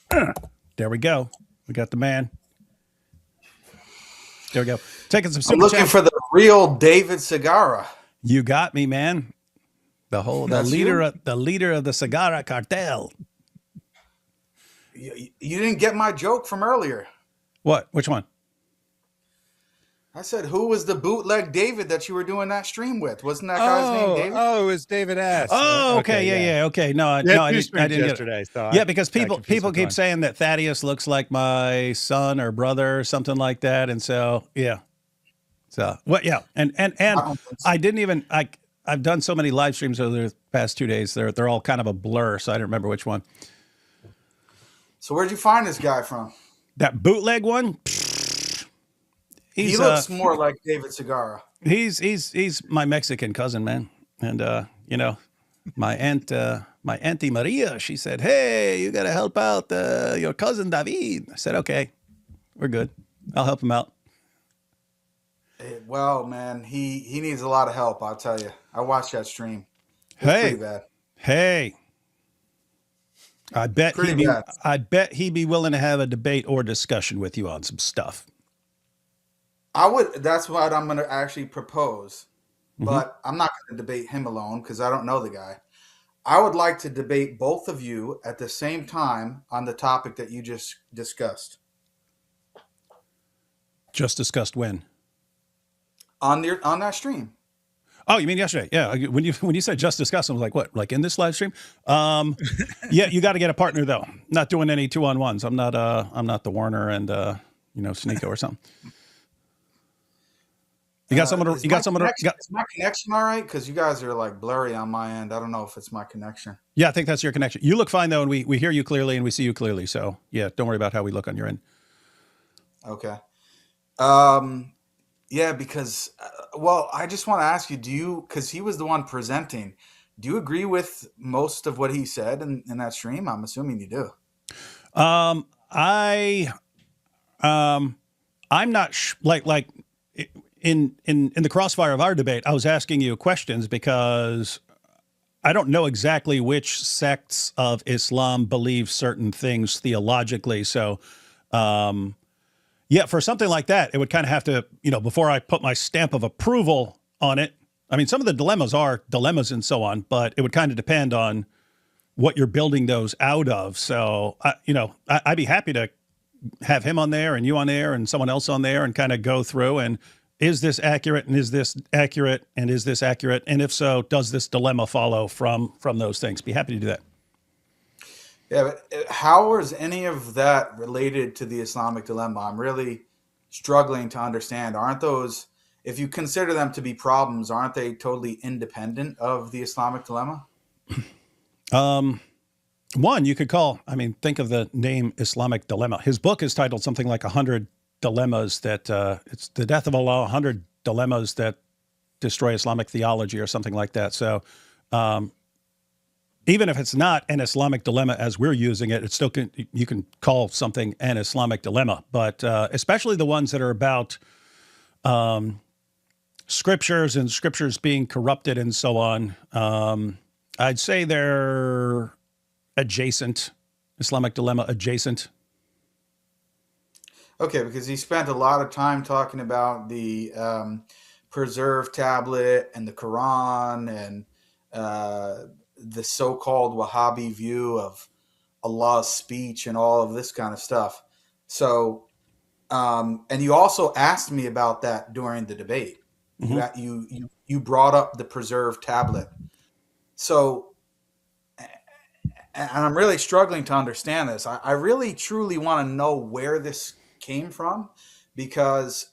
There we go. We got the man. There we go. Taking some I'm super looking chats. for the real David Segarra. You got me, man. The That's leader you? of the cigar cartel. You didn't get my joke from earlier. What? Which one? I said, who was the bootleg David that you were doing that stream with? Wasn't that guy's name David? Oh, it was David S. Oh, okay, yeah. Okay, no, We had I two didn't streams get it. yesterday, so Yeah, I because got people confused with keep one. saying that Thaddeus looks like my son or brother or something like that, and so yeah, so what? Yeah, and I didn't even I've done so many live streams over the past 2 days. They're all kind of a blur, so I didn't remember which one. So where'd you find this guy from? That bootleg one. He looks more like David Segarra. He's my Mexican cousin, man, and you know, my auntie Maria. She said, "Hey, you got to help out your cousin David." I said, "Okay, we're good. I'll help him out." Well, man, he needs a lot of help. I'll tell you. I watched that stream. It's pretty bad. Hey, I bet he'd be willing to have a debate or discussion with you on some stuff. I would. That's what I'm going to actually propose, but I'm not going to debate him alone because I don't know the guy. I would like to debate both of you at the same time on the topic that you just discussed. Just discussed when? On that stream. Oh, you mean yesterday? Yeah. When you said just discussed, I was like, what? Like in this live stream? Yeah, you got to get a partner though. Not doing any 2-on-1s. I'm not the Warner and Sneeko or something. You got someone? Is my connection all right? Because you guys are like blurry on my end. I don't know if it's my connection. Yeah, I think that's your connection. You look fine though, and we hear you clearly and we see you clearly. So yeah, don't worry about how we look on your end. Okay. Yeah, because I just want to ask you, because he was the one presenting, do you agree with most of what he said in that stream? I'm assuming you do. I'm not like in the crossfire of our debate, I was asking you questions because I don't know exactly which sects of Islam believe certain things theologically. So, yeah, for something like that, it would kind of have to, before I put my stamp of approval on it. I mean, some of the dilemmas are dilemmas and so on, but it would kind of depend on what you're building those out of. So, I'd be happy to have him on there and you on there and someone else on there and kind of go through and is this accurate and is this accurate and is this accurate? And if so, does this dilemma follow from those things? Be happy to do that. Yeah, but how is any of that related to the Islamic dilemma? I'm really struggling to understand. Aren't those, if you consider them to be problems, aren't they totally independent of the Islamic dilemma? One you could call, think of the name Islamic dilemma. His book is titled something like 100 dilemmas that, it's the death of Allah, 100 dilemmas that destroy Islamic theology or something like that. So, even if it's not an Islamic dilemma as we're using it, you can call something an Islamic dilemma, but, especially the ones that are about, scriptures and scriptures being corrupted and so on. I'd say they're adjacent, Islamic dilemma adjacent. Okay, because he spent a lot of time talking about the preserved tablet and the Quran and the so-called Wahhabi view of Allah's speech and all of this kind of stuff. So, and you also asked me about that during the debate. Mm-hmm. You brought up the preserved tablet. So, and I'm really struggling to understand this. I really truly want to know where this came from, because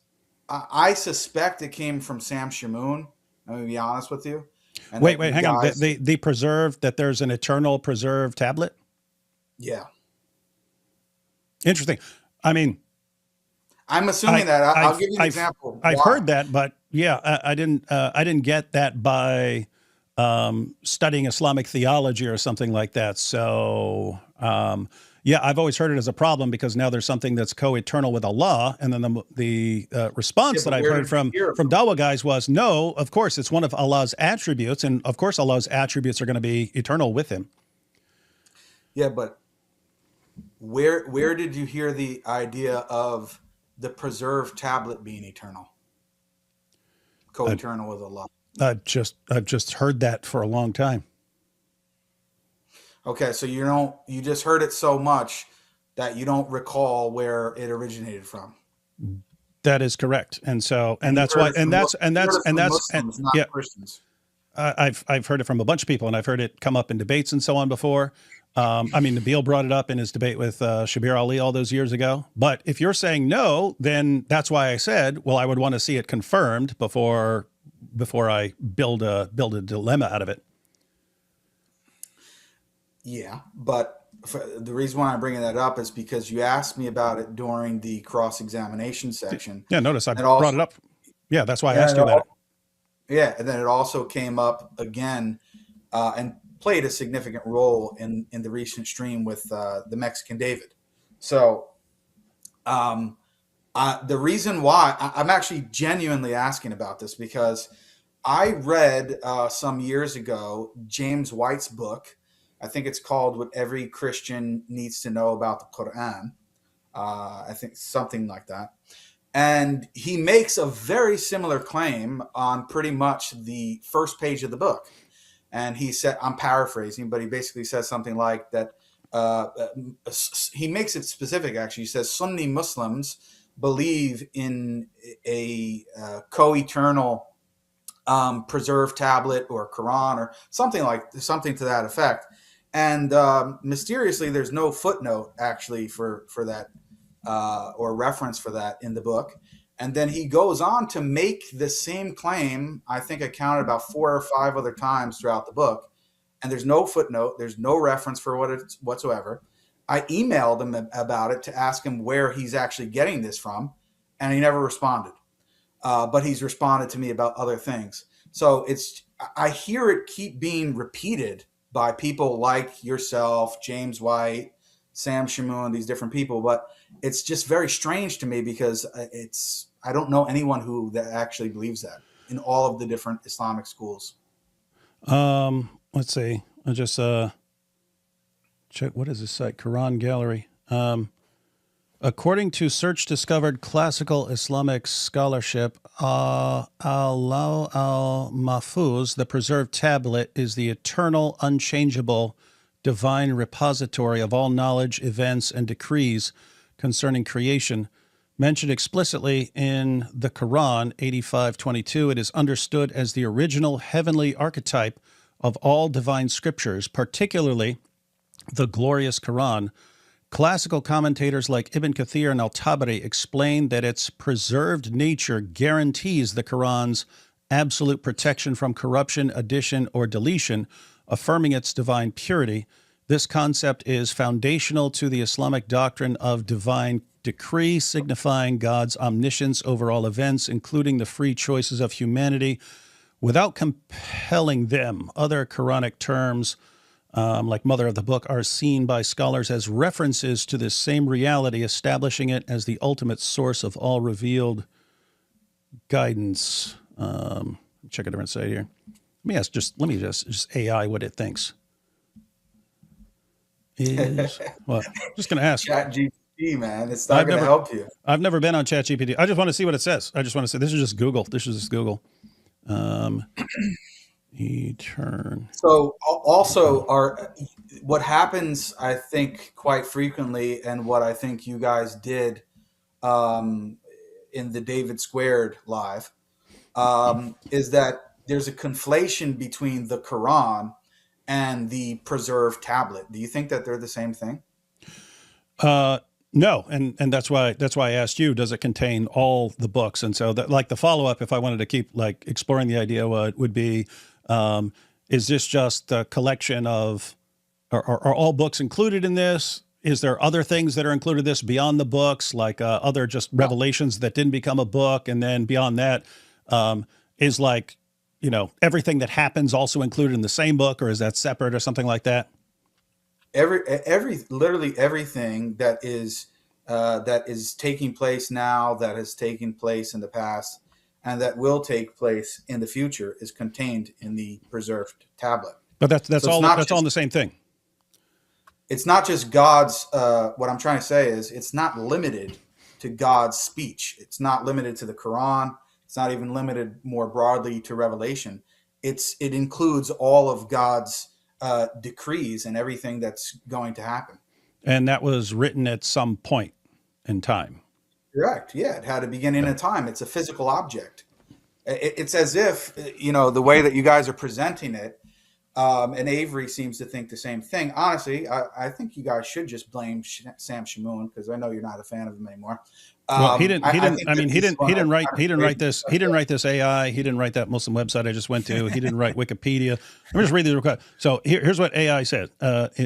I suspect it came from Sam Shamoon. I'm going to be honest with you. And wait, hang on. The preserved, that there's an eternal preserved tablet? Yeah. Interesting. I'm assuming that. I'll give you an example. I've heard that, but yeah, I didn't get that by studying Islamic theology or something like that. So, yeah, I've always heard it as a problem because now there's something that's co-eternal with Allah. And then the response that I've heard from Dawa guys was, no, of course, it's one of Allah's attributes. And of course, Allah's attributes are going to be eternal with him. Yeah, but where did you hear the idea of the preserved tablet being eternal, I, co-eternal with Allah? I've just heard that for a long time. Okay, so you just heard it so much that you don't recall where it originated from. That is correct. And so, And and you that's heard why, it from you heard it from and Muslims, not yeah, Christians. I've heard it from a bunch of people, and I've heard it come up in debates and so on before. I mean, Nabil brought it up in his debate with Shabir Ali all those years ago. But if you're saying no, then that's why I said, well, I would want to see it confirmed before I build a dilemma out of it. Yeah, but the reason why I'm bringing that up is because you asked me about it during the cross-examination section. Yeah, notice I And brought also, it up. Yeah, that's why I yeah, asked you about it. yeah, and then it also came up again and played a significant role in the recent stream with the Mexican David. So um, the reason why I'm actually genuinely asking about this because I read some years ago James White's book. I think it's called "What Every Christian Needs to Know About the Quran." I think something like that. And he makes a very similar claim on pretty much the first page of the book. And he said, I'm paraphrasing, but he basically says something like that. Uh, he makes it specific, actually. He says Sunni Muslims believe in a co-eternal preserved tablet or Quran or something to that effect. And mysteriously, there's no footnote actually for that or reference for that in the book. And then he goes on to make the same claim. I think I counted about 4 or 5 other times throughout the book. And there's no footnote. There's no reference for what it's whatsoever. I emailed him about it to ask him where he's actually getting this from, and he never responded. But he's responded to me about other things. So I hear it keep being repeated by people like yourself, James White, Sam Shamoun, these different people. But it's just very strange to me because I don't know anyone who that actually believes that in all of the different Islamic schools. Let's see. I just check. What is this site? Quran Gallery. According to Search Discovered Classical Islamic Scholarship, Allah al-Mahfuz, the preserved tablet, is the eternal, unchangeable, divine repository of all knowledge, events, and decrees concerning creation. Mentioned explicitly in the Quran, 85:22, it is understood as the original heavenly archetype of all divine scriptures, particularly the glorious Quran. Classical commentators like Ibn Kathir and al-Tabari explain that its preserved nature guarantees the Quran's absolute protection from corruption, addition, or deletion, affirming its divine purity. This concept is foundational to the Islamic doctrine of divine decree, signifying God's omniscience over all events, including the free choices of humanity, without compelling them. Other Quranic terms, like Mother of the Book, are seen by scholars as references to this same reality, establishing it as the ultimate source of all revealed guidance. Check a different site here. Let me just AI what it thinks. Is what? Just going to ask. ChatGPT, man, it's not going to help you. I've never been on ChatGPT. I just want to see what it says. I just want to say this is just Google. This is just Google. So also what happens, I think, quite frequently, and what I think you guys did in the David Squared live, is that there's a conflation between the Quran and the preserved tablet. Do you think that they're the same thing? No, and that's why I asked you. Does it contain all the books? And so that, like, the follow up, if I wanted to keep like exploring the idea, would be, is this just a collection of, are all books included in this? Is there other things that are included in this beyond the books, like other just revelations that didn't become a book, and then beyond that, is like, everything that happens also included in the same book, or is that separate or something like that? Literally everything that is taking place now, that has taken place in the past, and that will take place in the future is contained in the preserved tablet. But that's all in the same thing. it's not just God's. What I'm trying to say is it's not limited to God's speech. It's not limited to the Quran. It's not even limited more broadly to Revelation. It includes all of God's decrees and everything that's going to happen. And that was written at some point in time. Correct. Yeah, it had a beginning and a time. It's a physical object. It's as if, the way that you guys are presenting it, and Avery seems to think the same thing. Honestly, I think you guys should just blame Sam Shamoun, because I know you're not a fan of him anymore. Well, he didn't. He didn't write. He didn't write this. He didn't write this AI. He didn't write that Muslim website I just went to. He didn't write Wikipedia. Let me just read these real quick. So here's what AI said.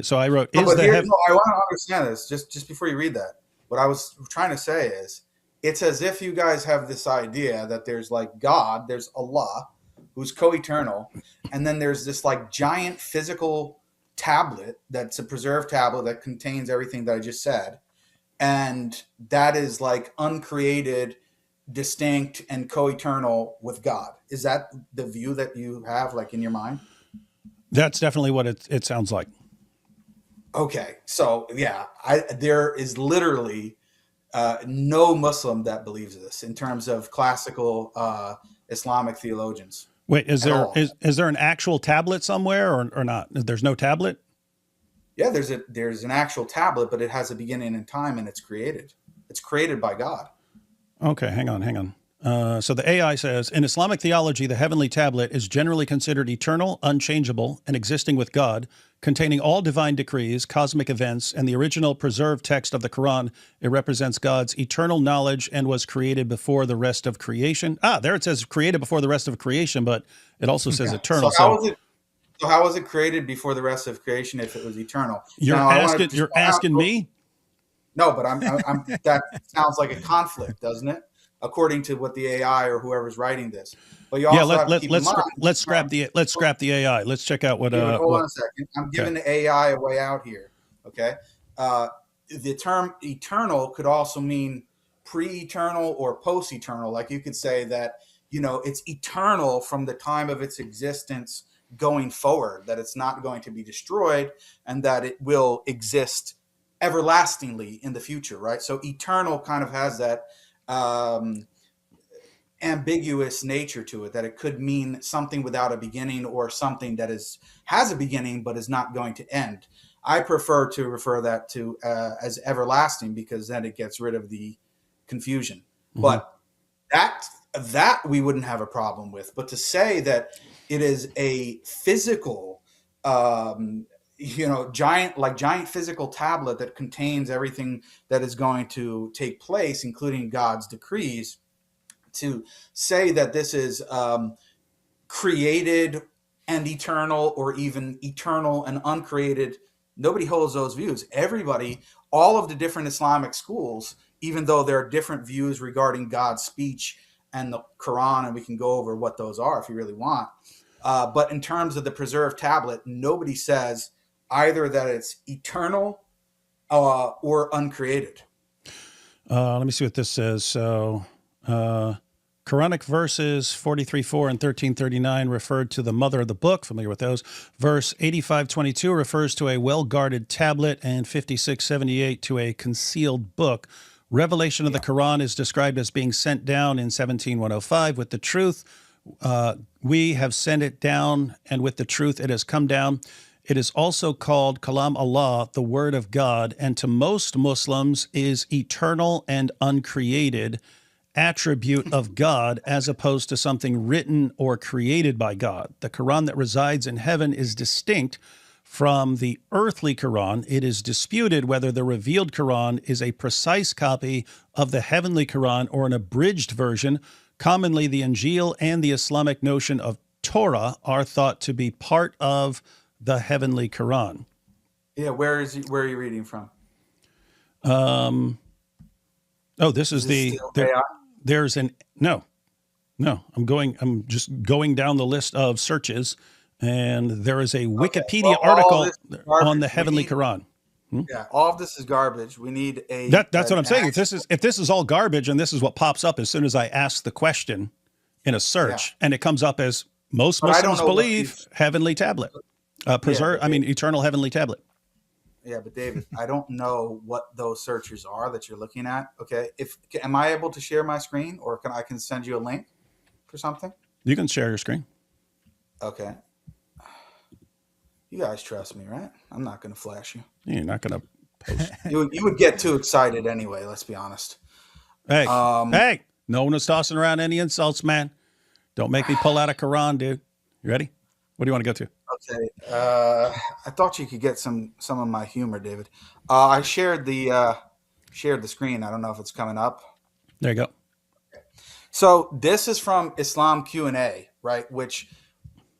So I wrote. I want to understand this just before you read that. What I was trying to say is, it's as if you guys have this idea that there's like God, there's Allah, who's co-eternal, and then there's this like giant physical tablet that's a preserved tablet that contains everything that I just said, and that is like uncreated, distinct, and co-eternal with God. Is that the view that you have, like, in your mind? That's definitely what it sounds like. Okay, so yeah, there is literally no Muslim that believes this in terms of classical Islamic theologians. Wait, is there an actual tablet somewhere or not? There's no tablet? Yeah, there's an actual tablet, but it has a beginning and time, and it's created. It's created by God. Okay, hang on. So the AI says, in Islamic theology, the heavenly tablet is generally considered eternal, unchangeable, and existing with God, containing all divine decrees, cosmic events, and the original preserved text of the Quran. It represents God's eternal knowledge and was created before the rest of creation. There it says created before the rest of creation, but it also says eternal. So how was it created before the rest of creation if it was eternal? You're asking me? No, but I'm that sounds like a conflict, doesn't it? According to what the AI or whoever's writing this. But you also have to keep in mind, let's scrap the AI. Let's check out what. Hold on a second. I'm giving the AI a way out here. Okay. The term eternal could also mean pre-eternal or post-eternal. Like you could say that, it's eternal from the time of its existence going forward, that it's not going to be destroyed, and that it will exist everlastingly in the future, right? So eternal kind of has that ambiguous nature to it, that it could mean something without a beginning or something that has a beginning but is not going to end. I prefer to refer that to as everlasting, because then it gets rid of the confusion. Mm-hmm. But that we wouldn't have a problem with. But to say that it is a physical giant physical tablet that contains everything that is going to take place, including God's decrees, to say that this is created and eternal, or even eternal and uncreated, nobody holds those views. Everybody, all of the different Islamic schools, even though there are different views regarding God's speech and the Quran, and we can go over what those are if you really want. But in terms of the preserved tablet, nobody says either that it's eternal or uncreated. Let me see what this says. So Quranic verses 43:4 and 13:39 referred to the mother of the book. Familiar with those. Verse 85:22 refers to a well-guarded tablet, and 56:78 to a concealed book. Revelation of the Quran is described as being sent down in 17:105 with the truth. We have sent it down, and with the truth it has come down. It is also called Kalam Allah, the word of God, and to most Muslims is eternal and uncreated attribute of God, as opposed to something written or created by God. The Quran that resides in heaven is distinct from the earthly Quran. It is disputed whether the revealed Quran is a precise copy of the heavenly Quran or an abridged version. Commonly, the Injil and the Islamic notion of Torah are thought to be part of the heavenly Quran. Yeah, where are you reading from? This is the there's an no. I'm just going down the list of searches, and there is a Wikipedia article on the heavenly Quran. Yeah, all of this is garbage. We need a. That's what I'm saying. If this is all garbage, and this is what pops up as soon as I ask the question in a search, and it comes up as most Muslims believe heavenly tablet, eternal heavenly tablet. Yeah, but David, I don't know what those searches are that you're looking at. Okay, am I able to share my screen, or I can send you a link for something? You can share your screen. Okay, you guys trust me, right? I'm not going to flash you. You're not going to post. You would get too excited anyway. Let's be honest. Hey, Um, hey, no one is tossing around any insults, man. Don't make me pull out a Quran, dude. You ready? What do you want to go to? okay, I thought you could get some of my humor, David. I shared the screen. I don't know if it's coming up. There you go. So this is from Islam Q&A, right? Which,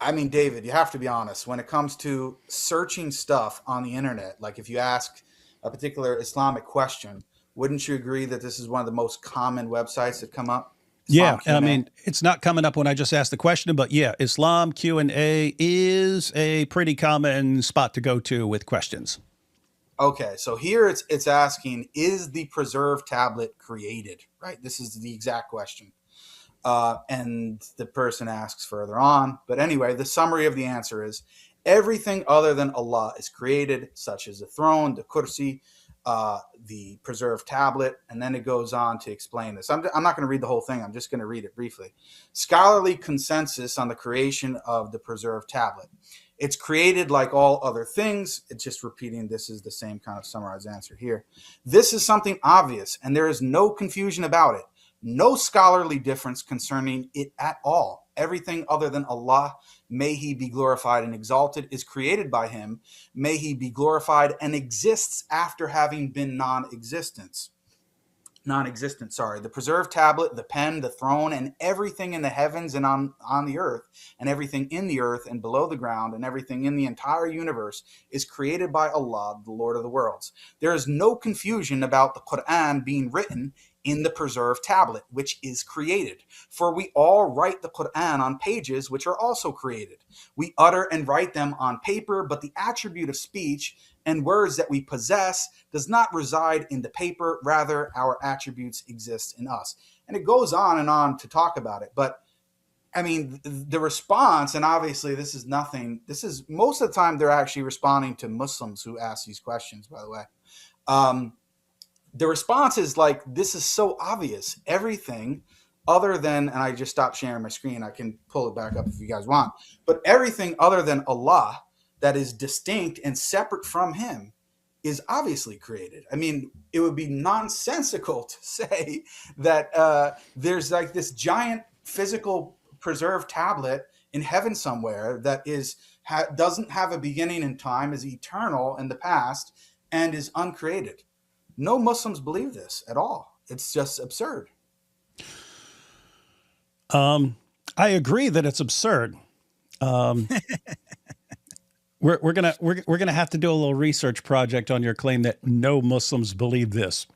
I mean, David, you have to be honest. When it comes to searching stuff on the internet, like if you ask a particular Islamic question, wouldn't you agree that this is one of the most common websites that come up? Islam Yeah, I Q&A. mean, it's not coming up when I just asked the question, but yeah, Islam Q&A is a pretty common spot to go to with questions. Okay, so here it's asking, is the preserved tablet created? Right. This is the exact question. And the person asks further on. But anyway, the summary of the answer is everything other than Allah is created, such as the throne, the kursi, the preserved tablet. And then it goes on to explain this. I'm not going to read the whole thing. I'm just going to read it briefly. Scholarly consensus on the creation of the preserved tablet. It's created like all other things. It's just repeating. This is the same kind of summarized answer here. This is something obvious, and there is no confusion about it. No scholarly difference concerning it at all. Everything other than Allah, may he be glorified and exalted, is created by him. May he be glorified and exists after having been non-existent. The preserved tablet, the pen, the throne, and everything in the heavens and on the earth, and everything in the earth and below the ground, and everything in the entire universe is created by Allah, the Lord of the worlds. There is no confusion about the Quran being written in the preserved tablet, which is created. For we all write the Quran on pages which are also created. We utter and write them on paper, but the attribute of speech and words that we possess does not reside in the paper. Rather, our attributes exist in us. And it goes on and on to talk about it. But I mean, the response, and obviously this is nothing, this is most of the time they're actually responding to Muslims who ask these questions, by the way. The response is like, this is so obvious. Everything other than, and I just stopped sharing my screen. I can pull it back up if you guys want. But everything other than Allah that is distinct and separate from him is obviously created. I mean, it would be nonsensical to say that there's like this giant physical preserved tablet in heaven somewhere that doesn't have a beginning in time, is eternal in the past, and is uncreated. No Muslims believe this at all. It's just absurd. I agree that it's absurd. We're gonna have to do a little research project on your claim that no Muslims believe this.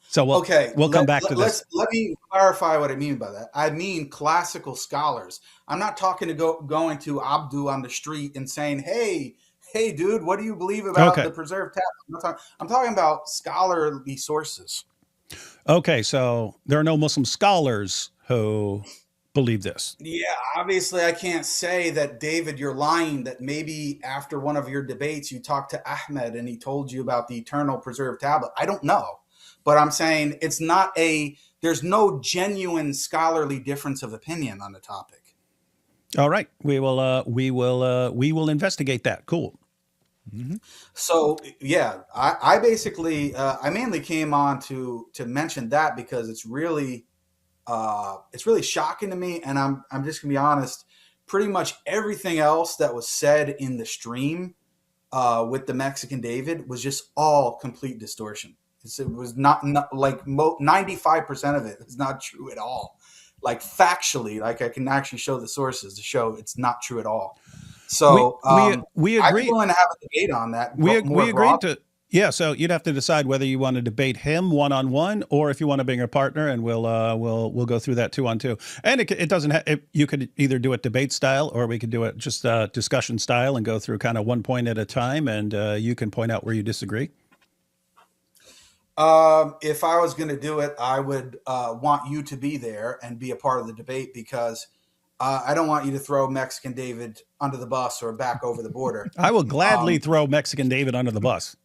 So we'll come back to this. Let me clarify what I mean by that. I mean classical scholars. I'm not talking to going to Abdu on the street and saying, hey, dude, what do you believe about the preserved tablet? I'm talking about scholarly sources. Okay, so there are no Muslim scholars who believe this. Yeah, obviously I can't say that, David, you're lying, that maybe after one of your debates you talked to Ahmed and he told you about the eternal preserved tablet. I don't know. But I'm saying there's no genuine scholarly difference of opinion on the topic. All right. We will investigate that. Cool. Mm-hmm. So yeah, I basically I mainly came on to mention that because it's really shocking to me, and I'm just gonna be honest. Pretty much everything else that was said in the stream with the Mexican David was just all complete distortion. It was not like 95% of it is not true at all. Like factually, like I can actually show the sources to show it's not true at all. So we agree. I'm willing to have a debate on that. We agreed to. Yeah, so you'd have to decide whether you want to debate him one-on-one, or if you want to bring a partner, and we'll go through that 2-on-2. And it doesn't. You could either do it debate style, or we could do it just discussion style and go through kind of one point at a time, and you can point out where you disagree. If I was going to do it, I would want you to be there and be a part of the debate, because I don't want you to throw Mexican David under the bus or back over the border. I will gladly throw Mexican David under the bus.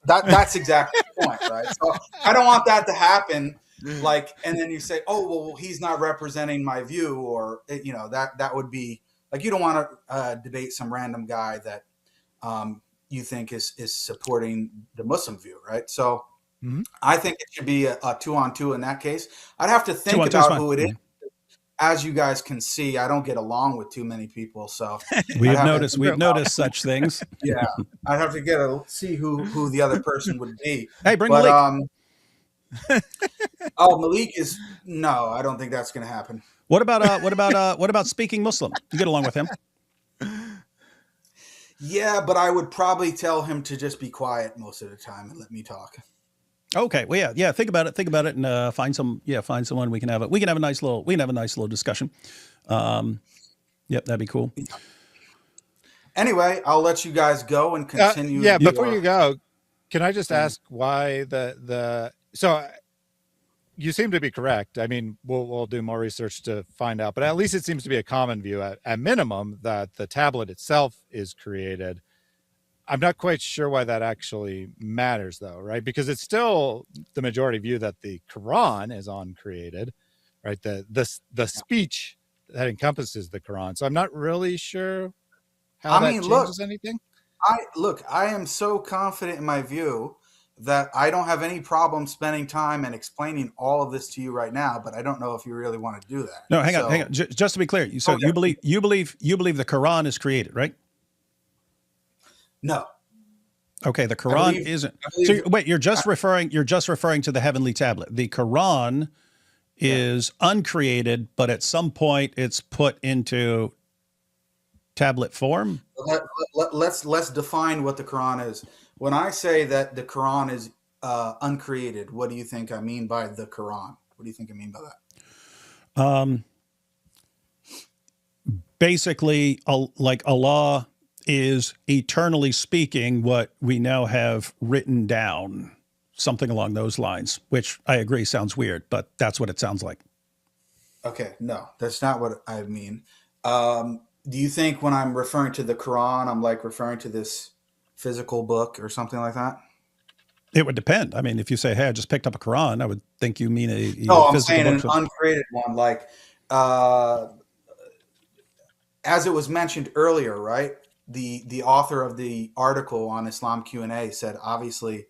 That's exactly the point, right? So I don't want that to happen. Like, and then you say, oh, well, he's not representing my view, or, that would be like, you don't want to debate some random guy that you think is supporting the Muslim view, right? So I think it should be a 2-on-2 in that case. I'd have to think about who it is. As you guys can see, I don't get along with too many people, so we've noticed such things. Yeah, I'd have to see who the other person would be. Hey, bring Malik. Malik is no. I don't think that's going to happen. What about speaking Muslim? You get along with him? Yeah, but I would probably tell him to just be quiet most of the time and let me talk. Okay. Well, yeah. Think about it, and find someone we can have a nice little discussion. Yep, that'd be cool. Anyway, I'll let you guys go and continue. Before you go, can I just ask why so you seem to be correct. I mean, we'll do more research to find out, but at least it seems to be a common view at minimum that the tablet itself is created. I'm not quite sure why that actually matters, though, right? Because it's still the majority view that the Quran is uncreated, right? The speech that encompasses the Quran. So I'm not really sure how that changes anything. I am so confident in my view that I don't have any problem spending time and explaining all of this to you right now. But I don't know if you really want to do that. No, hang on. Just to be clear, you believe the Quran is created, right? No. Okay, the Quran isn't. So wait, you're just referring to the heavenly tablet. The Quran is uncreated, but at some point it's put into tablet form. Let's define what the Quran is. When I say that the Quran is uncreated, what do you think I mean by the Quran? What do you think I mean by that? Basically, like Allah is eternally speaking what we now have written down, something along those lines, which I agree sounds weird, but that's what it sounds like. Okay, no, that's not what I mean. Do you think when I'm referring to the Quran, I'm like referring to this physical book or something like that? It would depend. I mean, if you say, hey, I just picked up a Quran, I would think you mean a no, I'm saying an uncreated one, like as it was mentioned earlier, right? The author of the article on Islam Q&A said, obviously,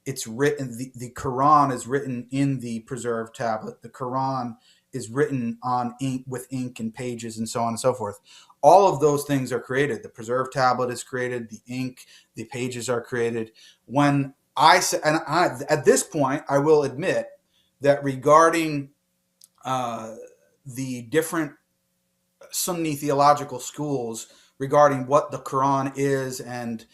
it's written. The Quran is written in the preserved tablet. The Quran is written on ink with ink and pages and so on and so forth. All of those things are created. The preserved tablet is created. The ink, the pages are created. When I say, at this point, I will admit that regarding the different Sunni theological schools regarding what the Quran is and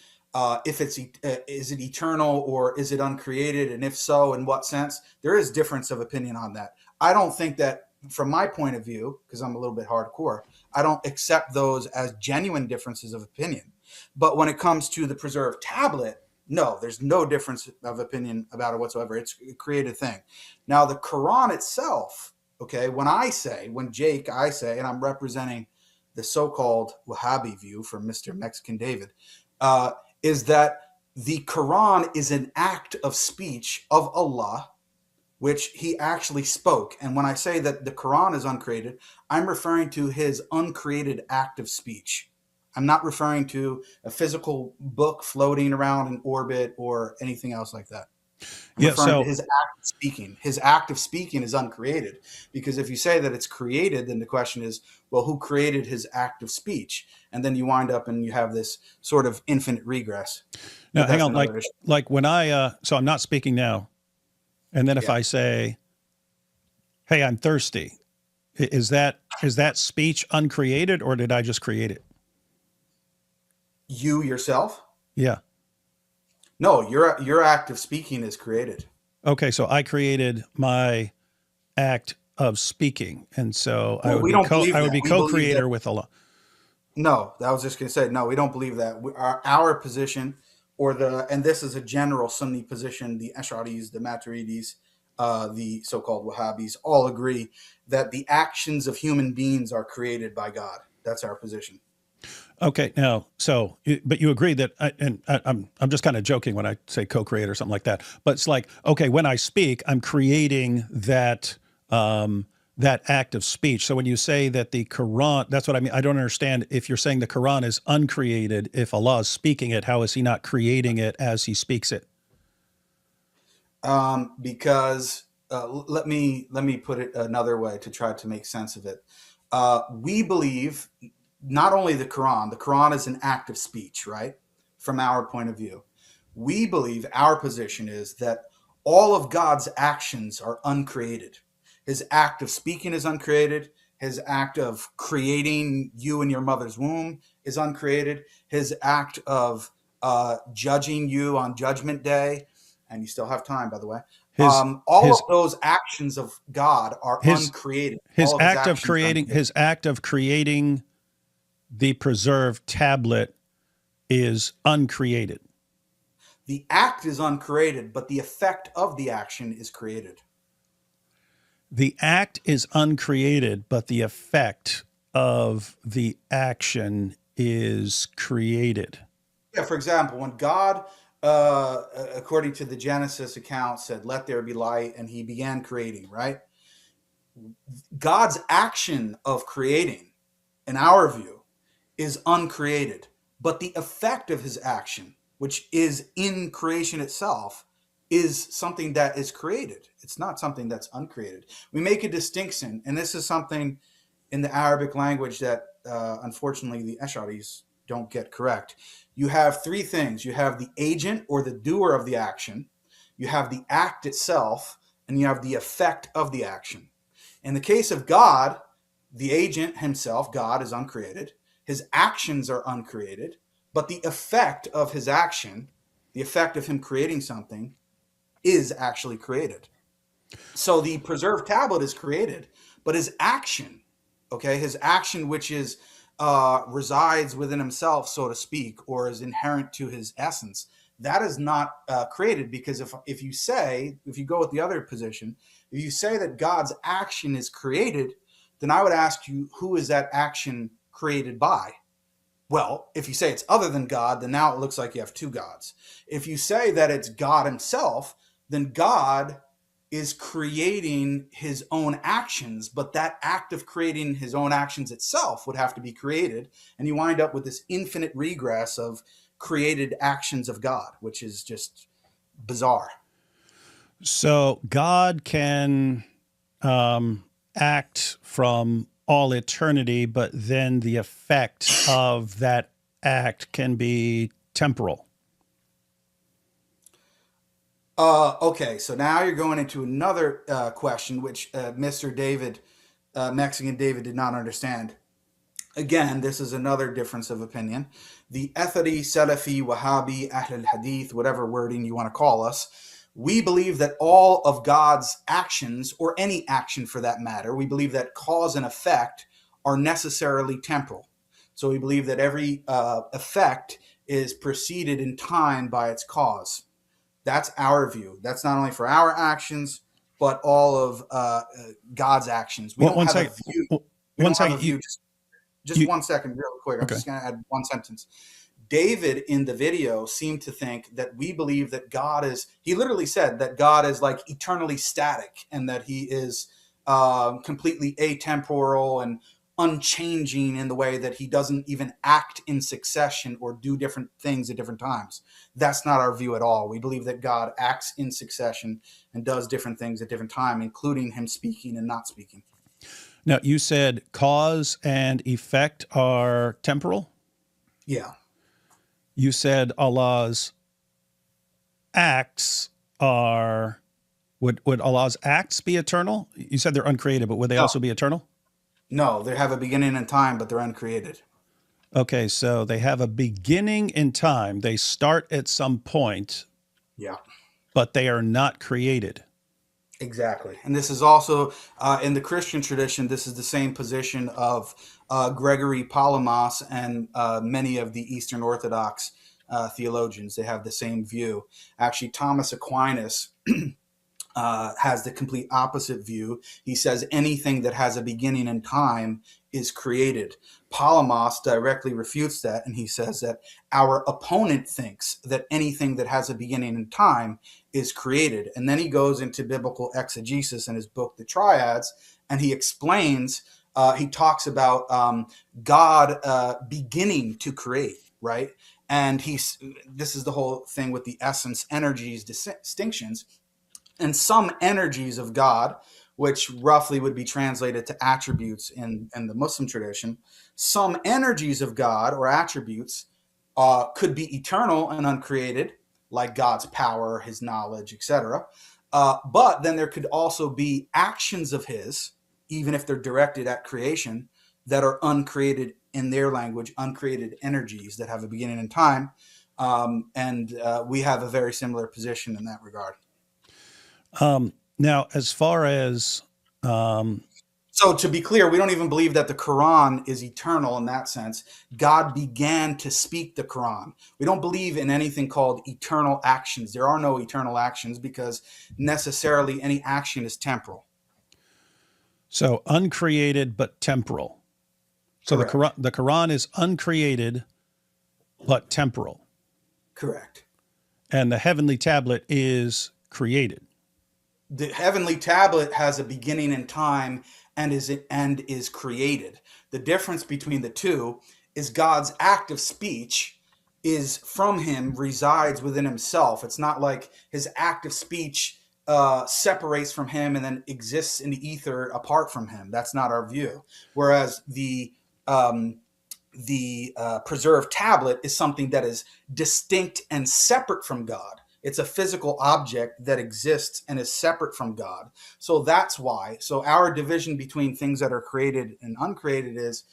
if is it eternal or is it uncreated, and if so, in what sense, there is difference of opinion on that. I don't think that, from my point of view, because I'm a little bit hardcore, I don't accept those as genuine differences of opinion. But when it comes to the preserved tablet, no, there's no difference of opinion about it whatsoever. It's a created thing. Now, the Quran itself, okay, when I say, and I'm representing the so-called Wahhabi view from Mr. Mexican David, is that the Quran is an act of speech of Allah, which he actually spoke. And when I say that the Quran is uncreated, I'm referring to his uncreated act of speech. I'm not referring to a physical book floating around in orbit or anything else like that. I'm referring to his act of speaking. His act of speaking is uncreated, because if you say that it's created, then the question is, well, who created his act of speech? And then you wind up and you have this sort of infinite regress. Now, hang on, like when so I'm not speaking now. And then if I say, hey, I'm thirsty, is that speech uncreated, or did I just create it? You yourself? Yeah. No, your act of speaking is created. Okay, so I created my act of speaking, and so I would be co-creator with Allah. No, I was just going to say, no, we don't believe that. Our position, and this is a general Sunni position, the Ash'aris, the Maturidis, the so-called Wahhabis, all agree that the actions of human beings are created by God. That's our position. Okay, now, but you agree that, I'm just kind of joking when I say co-create or something like that. But it's like, okay, when I speak, I'm creating that act of speech. So when you say that the Quran, that's what I mean. I don't understand if you're saying the Quran is uncreated. If Allah is speaking it, how is He not creating it as He speaks it? Because let me put it another way to try to make sense of it. We believe not only the Quran is an act of speech, right? From our point of view, we believe our position is that all of God's actions are uncreated. His act of speaking is uncreated. His act of creating you in your mother's womb is uncreated. His act of judging you on Judgment Day, and you still have time, by the way. His All his of those actions of God are his uncreated. his All of his act of actions are creating uncreated. his act of creating the preserved tablet is uncreated. The act is uncreated, but the effect of the action is created. The act is uncreated, but the effect of the action is created. Yeah, for example, when God, according to the Genesis account, said, "Let there be light," and he began creating, right? God's action of creating, in our view, is uncreated, but the effect of his action, which is in creation itself, is something that is created. It's not something that's uncreated. We make a distinction, and this is something in the Arabic language that unfortunately the Ash'aris don't get correct. You have three things. You have the agent or the doer of the action, you have the act itself, and you have the effect of the action. In the case of God, the agent himself, God, is uncreated. His actions are uncreated, but the effect of his action, the effect of him creating something, is actually created. So the preserved tablet is created, but his action, okay, his action, which is resides within himself, so to speak, or is inherent to his essence, that is not created. Because if you go with the other position, if you say that God's action is created, then I would ask you, who is that action created by? Well, if you say it's other than God, then now it looks like you have two gods. If you say that it's God himself, then God is creating his own actions, but that act of creating his own actions itself would have to be created. And you wind up with this infinite regress of created actions of God, which is just bizarre. So God can act from all eternity, but then the effect of that act can be temporal. Okay, so now you're going into another question, which Mr. David, Mexican David, did not understand. Again, this is another difference of opinion. The Athari, Salafi, Wahhabi, Ahl al-Hadith, whatever wording you want to call us, we believe that all of God's actions, or any action for that matter, we believe that cause and effect are necessarily temporal. So we believe that every effect is preceded in time by its cause. That's our view. That's not only for our actions, but all of God's actions. We Well, don't have a view. We don't have a view. Just 1 second, real quick. I'm Okay. just going to add one sentence. David in the video seemed to think that we believe that God is, he literally said that God is like eternally static and that he is completely atemporal and unchanging in the way that he doesn't even act in succession or do different things at different times. That's not our view at all. We believe that God acts in succession and does different things at different time, including him speaking and not speaking. Now, you said cause and effect are temporal? Yeah. You said Allah's acts are, would Allah's acts be eternal? You said they're uncreated, but would they also be eternal? No, they have a beginning and time, but they're uncreated. Okay, so they have a beginning in time. They start at some point. Yeah. But they are not created. Exactly. And this is also, in the Christian tradition, this is the same position of Gregory Palamas and many of the Eastern Orthodox theologians. They have the same view. Actually, Thomas Aquinas has the complete opposite view. He says anything that has a beginning in time is created. Palamas directly refutes that, and he says that our opponent thinks that anything that has a beginning in time is created. And then he goes into biblical exegesis in his book, The Triads, and he explains, he talks about God beginning to create, right? And this is the whole thing with the essence, energies, distinctions. And some energies of God, which roughly would be translated to attributes in the Muslim tradition, some energies of God or attributes could be eternal and uncreated, like God's power, his knowledge, etc. But then there could also be actions of his, even if they're directed at creation, that are uncreated in their language, uncreated energies that have a beginning in time. And we have a very similar position in that regard. Now, as far as so to be clear, we don't even believe that the Quran is eternal in that sense. God began to speak the Quran. We don't believe in anything called eternal actions. There are no eternal actions because necessarily any action is temporal. so uncreated but temporal. So Correct. the Quran is uncreated but temporal, Correct. and the heavenly tablet is created. The heavenly tablet has a beginning in time and is created. The difference between the two is God's act of speech is from him, resides within himself. It's not like his act of speech separates from him and then exists in the ether apart from him. That's not our view. Whereas the preserved tablet is something that is distinct and separate from God. It's a physical object that exists and is separate from God. So that's why. So our division between things that are created and uncreated is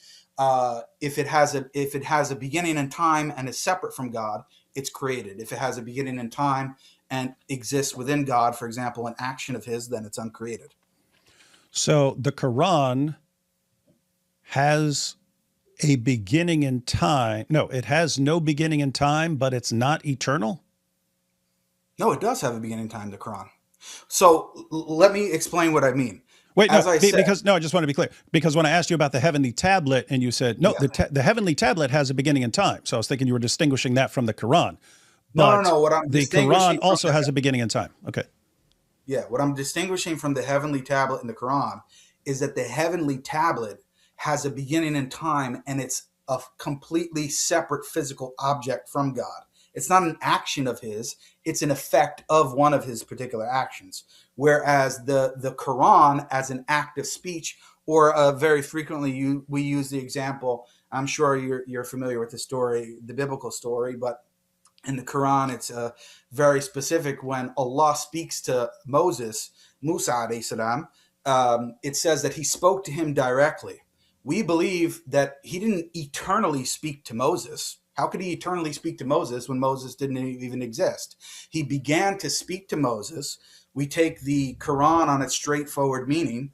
if it has a beginning in time and is separate from God, it's created. If it has a beginning in time and exists within God, for example, an action of his, then it's uncreated. So the Quran has a beginning in time. No, it has no beginning in time, but it's not eternal. No, it does have a beginning time, the Quran. So let me explain what I mean. Wait, no, As I said, because no, I just want to be clear. Because when I asked you about the heavenly tablet, and you said no, yeah. the heavenly tablet has a beginning in time. So I was thinking you were distinguishing that from the Quran. No, But no. What I'm the distinguishing Quran also has a beginning in time. Okay. Yeah, what I'm distinguishing from the heavenly tablet in the Quran is that the heavenly tablet has a beginning in time and it's a completely separate physical object from God. It's not an action of his, it's an effect of one of his particular actions. Whereas the Quran as an act of speech, or very frequently we use the example, I'm sure you're familiar with the story, the biblical story, but in the Quran, it's very specific. When Allah speaks to Moses, Musa alayhi salam, it says that he spoke to him directly. We believe that he didn't eternally speak to Moses. How could he eternally speak to Moses when Moses didn't even exist? He began to speak to Moses. We take the Quran on its straightforward meaning.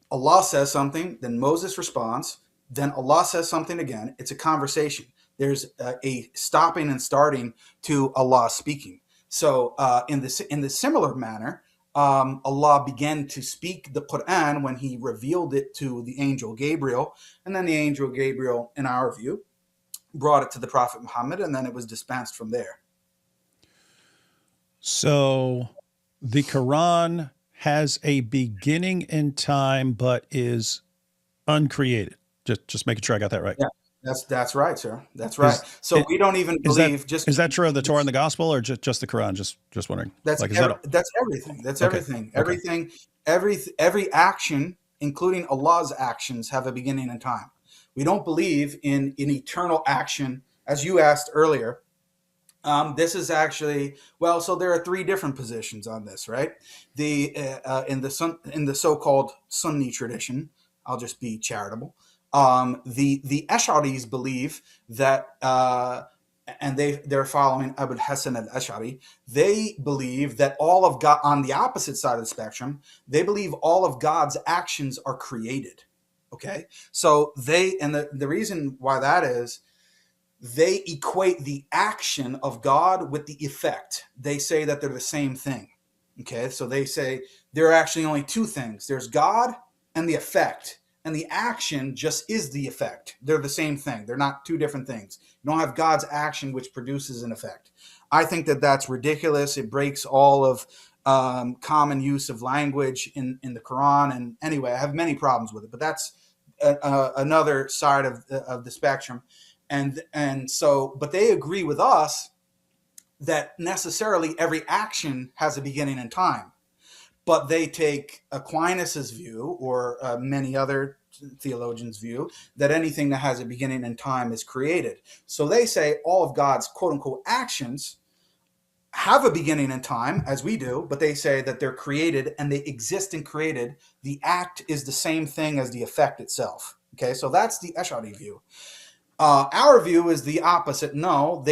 Allah says something, then Moses responds, then Allah says something again. It's a conversation. There's a stopping and starting to Allah speaking. So in the similar manner, Allah began to speak the Quran when he revealed it to the angel Gabriel, and then the angel Gabriel, in our view, brought it to the Prophet Muhammad, and then it was dispensed from there. So the Quran has a beginning in time, but is uncreated. Just making sure I got that right. Yeah, that's right, sir. That's right. So we don't even believe. Is that true of the Torah and the Gospel, or just the Quran? Just wondering. That's like, that's everything. That's okay. everything. Okay. Everything. Every action, including Allah's actions, have a beginning and time. We don't believe in eternal action, as you asked earlier. This is actually, well, so there are three different positions on this, right? In the so-called Sunni tradition, I'll just be charitable. The Ash'aris believe that, and they're following Abu Hassan al-Ash'ari. They believe that all of God, on the opposite side of the spectrum, they believe all of God's actions are created. Okay, so the reason why that is, they equate the action of God with the effect. They say that they're the same thing. Okay, so they say there are actually only two things. There's God and the effect. And the action just is the effect. They're the same thing. They're not two different things. You don't have God's action which produces an effect. I think that that's ridiculous. It breaks all of common use of language in the Quran. And anyway, I have many problems with it, but that's another side of the spectrum. And so, but they agree with us that necessarily every action has a beginning in time. But they take Aquinas's view, or many other theologians' view, that anything that has a beginning in time is created. So they say all of God's quote unquote actions have a beginning in time, as we do, but they say that they're created and they exist and created. The act is the same thing as the effect itself. Okay, so that's the Ash'ari view. Our view is the opposite. No,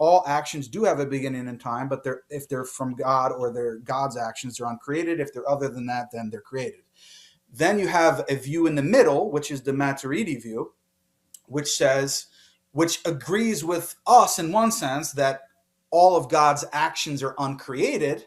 all actions do have a beginning in time, but if they're from God or they're God's actions, they're uncreated. If they're other than that, then they're created. Then you have a view in the middle, which is the Maturidi view, which agrees with us in one sense that all of God's actions are uncreated,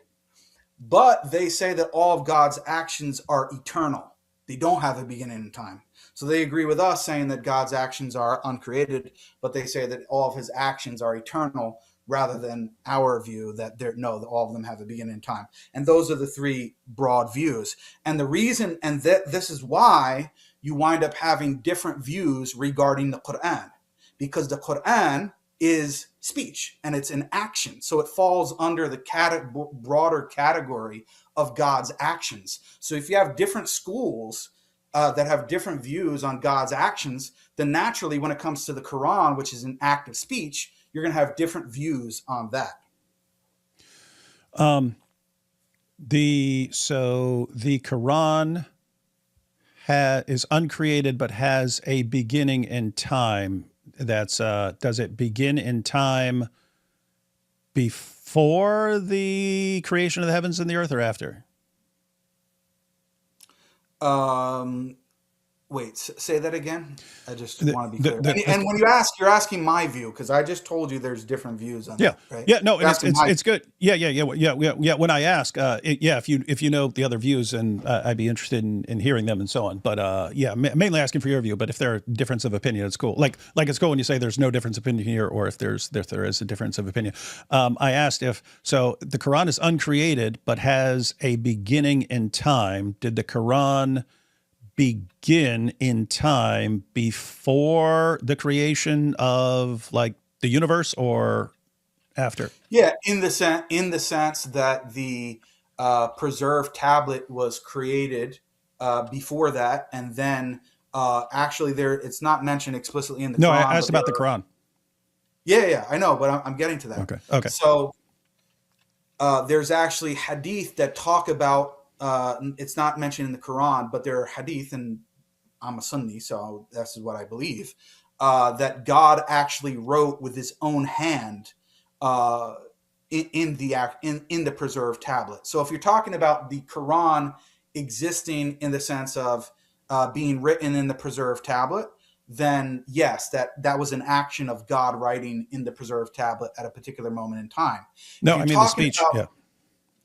but they say that all of God's actions are eternal. They don't have a beginning in time. So they agree with us saying that God's actions are uncreated, but they say that all of his actions are eternal, rather than our view that all of them have a beginning in time. And those are the three broad views. And the reason, and this is why you wind up having different views regarding the Quran, because the Quran is speech and it's an action. So it falls under the broader category of God's actions. So if you have different schools that have different views on God's actions, then naturally when it comes to the Quran, which is an act of speech, you're going to have different views on that. The Quran is uncreated but has a beginning in time. That's does it begin in time before the creation of the heavens and the earth, or after? Wait, say that again. I just want to be clear. And when you ask, you're asking my view, because I just told you there's different views on that, right? Yeah, no, it's good. Yeah. When I ask, if you know the other views, and I'd be interested in hearing them and so on. But mainly asking for your view. But if there are difference of opinion, it's cool. Like it's cool when you say there's no difference of opinion here, or if there is a difference of opinion. I asked the Quran is uncreated but has a beginning in time. Did the Quran begin in time before the creation of the universe, or after? Yeah, in the sense that the preserved tablet was created before that, and then actually it's not mentioned explicitly in the Quran. No, I asked about the Quran. Yeah, I know, but I'm getting to that. Okay. So there's actually hadith that talk about. It's not mentioned in the Quran, but there are hadith, and I'm a Sunni, so this is what I believe, that God actually wrote with his own hand in the preserved tablet. So if you're talking about the Quran existing in the sense of being written in the preserved tablet, then yes, that was an action of God writing in the preserved tablet at a particular moment in time. No, I mean the speech.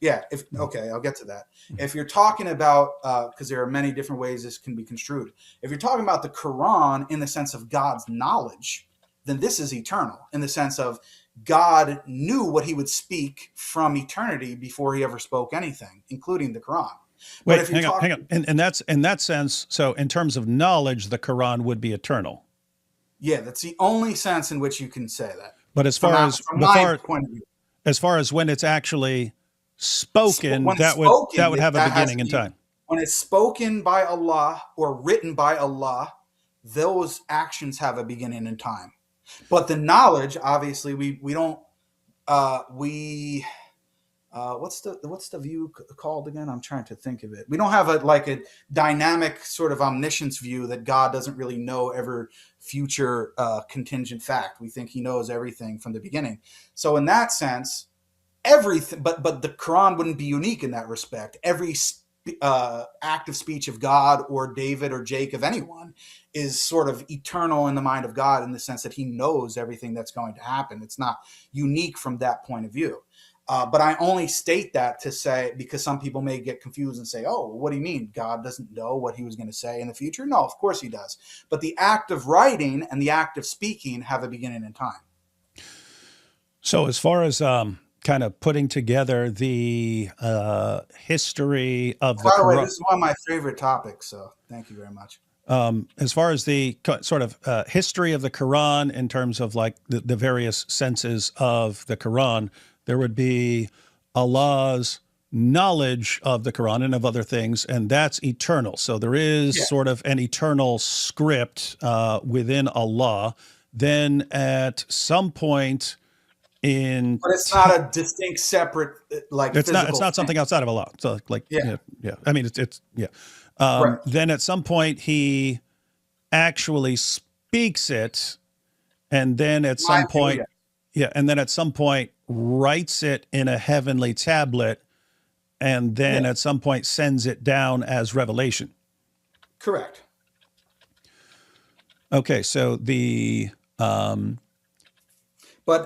Yeah. I'll get to that. If you're talking about, because there are many different ways this can be construed. If you're talking about the Quran in the sense of God's knowledge, then this is eternal in the sense of God knew what he would speak from eternity before he ever spoke anything, including the Quran. Wait, hang on. And that's in that sense. So in terms of knowledge, the Quran would be eternal. Yeah, that's the only sense in which you can say that. But as far as when it's actually spoken, that would have a beginning in time. When it's spoken by Allah or written by Allah, those actions have a beginning in time. But the knowledge, obviously, we don't. What's the view called again? I'm trying to think of it. We don't have a dynamic sort of omniscience view that God doesn't really know every future contingent fact. We think he knows everything from the beginning. So in that sense, everything, but the Quran wouldn't be unique in that respect. Every act of speech of God or David or Jacob, anyone, is sort of eternal in the mind of God in the sense that he knows everything that's going to happen. It's not unique from that point of view. But I only state that to say, because some people may get confused and say, oh, what do you mean? God doesn't know what he was going to say in the future? No, of course he does. But the act of writing and the act of speaking have a beginning and time. So, as far as kind of putting together the history of the By the way, Quran, this is one of my favorite topics, so thank you very much. as far as the sort of history of the Quran in terms of like the various senses of the Quran, there would be Allah's knowledge of the Quran and of other things, and that's eternal. So there is Yeah. sort of an eternal script within Allah. Then at some point in But it's not a distinct, separate, like it's physical not something thing. outside of Allah. So like Yeah. yeah. I mean it's yeah. Right. Then at some point he actually speaks it, and then at My some view, point, yeah. yeah, and then at some point writes it in a heavenly tablet, and then Yeah. at some point sends it down as revelation. Correct. Okay, so the But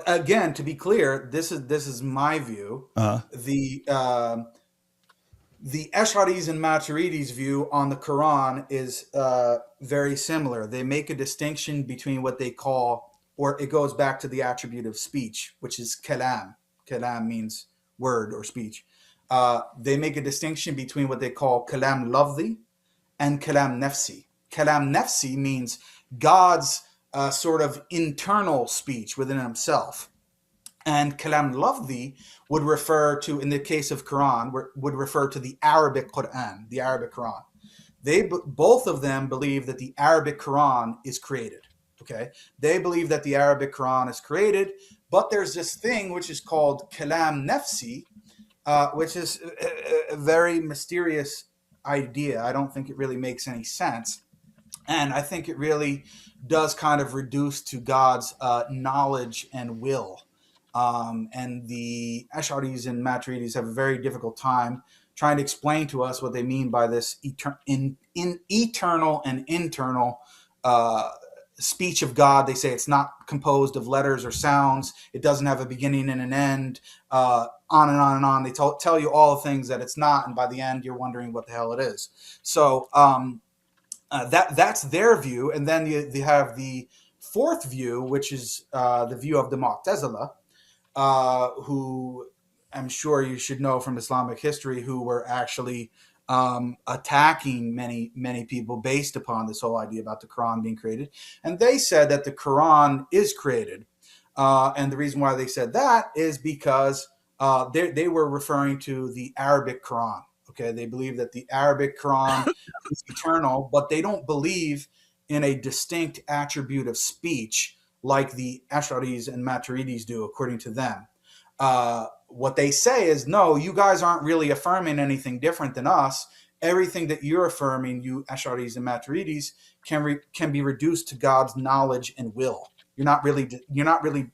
again, to be clear, this is my view. The Ash'aris and Maturidis view on the Quran is very similar. They make a distinction between what they call, or it goes back to the attribute of speech, which is kalam. Kalam means word or speech. They make a distinction between what they call kalam lafzi and kalam nafsi. Kalam nafsi means God's sort of internal speech within himself. And kalam lafzi would refer to, in the case of Quran, would refer to the Arabic Quran, the Arabic Quran. Both of them believe that the Arabic Quran is created. Okay, they believe that the Arabic Quran is created, but there's this thing which is called kalam nafsi, which is a very mysterious idea. I don't think it really makes any sense. And I think it really does kind of reduce to God's knowledge and will. And the Ash'aris and Maturidis have a very difficult time trying to explain to us what they mean by this eternal and internal speech of God. They say it's not composed of letters or sounds. It doesn't have a beginning and an end, on and on and on. They tell you all the things that it's not, and by the end, you're wondering what the hell it is. So that's their view. And then you have the fourth view, which is the view of the Mu'tazila, who I'm sure you should know from Islamic history, who were actually attacking many people based upon this whole idea about the Quran being created. And they said that the Quran is created. And the reason why they said that is because they were referring to the Arabic Quran. Okay, they believe that the Arabic Quran is eternal, but they don't believe in a distinct attribute of speech like the Ash'aris and Maturidis do, according to them. What they say is, no, you guys aren't really affirming anything different than us. Everything that you're affirming, you Ash'aris and Maturidis, can be reduced to God's knowledge and will. You're not really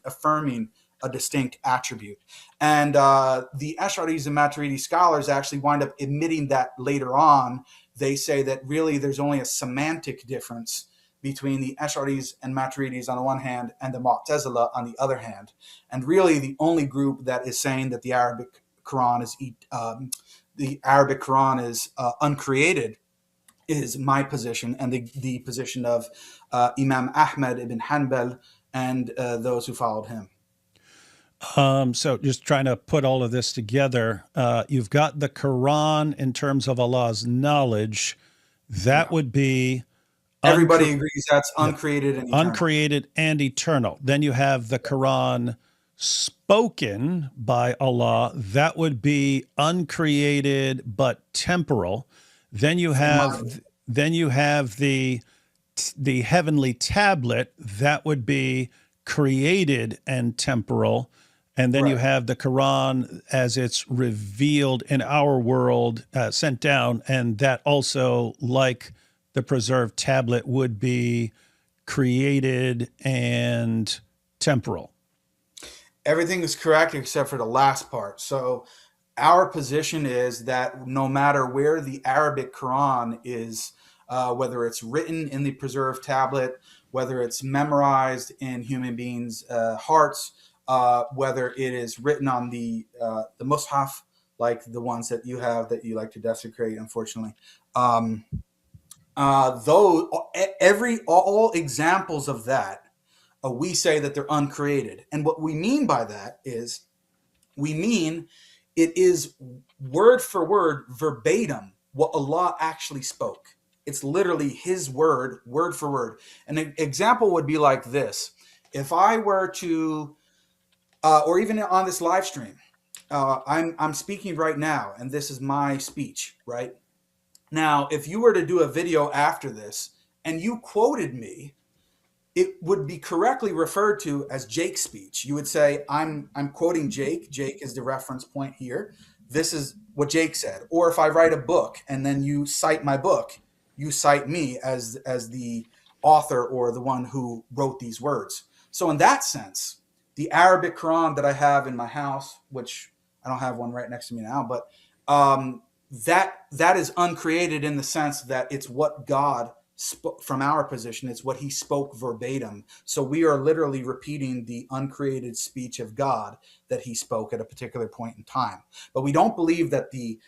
affirming a distinct attribute. And the Ash'aris and Maturidi scholars actually wind up admitting that later on. They say that really there's only a semantic difference between the Ash'aris and Maturidis on the one hand and the Mu'tazila on the other hand. And really the only group that is saying that the Arabic Quran is uncreated is my position and the position of Imam Ahmad ibn Hanbal and those who followed him. So just trying to put all of this together, you've got the Quran in terms of Allah's knowledge. That would be everybody agrees that's uncreated and eternal. Uncreated and eternal. Then you have the Quran spoken by Allah. That would be uncreated but temporal. Then you have the heavenly tablet. That would be created and temporal. And then you have the Quran as it's revealed in our world, sent down, and that also, like the preserved tablet, would be created and temporal. Everything is correct except for the last part. So our position is that no matter where the Arabic Quran is, whether it's written in the preserved tablet, whether it's memorized in human beings' hearts, whether it is written on the mushaf, like the ones that you have that you like to desecrate, unfortunately. Though all examples of that, we say that they're uncreated. And what we mean by that is, we mean it is word for word, verbatim, what Allah actually spoke. It's literally his word for word. An example would be like this. If I were to, or even on this live stream, I'm speaking right now, and this is my speech, right? Now, if you were to do a video after this and you quoted me, it would be correctly referred to as Jake's speech. You would say, I'm quoting Jake. Jake is the reference point here. This is what Jake said. Or if I write a book and then you cite my book, you cite me as the author or the one who wrote these words. So in that sense, the Arabic Quran that I have in my house, which I don't have one right next to me now, but that is uncreated in the sense that it's what God spoke. From our position, it's what he spoke verbatim. So we are literally repeating the uncreated speech of God that he spoke at a particular point in time. But we don't believe that the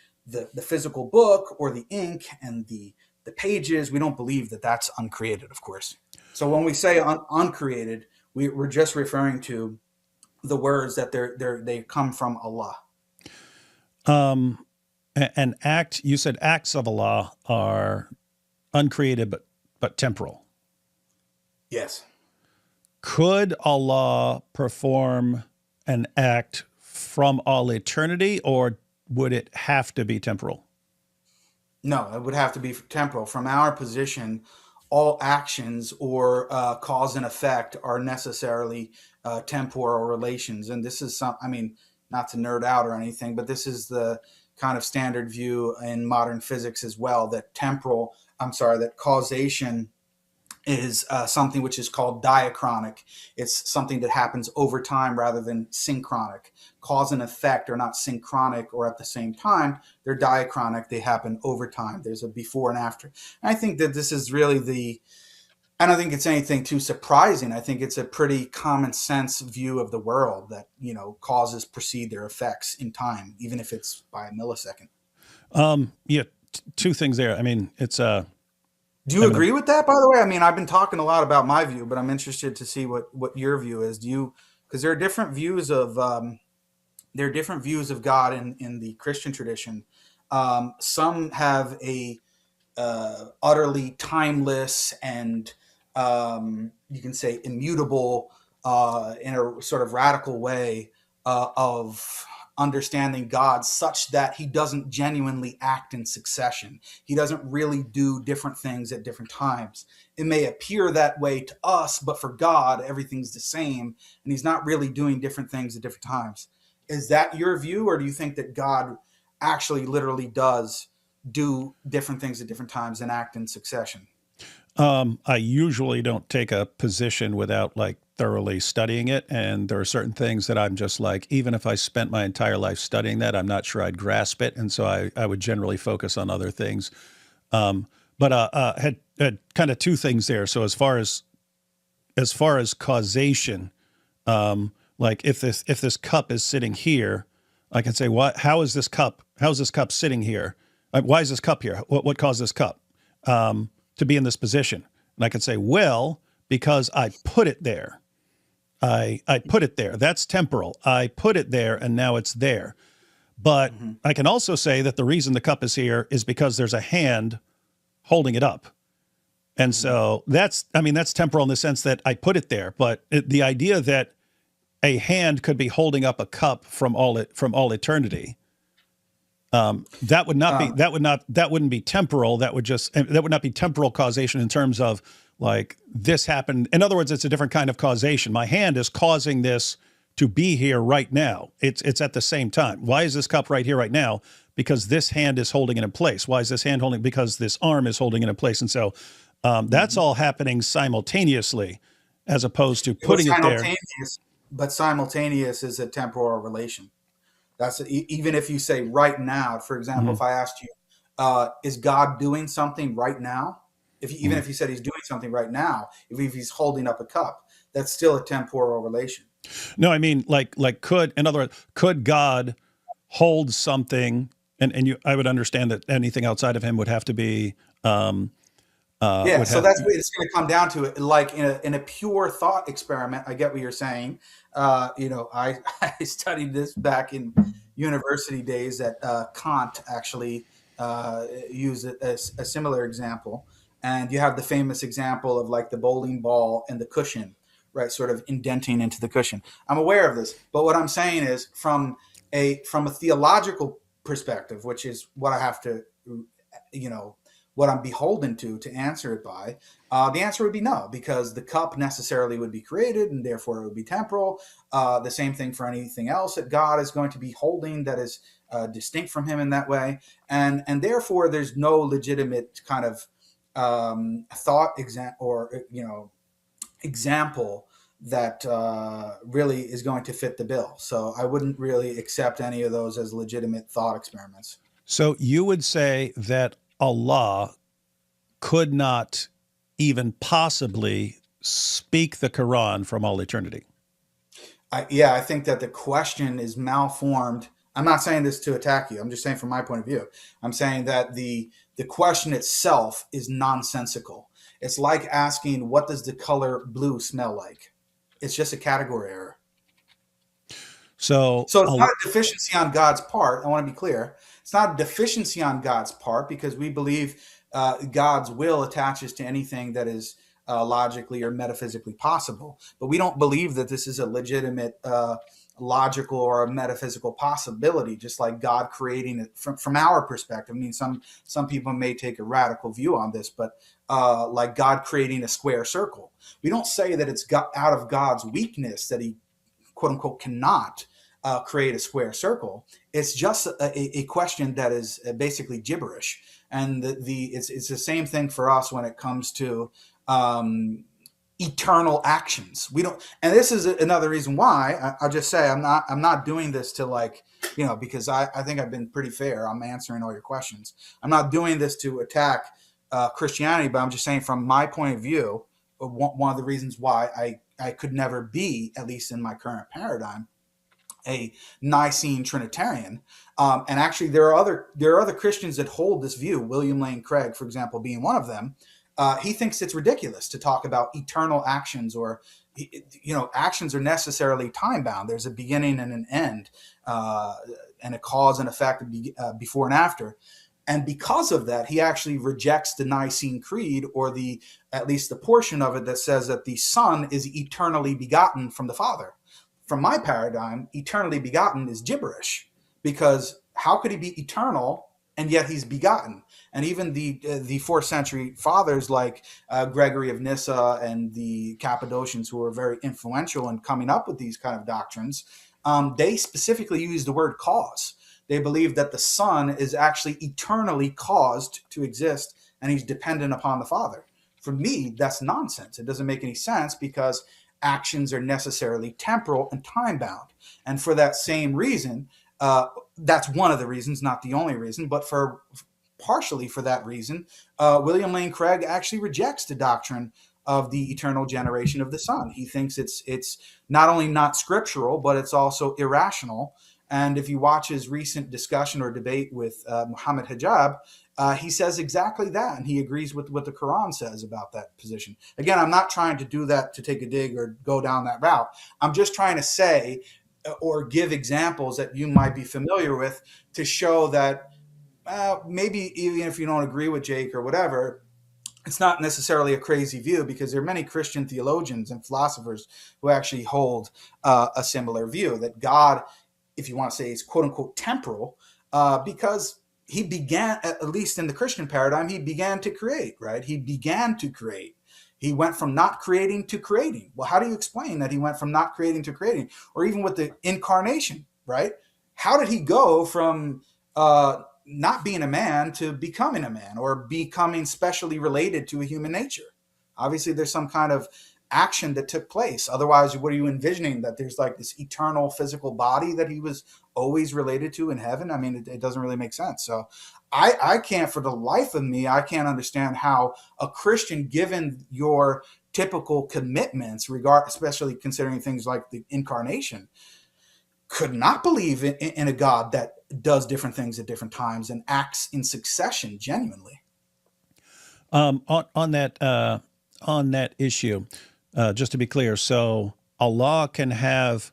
physical book or the ink and the pages, we don't believe that that's uncreated, of course. So when we say uncreated, we're just referring to the words that they come from Allah. An act, you said acts of Allah are uncreated but temporal. Yes. Could Allah perform an act from all eternity, or would it have to be temporal? No, it would have to be temporal. From our position, all actions or cause and effect are necessarily temporal relations. And this is not to nerd out or anything, but this is the kind of standard view in modern physics as well, that causation is something which is called diachronic. It's something that happens over time rather than synchronic. Cause and effect are not synchronic or at the same time. They're diachronic. They happen over time. There's a before and after. And I think that this is really I don't think it's anything too surprising. I think it's a pretty common sense view of the world that, causes precede their effects in time, even if it's by a millisecond. Two things there. I mean, it's Do you agree with that, by the way? I mean, I've been talking a lot about my view, but I'm interested to see what your view is. Because there are different views of God in the Christian tradition. Some have a utterly timeless and you can say immutable in a sort of radical way of understanding God, such that he doesn't genuinely act in succession. He doesn't really do different things at different times. It may appear that way to us, but for God, everything's the same, and he's not really doing different things at different times. Is that your view, or do you think that God actually literally does do different things at different times and act in succession? I usually don't take a position without thoroughly studying it. And there are certain things that I'm just even if I spent my entire life studying that, I'm not sure I'd grasp it. And so I would generally focus on other things. But had kind of two things there. So as far as causation, if this cup is sitting here, I can say, how is this cup sitting here? Why is this cup here? What caused this cup to be in this position? And I can say, well, because I put it there. I put it there. That's temporal. I put it there, and now it's there. But I can also say that the reason the cup is here is because there's a hand holding it up. And so that's temporal in the sense that I put it there. But the idea that a hand could be holding up a cup from all eternity, that wouldn't be temporal. That would not be temporal causation in terms of this happened. In other words, it's a different kind of causation. My hand is causing this to be here right now. It's at the same time. Why is this cup right here right now? Because this hand is holding it in place. Why is this hand holding? Because this arm is holding it in place. And so that's all happening simultaneously, as opposed to putting it there. But simultaneous is a temporal relation. That's even if you say right now. For example, if I asked you, is God doing something right now? If you said he's doing something right now, if he's holding up a cup, that's still a temporal relation. No, I mean like could, in other words, could God hold something, and you, I would understand that anything outside of him would have to be Yeah, would so have. that's what it's going to come down to. It like in a pure thought experiment. I get what you're saying. I I studied this back in university days. That Kant actually used a similar example, and you have the famous example of like the bowling ball and the cushion, right? Sort of indenting into the cushion. I'm aware of this, but what I'm saying is from a theological perspective, which is what I have to, you know what I'm beholden to answer it by, the answer would be no, because the cup necessarily would be created and therefore it would be temporal. The same thing for anything else that God is going to be holding that is distinct from him in that way. And therefore there's no legitimate kind of thought example that really is going to fit the bill. So I wouldn't really accept any of those as legitimate thought experiments. So you would say that Allah could not even possibly speak the Quran from all eternity. I think that the question is malformed. I'm not saying this to attack you. I'm just saying from my point of view. I'm saying that the question itself is nonsensical. It's like asking, what does the color blue smell like? It's just a category error. So So it's not a deficiency on God's part. I want to be clear. It's not a deficiency on God's part because we believe God's will attaches to anything that is logically or metaphysically possible. But we don't believe that this is a legitimate logical or a metaphysical possibility, just like God creating it from our perspective. I mean, some people may take a radical view on this, but like God creating a square circle. We don't say that it's out of God's weakness that he, quote unquote, cannot create a square circle. It's just a question that is basically gibberish. And it's the same thing for us when it comes to eternal actions. We don't, and this is another reason why I'll just say I'm not doing this to like, because I think I've been pretty fair. I'm answering all your questions. I'm not doing this to attack Christianity, but I'm just saying from my point of view, one of the reasons why I could never be, at least in my current paradigm, a Nicene Trinitarian. And actually, there are other Christians that hold this view. William Lane Craig, for example, being one of them. He thinks it's ridiculous to talk about eternal actions, or actions are necessarily time bound. There's a beginning and an end, and a cause and effect before and after. And because of that, he actually rejects the Nicene Creed, or at least the portion of it that says that the Son is eternally begotten from the Father. From my paradigm, eternally begotten is gibberish, because how could he be eternal and yet he's begotten? And even the fourth century fathers like Gregory of Nyssa and the Cappadocians, who were very influential in coming up with these kind of doctrines, they specifically use the word cause. They believe that the Son is actually eternally caused to exist, and he's dependent upon the Father. For me, that's nonsense. It doesn't make any sense, because actions are necessarily temporal and time bound. And for that same reason, that's one of the reasons, not the only reason, but partially for that reason, William Lane Craig actually rejects the doctrine of the eternal generation of the Son. He thinks it's not only not scriptural, but it's also irrational. And if you watch his recent discussion or debate with Muhammad Hijab, he says exactly that, and he agrees with what the Quran says about that position. Again, I'm not trying to do that to take a dig or go down that route. I'm just trying to say or give examples that you might be familiar with to show that maybe even if you don't agree with Jake or whatever, it's not necessarily a crazy view, because there are many Christian theologians and philosophers who actually hold a similar view that God, if you want to say, is quote unquote temporal, because he began, at least in the Christian paradigm, he began to create, right? He began to create. He went from not creating to creating. Well, how do you explain that he went from not creating to creating? Or even with the incarnation, right? How did he go from not being a man to becoming a man, or becoming specially related to a human nature? Obviously, there's some kind of action that took place. Otherwise, what are you envisioning? That there's like this eternal physical body that he was always related to in heaven? I mean, it doesn't really make sense. So I can't, for the life of me, I can't understand how a Christian, given your typical commitments, especially considering things like the incarnation, could not believe in a God that does different things at different times and acts in succession genuinely. On that issue, just to be clear, so Allah can have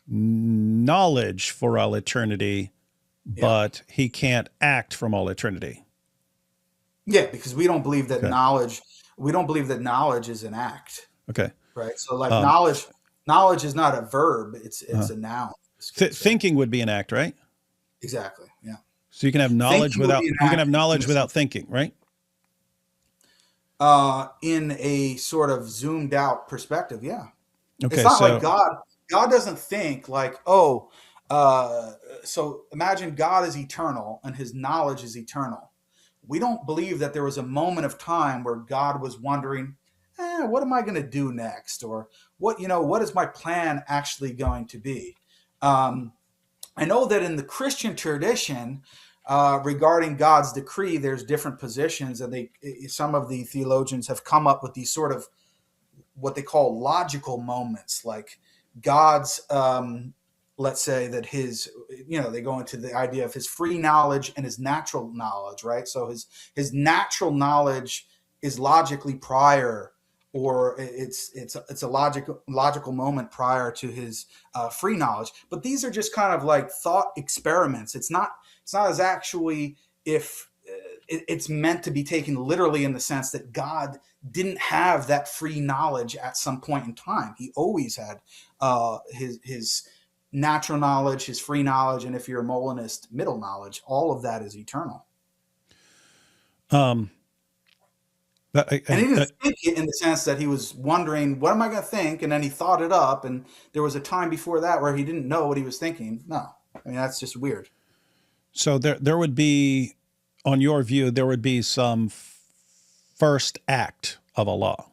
knowledge for all eternity, but he can't act from all eternity. Yeah, because we don't believe that Okay. knowledge is an act. Okay. Right. So like knowledge is not a verb, it's a noun. Thinking would be an act, right? Exactly. Yeah. So you can have knowledge without thinking, right? In a sort of zoomed out perspective, yeah. Okay, it's not like God doesn't think like, so imagine God is eternal and his knowledge is eternal. We don't believe that there was a moment of time where God was wondering, what am I going to do next? Or what is my plan actually going to be? I know that in the Christian tradition, regarding God's decree, there's different positions, and some of the theologians have come up with these sort of what they call logical moments, like God's, let's say that they go into the idea of his free knowledge and his natural knowledge, right? So his natural knowledge is logically prior, or it's a logical moment prior to his free knowledge. But these are just kind of like thought experiments. It's not as actually if it's meant to be taken literally in the sense that God didn't have that free knowledge at some point in time. He always had his natural knowledge, his free knowledge, and if you're a Molinist, middle knowledge. All of that is eternal. And he didn't think it in the sense that he was wondering, what am I going to think? And then he thought it up. And there was a time before that where he didn't know what he was thinking. No, I mean, that's just weird. So there would be, on your view, there would be some first act of a law.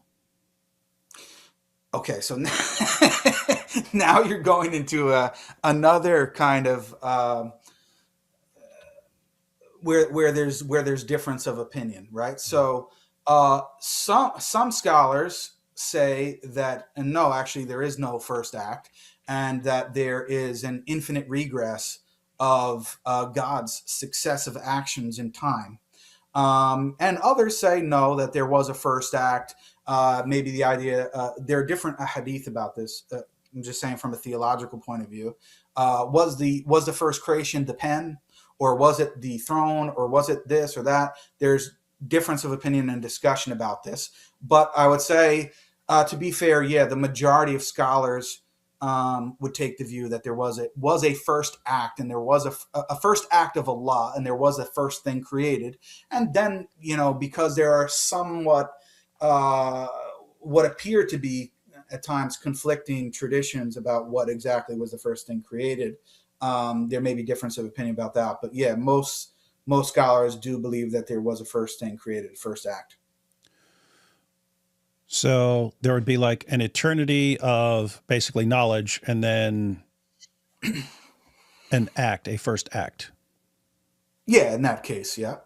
Okay, so now you're going into another kind of where there's difference of opinion, right? So some scholars say that, and no, actually there is no first act, and that there is an infinite regress of God's successive actions in time. And others say no, that there was a first act. Maybe the idea, there are different hadith about this. I'm just saying from a theological point of view. Was the first creation the pen, or was it the throne, or was it this or that? There's difference of opinion and discussion about this. But I would say, to be fair, yeah, the majority of scholars would take the view that there was a first act, and there was a first act of Allah, and there was a first thing created. And then, because there are somewhat what appear to be at times conflicting traditions about what exactly was the first thing created, there may be difference of opinion about that. But yeah, most scholars do believe that there was a first thing created, first act. So there would be like an eternity of basically knowledge, and then an act, a first act. Yeah, in that case, yeah.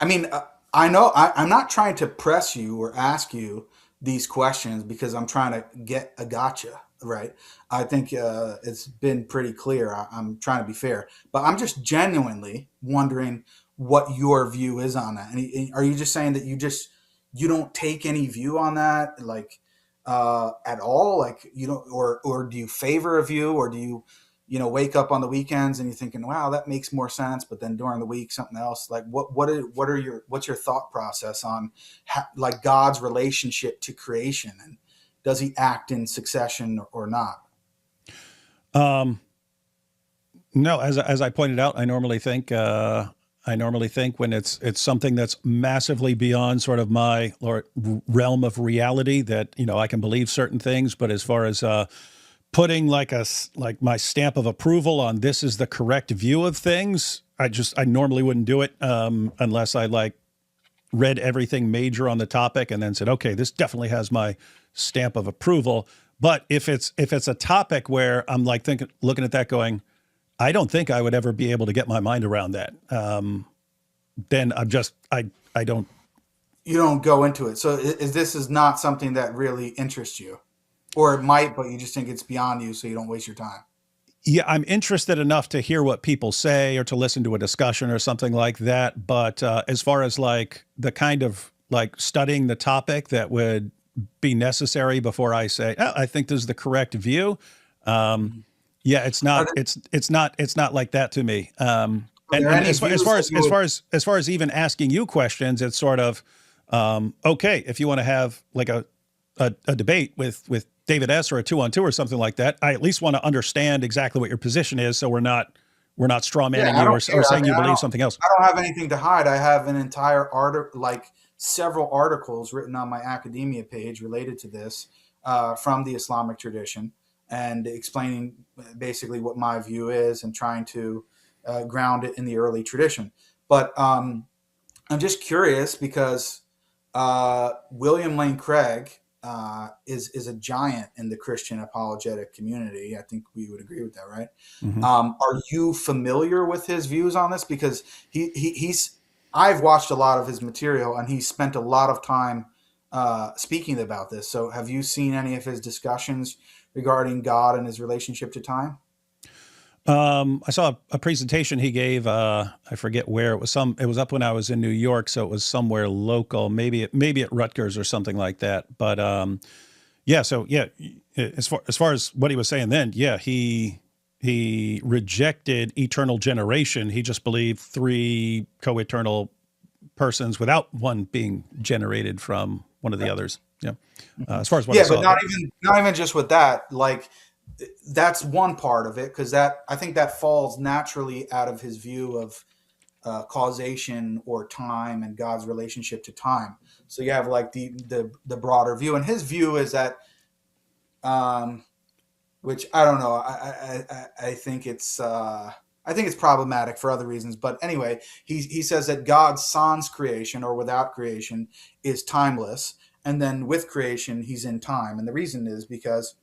I mean, I know I'm not trying to press you or ask you these questions because I'm trying to get a gotcha, right? I think it's been pretty clear. I'm trying to be fair, but I'm just genuinely wondering what your view is on that. And are you just saying that you don't take any view on that, like at all? Like you don't, or do you favor a view, or do you wake up on the weekends and you're thinking, wow, that makes more sense, but then during the week something else? Like what's your thought process on like God's relationship to creation, and does he act in succession or not? No, as I pointed out, I normally think when it's something that's massively beyond sort of my realm of reality, that I can believe certain things, but as far as putting like my stamp of approval on this is the correct view of things, I normally wouldn't do it unless I read everything major on the topic and then said, okay, this definitely has my stamp of approval. But if it's a topic where I'm looking at that going, I don't think I would ever be able to get my mind around that, then I don't. you don't go into it. So this is not something that really interests you, or it might, but you just think it's beyond you, so you don't waste your time. Yeah, I'm interested enough to hear what people say or to listen to a discussion or something like that. But as far as like the kind of like studying the topic that would be necessary before I say, oh, I think this is the correct view. Yeah, it's not. It's not like that to me. And as far as even asking you questions, it's sort of okay if you want to have like a debate with David S. or a 2-on-2 or something like that. I at least want to understand exactly what your position is, so we're not straw manning you or saying you believe something else. I don't have anything to hide. I have an entire article, like several articles written on my academia page related to this from the Islamic tradition, and explaining basically what my view is and trying to ground it in the early tradition. But I'm just curious because William Lane Craig is a giant in the Christian apologetic community. I think we would agree with that, right? Mm-hmm. Are you familiar with his views on this? Because I've watched a lot of his material, and he spent a lot of time speaking about this. So have you seen any of his discussions regarding God and his relationship to time? I saw a presentation he gave. I forget where it was. It was up when I was in New York, so it was somewhere local, maybe at Rutgers or something like that. But yeah, so yeah, as far as what he was saying then, yeah, he rejected eternal generation. He just believed 3 co-eternal persons without one being generated from one of the others. Yeah, as far as what I saw, but not even just with that, like. That's one part of it, because I think that falls naturally out of his view of causation or time and God's relationship to time. So you have like the broader view, and his view is that, which I don't know. I think it's problematic for other reasons, but anyway, he says that God sans creation or without creation is timeless, and then with creation he's in time, and the reason is because,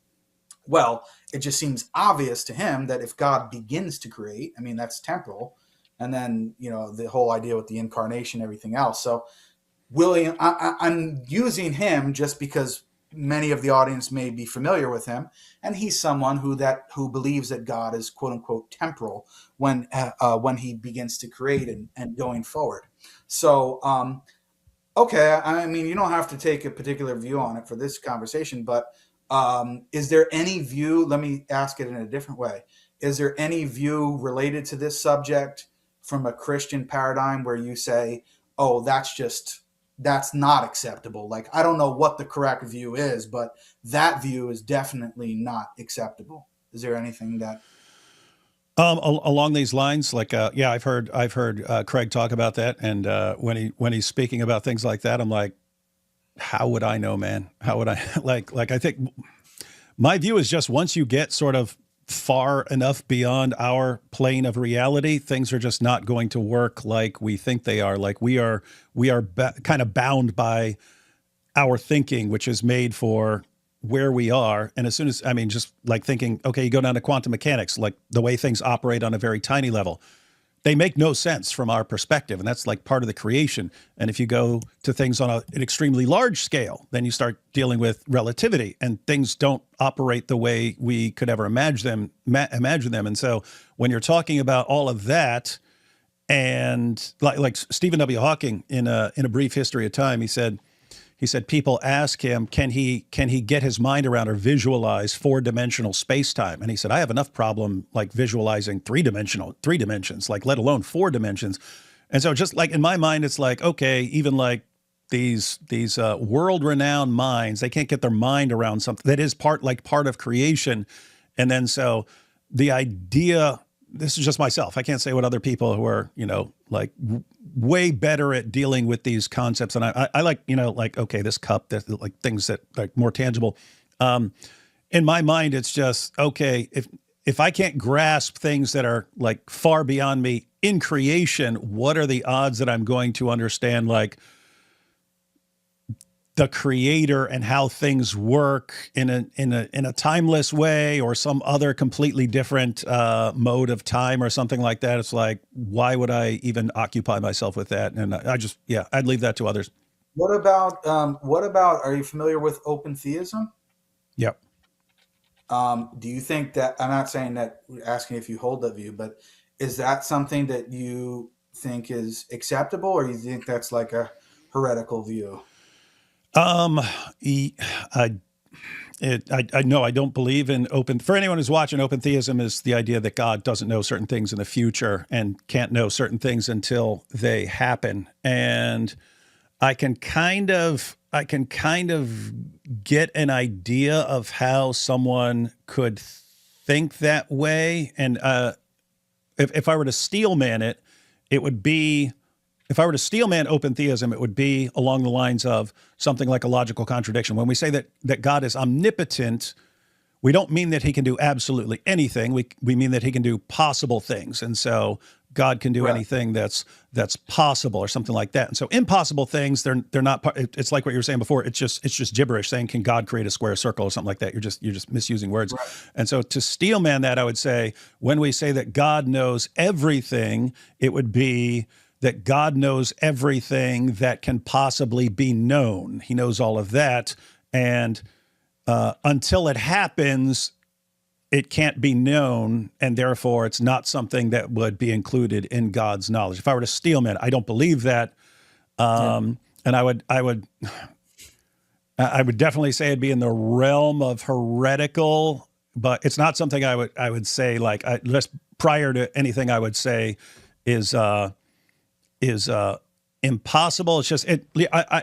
well, it just seems obvious to him that if God begins to create, I mean, that's temporal. And then, the whole idea with the incarnation, everything else. So William, I'm using him just because many of the audience may be familiar with him. And he's someone who believes that God is quote unquote temporal when he begins to create and going forward. So, okay. I mean, you don't have to take a particular view on it for this conversation, but is there any view, let me ask it in a different way. Is there any view related to this subject from a Christian paradigm where you say, oh, that's not acceptable? Like, I don't know what the correct view is, but that view is definitely not acceptable. Is there anything that... along these lines, like, yeah, I've heard Craig talk about that. And when he's speaking about things like that, I'm like, how would I know, man? How would I like I think my view is just once you get sort of far enough beyond our plane of reality, things are just not going to work like we think they are. Like we are kind of bound by our thinking, which is made for where we are. And as soon as, I mean, just like thinking, okay, you go down to quantum mechanics, like the way things operate on a very tiny level, they make no sense from our perspective, and that's like part of the creation. And if you go to things on an extremely large scale, then you start dealing with relativity, and things don't operate the way we could ever imagine them. And so when you're talking about all of that, and like Stephen W. Hawking in a brief history of time, he said people ask him, can he get his mind around or visualize 4-dimensional space-time? And he said, I have enough problem like visualizing 3 dimensions, like let alone 4 dimensions. And so just like in my mind, it's like, okay, even like these world-renowned minds, they can't get their mind around something that is part of creation. And then so the idea, this is just myself, I can't say what other people who are, like way better at dealing with these concepts. And I like, like, okay, this cup, that like things that like more tangible. In my mind, it's just, okay, if I can't grasp things that are like far beyond me in creation, what are the odds that I'm going to understand like the creator and how things work in a timeless way or some other completely different mode of time or something like that? It's like, why would I even occupy myself with that? And I'd leave that to others. What about are you familiar with open theism? Yep. Do you think that, I'm not saying that, asking if you hold that view, but is that something that you think is acceptable, or you think that's like a heretical view? E- I, I know I don't believe in open. For anyone who's watching, open theism is the idea that God doesn't know certain things in the future and can't know certain things until they happen. And I can kind of get an idea of how someone could think that way. And if I were to steelman it, it would be, if I were to steelman open theism, it would be along the lines of something like a logical contradiction. When we say that God is omnipotent, we don't mean that he can do absolutely anything. We mean that he can do possible things. And so God can do anything that's possible or something like that. And so impossible things, they're not, it's like what you were saying before. It's just gibberish saying, can God create a square circle or something like that? You're just misusing words. Right. And so to steelman that, I would say, when we say that God knows everything, it would be that God knows everything that can possibly be known. He knows all of that. And until it happens, it can't be known, and therefore it's not something that would be included in God's knowledge. If I were to steelman, I don't believe that, and I would definitely say it'd be in the realm of heretical, but it's not something I would say like just prior to anything I would say is impossible. It's just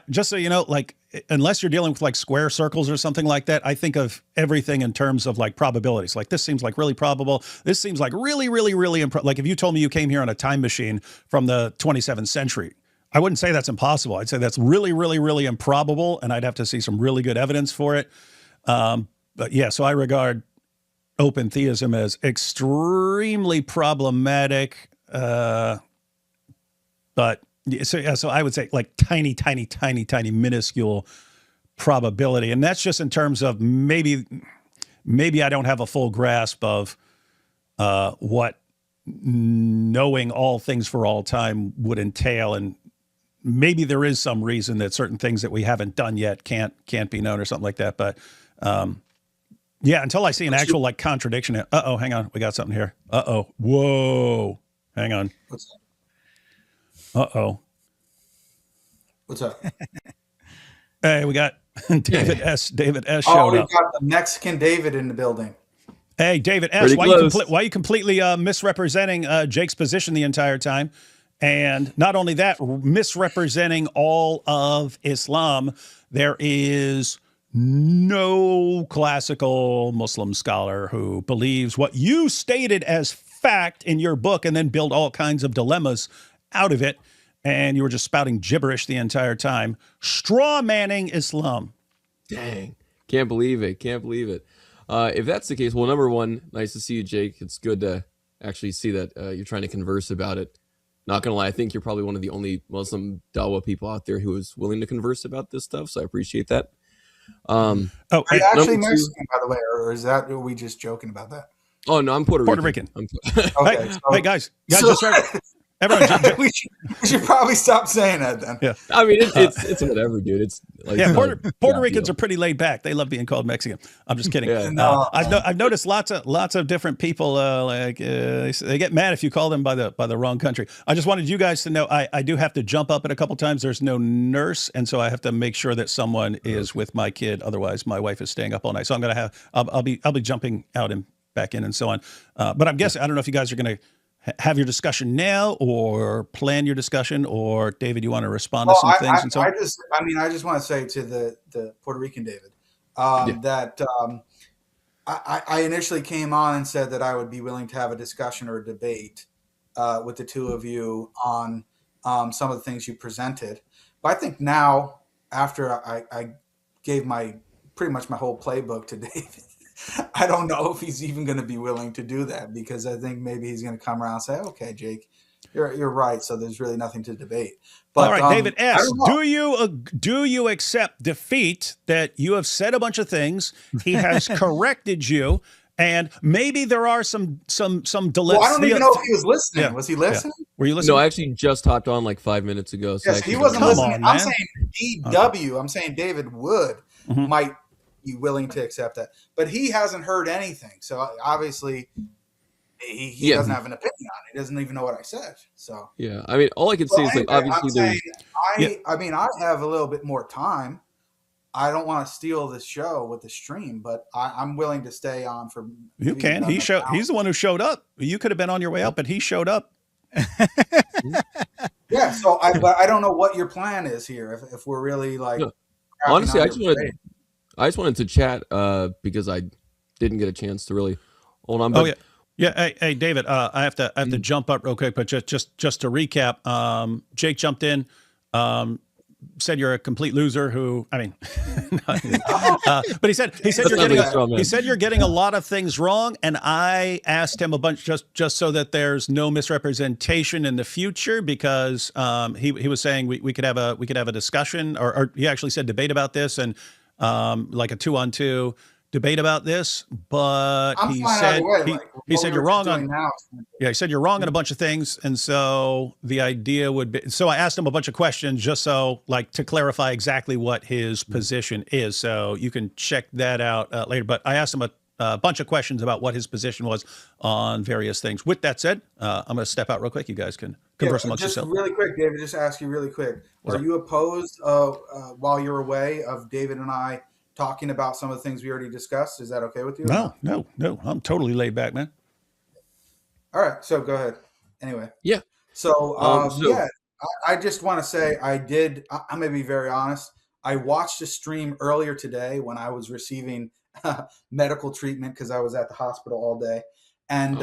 just so you know, like, unless you're dealing with like square circles or something like that, I think of everything in terms of like probabilities. Like, this seems like really probable. This seems like really, really, really like if you told me you came here on a time machine from the 27th century, I wouldn't say that's impossible. I'd say that's really, really, really improbable, and I'd have to see some really good evidence for it. But yeah, so I regard open theism as extremely problematic. But so I would say like tiny, minuscule probability. And that's just in terms of maybe I don't have a full grasp of what knowing all things for all time would entail. And maybe there is some reason that certain things that we haven't done yet can't be known or something like that. But yeah, until I see an actual like contradiction. Uh-oh, hang on. We got something here. Uh-oh. Whoa. Hang on. What's that? Uh-oh. What's up? Hey, we got David S. David S. Oh, showed we up. got the Mexican David in the building. Hey, David S. Why are you completely misrepresenting Jake's position the entire time? And not only that, misrepresenting all of Islam. There is no classical Muslim scholar who believes what you stated as fact in your book and then build all kinds of dilemmas out of it. And you were just spouting gibberish the entire time. Straw manning Islam. Dang. Can't believe it. If that's the case, well, number one, nice to see you, Jake. It's good to actually see that you're trying to converse about it. Not going to lie, I think you're probably one of the only Muslim Dawa people out there who is willing to converse about this stuff, so I appreciate that. Are you actually Mexican, by the way, or is that, are we just joking about that? Oh, no, I'm Puerto Rican. Okay, hey, guys, just right. Everyone, we should probably stop saying that then. Yeah, I mean, it's whatever, dude. It's like, yeah, Puerto Ricans are pretty laid back. They love being called Mexican. I'm just kidding. Yeah. I've noticed lots of different people they get mad if you call them by the wrong country. I just wanted you guys to know I do have to jump up at a couple times. There's no nurse, and so I have to make sure that someone is with my kid. Otherwise, my wife is staying up all night. So I'll be jumping out and back in and so on. But I'm guessing I don't know if you guys are going to have your discussion now or plan your discussion, or David, you want to respond to some things and so on? I just want to say to the Puerto Rican David that I initially came on and said that I would be willing to have a discussion or a debate with the two of you on some of the things you presented. But I think now, after I gave pretty much my whole playbook to David, I don't know if he's even going to be willing to do that, because I think maybe he's going to come around and say, okay, Jake, you're right. So there's really nothing to debate. But, all right, David S., do you accept defeat that you have said a bunch of things? He has corrected you, And maybe there are some delays. Well, I don't even know if he was listening. Yeah. Was he listening? Were you listening? No, I actually just hopped on like 5 minutes ago. So Yes, actually he wasn't Come listening. on, I'm man. saying DW. I'm saying David Wood Mhm. might be willing to accept that, but he hasn't heard anything. So obviously, he Yeah. doesn't have an opinion on it. He doesn't even know what I said. So Yeah, I mean, all I can say is like anyway, obviously I'm there's saying I mean, I have a little bit more time. I don't want to steal the show with the stream, but I'm willing to stay on for. You maybe can. another He's hour. the one who showed up. You could have been on your way out, but he showed up. Yeah. So but I don't know what your plan is here. If we're really like, No, cracking honestly, on I your just wanted to chat because I didn't get a chance to really hold on. But Oh yeah. Hey, David. I have to jump up real quick, but just to recap, Jake jumped in, said you're a complete loser. Who I mean, but he said you're getting a lot of things wrong, and I asked him a bunch just so that there's no misrepresentation in the future, because he was saying we could have a discussion, or he actually said debate about this, and like a 2-on-2 debate about this, but I'm he fine said either way. he, Like, he what said we you're were wrong just on doing now. yeah, he said you're wrong on a bunch of things, and so the idea would be. So I asked him a bunch of questions just so, like, to clarify exactly what his position is. So you can check that out later. But I asked him a bunch of questions about what his position was on various things. With that said, I'm going to step out real quick. You guys can converse amongst just yourselves. really quick, David. Just ask you really quick. What's Are up? you opposed while you're away of David and I talking about some of the things we already discussed? Is that okay with you? No. I'm totally laid back, man. All right. So go ahead. Anyway. yeah, So so yeah, I just want to say I'm going to be very honest. I watched a stream earlier today when I was receiving medical treatment because I was at the hospital all day, and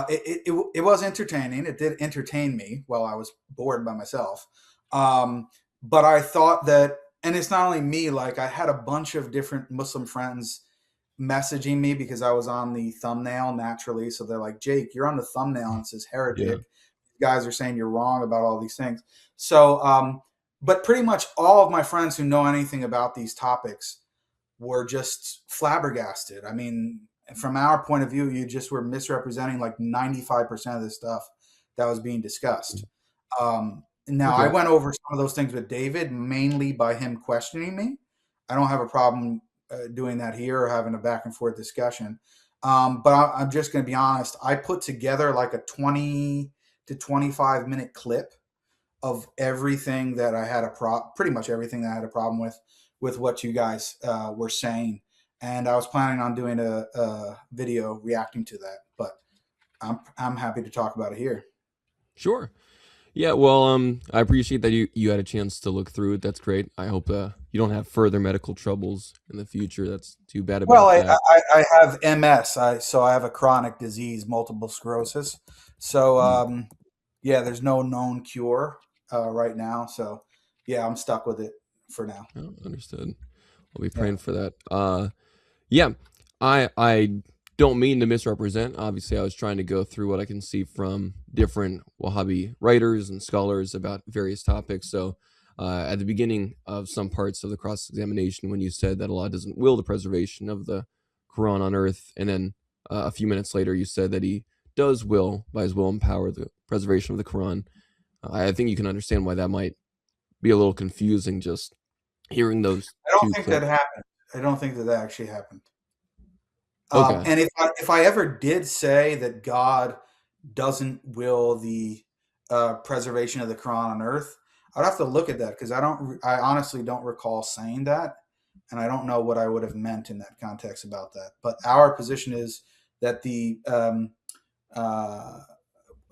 it was entertaining. It did entertain me while I was bored by myself. But I thought that, and it's not only me. Like, I had a bunch of different Muslim friends messaging me because I was on the thumbnail naturally. So they're like, Jake, you're on the thumbnail and it says heretic. Yeah. You guys are saying you're wrong about all these things. So, but pretty much all of my friends who know anything about these topics were just flabbergasted. I mean, from our point of view, you just were misrepresenting like 95% of the stuff that was being discussed. Now, I went over some of those things with David, mainly by him questioning me. I don't have a problem doing that here or having a back and forth discussion. But I'm just going to be honest. I put together like a 20 to 25 minute clip of everything that I had pretty much everything that I had a problem with what you guys were saying. And I was planning on doing a video reacting to that, but I'm happy to talk about it here. Sure. Yeah, well, I appreciate that you had a chance to look through it. That's great. I hope you don't have further medical troubles in the future. That's too bad about that. I have MS. So I have a chronic disease, multiple sclerosis. So yeah, there's no known cure right now. So yeah, I'm stuck with it for now. Oh, understood. I'll be praying for that. Yeah, I don't mean to misrepresent. Obviously, I was trying to go through what I can see from different Wahhabi writers and scholars about various topics. So at the beginning of some parts of the cross-examination, when you said that Allah doesn't will the preservation of the Quran on earth, and then a few minutes later you said that he does will, by his will and power, the preservation of the Quran, I think you can understand why that might be a little confusing just hearing those I don't two think clips. that happened. I don't think that actually happened. Okay. And if I ever did say that God doesn't will the preservation of the Quran on earth, I'd have to look at that because I honestly don't recall saying that, and I don't know what I would have meant in that context about that. But our position is that the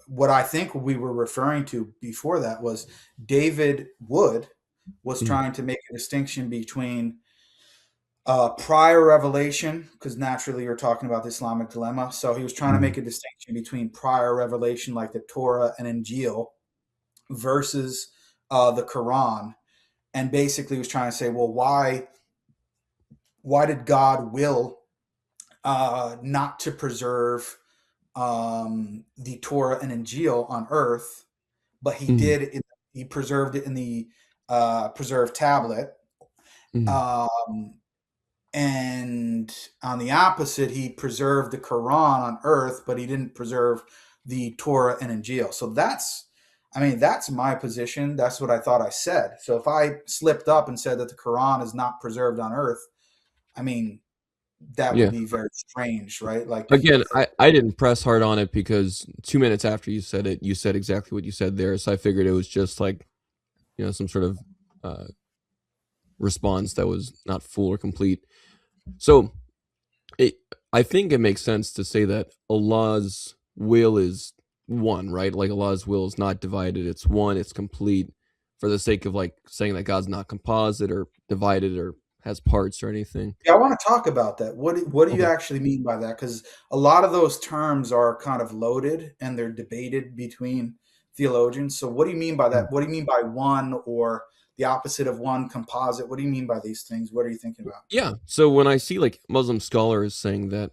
what I think we were referring to before that was David Wood was trying to make a distinction between prior revelation, because naturally you're talking about the Islamic dilemma. So he was trying to make a distinction between prior revelation, like the Torah and Injil, versus the Quran, and basically was trying to say, well, why did God will not to preserve the Torah and Injil on earth, but he did? He preserved it in the preserved tablet. And on the opposite, he preserved the Quran on earth, but he didn't preserve the Torah and Injil. So that's my position. That's what I thought I said. So if I slipped up and said that the Quran is not preserved on earth, I mean, that would Yeah. be very strange, right? Like, Again, I didn't press hard on it because 2 minutes after you said it, you said exactly what you said there. So I figured it was just like, some sort of response that was not full or complete. So I think it makes sense to say that Allah's will is one, right? Like Allah's will is not divided. It's one, it's complete, for the sake of like saying that God's not composite or divided or has parts or anything. yeah, I want to talk about that. What do you Okay. actually mean by that? Because a lot of those terms are kind of loaded and they're debated between theologians. So what do you mean by that? What do you mean by one, or the opposite of one, composite? What do you mean by these things? What are you thinking about? Yeah. So when I see like Muslim scholars saying that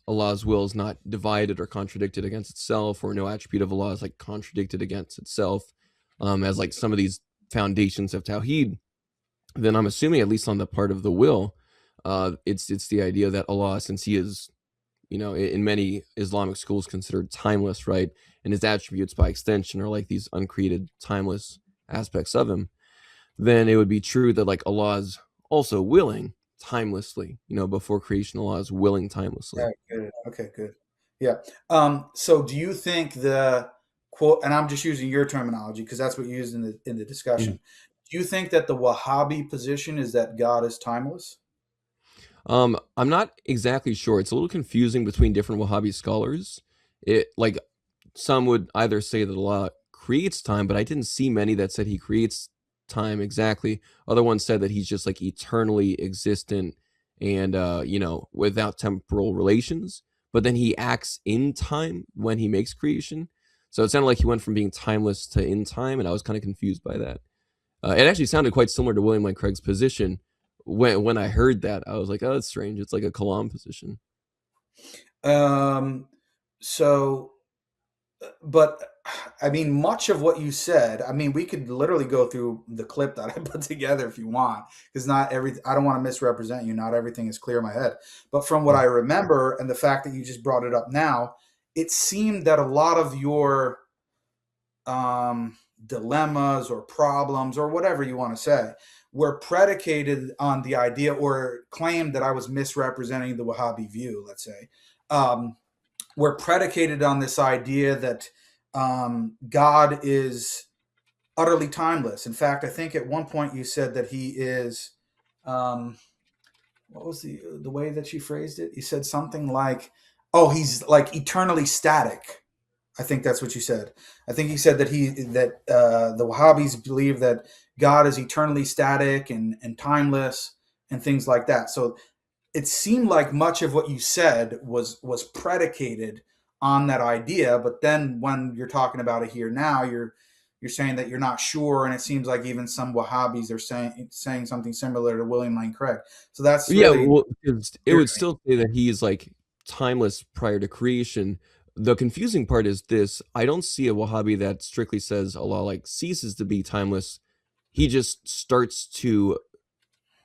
Allah's will is not divided or contradicted against itself, or no attribute of Allah is like contradicted against itself, as like some of these foundations of Tawheed, then I'm assuming, at least on the part of the will, it's the idea that Allah, since he is, in many Islamic schools considered timeless, right? And his attributes by extension are like these uncreated, timeless aspects of him, then it would be true that like Allah is also willing timelessly, before creation, Allah is willing timelessly. Yeah, good. Okay, good. Yeah. So do you think the quote, and I'm just using your terminology because that's what you used in the discussion. Do you think that the Wahhabi position is that God is timeless? I'm not exactly sure. It's a little confusing between different Wahhabi scholars. It like some would either say that Allah creates time, but I didn't see many that said he creates time exactly. Other ones said that he's just like eternally existent and without temporal relations. But then he acts in time when he makes creation. So it sounded like he went from being timeless to in time, and I was kind of confused by that. It actually sounded quite similar to William Lane Craig's position. When I heard that, I was like, "Oh, that's strange. It's like a Kalam position." Um, so, but I mean, much of what you said, I mean, we could literally go through the clip that I put together if you want, because not every, I don't want to misrepresent you. Not everything is clear in my head. But from what Yeah. I remember and the fact that you just brought it up now, it seemed that a lot of your dilemmas or problems or whatever you want to say were predicated on the idea or claimed that I was misrepresenting the Wahhabi view, let's say, were predicated on this idea that God is utterly timeless. In fact, I think at one point you said that he is, what was the way that you phrased it? You said something like, oh, he's like eternally static. I think that's what you said. I think you said that the Wahhabis believe that God is eternally static and timeless and things like that. So it seemed like much of what you said was predicated on that idea. But then when you're talking about it here now, you're saying that you're not sure, and it seems like even some Wahhabis are saying something similar to William Lane Craig. So that's Yeah, really well, it weird would to me. still say that he's like timeless prior to creation. The confusing part is this: I don't see a Wahhabi that strictly says Allah like ceases to be timeless. He just starts to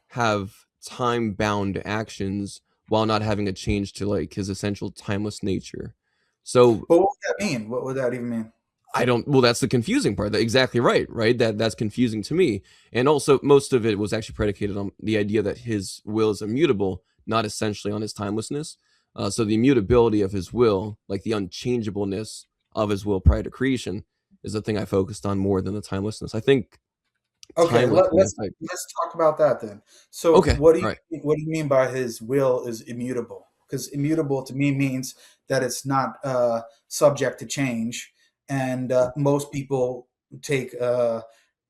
have time-bound actions while not having a change to like his essential timeless nature. So But what would that mean? What would that even mean? I don't. Well, that's the confusing part. Exactly right. Right. That's confusing to me. And also, most of it was actually predicated on the idea that his will is immutable, not essentially on his timelessness. So the immutability of his will, like the unchangeableness of his will prior to creation, is the thing I focused on more than the timelessness. I think Okay, timelessness. let's talk about that then. So, Okay. All right. what do you mean by his will is immutable? Because immutable to me means that it's not subject to change, and most people take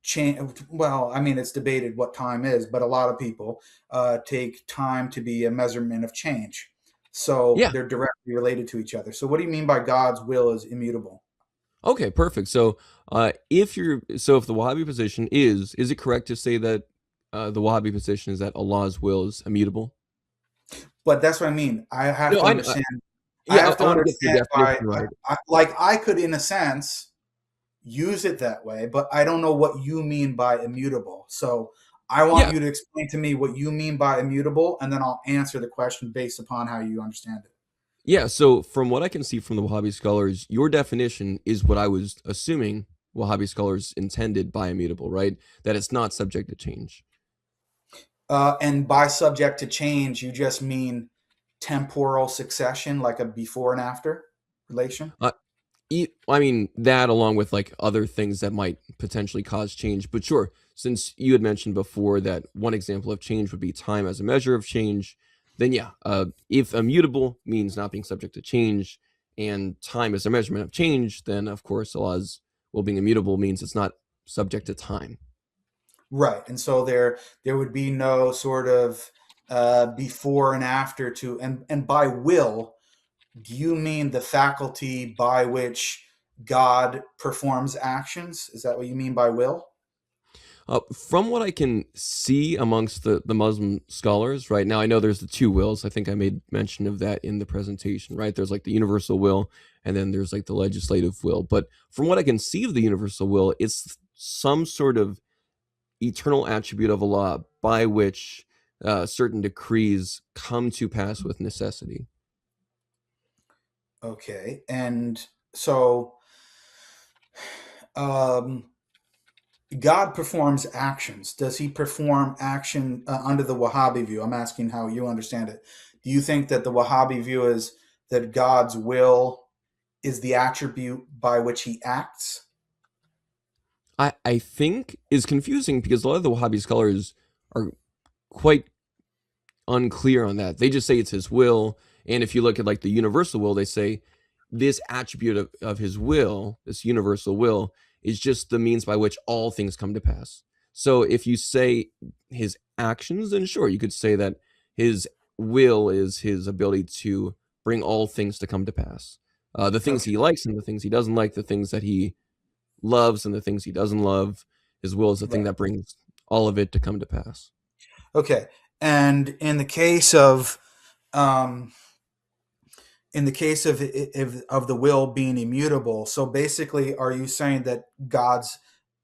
change. Well, I mean, it's debated what time is, but a lot of people take time to be a measurement of change. So Yeah. they're directly related to each other. So, what do you mean by God's will is immutable? Okay. Perfect. So, if the Wahhabi position is it correct to say that the Wahhabi position is that Allah's will is immutable? But that's what I mean. I have No, to I, understand. I yeah. have I to want to get the understand why, definition right. like, I could, in a sense, use it that way, but I don't know what you mean by immutable. So I want Yeah, you to explain to me what you mean by immutable, and then I'll answer the question based upon how you understand it. yeah. So from what I can see from the Wahhabi scholars, your definition is what I was assuming Wahhabi scholars intended by immutable, right? That it's not subject to change. And by subject to change, you just mean temporal succession, like a before and after relation? Uh, I mean, that along with like other things that might potentially cause change. But sure, since you had mentioned before that one example of change would be time as a measure of change, then yeah, if immutable means not being subject to change and time is a measurement of change, then of course Allah's well being immutable means it's not subject to time. Right. And so there would be no sort of before and after to, and by will, do you mean the faculty by which God performs actions? Is that what you mean by will? From what I can see amongst the Muslim scholars right now, I know there's the two wills. I think I made mention of that in the presentation, right? There's like the universal will, and then there's like the legislative will. But from what I can see of the universal will, it's some sort of eternal attribute of Allah by which certain decrees come to pass with necessity. Okay. And so um, God performs actions. Does he perform action under the Wahhabi view? I'm asking how you understand it. Do you think that the Wahhabi view is that God's will is the attribute by which he acts? I think is confusing because a lot of the Wahhabi scholars are quite unclear on that. They just say it's his will. And if you look at like the universal will, they say this attribute of his will, this universal will, is just the means by which all things come to pass. So if you say his actions, then sure, you could say that his will is his ability to bring all things to come to pass. The things Okay. he likes and the things he doesn't like, the things that he loves and the things he doesn't love. His will is the thing Right. that brings all of it to come to pass. Okay. And um, in the case of the will being immutable, so basically, are you saying that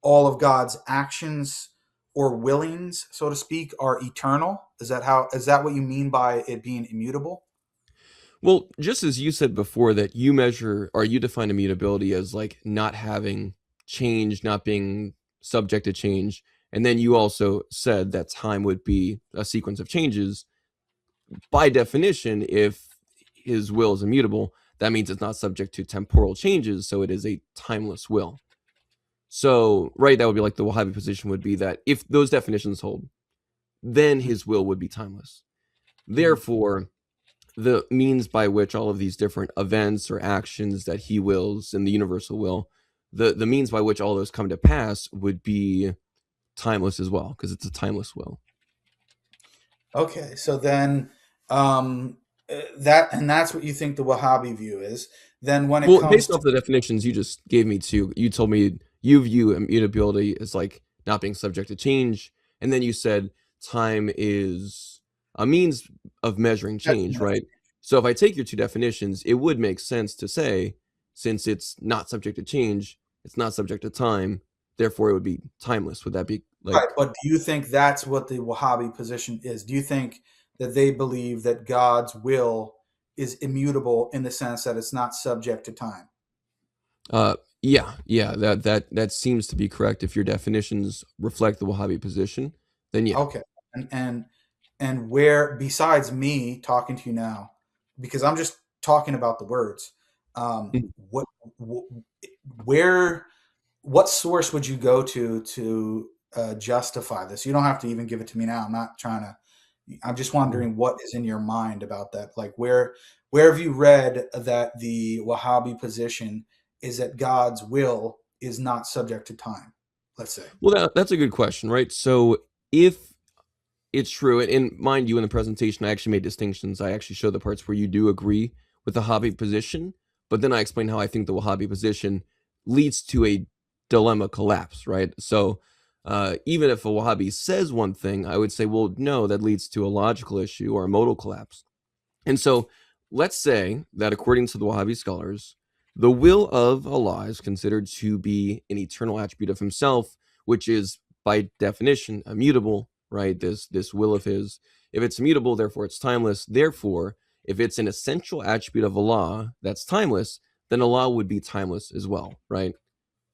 all of God's actions or willings, so to speak, are eternal? Is that what you mean by it being immutable? Well, just as you said before that you measure or you define immutability as like not having change, not being subject to change, and then you also said that time would be a sequence of changes. By definition, if his will is immutable, that means it's not subject to temporal changes, so it is a timeless will. So, right, that would be like the Wahhabi position would be that if those definitions hold, then his will would be timeless. Mhm. Therefore, the means by which all of these different events or actions that he wills in the universal will, the means by which all those come to pass would be timeless as well, because it's a timeless will. Okay, so then that's what you think the Wahhabi view is. Then when it Well, comes based to off the definitions you just gave me too, you told me you view immutability as like not being subject to change, and then you said time is a means of measuring change, right? So if I take your two definitions, it would make sense to say, since it's not subject to change, it's not subject to time, therefore it would be timeless. Would that be right, like? but do you think that's what the Wahhabi position is? Do you think that they believe that God's will is immutable in the sense that it's not subject to time? Yeah, that seems to be correct. If your definitions reflect the Wahhabi position, then yeah. Okay. And where, besides me talking to you now, because I'm just talking about the words, Mm. what where what source would you go to justify this? You don't have to even give it to me now. I'm not trying to. I'm just wondering what is in your mind about that. Like where have you read that the Wahhabi position is that God's will is not subject to time? Let's say. Well, that's a good question, right? So if it's true, and mind you, in the presentation, I actually made distinctions. I actually showed the parts where you do agree with the Wahhabi position, but then I explained how I think the Wahhabi position leads to a dilemma collapse, right? So even if a Wahhabi says one thing, I would say, well, no, that leads to a logical issue or a modal collapse. And so let's say that according to the Wahhabi scholars, the will of Allah is considered to be an eternal attribute of himself, which is by definition immutable right? This will of his. If it's immutable, therefore it's timeless. Therefore, if it's an essential attribute of Allah that's timeless, then Allah would be timeless as well, right?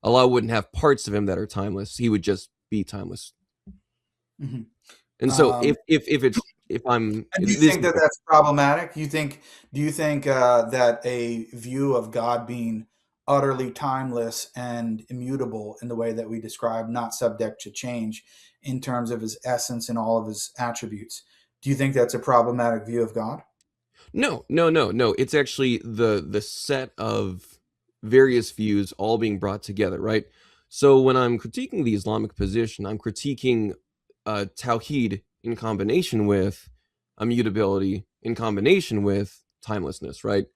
Allah wouldn't have parts of him that are timeless. He would just be timeless. Mhm. And so Um, if I'm And do you this think that that's problematic? Do you think that a view of God being utterly timeless and immutable in the way that we describe, not subject to change in terms of his essence and all of his attributes, do you think that's a problematic view of God? No. It's actually the set of various views all being brought together, right? So when I'm critiquing the Islamic position, I'm critiquing tawhid in combination with immutability in combination with timelessness, right?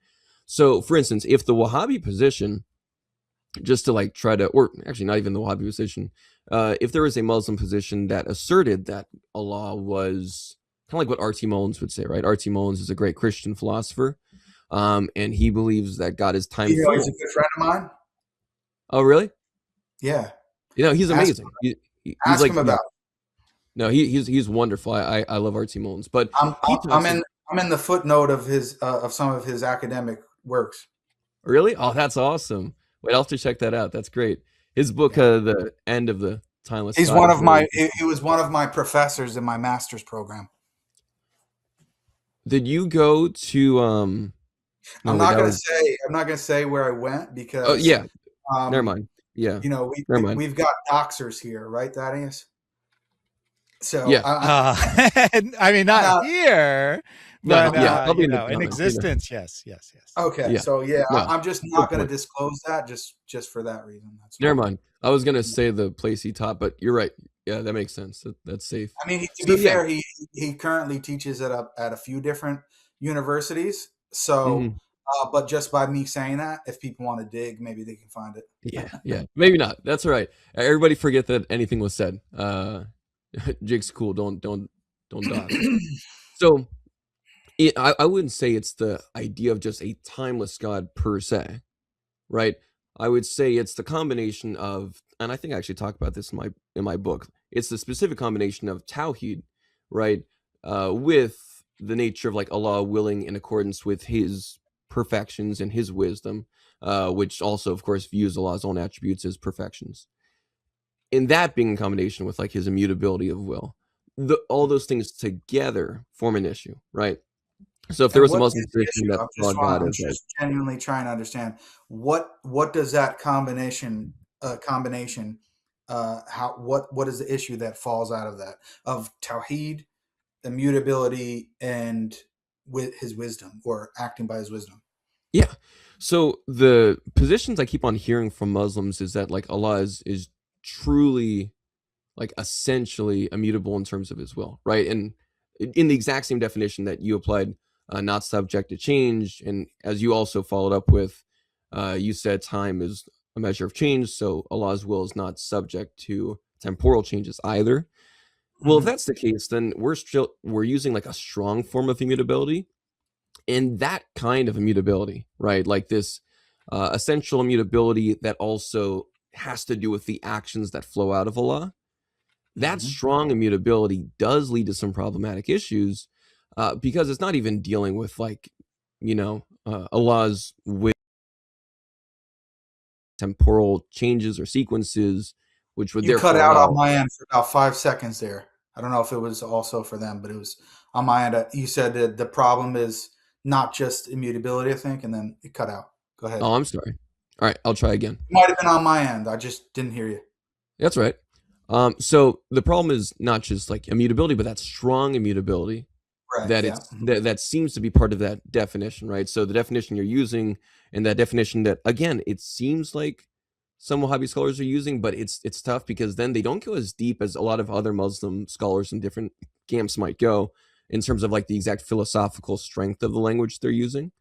So, for instance, if the Wahhabi position, just to like try to, or actually not even the Wahhabi position, if there was a Muslim position that asserted that Allah was kind of like what R.T. Mullins would say, right? R.T. Mullins is a great Christian philosopher, and he believes that God is time You know, he's a filled. good friend of mine. Oh, really? Yeah, You know, he's ask amazing. He's ask like, him about. no, he's wonderful. I love R.T. Mullins, but I'm he I'm talks in I'm in the footnote of his of some of his academic works. really? Oh, that's awesome. Wait, I'll have to check that out. That's great. His book, Yeah, The End of the Timeless he's God, one is of really my interesting. he was one of my professors in my master's program. Did you go to no wait, that was I'm not gonna say where I went oh because yeah, never um, mind. Yeah, you know never mind. we've got doxers here, right, Thaddeus? So Yeah. I mean, I'm not not here, No, but yeah, not probably in the in comments, existence, yes, yes, yes. okay. Yeah. So yeah, No. I'm just Good not gonna point. disclose that just for that reason. That's Never all. mind. I was gonna say the place he taught, but you're right. Yeah, that makes sense. That's safe. I mean, to So be yeah. fair, he currently teaches at a few different universities. So, Mhm. but just by me saying that, if people want to dig, maybe they can find it. Yeah. Maybe not. That's all right. Everybody forget that anything was said. Jake's cool. Don't dox. So I wouldn't say it's the idea of just a timeless God per se, right? I would say it's the combination of, and I think I actually talk about this in my book. It's the specific combination of tawhid, right, with the nature of like Allah willing in accordance with His perfections and His wisdom, which also, of course, views Allah's own attributes as perfections. In that being in combination with like His immutability of will, all those things together form an issue, right? So if there And was a what Muslim is the position issue? that saw God I'm as like, just genuinely trying to understand what does that combination how what is the issue that falls out of that of tawheed, immutability, and with his wisdom or acting by his wisdom? yeah. So the positions I keep on hearing from Muslims is that like Allah is truly like essentially immutable in terms of his will, right? And in the exact same definition that you applied, not subject to change, and as you also followed up with, you said time is a measure of change, so Allah's will is not subject to temporal changes either. Well, if Mhm. that's the case, then we're using like a strong form of immutability, and that kind of immutability, right? Like this essential immutability that also has to do with the actions that flow out of Allah. That Mhm. strong immutability does lead to some problematic issues because it's not even dealing with like, Allah's with temporal changes or sequences, which would You cut therefore out on allow. my end for about 5 seconds there. I don't know if it was also for them, but it was on my end. You said that the problem is not just immutability, I think, and then it cut out. Go ahead. Oh, I'm sorry. All right, I'll try again. It might have been on my end. I just didn't hear you. That's right. So the problem is not just like immutability, but that strong immutability Right. that Yeah. it's that seems to be part of that definition, right? So the definition you're using and that definition that again, it seems like some Wahhabi scholars are using, but it's tough because then they don't go as deep as a lot of other Muslim scholars in different camps might go in terms of like the exact philosophical strength of the language they're using.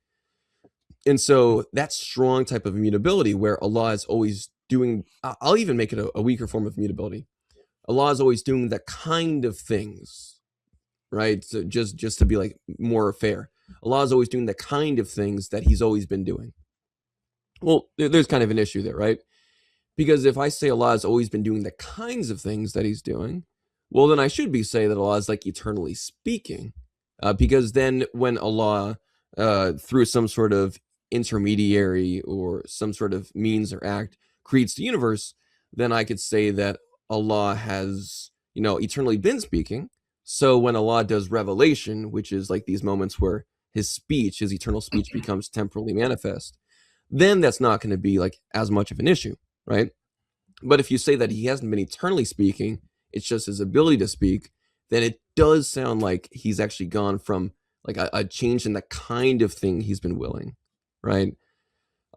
And so that strong type of immutability where Allah is always doing, I'll even make it a weaker form of immutability. Allah is always doing the kind of things, right? So just to be like more fair, Allah is always doing the kind of things that He's always been doing. Well, there's kind of an issue there, right? Because if I say Allah has always been doing the kinds of things that He's doing, well, then I should be saying that Allah is like eternally speaking, because then when Allah, through some sort of intermediary or some sort of means or act, creates the universe, then I could say that Allah has, eternally been speaking. So when Allah does revelation, which is like these moments where his speech, his eternal speech, becomes temporally manifest, then that's not going to be like as much of an issue, right? But if you say that he hasn't been eternally speaking, it's just his ability to speak, then it does sound like he's actually gone from like a change in the kind of thing he's been willing, right?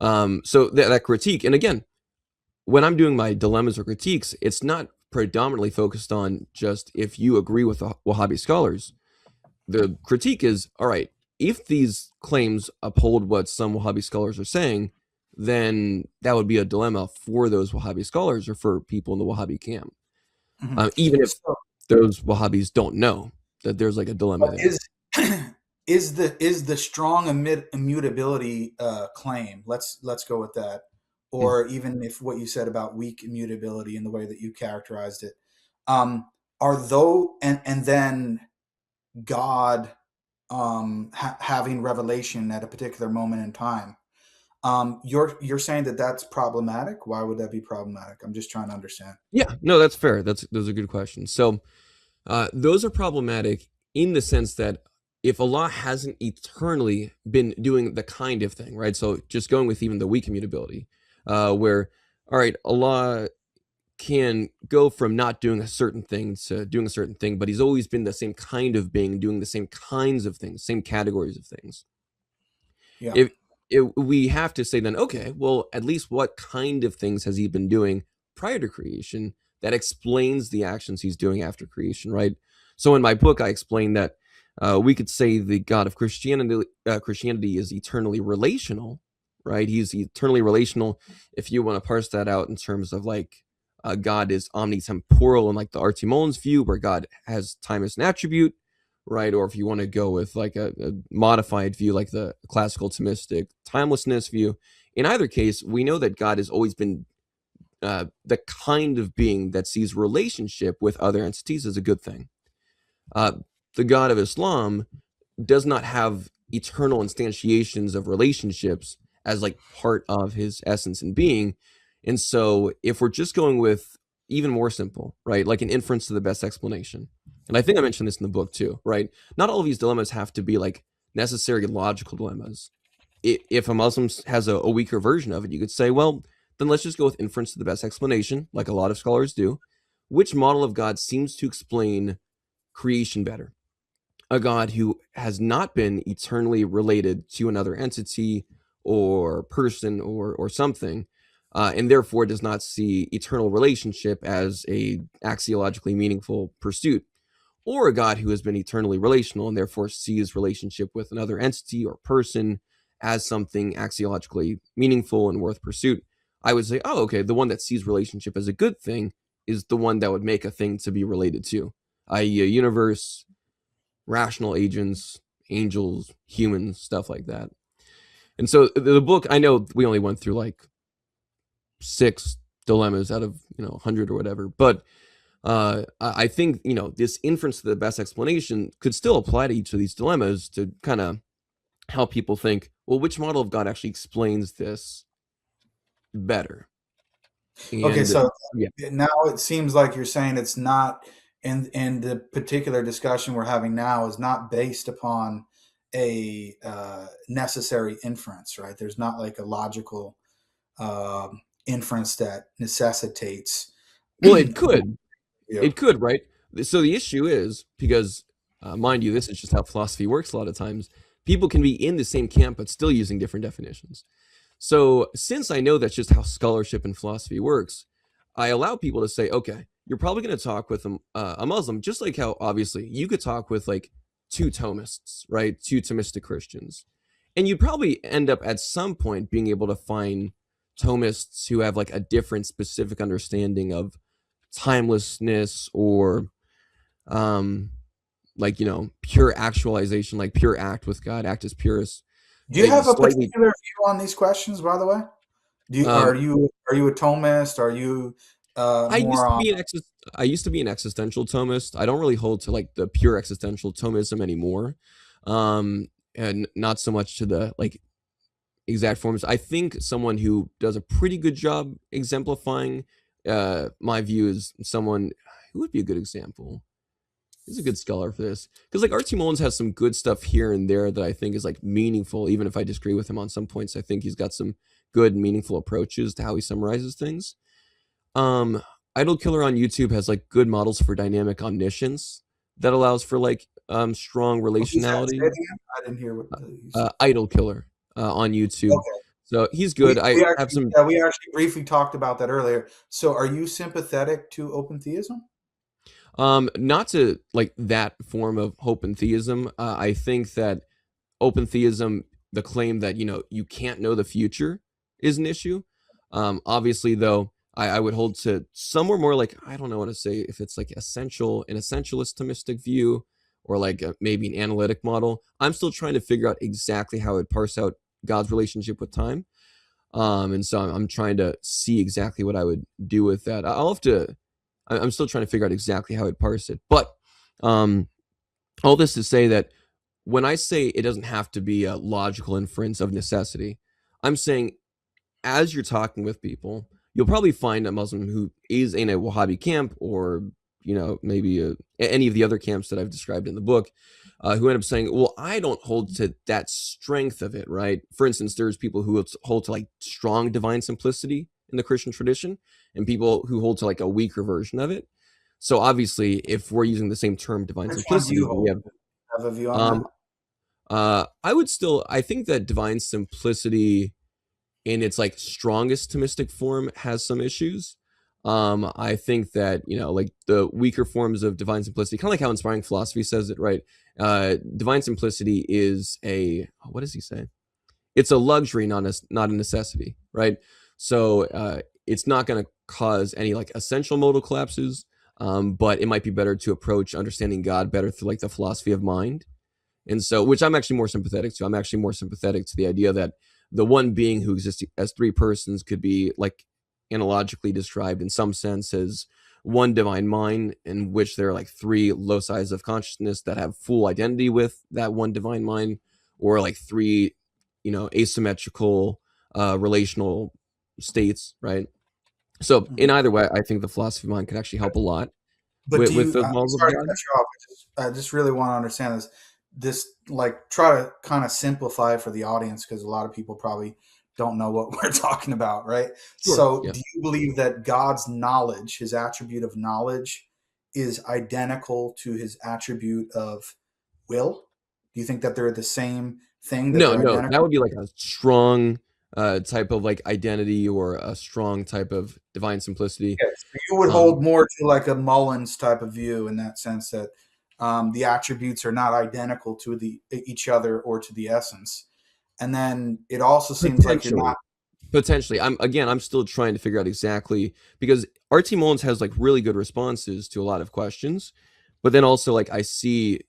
So that critique, and again, when I'm doing my dilemmas or critiques, it's not predominantly focused on just if you agree with the Wahhabi scholars. The critique is, all right, if these claims uphold what some Wahhabi scholars are saying, then that would be a dilemma for those Wahhabi scholars or for people in the Wahhabi camp. Even if those Wahhabis don't know that there's like a dilemma there. Is the strong immutability claim, let's go with that, or even if what you said about weak immutability in the way that you characterized it, are those and then God having revelation at a particular moment in time, you're saying that that's problematic? Why would that be problematic? I'm just trying to understand. Yeah, no, that's fair. Those are good questions. So those are problematic in the sense that if Allah hasn't eternally been doing the kind of thing, right? So just going with even the weak immutability, where, all right, Allah can go from not doing a certain thing to doing a certain thing, but he's always been the same kind of being, doing the same kinds of things, same categories of things. Yeah. If we have to say then, okay, well, at least what kind of things has he been doing prior to creation that explains the actions he's doing after creation, right? So in my book, I explain that we could say the God of Christianity is eternally relational, right? He's eternally relational. If you want to parse that out in terms of like God is omnitemporal in like the R.T. Mullins view, where God has time as an attribute, right? Or if you want to go with like a modified view, like the classical Thomistic timelessness view, in either case, we know that God has always been the kind of being that sees relationship with other entities as a good thing. The God of Islam does not have eternal instantiations of relationships as like part of his essence and being. And so if we're just going with even more simple, right, like an inference to the best explanation, and I think I mentioned this in the book too, right? Not all of these dilemmas have to be like necessary logical dilemmas. If a Muslim has a weaker version of it, you could say, well, then let's just go with inference to the best explanation, like a lot of scholars do. Which model of God seems to explain creation better? A God who has not been eternally related to another entity or person or something, and therefore does not see eternal relationship as a axiologically meaningful pursuit, or a God who has been eternally relational and therefore sees relationship with another entity or person as something axiologically meaningful and worth pursuit. I would say, oh, okay, the one that sees relationship as a good thing is the one that would make a thing to be related to, i.e. a universe, rational agents, angels, humans, stuff like that. And so the book, I know we only went through like 6 dilemmas out of 100 or whatever, but I think this inference to the best explanation could still apply to each of these dilemmas to kind of help people think, well, which model of God actually explains this better? Okay, so yeah. now it seems like you're saying it's not in the particular discussion we're having now is not based upon a necessary inference, right? There's not like a logical inference that necessitates. Well, it could. Yeah. It could, right? So the issue is, because, mind you, this is just how philosophy works a lot of times, people can be in the same camp but still using different definitions. So since I know that's just how scholarship and philosophy works, I allow people to say, okay, you're probably going to talk with a Muslim, just like how obviously you could talk with like 2 Thomists, right? 2 Thomistic Christians. And you'd probably end up at some point being able to find Thomists who have like a different specific understanding of timelessness or like pure actualization, like pure act with God, act as purest. Do you have a particular view on these questions, by the way? Are you a Thomist? Are you I I used to be an existential Thomist. I don't really hold to like the pure existential Thomism anymore, and not so much to the like exact forms. I think someone who does a pretty good job exemplifying my view is someone who would be a good example. He's a good scholar for this because like R.T. Mullins has some good stuff here and there that I think is like meaningful. Even if I disagree with him on some points, I think he's got some good, meaningful approaches to how he summarizes things. Um, Idol Killer on YouTube has like good models for dynamic omniscience that allows for like strong Who's that? Say relationality. it again. I didn't hear what you said. Idol Killer on YouTube. Okay. So he's good. I have some We actually briefly talked about that earlier. So are you sympathetic to open theism? not to like that form of hope and theism. I think that open theism, the claim that you can't know the future, is an issue. Obviously, though, I would hold to somewhere more like I don't know what to say if it's like an essentialist Thomistic view, or like maybe an analytic model. I'm still trying to figure out exactly how I'd parse out God's relationship with time. And so I'm trying to see exactly what I would do with that. I'll have to. I'm still trying to figure out exactly how I'd parse it. But um, all this to say that when I say it doesn't have to be a logical inference of necessity, I'm saying as you're talking with people, you'll probably find a Muslim who is in a Wahhabi camp, or maybe any of the other camps that I've described in the book, who end up saying, "Well, I don't hold to that strength of it." Right? For instance, there's people who hold to like strong divine simplicity in the Christian tradition, and people who hold to like a weaker version of it. So obviously, if we're using the same term, divine Which one do simplicity, you we hold? have Have a view on that? um, I think that divine simplicity in its like strongest Thomistic form has some issues. I think that like the weaker forms of divine simplicity, kind of like how inspiring philosophy says it, right? Divine simplicity is what does he say? It's a luxury, not a necessity, right? So it's not going to cause any like essential modal collapses, but it might be better to approach understanding God better through like the philosophy of mind. And so, which I'm actually more sympathetic to. I'm actually more sympathetic to the idea that the one being who exists as three persons could be like analogically described in some sense as one divine mind, in which there are like three loci of consciousness that have full identity with that one divine mind, or like three, asymmetrical relational states, right? So in Mhm. either way, I think the philosophy of mind could actually help a lot But do with you? the I'm models of sorry to God. cut you off. I just really want to understand this. Like try to kind of simplify for the audience because a lot of people probably don't know what we're talking about, right? Sure. So, Yeah. do you believe that God's knowledge, His attribute of knowledge, is identical to His attribute of will? Do you think that they're the same thing? That No, they're no, that identical? would be like a strong type of like identity, or a strong type of divine simplicity. Okay, so you would hold Um, more to like a Mullins type of view in that sense that the attributes are not identical to each other or to the essence. And then it also seems like you're not. potentially, potentially. I'm still trying to figure out exactly, because RT Mullins has like really good responses to a lot of questions, but then also like I see,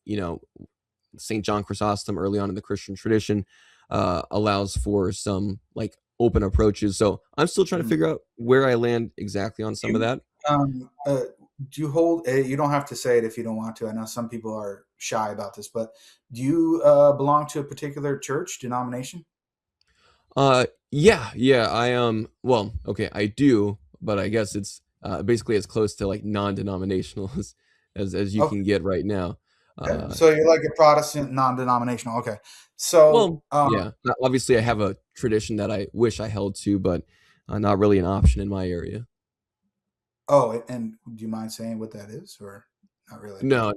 St. John Chrysostom early on in the Christian tradition allows for some like open approaches. So I'm still trying to Mhm. figure out where I land exactly on Do some of you that. um, uh, do you hold? You don't have to say it if you don't want to. I know some people are shy about this, but do you belong to a particular church denomination? Yeah, I well, okay, I do, but I guess it's basically as close to like non-denominational as you Okay, can get right now. okay. Uh So you're like a Protestant, non-denominational. Okay, so well, yeah, obviously I have a tradition that I wish I held to, but not really an option in my area. oh, and do you mind saying what that is, or not really? No,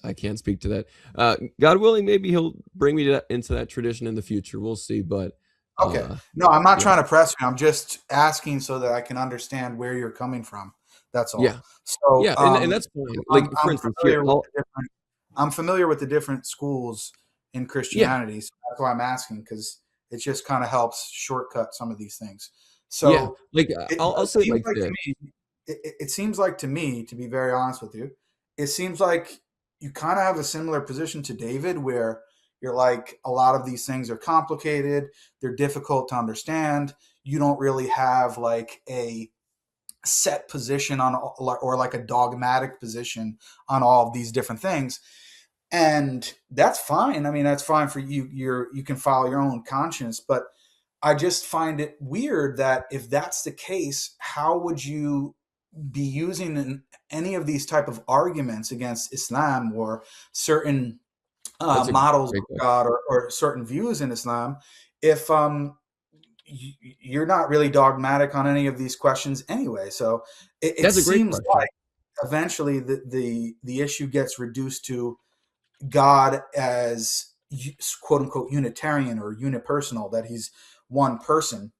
I can't speak to that. God willing, maybe he'll bring me to into that tradition in the future. We'll see, but Okay. uh No, I'm not yeah. trying to press you. I'm just asking so that I can understand where you're coming from. That's all. Yeah. So, Yeah, and that's fine. Like I'm for I'm instance, here familiar with I'll the different I'm familiar with the different schools in yeah, Christianity. So that's why I'm asking because it just kind of helps shortcut some of these things. yeah. So Like it I'll does say it seems like like to this. me, it seems like to me, to be very honest with you, it seems like you kind of have a similar position to David, where you're like a lot of these things are complicated, they're difficult to understand. You don't really have like set position on, or like a dogmatic position on all of these different things. And that's fine. I mean, that's fine for you. You can follow your own conscience, but I just find it weird that if that's the case, how would you be using any of these type of arguments against Islam or certain That's a models great of question. God, or certain views in Islam, if you're not really dogmatic on any of these questions anyway? So it That's a great seems question. like eventually the issue gets reduced to God as quote unquote Unitarian or unipersonal, that he's one person.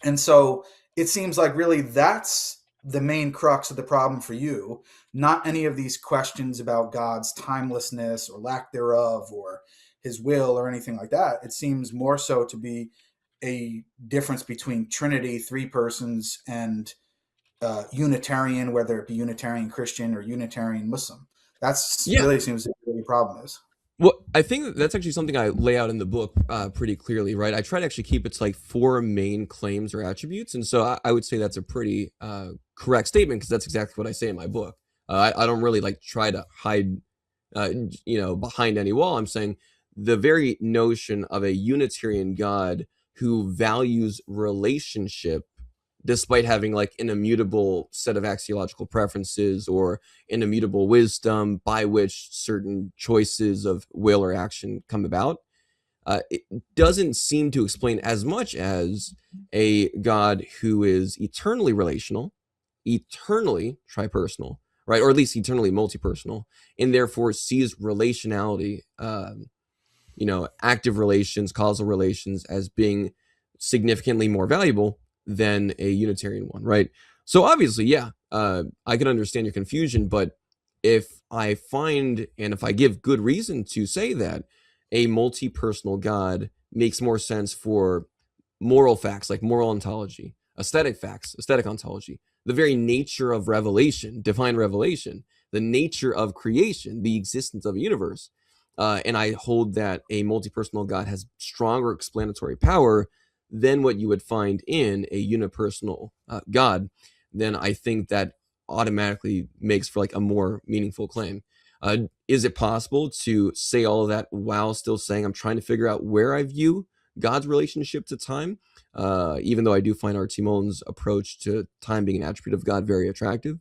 And so it seems like really that's the main crux of the problem for you, not any of these questions about God's timelessness or lack thereof or his will or anything like that. It seems more so to be a difference between Trinity, three persons, and Unitarian, whether it be Unitarian Christian or Unitarian Muslim. That's Yeah. really seems to be what your problem is. Well, I think that's actually something I lay out in the book pretty clearly, right? I try to actually keep it to like 4 main claims or attributes, and so I would say that's a pretty correct statement, because that's exactly what I say in my book. I don't really like try to hide, behind any wall. I'm saying the very notion of a Unitarian God who values relationship, despite having like an immutable set of axiological preferences or an immutable wisdom by which certain choices of will or action come about, it doesn't seem to explain as much as a God who is eternally relational, eternally tripersonal, right? Or at least eternally multipersonal, and therefore sees relationality, active relations, causal relations, as being significantly more valuable than a Unitarian one, right? So obviously, yeah, I can understand your confusion, but if I find, and if I give good reason to say that a multi-personal God makes more sense for moral facts like moral ontology, aesthetic facts, aesthetic ontology, the very nature of revelation, divine revelation, the nature of creation, the existence of a universe, and I hold that a multi-personal God has stronger explanatory power than what you would find in a unipersonal God, then I think that automatically makes for like a more meaningful claim. Is it possible to say all of that while still saying I'm trying to figure out where I view God's relationship to time? Even though I do find R.T. Mullen's approach to time being an attribute of God very attractive.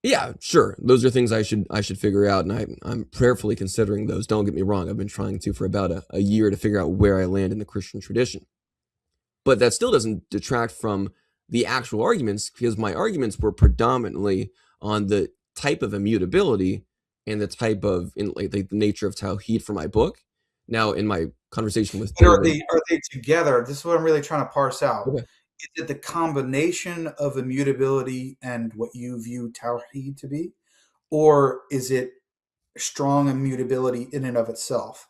Yeah, sure. Those are things I should figure out, and I'm prayerfully considering those. Don't get me wrong. I've been trying to for about a year to figure out where I land in the Christian tradition. But that still doesn't detract from the actual arguments, because my arguments were predominantly on the type of immutability and the type of the nature of Tawhid for my book. Now, in my conversation with But are David, they together? This is what I'm really trying to parse out. okay. Is it the combination of immutability and what you view Tawheed to be? Or is it strong immutability in and of itself?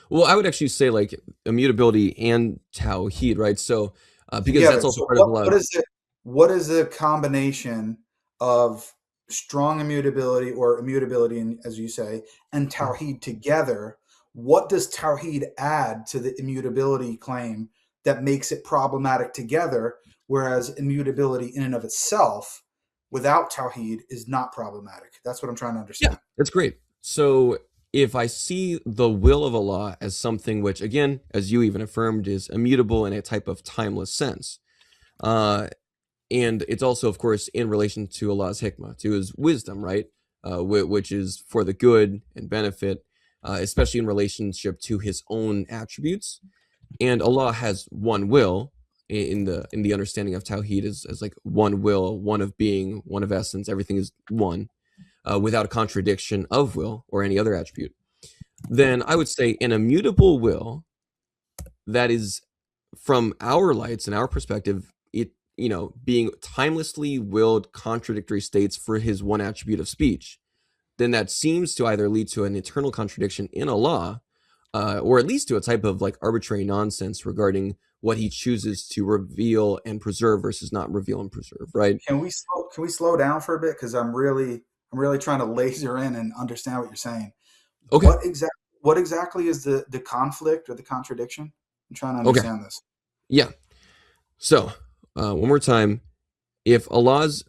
Well, I would actually say like immutability and Tawhid, right? So, because that's Together. also So part of a lot of. what is the combination of strong immutability or immutability, as you say, and Tawheed together? What does Tawheed add to the immutability claim that makes it problematic together, whereas immutability in and of itself without Tawheed is not problematic? That's what I'm trying to Yeah, understand. that's great. So if I see the will of Allah as something which, again, as you even affirmed, is immutable in a type of timeless sense, uh, and it's also, of course, in relation to Allah's hikmah, to His wisdom, right, which is for the good and benefit, especially in relationship to His own attributes. And Allah has one will in the understanding of Tawheed as like one will, one of being, one of essence. Everything is one, without a contradiction of will or any other attribute. Then I would say an immutable will that is, from our lights and our perspective, it being timelessly willed contradictory states for His one attribute of speech, then that seems to either lead to an eternal contradiction in Allah, or at least to a type of like arbitrary nonsense regarding what He chooses to reveal and preserve versus not reveal and preserve, right? Can we slow down for a bit, because I'm really trying to laser in and understand what you're saying. Okay. What exactly is the conflict or the contradiction? I'm trying to Okay. understand this. Yeah. So, one more time. if Allah's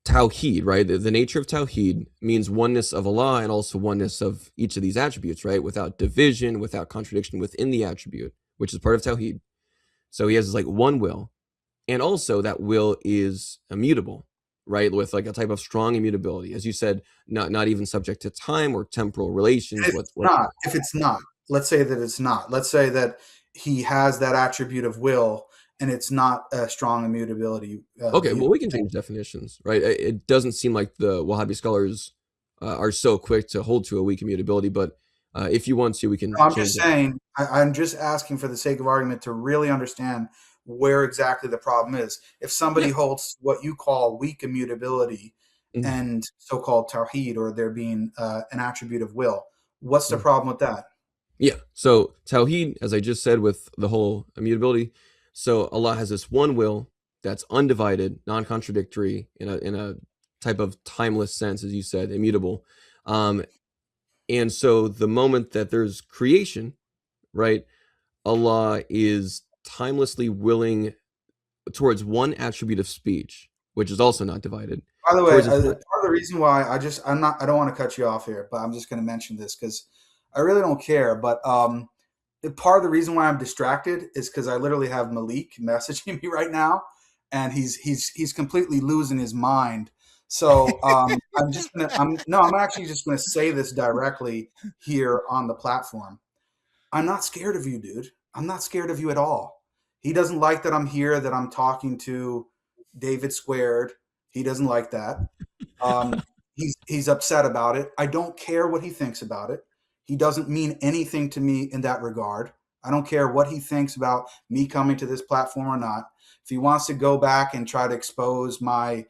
Tawheed, right, the nature of Tawheed means oneness of Allah and also oneness of each of these attributes, right, without division, without contradiction within the attribute, which is part of Tawheed. So he has this like one will, and also that will is immutable, right, with like a type of strong immutability, as you said, not even subject to time or temporal relations. If it's not, if it's not, let's say that it's not. Let's say that he has that attribute of will, and it's not a strong immutability Okay, well, view. we can change definitions, right? It doesn't seem like the Wahhabi scholars are so quick to hold to a weak immutability, but if you want to, we can No, I'm change just it. saying, I'm just asking for the sake of argument to really understand where exactly the problem is. If somebody Yeah. holds what you call weak immutability Mhm. and so-called tawheed, or there being an attribute of will, what's the Mhm. problem with that? Yeah. So Tawheed, as I just said, with the whole immutability, so Allah has this one will that's undivided, non-contradictory, in a type of timeless sense, as you said, immutable. Um, and so the moment that there's creation, right, Allah is timelessly willing towards one attribute of speech, which is also not divided, By the way, towards part of the reason why I don't want to cut you off here, but I'm just going to mention this because I really don't care. But part of the reason why I'm distracted is because I literally have Malik messaging me right now, and he's completely losing his mind. So I'm actually just gonna say this directly here on the platform. I'm not scared of you, dude. I'm not scared of you at all. He doesn't like that I'm here, that I'm talking to David Squared. He doesn't like that. Um, he's upset about it. I don't care what he thinks about it. He doesn't mean anything to me in that regard. I don't care what he thinks about me coming to this platform or not. If he wants to go back and try to expose my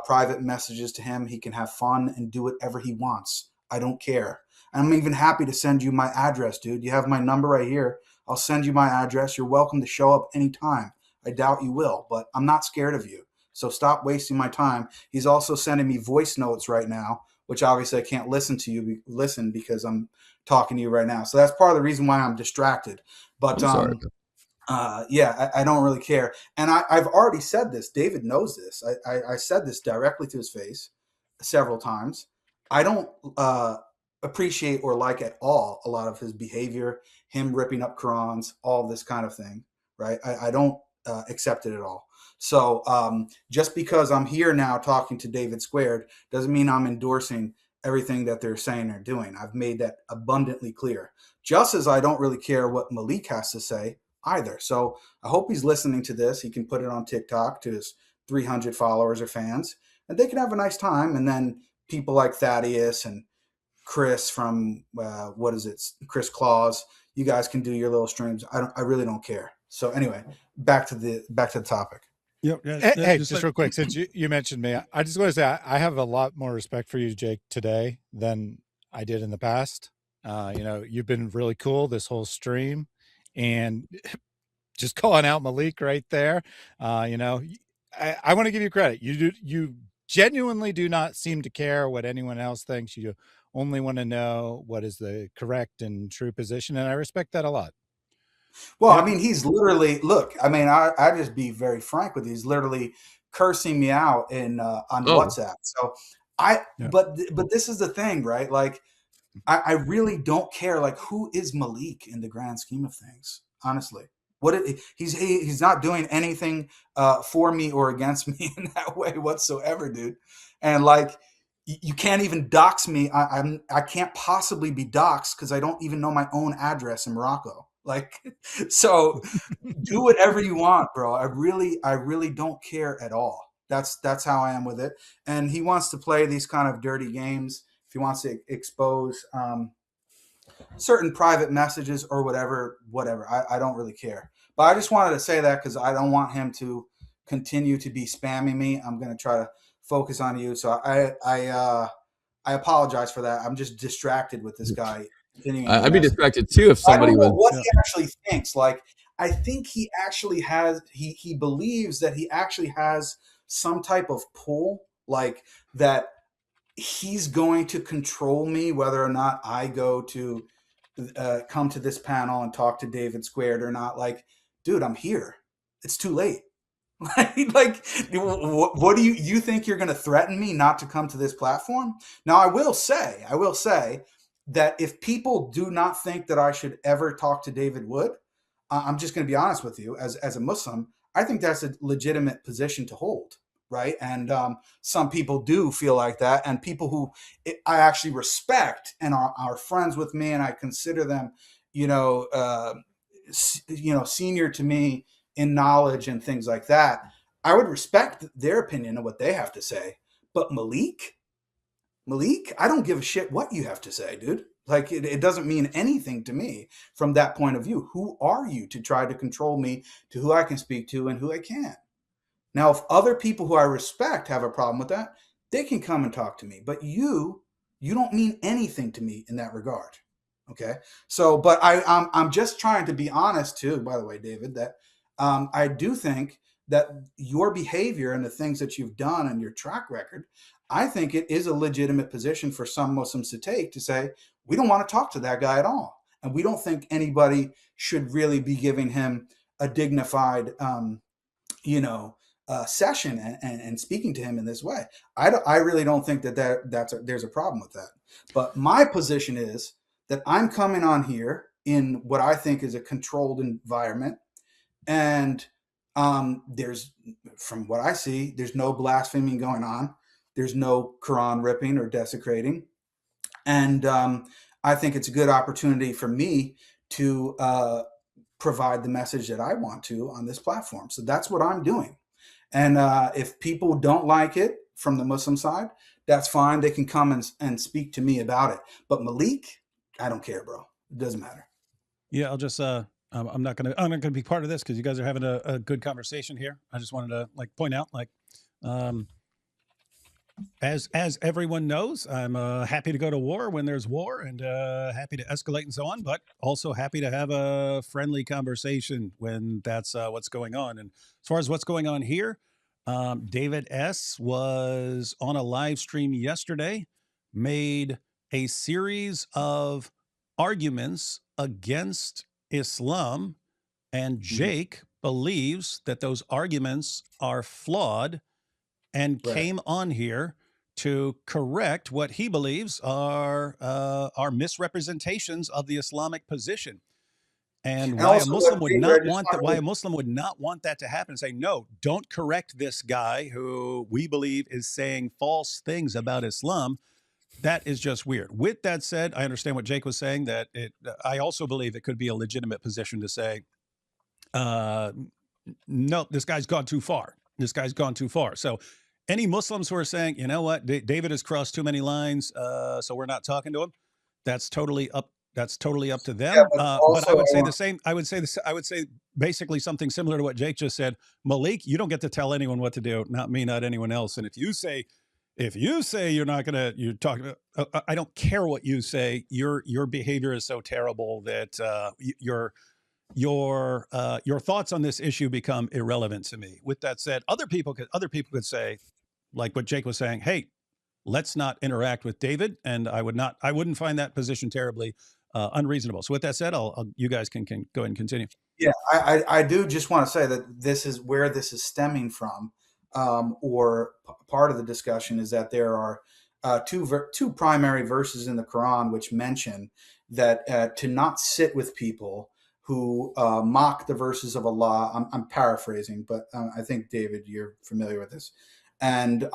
private messages to him, he can have fun and do whatever he wants. I don't care. I'm even happy to send you my address, dude. You have my number right here. I'll send you my address. You're welcome to show up anytime. I doubt you will, but I'm not scared of you. So stop wasting my time. He's also sending me voice notes right now, which obviously I can't listen because I'm talking to you right now. So that's part of the reason why I'm distracted. But I'm sorry. yeah, I don't really care. And I've already said this. David knows this. I said this directly to his face several times. I don't appreciate or like at all a lot of his behavior, him ripping up Qurans, all this kind of thing, right? I don't accept it at all. So just because I'm here now talking to David Squared doesn't mean I'm endorsing everything that they're saying or doing. I've made that abundantly clear. Just as I don't really care what Malik has to say either. So I hope he's listening to this. He can put it on TikTok to his 300 followers or fans, and they can have a nice time. And then people like Thaddeus and Chris from what is it, Chris Claus, you guys can do your little streams. I really don't care. So anyway, back to the topic. Yep. Hey, just real quick, since you mentioned me, I just want to say I have a lot more respect for you, Jake, today than I did in the past. You've been really cool this whole stream, and just calling out Malik right there. I want to give you credit. You genuinely do not seem to care what anyone else thinks. You only want to know what is the correct and true position, and I respect that a lot. Well, I mean, he's literally look. I mean, I just be very frank with you. He's literally cursing me out in on Oh, WhatsApp. So Yeah. but this is the thing, right? Like, I really don't care. Like, who is Malik in the grand scheme of things? Honestly, he's not doing anything for me or against me in that way whatsoever, dude. And like, you can't even dox me. I can't possibly be doxxed because I don't even know my own address in Morocco. Like, so do whatever you want, bro. I really don't care at all. That's how I am with it. And he wants to play these kind of dirty games. If he wants to expose certain private messages or whatever, I don't really care. But I just wanted to say that because I don't want him to continue to be spamming me. I'm going to try to focus on you. So I apologize for that. I'm just distracted with this guy continuing his I'd be message. distracted too if I somebody don't know was. what he actually thinks. Like, I think he actually has. He believes that he actually has some type of pull, like that he's going to control me whether or not I go to come to this panel and talk to David Squared or not. Like, dude, I'm here. It's too late. Like, what do you think you're going to threaten me not to come to this platform? Now, I will say that if people do not think that I should ever talk to David Wood, I'm just going to be honest with you. As a Muslim, I think that's a legitimate position to hold, right? And some people do feel like that, and people who I actually respect and are friends with me, and I consider them, senior to me in knowledge and things like that. I would respect their opinion of what they have to say. But Malik, I don't give a shit what you have to say, dude. Like, it doesn't mean anything to me from that point of view. Who are you to try to control me to who I can speak to and who I can't? Now, if other people who I respect have a problem with that, they can come and talk to me. But you don't mean anything to me in that regard. Okay. So, but I'm just trying to be honest too, by the way, David, that I do think that your behavior and the things that you've done and your track record, I think it is a legitimate position for some Muslims to take, to say, we don't want to talk to that guy at all. And we don't think anybody should really be giving him a dignified, session and speaking to him in this way. I really don't think there's a problem with that. But my position is that I'm coming on here in what I think is a controlled environment, and there's, from what I see, there's no blaspheming going on. There's no Quran ripping or desecrating, and I think it's a good opportunity for me to provide the message that I want to on this platform. So that's what I'm doing. And if people don't like it from the Muslim side, that's fine. They can come and speak to me about it. But Malik, I don't care, bro. It doesn't matter. Yeah, I'll just I'm not gonna be part of this because you guys are having a good conversation here. I just wanted to point out as everyone knows, I'm happy to go to war when there's war, and happy to escalate and so on, but also happy to have a friendly conversation when that's what's going on. And as far as what's going on here, David S. was on a live stream yesterday, made a series of arguments against Islam, and Jake believes that those arguments are flawed, and came on here to correct what he believes are misrepresentations of the Islamic position. And why a Muslim would not want that, why a Muslim would not want that to happen, and say, no, don't correct this guy who we believe is saying false things about Islam. That is just weird. With that said, I understand what Jake was saying, that I also believe it could be a legitimate position to say, no, this guy's gone too far. This guy's gone too far. So any Muslims who are saying, you know what, David has crossed too many lines, so we're not talking to him, that's totally up to them. Yeah, but I would say the same. I would say basically something similar to what Jake just said. Malik, you don't get to tell anyone what to do, not me, not anyone else. And if you say you're talking about, I don't care what you say. Your behavior is so terrible that your thoughts on this issue become irrelevant to me. With that said, other people could say, like what Jake was saying, hey, let's not interact with David, and I wouldn't find that position terribly unreasonable. So with that said, you guys can go ahead and continue. Yeah, I do just want to say that this is where this is stemming from, or part of the discussion is that there are two primary verses in the Quran which mention that to not sit with people who mock the verses of Allah. I'm paraphrasing, but I think, David, you're familiar with this. And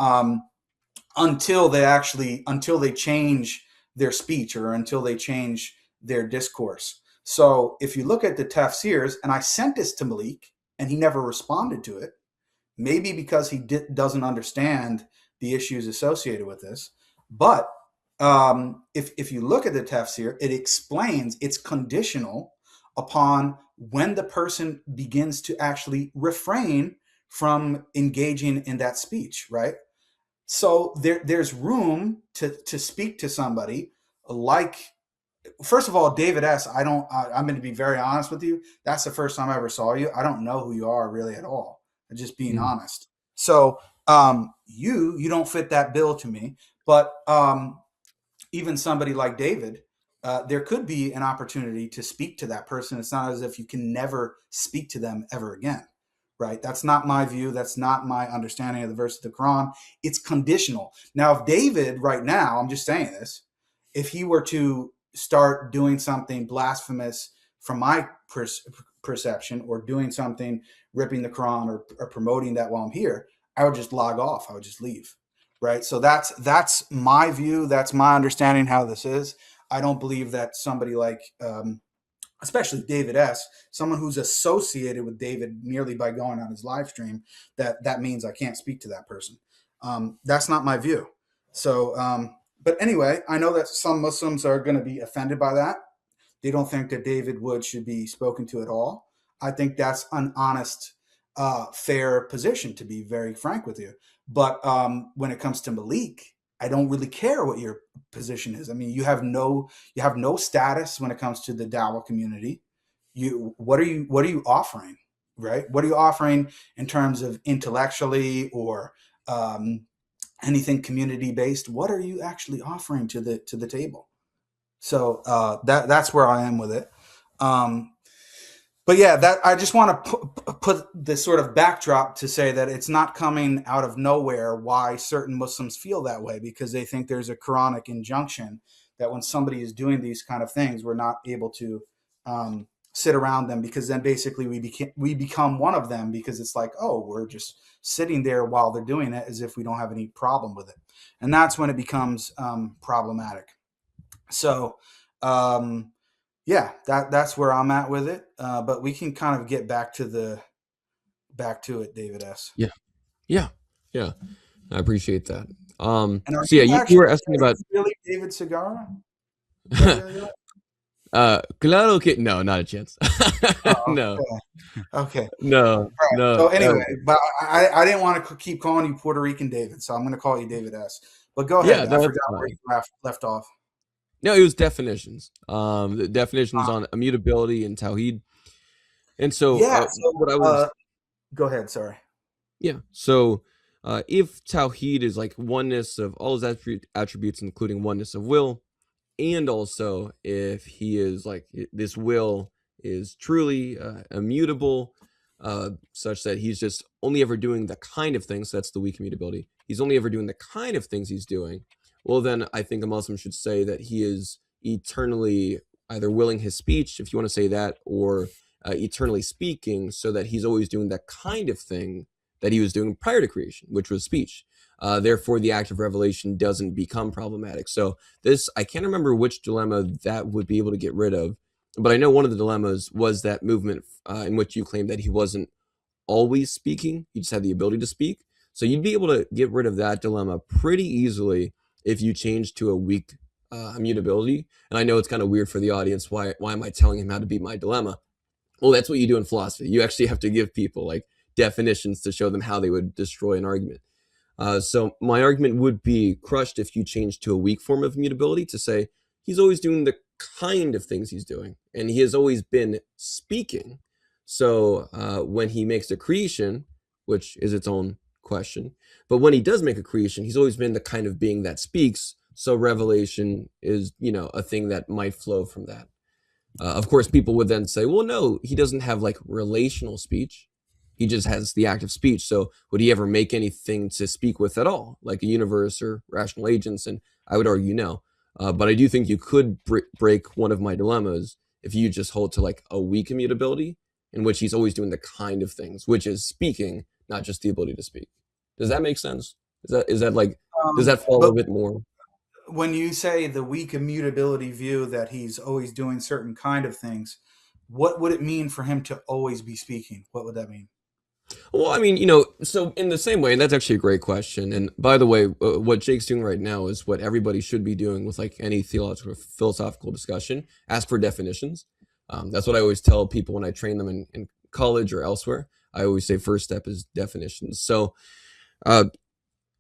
until they change their speech, or until they change their discourse. So if you look at the tafsirs, and I sent this to Malik and he never responded to it, maybe because he doesn't understand the issues associated with this. But if you look at the tafsir, it explains it's conditional upon when the person begins to actually refrain from engaging in that speech, right? So there's room to speak to somebody like, first of all, David S. I'm going to be very honest with you. That's the first time I ever saw you. I don't know who you are really at all. I'm just being honest. So you don't fit that bill to me. But even somebody like David, there could be an opportunity to speak to that person. It's not as if you can never speak to them ever again, right? That's not my view. That's not my understanding of the verse of the Quran. It's conditional. Now, if David right now, I'm just saying this, if he were to start doing something blasphemous from my perception, or doing something, ripping the Quran, or promoting that while I'm here, I would just log off. I would just leave, right? So that's my view. That's my understanding how this is. I don't believe that somebody like, especially David S., someone who's associated with David merely by going on his live stream, that means I can't speak to that person. That's not my view. So, but anyway, I know that some Muslims are going to be offended by that. They don't think that David Wood should be spoken to at all. I think that's an honest, fair position, to be very frank with you. But when it comes to Malik, I don't really care what your position is. I mean, you have no status when it comes to the Dawah community. What are you offering, right? What are you offering in terms of intellectually, or anything community based? What are you actually offering to the table? So that's where I am with it. But yeah, that I just want to put this sort of backdrop to say that it's not coming out of nowhere why certain Muslims feel that way, because they think there's a Quranic injunction that when somebody is doing these kind of things, we're not able to sit around them, because then basically we become one of them, because it's like, oh, we're just sitting there while they're doing it as if we don't have any problem with it. And that's when it becomes problematic. So, yeah, that's where I'm at with it. But we can kind of get back to it, David S. Yeah. I appreciate that. And are So yeah, you were asking about really David Segarra? Claro que no, not a chance. No. Okay. No. So anyway, but I didn't want to keep calling you Puerto Rican David, so I'm going to call you David S. But go ahead. I forgot where you left off. No, it was definitions. The definitions on immutability and Tawhid. And so, what I was. Go ahead. Sorry. Yeah. So, if Tawhid is like oneness of all his attributes, including oneness of will, and also if he is like this will is truly immutable, such that he's just only ever doing the kind of things, that's the weak immutability. He's only ever doing the kind of things he's doing. Well, then I think a Muslim should say that he is eternally either willing his speech, if you want to say that, or eternally speaking, so that he's always doing that kind of thing that he was doing prior to creation, which was speech. Therefore, the act of revelation doesn't become problematic. So this, I can't remember which dilemma that would be able to get rid of, but I know one of the dilemmas was that movement in which you claimed that he wasn't always speaking, he just had the ability to speak. So you'd be able to get rid of that dilemma pretty easily if you change to a weak immutability. And I know it's kind of weird for the audience. Why am I telling him how to beat my dilemma? Well, that's what you do in philosophy. You actually have to give people like definitions to show them how they would destroy an argument. So my argument would be crushed if you change to a weak form of immutability to say he's always doing the kind of things he's doing, and he has always been speaking. So when he makes a creation, which is its own question, but when he does make a creation, he's always been the kind of being that speaks. So revelation is, a thing that might flow from that. Of course, people would then say, well, no, he doesn't have like relational speech. He just has the act of speech. So would he ever make anything to speak with at all, like a universe or rational agents? And I would argue no. But I do think you could break one of my dilemmas if you just hold to like a weak immutability in which he's always doing the kind of things, which is speaking, not just the ability to speak. Does that make sense? Is that like, does that fall a bit more? When you say the weak immutability view that he's always doing certain kind of things, what would it mean for him to always be speaking? What would that mean? Well, I mean, so in the same way, and that's actually a great question. And by the way, what Jake's doing right now is what everybody should be doing with like any theological or philosophical discussion. Ask for definitions. That's what I always tell people when I train them in college or elsewhere. I always say first step is definitions. So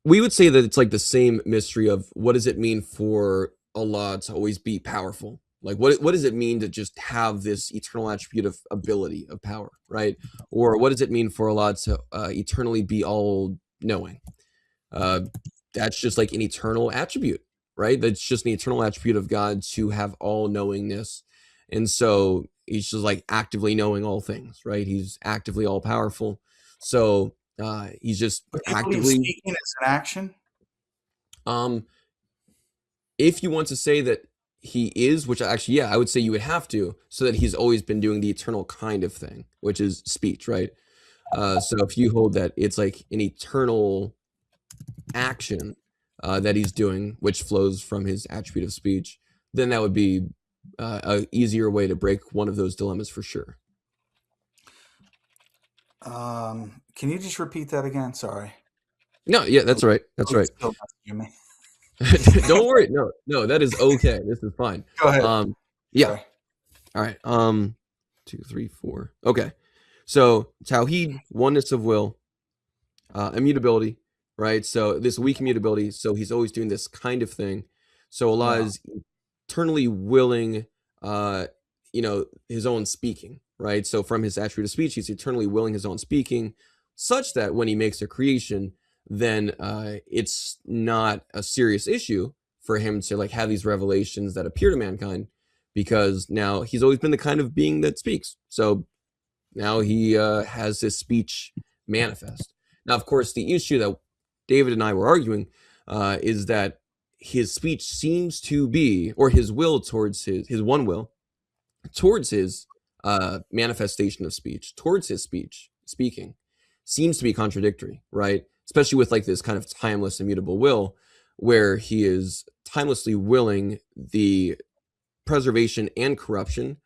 we would say that it's like the same mystery of what does it mean for Allah to always be powerful? Like, what does it mean to just have this eternal attribute of ability, of power, right? Or what does it mean for Allah to eternally be all-knowing? That's just like an eternal attribute, right? That's just an eternal attribute of God to have all-knowingness. And so he's just like actively knowing all things, right? He's actively all-powerful. So he's just But do you believe actively. speaking is an action? Um, if you want to say that he is, which actually, yeah, I would say you would have to, so that he's always been doing the eternal kind of thing, which is speech, right? So if you hold that it's like an eternal action that he's doing, which flows from his attribute of speech, then that would be a easier way to break one of those dilemmas for sure. Can you just repeat that again? Sorry. No, yeah, that's right. That's right. Still messaging me. Don't worry. No, that is okay. This is fine. Go ahead. Yeah. Sorry. All right. 2, 3, 4. Okay. So Tawheed, oneness of will, immutability, right? So this weak immutability. So he's always doing this kind of thing. So Allah is eternally willing, his own speaking, right? So from his attribute of speech, he's eternally willing his own speaking, such that when he makes a creation, then it's not a serious issue for him to like have these revelations that appear to mankind, because now he's always been the kind of being that speaks. So now he has his speech manifest. Now, of course, the issue that David and I were arguing is that his speech seems to be, or his will towards his one will towards his manifestation of speech, towards his speaking, seems to be contradictory, right? Especially with like this kind of timeless, immutable will, where he is timelessly willing the preservation and corruption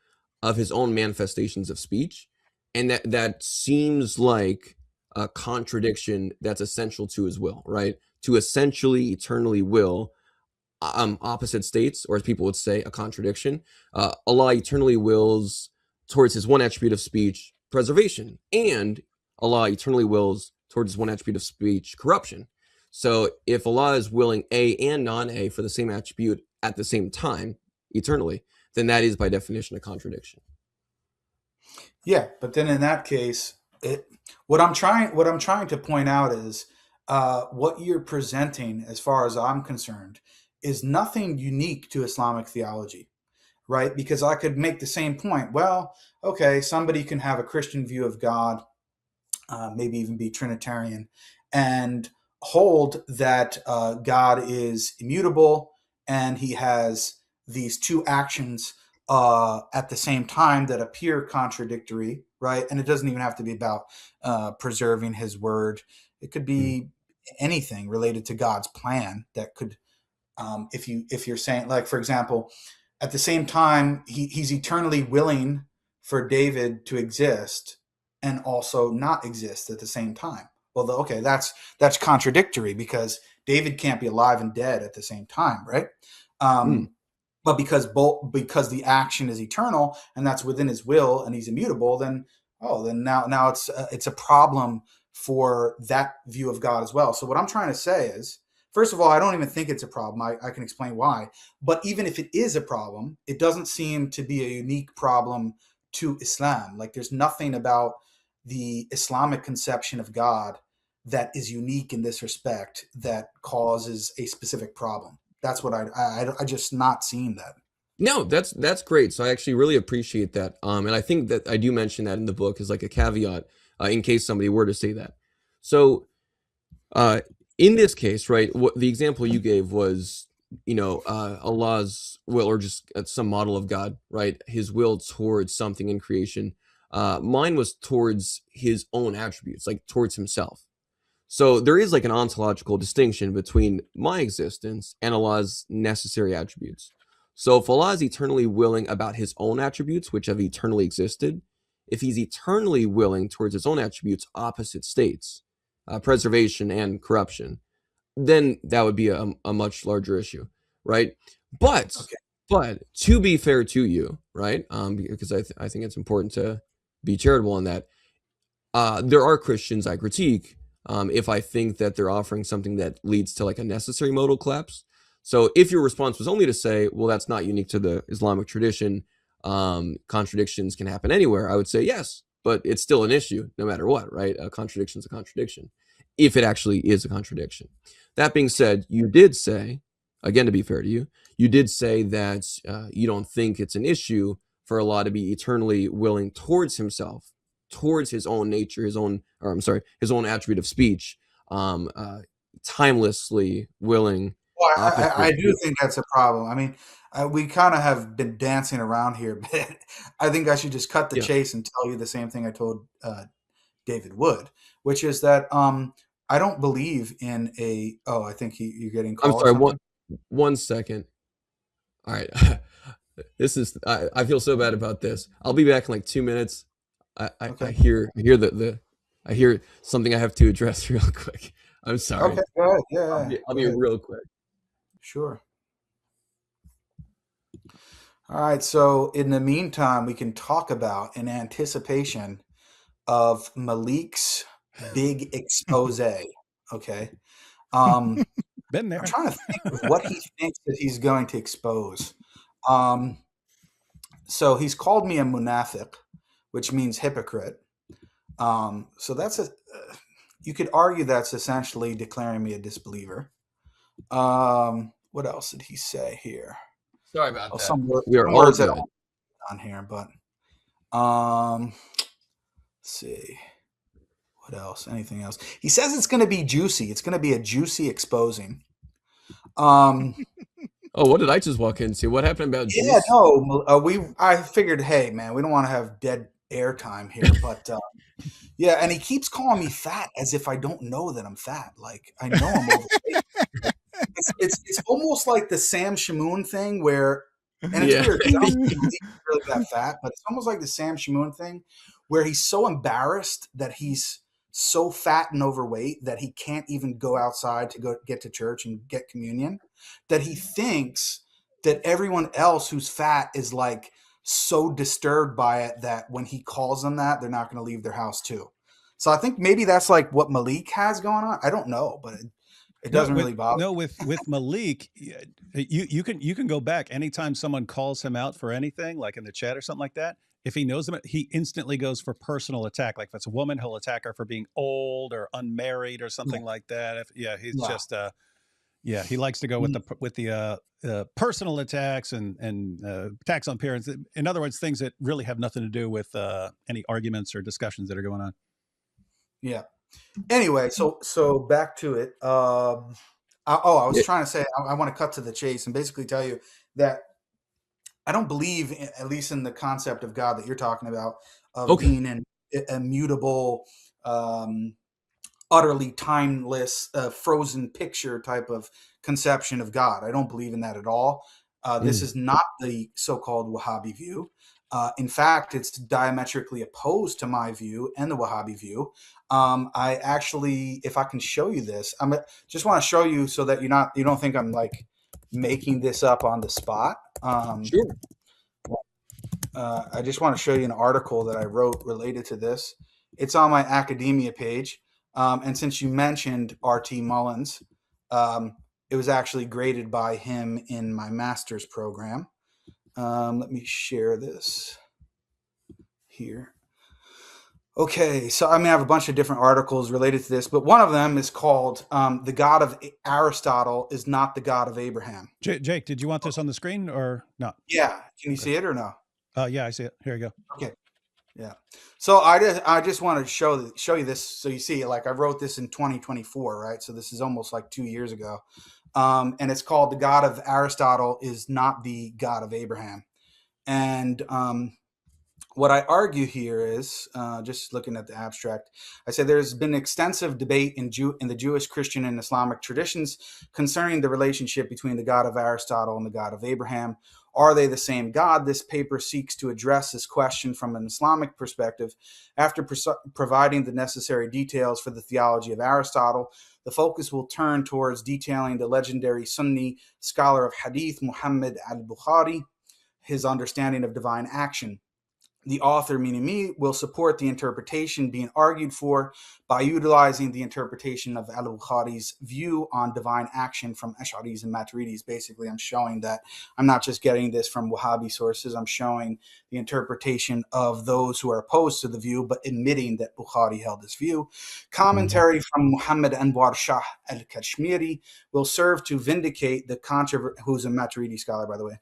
of his own manifestations of speech, and that seems like a contradiction that's essential to his will, right? To essentially eternally will opposite states, or as people would say, a contradiction. Allah eternally wills towards his one attribute of speech, preservation, and Allah eternally wills towards his one attribute of speech, corruption. So if Allah is willing A and non-A for the same attribute at the same time, eternally, then that is by definition a contradiction. Yeah, but then in that case, what I'm trying to point out is what you're presenting, as far as I'm concerned, is nothing unique to Islamic theology, right? Because I could make the same point. Well, okay, somebody can have a Christian view of God, maybe even be Trinitarian, and hold that God is immutable and he has these two actions at the same time that appear contradictory, right? And it doesn't even have to be about preserving his word. It could be anything related to God's plan that could, if you're saying, like, for example, at the same time, he's eternally willing for David to exist and also not exist at the same time. Well, okay, that's contradictory, because David can't be alive and dead at the same time, right? But because the action is eternal and that's within his will and he's immutable, then now it's a problem for that view of God as well. So what I'm trying to say is, first of all, I don't even think it's a problem. I can explain why. But even if it is a problem, it doesn't seem to be a unique problem to Islam. Like, there's nothing about the Islamic conception of God that is unique in this respect that causes a specific problem. That's what I just not seeing that. No, that's great. So I actually really appreciate that. And I think that I do mention that in the book as like a caveat in case somebody were to say that. So in this case, right, what the example you gave was, Allah's will, or just some model of God, right? His will towards something in creation. Mine was towards his own attributes, like towards himself. So there is like an ontological distinction between my existence and Allah's necessary attributes. So if Allah is eternally willing about his own attributes, which have eternally existed, if he's eternally willing towards his own attributes, opposite states, preservation and corruption, then that would be a much larger issue, right? But to be fair to you, right? Because I think it's important to be charitable in that. There are Christians I critique if I think that they're offering something that leads to like a necessary modal collapse. So if your response was only to say, well, that's not unique to the Islamic tradition, contradictions can happen anywhere, I would say yes, but it's still an issue no matter what, right? A contradiction is a contradiction, if it actually is a contradiction. That being said, you did say, again, to be fair to you, you did say that you don't think it's an issue for Allah to be eternally willing towards himself, towards his own nature, his own attribute of speech, timelessly willing, Well, opposite. I do think that's a problem. I mean, we kind of have been dancing around here, but I think I should just cut the Yeah. chase and tell you the same thing I told David Wood, which is that I don't believe in a. Oh, I think you're getting I'm called. sorry. One second. All right. This is. I feel so bad about this. I'll be back in like 2 minutes. Okay. I hear I hear something I have to address real quick. I'm sorry. Okay, go ahead. Yeah, I'll be real quick. sure. All right. So in the meantime, we can talk about in anticipation of Malik's big expose. Okay. Been there. I'm trying to think of what he thinks that he's going to expose. So he's called me a munafiq, which means hypocrite. So that's you could argue that's essentially declaring me a disbeliever. What else did he say here? Sorry about that. Some We are all words that good. aren't on here, but let's see. What else? Anything else? He says it's going to be juicy. It's going to be a juicy exposing. Oh, what did I just walk into? What happened about Yeah, juice? no. I figured, hey, man, we don't want to have dead air time here, but yeah, and he keeps calling me fat as if I don't know that I'm fat. Like I know I'm overweight. It's almost like the Sam Shamoon thing where, and it's Yeah. weird because I don't think he's really that fat, but it's almost like the Sam Shamoon thing where he's so embarrassed that he's so fat and overweight that he can't even go outside to go get to church and get communion, that he thinks that everyone else who's fat is like so disturbed by it that when he calls them that, they're not going to leave their house too. So I think maybe that's like what Malik has going on. I don't know, but it doesn't really bother. No, with Malik, you can go back anytime someone calls him out for anything, like in the chat or something like that. If he knows them, he instantly goes for personal attack. Like if it's a woman, he'll attack her for being old or unmarried or something like that. He's just he likes to go with the personal attacks and attacks on parents. In other words, things that really have nothing to do with any arguments or discussions that are going on. Yeah. Anyway, so back to it. I was trying to say I want to cut to the chase and basically tell you that I don't believe, at least in the concept of God that you're talking about, of being an immutable, utterly timeless, frozen picture type of conception of God. I don't believe in that at all. This is not the so-called Wahhabi view. In fact, it's diametrically opposed to my view and the Wahhabi view. I actually, if I can show you this, I just want to show you so that you don't think I'm like making this up on the spot. Sure. I just want to show you an article that I wrote related to this. It's on my academia page. And since you mentioned R.T. Mullins, it was actually graded by him in my master's program. Let me share this here. Okay, so I have a bunch of different articles related to this, but one of them is called "The God of Aristotle is not the God of Abraham." Jake, did you want this on the screen or not? Yeah, can you see it or no? Yeah, I see it. Here you go. Okay, yeah. So I just want to show you this so you see. Like I wrote this in 2024, right? So this is almost like 2 years ago, and it's called "The God of Aristotle is not the God of Abraham," and what I argue here is, just looking at the abstract, I say there's been extensive debate in the Jewish, Christian, and Islamic traditions concerning the relationship between the God of Aristotle and the God of Abraham. Are they the same God? This paper seeks to address this question from an Islamic perspective. After providing the necessary details for the theology of Aristotle, the focus will turn towards detailing the legendary Sunni scholar of Hadith, Muhammad al-Bukhari, his understanding of divine action. The author, meaning me, will support the interpretation being argued for by utilizing the interpretation of al-Bukhari's view on divine action from Ash'aris and Maturidis. Basically, I'm showing that I'm not just getting this from Wahhabi sources. I'm showing the interpretation of those who are opposed to the view, but admitting that Bukhari held this view. Commentary from Muhammad Anwar Shah al-Kashmiri will serve to vindicate the who's a Maturidi scholar, by the way,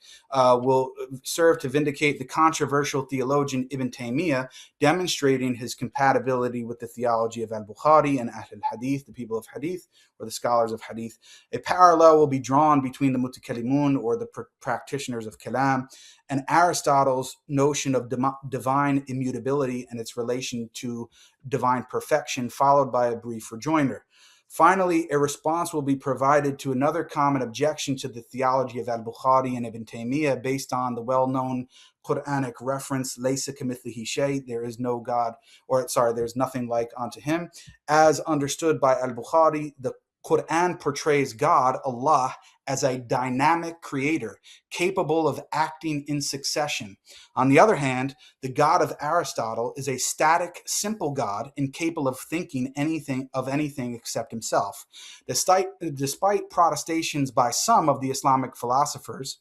will serve to vindicate the controversial theologian theologian Ibn Taymiyyah, demonstrating his compatibility with the theology of al-Bukhari and Ahl al-Hadith, the people of Hadith, or the scholars of Hadith. A parallel will be drawn between the mutakallimun, or the practitioners of kalam, and Aristotle's notion of divine immutability and its relation to divine perfection, followed by a brief rejoinder. Finally, a response will be provided to another common objection to the theology of al-Bukhari and Ibn Taymiyyah based on the well-known Quranic reference, Laysa kamithlihi shay, there is no God, there's nothing like unto him. As understood by al-Bukhari, the Quran portrays God, Allah, as a dynamic creator, capable of acting in succession. On the other hand, the God of Aristotle is a static, simple God, incapable of thinking of anything except himself. Despite protestations by some of the Islamic philosophers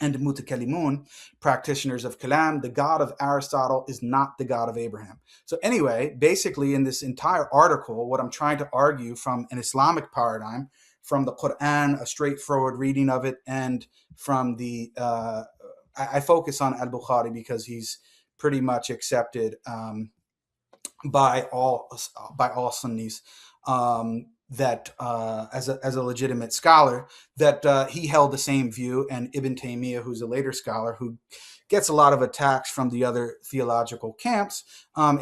and mutakallimun, practitioners of kalam, the God of Aristotle is not the God of Abraham. So anyway, basically in this entire article, what I'm trying to argue from an Islamic paradigm, from the Quran, a straightforward reading of it, and from the, I focus on al-Bukhari because he's pretty much accepted by all Sunnis, that as a legitimate scholar, that he held the same view, and Ibn Taymiyyah, who's a later scholar who gets a lot of attacks from the other theological camps,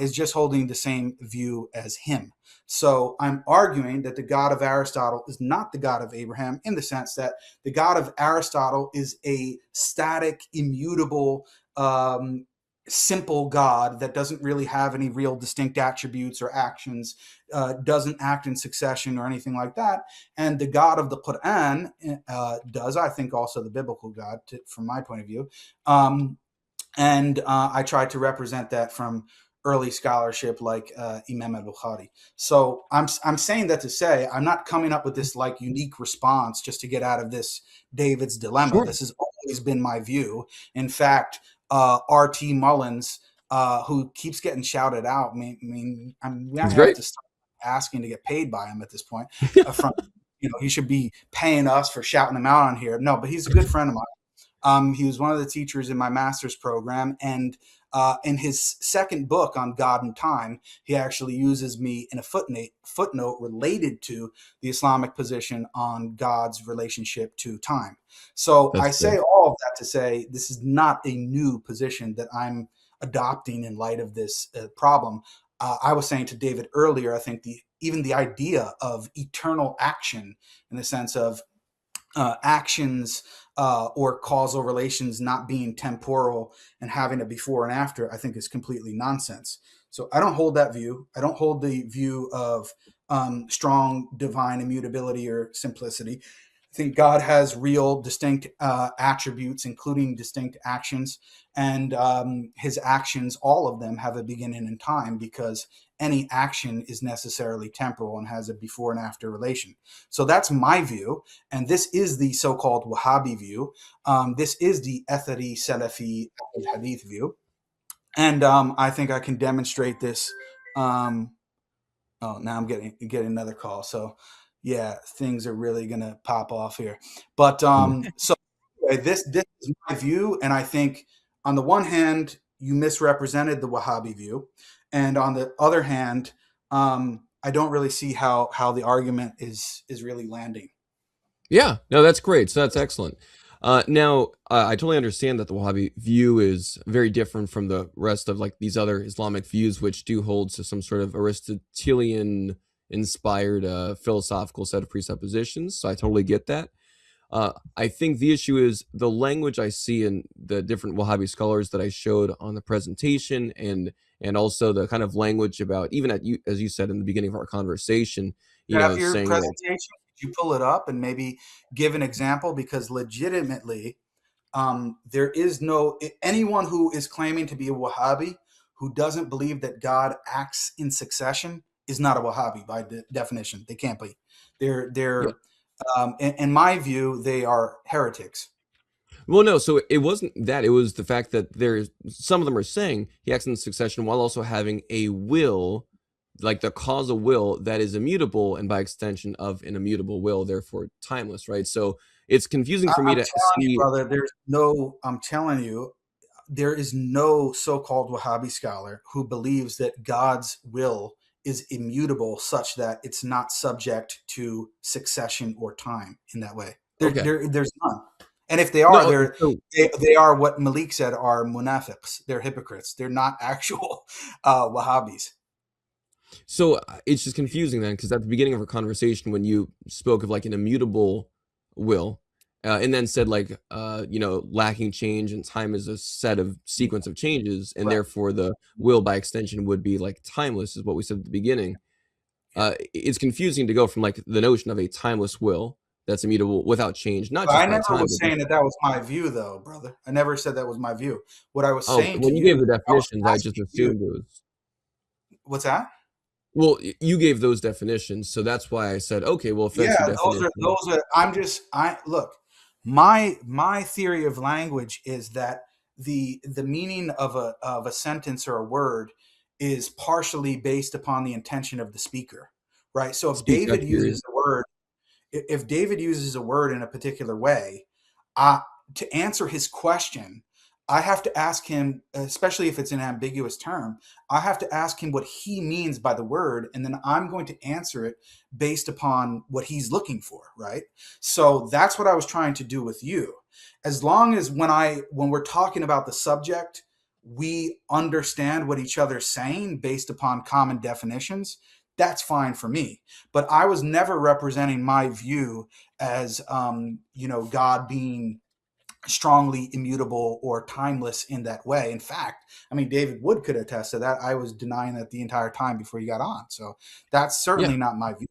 is just holding the same view as him. So I'm arguing that the God of Aristotle is not the God of Abraham, in the sense that the God of Aristotle is a static, immutable, simple God that doesn't really have any real distinct attributes or actions, doesn't act in succession or anything like that. And the God of the Quran does, I think, also the biblical God, from my point of view. And I try to represent that from early scholarship like Imam al-Bukhari. So I'm saying that to say I'm not coming up with this like unique response just to get out of this David's dilemma. Sure. This has always been my view. In fact, R.T. Mullins, who keeps getting shouted out. We have to start asking to get paid by him at this point. He should be paying us for shouting him out on here. No, but he's a good friend of mine. He was one of the teachers in my master's program, and in his second book on God and time, he actually uses me in a footnote related to the Islamic position on God's relationship to time. So I say all of that to say this is not a new position that I'm adopting in light of this problem. I was saying to David earlier, I think even the idea of eternal action, in the sense of actions or causal relations not being temporal and having a before and after, I think is completely nonsense. So I don't hold that view. I don't hold the view of strong divine immutability or simplicity. I think God has real distinct attributes, including distinct actions, and his actions, all of them, have a beginning in time, because any action is necessarily temporal and has a before and after relation. So that's my view, and this is the so-called Wahhabi view. This is the Athari Salafi Hadith view, and I think I can demonstrate this. Now I'm getting another call, so yeah, things are really gonna pop off here. But so this is my view, and I think on the one hand you misrepresented the Wahhabi view, and on the other hand, I don't really see how the argument is really landing. Yeah, no, that's great. So that's excellent. Now, I totally understand that the Wahhabi view is very different from the rest of like these other Islamic views, which do hold to some sort of Aristotelian inspired philosophical set of presuppositions. So I totally get that. I think the issue is the language I see in the different Wahhabi scholars that I showed on the presentation, and also the kind of language about, even as you said in the beginning of our conversation, Your saying presentation, could you pull it up and maybe give an example? Because legitimately, there is anyone who is claiming to be a Wahhabi who doesn't believe that God acts in succession is not a Wahhabi by definition. They can't be. They're in my view, they are heretics. Well, no, so it wasn't that. It was the fact that some of them are saying he acts in succession while also having a will, like the causal will that is immutable, and by extension of an immutable will, therefore timeless, right? So it's confusing for me to see. Brother, I'm telling you, there is no so-called Wahhabi scholar who believes that God's will is immutable, such that it's not subject to succession or time in that way. Okay. There's none. And if they are, No, so they are what Malik said are munafiqs. They're hypocrites. They're not actual Wahhabis. So it's just confusing then, because at the beginning of our conversation, when you spoke of like an immutable will, and then said like, lacking change and time is a set of sequence of changes, and Right. therefore the will by extension would be like timeless, is what we said at the beginning. It's confusing to go from like the notion of a timeless will that's immutable without change, not But just I by never time. was saying that was my view, though, brother. I never said that was my view. What I was Oh, saying to when you you, gave the I was definitions, I just asking you. assumed it was. What's that? Well, you gave those definitions, so that's why I said, okay, well, if that's Yeah, the definition. those are. I look. My theory of language is that the meaning of a sentence or a word is partially based upon the intention of the speaker, right? So Speak that period. if David uses a word in a particular way, to answer his question, I have to ask him, especially if it's an ambiguous term, I have to ask him what he means by the word, and then I'm going to answer it based upon what he's looking for, right? So that's what I was trying to do with you. As long as when we're talking about the subject, we understand what each other's saying based upon common definitions, that's fine for me. But I was never representing my view as God being strongly immutable or timeless in that way. In fact, I mean, David Wood could attest to that. I was denying that the entire time before you got on. So that's certainly Yeah. not my view.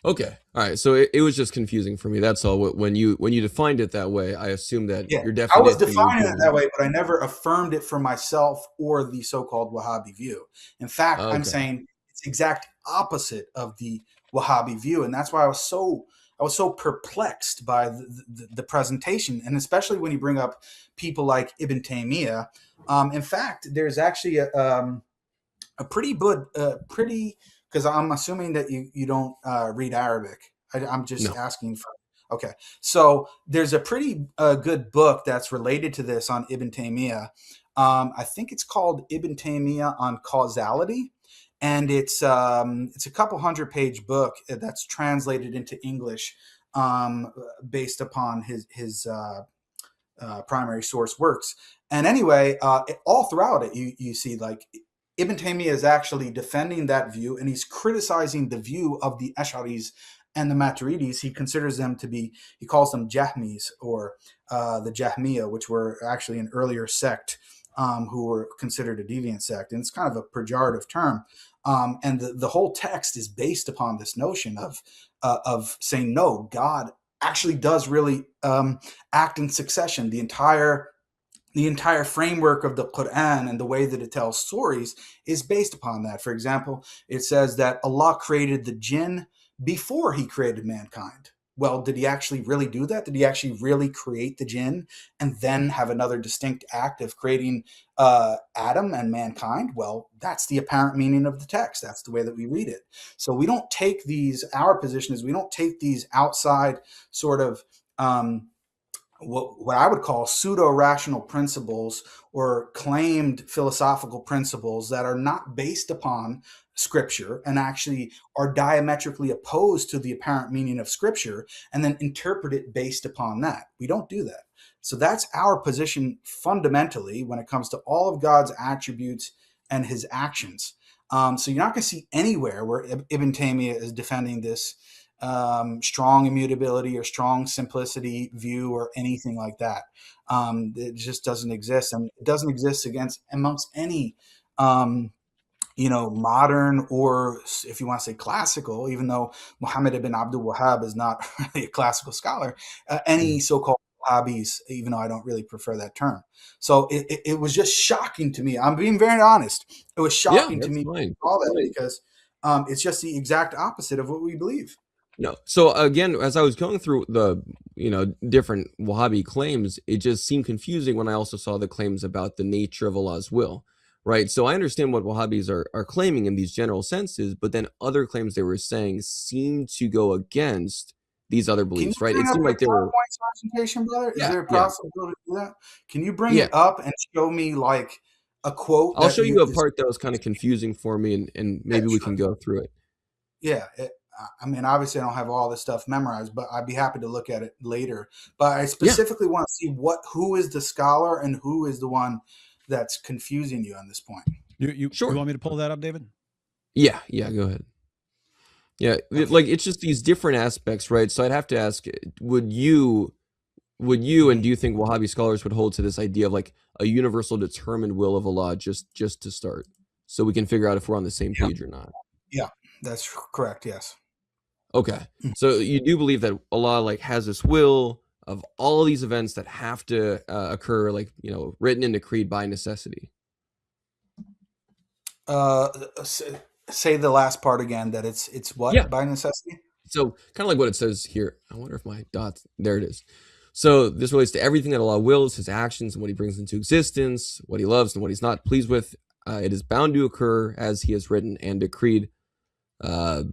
Okay. All right. So it was just confusing for me. That's all. When you defined it that way, I assumed that Yeah, your I was definition would defining it be. that way, but I never affirmed it for myself or the so-called Wahhabi view. In fact, I'm Okay. saying it's exact opposite of the Wahhabi view, and that's why I was so perplexed by the presentation, and especially when you bring up people like Ibn Taymiyyah. In fact, there's actually a pretty good, because I'm assuming that you don't read Arabic. I'm just No. asking for. Okay, so there's a pretty good book that's related to this on Ibn Taymiyyah. I think it's called Ibn Taymiyyah on Causality, and it's a couple 100-page book that's translated into English based upon his primary source works. And anyway, all throughout it, you see like Ibn Taymiyyah is actually defending that view, and he's criticizing the view of the Ash'aris and the Maturidis. He considers them to be, he calls them Jahmis, or the Jahmiyyah, which were actually an earlier sect who were considered a deviant sect. And it's kind of a pejorative term. And the whole text is based upon this notion of saying, no, God actually does really act in succession. The entire framework of the Quran and the way that it tells stories is based upon that. For example, it says that Allah created the jinn before he created mankind. Well, did he actually really do that? Did he actually really create the jinn and then have another distinct act of creating Adam and mankind? Well, that's the apparent meaning of the text. That's the way that we read it. So we don't take our position is we don't take these outside sort of what I would call pseudo-rational principles or claimed philosophical principles that are not based upon Scripture and actually are diametrically opposed to the apparent meaning of Scripture, and then interpret it based upon that. We don't do that. So that's our position fundamentally when it comes to all of God's attributes and his actions. So you're not going to see anywhere where Ibn Taymiyyah is defending this strong immutability or strong simplicity view or anything like that. It just doesn't exist, and it doesn't exist amongst any modern, or if you want to say classical, even though Muhammad ibn Abdul Wahhab is not really a classical scholar, any so-called Wahhabis, even though I don't really prefer that term. So it was just shocking to me. I'm being very honest. It was shocking to me all that because it's just the exact opposite of what we believe. No. So again, as I was going through the different Wahhabi claims, it just seemed confusing when I also saw the claims about the nature of Allah's will. Right. So I understand what Wahhabis are claiming in these general senses, but then other claims they were saying seem to go against these other Can you beliefs, right? bring It up seemed your like they were, PowerPoint presentation, brother? Is yeah, there a yeah, possibility to do that? Can you bring yeah. it up and show me like a quote I'll that show you you a is part that was kind of confusing for me, and yeah, maybe we sure. can go through it. Yeah, I mean, obviously, I don't have all this stuff memorized, but I'd be happy to look at it later. But I Yeah, specifically want to see who is the scholar and who is the one that's confusing you on this point. You sure. want me to pull that up, David? Yeah, yeah, go ahead. Yeah, Okay. like it's just these different aspects, right? So I'd have to ask, would you, and Mhm. do you think Wahhabi scholars would hold to this idea of like a universal determined will of Allah just to start, so we can figure out if we're on the same Yeah, page or not? yeah, that's correct. Yes. Okay, Mm. so you do believe that Allah like has this will of all these events that have to occur, like written and decreed by necessity. Uh, say the last part again. That it's Yeah. what by necessity. So kind of like what it says here. I wonder if my dots, there it is. So this relates to everything that Allah wills, his actions and what he brings into existence, what he loves and what he's not pleased with. It is bound to occur as he has written and decreed, uh,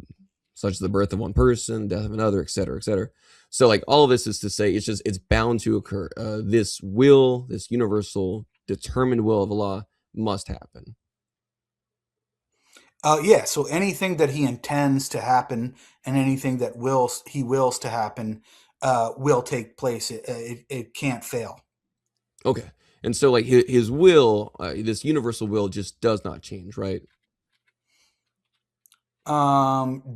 such as the birth of one person, death of another, etc., etc. So like all of this is to say, it's bound to occur. This will, this universal determined will of Allah must happen. Yeah. So anything that he intends to happen and anything that he wills to happen will take place. It can't fail. Okay. And so like his will, this universal will just does not change, right?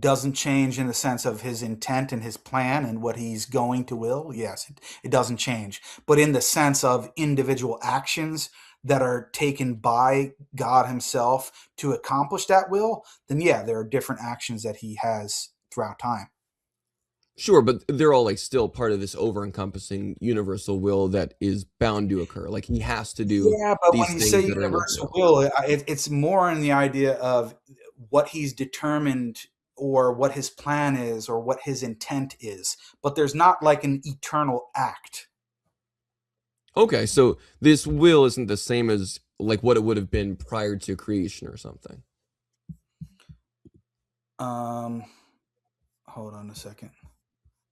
Doesn't change in the sense of his intent and his plan and what he's going to will. Yes, it doesn't change. But in the sense of individual actions that are taken by God himself to accomplish that will, then yeah, there are different actions that he has throughout time. Sure, but they're all like still part of this over-encompassing universal will that is bound to occur. Like he has to do Yeah, but when these you say things that are in his universal will. will, it's more in the idea of what he's determined or what his plan is or what his intent is. But there's not like an eternal act. Okay, so this will isn't the same as like what it would have been prior to creation or something. Um, Hold on a second.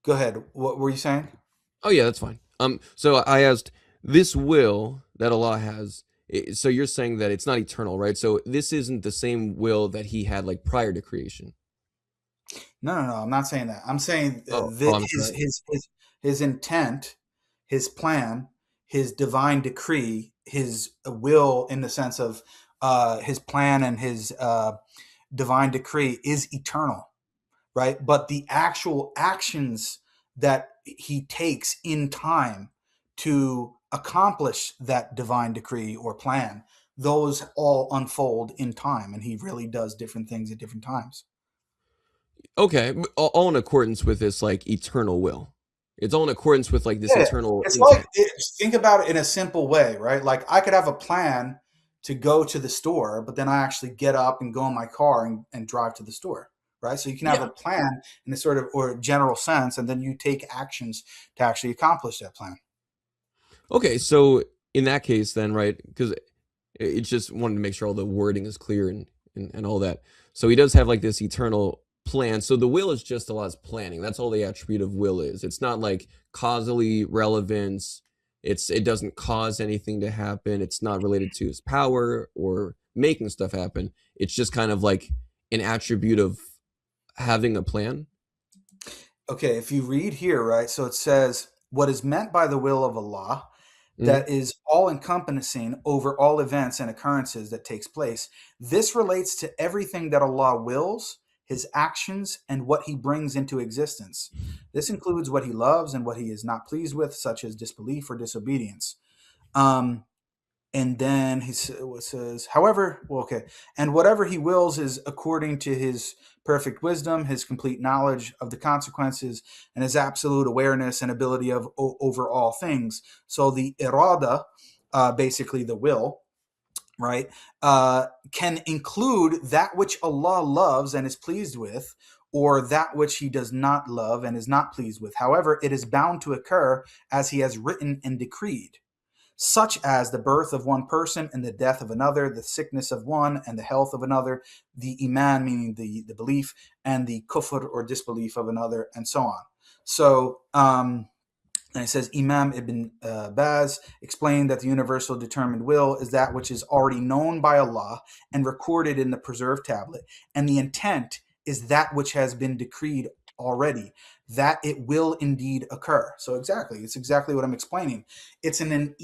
Go ahead. What were you saying? Oh yeah, that's fine. So I asked this will that Allah has. So you're saying that it's not eternal, right? So this isn't the same will that he had like prior to creation. No, no, no. I'm not saying that. I'm saying Oh, that I'm sorry. his intent, his plan, his divine decree, his will in the sense of his plan and his divine decree is eternal, right? But the actual actions that he takes in time to accomplish that divine decree or plan, those all unfold in time, and he really does different things at different times. Okay, all in accordance with this like eternal will. It's all in accordance with like this Yeah, eternal it's like intent. think about it in a simple way, right? Like I could have a plan to go to the store, but then I actually get up and go in my car and drive to the store, right? So you can have Yeah. a plan in a sort of or general sense, and then you take actions to actually accomplish that plan. Okay, so in that case, then, right? Because it's just wanted to make sure all the wording is clear and all that. So he does have like this eternal plan. So the will is just Allah's planning. That's all the attribute of will is. It's not like causally relevance. It doesn't cause anything to happen. It's not related to his power or making stuff happen. It's just kind of like an attribute of having a plan. Okay, if you read here, right, so it says, what is meant by the will of Allah Mhm. that is all encompassing over all events and occurrences that takes place. This relates to everything that Allah wills, his actions, and what he brings into existence. This includes what he loves and what he is not pleased with, such as disbelief or disobedience. Um, and then says, however, well, okay, and whatever he wills is according to his perfect wisdom, his complete knowledge of the consequences, and his absolute awareness and ability of over all things. So the irada, basically the will, right, can include that which Allah loves and is pleased with, or that which he does not love and is not pleased with. However, it is bound to occur as he has written and decreed, such as the birth of one person and the death of another, the sickness of one and the health of another, the iman, meaning the belief, and the kufr or disbelief of another, and so on. So, and it says Imam Ibn Baz explained that the universal determined will is that which is already known by Allah and recorded in the preserved tablet, and the intent is that which has been decreed already, that it will indeed occur. So it's exactly what I'm explaining. It's an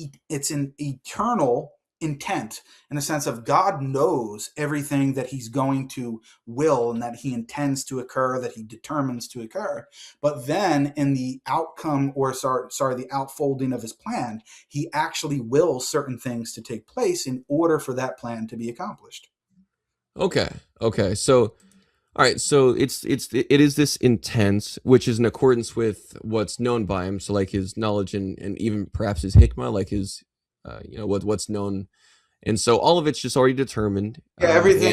eternal intent, in the sense of God knows everything that he's going to will and that he intends to occur, that he determines to occur. But then in the outcome, or the outfolding of his plan, he actually wills certain things to take place in order for that plan to be accomplished. Okay. So, all right. So it is this intent, which is in accordance with what's known by him. So like his knowledge and even perhaps his hikmah, like his, what's known. And so all of it's just already determined. Yeah, everything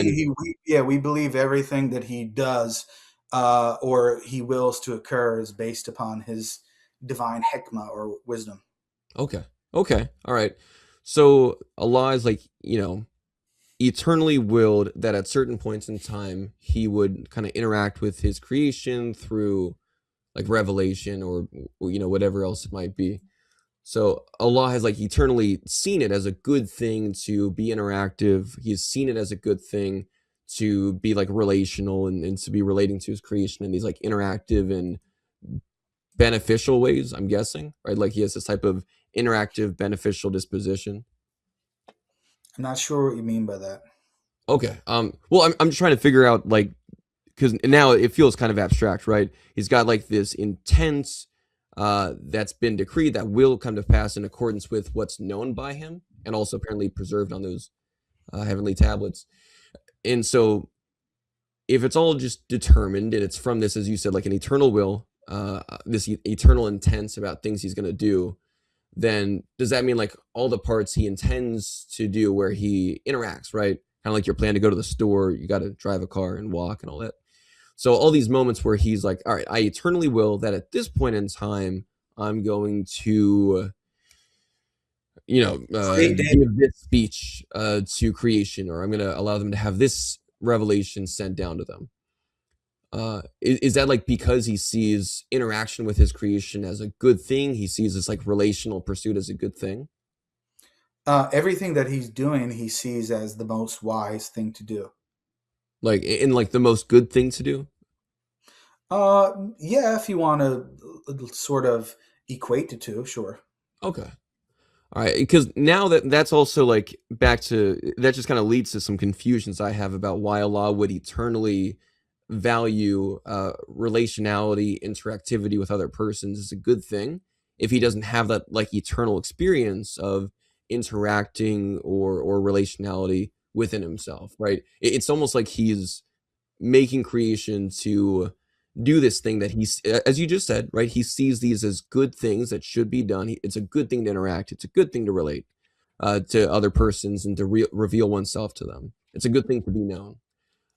And we believe everything that he does or he wills to occur is based upon his divine hikmah or wisdom. okay. All right. So Allah is like, eternally willed that at certain points in time he would kind of interact with his creation through like revelation or whatever else it might be. So Allah has like eternally seen it as a good thing to be interactive. He's seen it as a good thing to be like relational and to be relating to his creation in these like interactive and beneficial ways, I'm guessing, right? Like he has this type of interactive beneficial disposition. I'm not sure what you mean by that. Okay. Well, I'm just trying to figure out like, because now it feels kind of abstract, right? He's got like this intense that's been decreed that will come to pass in accordance with what's known by him and also apparently preserved on those heavenly tablets. And so if it's all just determined and it's from this, as you said, like an eternal will, this eternal intent about things he's going to do, then does that mean like all the parts he intends to do where he interacts, right? Kind of like your plan to go to the store, you got to drive a car and walk and all that. So all these moments where he's like, all right, I eternally will that at this point in time, I'm going to, give this speech to creation, or I'm going to allow them to have this revelation sent down to them. Is that like because he sees interaction with his creation as a good thing? He sees this like relational pursuit as a good thing? Everything that he's doing, he sees as the most wise thing to do. Like in like the most good thing to do? Yeah, if you want to sort of equate the two, sure. Okay. All right, because now that's also like back to that just kind of leads to some confusions I have about why Allah would eternally value relationality, interactivity with other persons is a good thing if he doesn't have that like eternal experience of interacting or relationality within himself, right? It's almost like he's making creation to do this thing that he's, as you just said, right? He sees these as good things that should be done. It's a good thing to interact. It's a good thing to relate to other persons and to reveal oneself to them. It's a good thing to be known.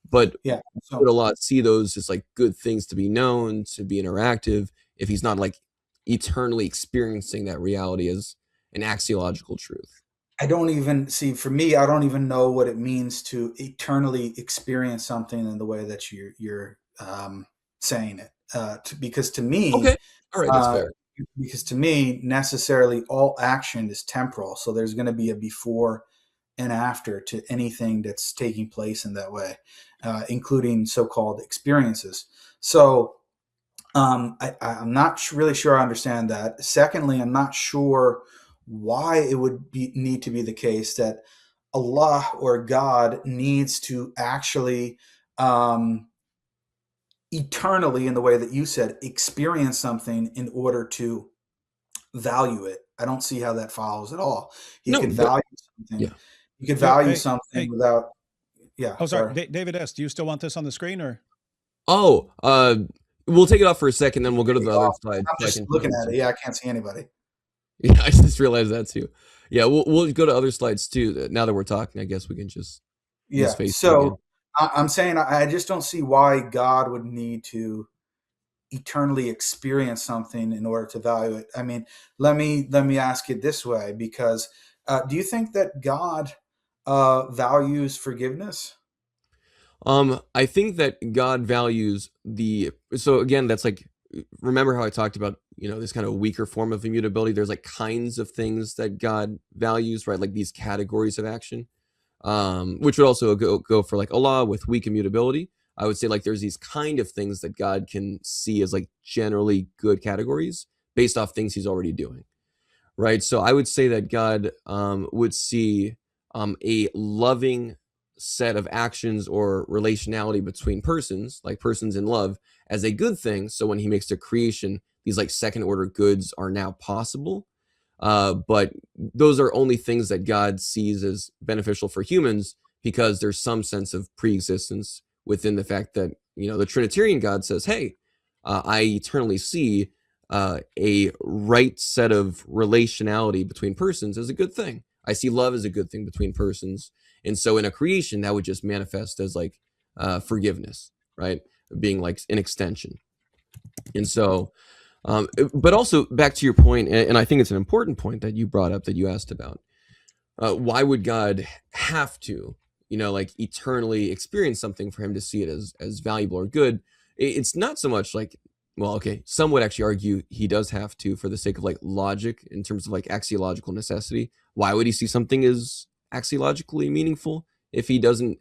But Yeah. would a lot see those as like good things to be known, to be interactive, if he's not like eternally experiencing that reality as an axiological truth? I don't even see, for me, I don't even know what it means to eternally experience something in the way that you're saying it. Because to me, Okay. All right. That's uh, fair. necessarily all action is temporal. So there's going to be a before and after to anything that's taking place in that way, including so-called experiences. So I'm not really sure I understand that. Secondly, I'm not sure why it would need to be the case that Allah or God needs to actually eternally, in the way that you said, experience something in order to value it. I don't see how that follows at all. He No, could but value something. yeah. He could Yeah, value hey, something hey. without. Yeah, Oh, sorry, sorry. David S. Do you still want this on the screen, or? Oh, we'll take it off for a second, then we'll go to the other I'm slide. So I just can looking at it. Yeah, I can't see anybody. Yeah, I just realized that too. Yeah, we'll go to other slides too. Now that we're talking, I guess we can just use Yeah. Facebook again. So I'm saying I just don't see why God would need to eternally experience something in order to value it. I mean, let me ask it this way, because do you think that God values forgiveness? I think that God values the, so again, that's like remember how I talked about, this kind of weaker form of immutability? There's like kinds of things that God values, right? Like these categories of action, which would also go for like Allah with weak immutability. I would say like there's these kind of things that God can see as like generally good categories based off things he's already doing, right? So I would say that God would see a loving set of actions or relationality between persons, like persons in love, as a good thing. So when he makes the creation, these like second order goods are now possible. But those are only things that God sees as beneficial for humans because there's some sense of preexistence within the fact that, the Trinitarian God says, hey, I eternally see a right set of relationality between persons as a good thing. I see love as a good thing between persons. And so in a creation, that would just manifest as like forgiveness, right? Being like an extension. And so, but also back to your point, and I think it's an important point that you brought up that you asked about. Why would God have to, like eternally experience something for him to see it as valuable or good? It's not so much like, well, okay, some would actually argue he does have to for the sake of like logic in terms of like axiological necessity. Why would he see something as axiologically meaningful if he doesn't,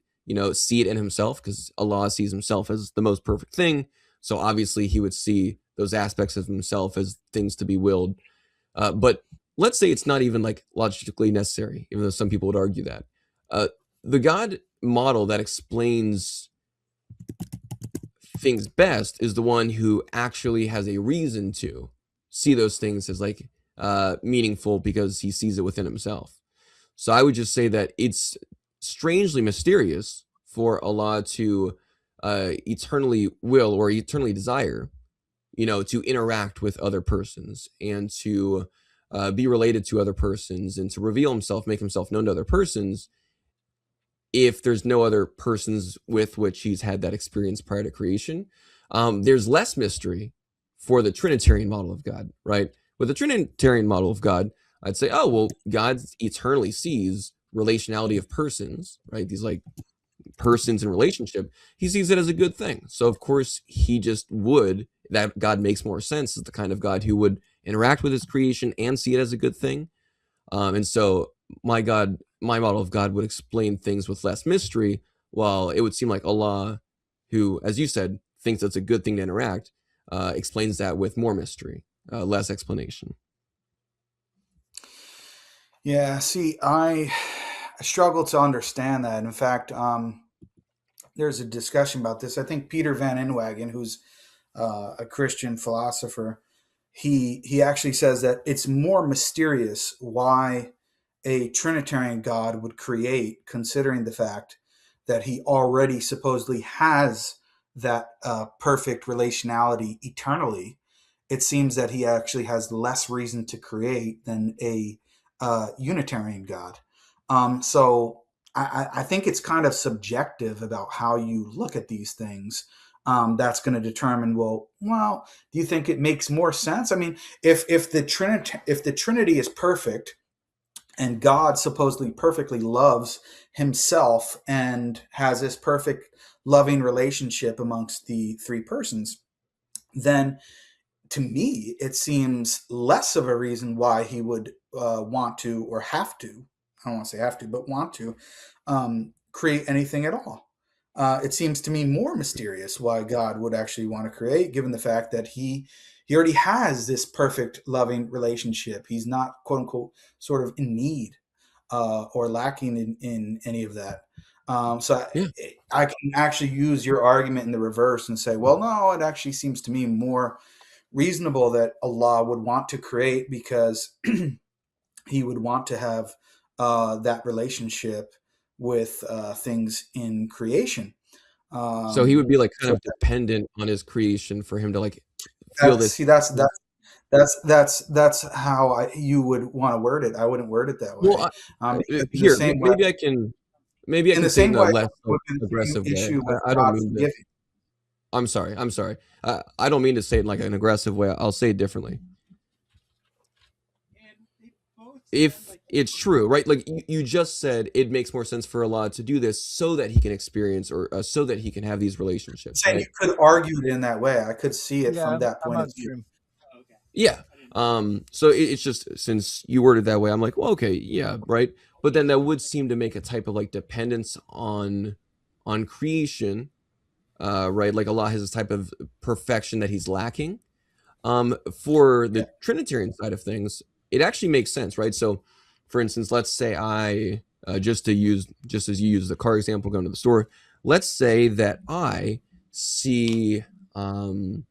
see it in himself? Because Allah sees himself as the most perfect thing. So obviously he would see those aspects of himself as things to be willed. But let's say it's not even like logically necessary, even though some people would argue that. The God model that explains things best is the one who actually has a reason to see those things as like meaningful because he sees it within himself. So I would just say that it's strangely mysterious for Allah to eternally will or eternally desire, to interact with other persons and to be related to other persons and to reveal himself, make himself known to other persons, if there's no other persons with which he's had that experience prior to creation. There's less mystery for the Trinitarian model of God, right? With the Trinitarian model of God, I'd say, oh, well, God eternally sees relationality of persons, right? These like persons in relationship. He sees it as a good thing. So of course he just would, that God makes more sense as the kind of God who would interact with his creation and see it as a good thing. And so my model of God would explain things with less mystery, while it would seem like Allah, who, as you said, thinks it's a good thing to interact, explains that with more mystery, less explanation. Yeah, see, I struggle to understand that. In fact, there's a discussion about this. I think Peter Van Inwagen, who's a Christian philosopher, he actually says that it's more mysterious why a Trinitarian God would create, considering the fact that he already supposedly has that perfect relationality eternally. It seems that he actually has less reason to create than a Unitarian God. So I think it's kind of subjective about how you look at these things. That's going to determine, well, do you think it makes more sense? I mean, if the Trinity is perfect, and God supposedly perfectly loves himself and has this perfect loving relationship amongst the three persons, then to me, it seems less of a reason why he would want to or have to, I don't want to say have to, but want to create anything at all. It seems to me more mysterious why God would actually want to create, given the fact that he already has this perfect loving relationship. He's not, quote unquote, sort of in need or lacking in any of that. Yeah. I can actually use your argument in the reverse and say, well, no, it actually seems to me more reasonable that Allah would want to create because he would want to have that relationship with things in creation. So he would be like kind of dependent on his creation for him to like feel this. See, that's how you would want to word it. I wouldn't word it that way. Well, here, maybe I can say it in a less aggressive way. I don't mean to. I'm sorry. I don't mean to say it like an aggressive way. I'll say it differently. if it's true, right? Like you just said, it makes more sense for Allah to do this so that he can experience or so that he can have these relationships, saying you right? could argue it in that way. I could see it from that I'm point on of view. stream. Yeah. So it's just, since you worded that way, I'm like, well, okay, yeah, right. But then that would seem to make a type of like dependence on creation, right? Like Allah has this type of perfection that he's lacking. For Yeah. the Trinitarian side of things, it actually makes sense, right? So, for instance, let's say I just as you use the car example, going to the store. Let's say that I see, I'm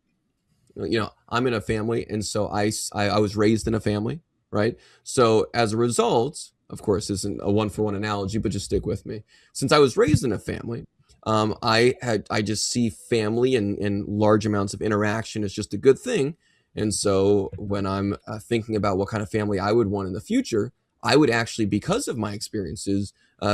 in a family, and so I was raised in a family, right? So as a result, of course, this isn't a one-for-one analogy, but just stick with me. Since I was raised in a family, I just see family and large amounts of interaction as just a good thing. And so when I'm thinking about what kind of family I would want in the future, I would actually, because of my experiences,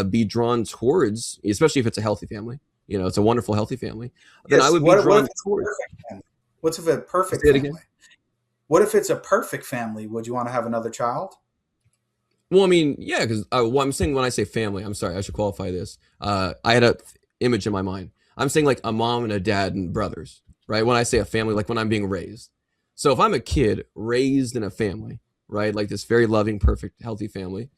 be drawn towards, especially if it's a healthy family, it's a wonderful, healthy family, then I Yes. would be What if drawn it's a towards. perfect family? What's if a perfect Say it family? again. What if it's a perfect family? Would you want to have another child? Well, I mean, yeah, because what I'm saying when I say family, I'm sorry, I should qualify this. I had a image in my mind. I'm saying like a mom and a dad and brothers, right? When I say a family, like when I'm being raised. So if I'm a kid raised in a family, right, like this very loving, perfect, healthy family,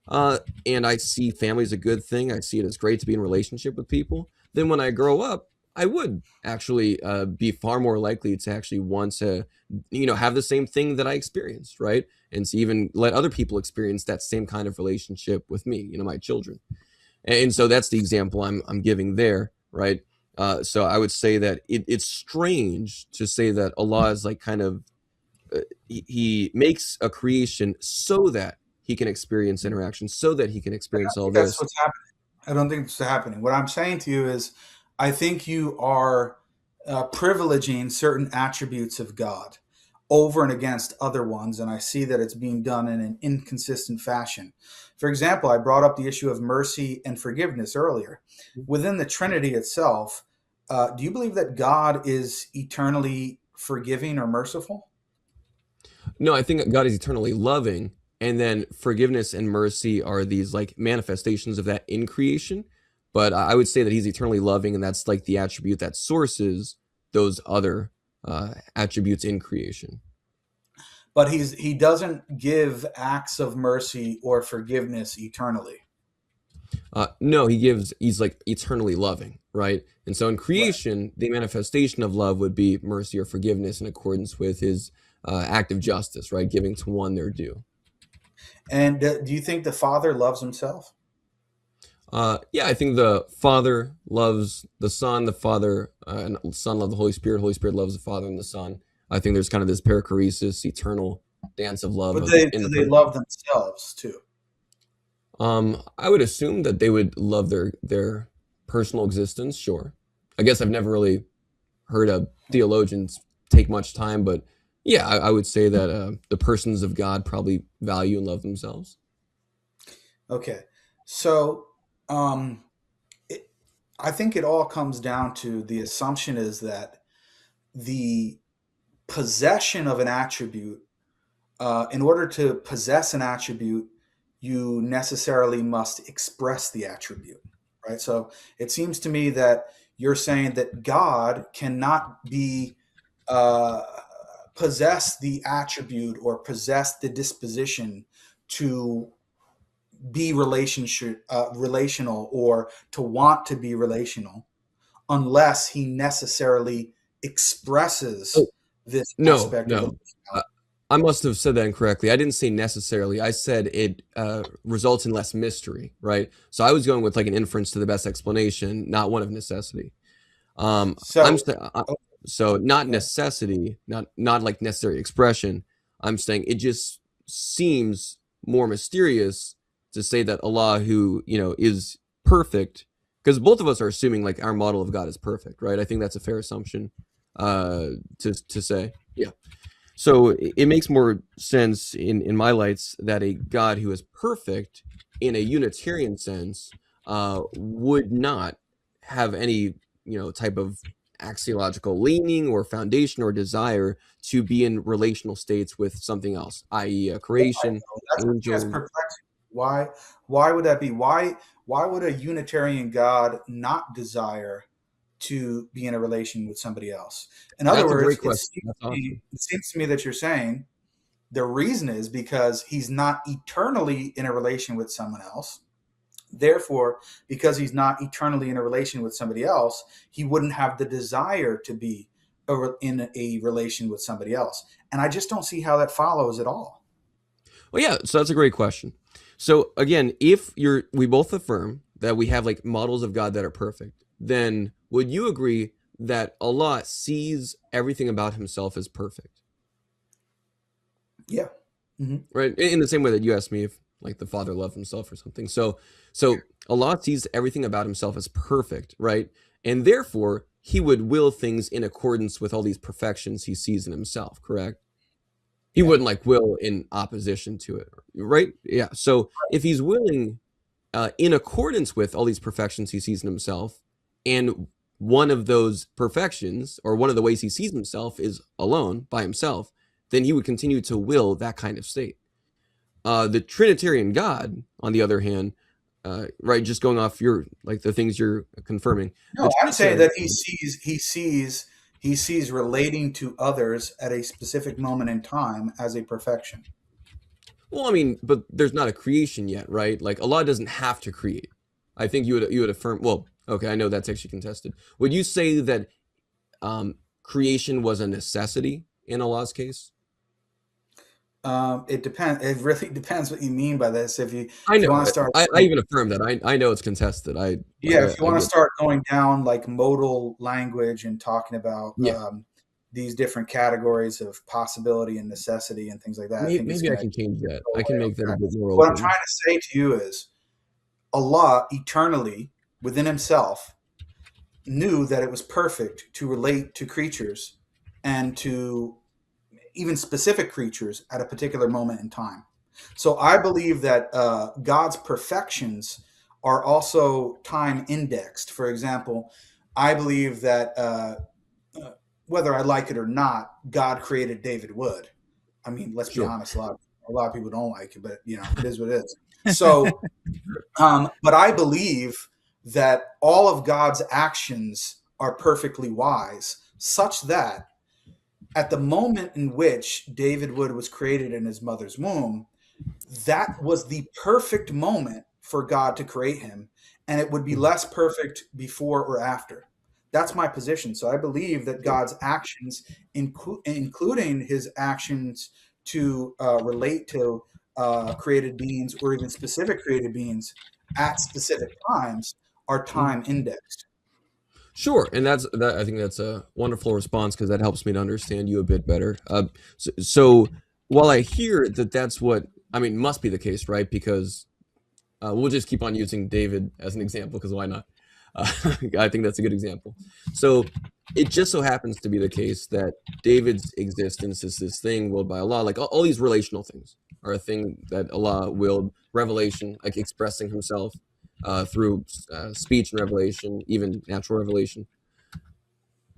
and I see family as a good thing, I see it as great to be in relationship with people, then when I grow up, I would actually be far more likely to actually want to, have the same thing that I experienced, right? And to even let other people experience that same kind of relationship with me, my children. And so that's the example I'm giving there, right? So I would say that it's strange to say that Allah is like kind of he makes a creation so that he can experience interaction, so that he can I experience don't all think that's this. what's happening. I don't think it's happening. What I'm saying to you is, I think you are privileging certain attributes of God over and against other ones, and I see that it's being done in an inconsistent fashion. For example, I brought up the issue of mercy and forgiveness earlier. Within the Trinity itself, do you believe that God is eternally forgiving or merciful? No, I think God is eternally loving, and then forgiveness and mercy are these like manifestations of that in creation. But I would say that he's eternally loving, and that's like the attribute that sources those other attributes in creation. But he doesn't give acts of mercy or forgiveness eternally. No, he's like eternally loving, right? And so in Right. creation, the manifestation of love would be mercy or forgiveness in accordance with his act of justice, right? Giving to one their due. And do you think the Father loves himself? Yeah, I think the Father loves the Son, the Father and the Son love the Holy Spirit loves the Father and the Son. I think there's kind of this perichoresis, eternal dance of love But of do in the they person. love themselves too? I would assume that they would love their personal existence. Sure, I guess I've never really heard of theologians take much time, but yeah, I would say that the persons of God probably value and love themselves. Okay. So um, it, I think it all comes down to the assumption is that the possession of an attribute, in order to possess an attribute, you necessarily must express the attribute, right? So it seems to me that you're saying that God cannot be uh, possess the attribute or possess the disposition to be relational or to want to be relational unless he necessarily Oh, expresses this no, aspect of no. relationality. Uh, I must have said that incorrectly. I didn't say necessarily. I said it results in less mystery, right? So I was going with like an inference to the best explanation, not one of necessity. I'm So, st- oh, so not yeah. necessity, not like necessary expression. I'm saying it just seems more mysterious to say that Allah, who is perfect, because both of us are assuming like our model of God is perfect, right? I think that's a fair assumption to say. Yeah. So it makes more sense in my lights that a God who is perfect in a Unitarian sense would not have any type of axiological leaning or foundation or desire to be in relational states with something else, i.e., a creation, That's the thing that's angel. perplexing. Why would that be? Why would a Unitarian God not desire to be in a relation with somebody else? In other That's a words, great question. That's awesome. it seems to me that you're saying the reason is because he's not eternally in a relation with someone else. Therefore, because he's not eternally in a relation with somebody else, he wouldn't have the desire to be in a relation with somebody else. And I just don't see how that follows at all. Well, yeah, so that's a great question. So again, if we both affirm that we have like models of God that are perfect, then would you agree that Allah sees everything about himself as perfect? Yeah. Mm-hmm. Right? In the same way that you asked me if like the Father loved himself or something. So Allah sees everything about himself as perfect, right? And therefore, he would will things in accordance with all these perfections he sees in himself, correct? He Yeah. wouldn't like will in opposition to it, right? Yeah. So if he's willing in accordance with all these perfections he sees in himself, and one of those perfections or one of the ways he sees himself is alone by himself, then he would continue to will that kind of state. The Trinitarian God, on the other hand, right, just going off your like the things you're confirming. No, I'm saying that he sees relating to others at a specific moment in time as a perfection. Well, I mean, but there's not a creation yet, right? Like Allah doesn't have to create. I think you would affirm. Well, okay, I know that's actually contested. Would you say that creation was a necessity in Allah's case? It depends. It really depends what you mean by this. If you I want to start, I even affirm that. I know it's contested. if you want to get start going down like modal language and talking about yeah. these different categories of possibility and necessity and things like that, I think it's Maybe I going to can change that. go I can away. make that a bit more What I'm open. trying to say to you is Allah eternally within himself knew that it was perfect to relate to creatures and to even specific creatures at a particular moment in time. So I believe that God's perfections are also time indexed. For example, I believe that whether I like it or not, God created David Wood. I mean, let's be Sure. honest, a lot of people don't like it, but it is what it is. So, but I believe that all of God's actions are perfectly wise, such that at the moment in which David Wood was created in his mother's womb, that was the perfect moment for God to create him, and it would be less perfect before or after. That's my position. So I believe that God's actions, including his actions to relate to created beings or even specific created beings at specific times, are time indexed. Sure, and I think that's a wonderful response because that helps me to understand you a bit better. So while I hear that that's what I mean, must be the case, right? Because we'll just keep on using David as an example because why not? I think that's a good example. So it just so happens to be the case that David's existence is this thing willed by Allah. Like all these relational things are a thing that Allah willed. Revelation, like expressing Himself through speech and revelation, even natural revelation.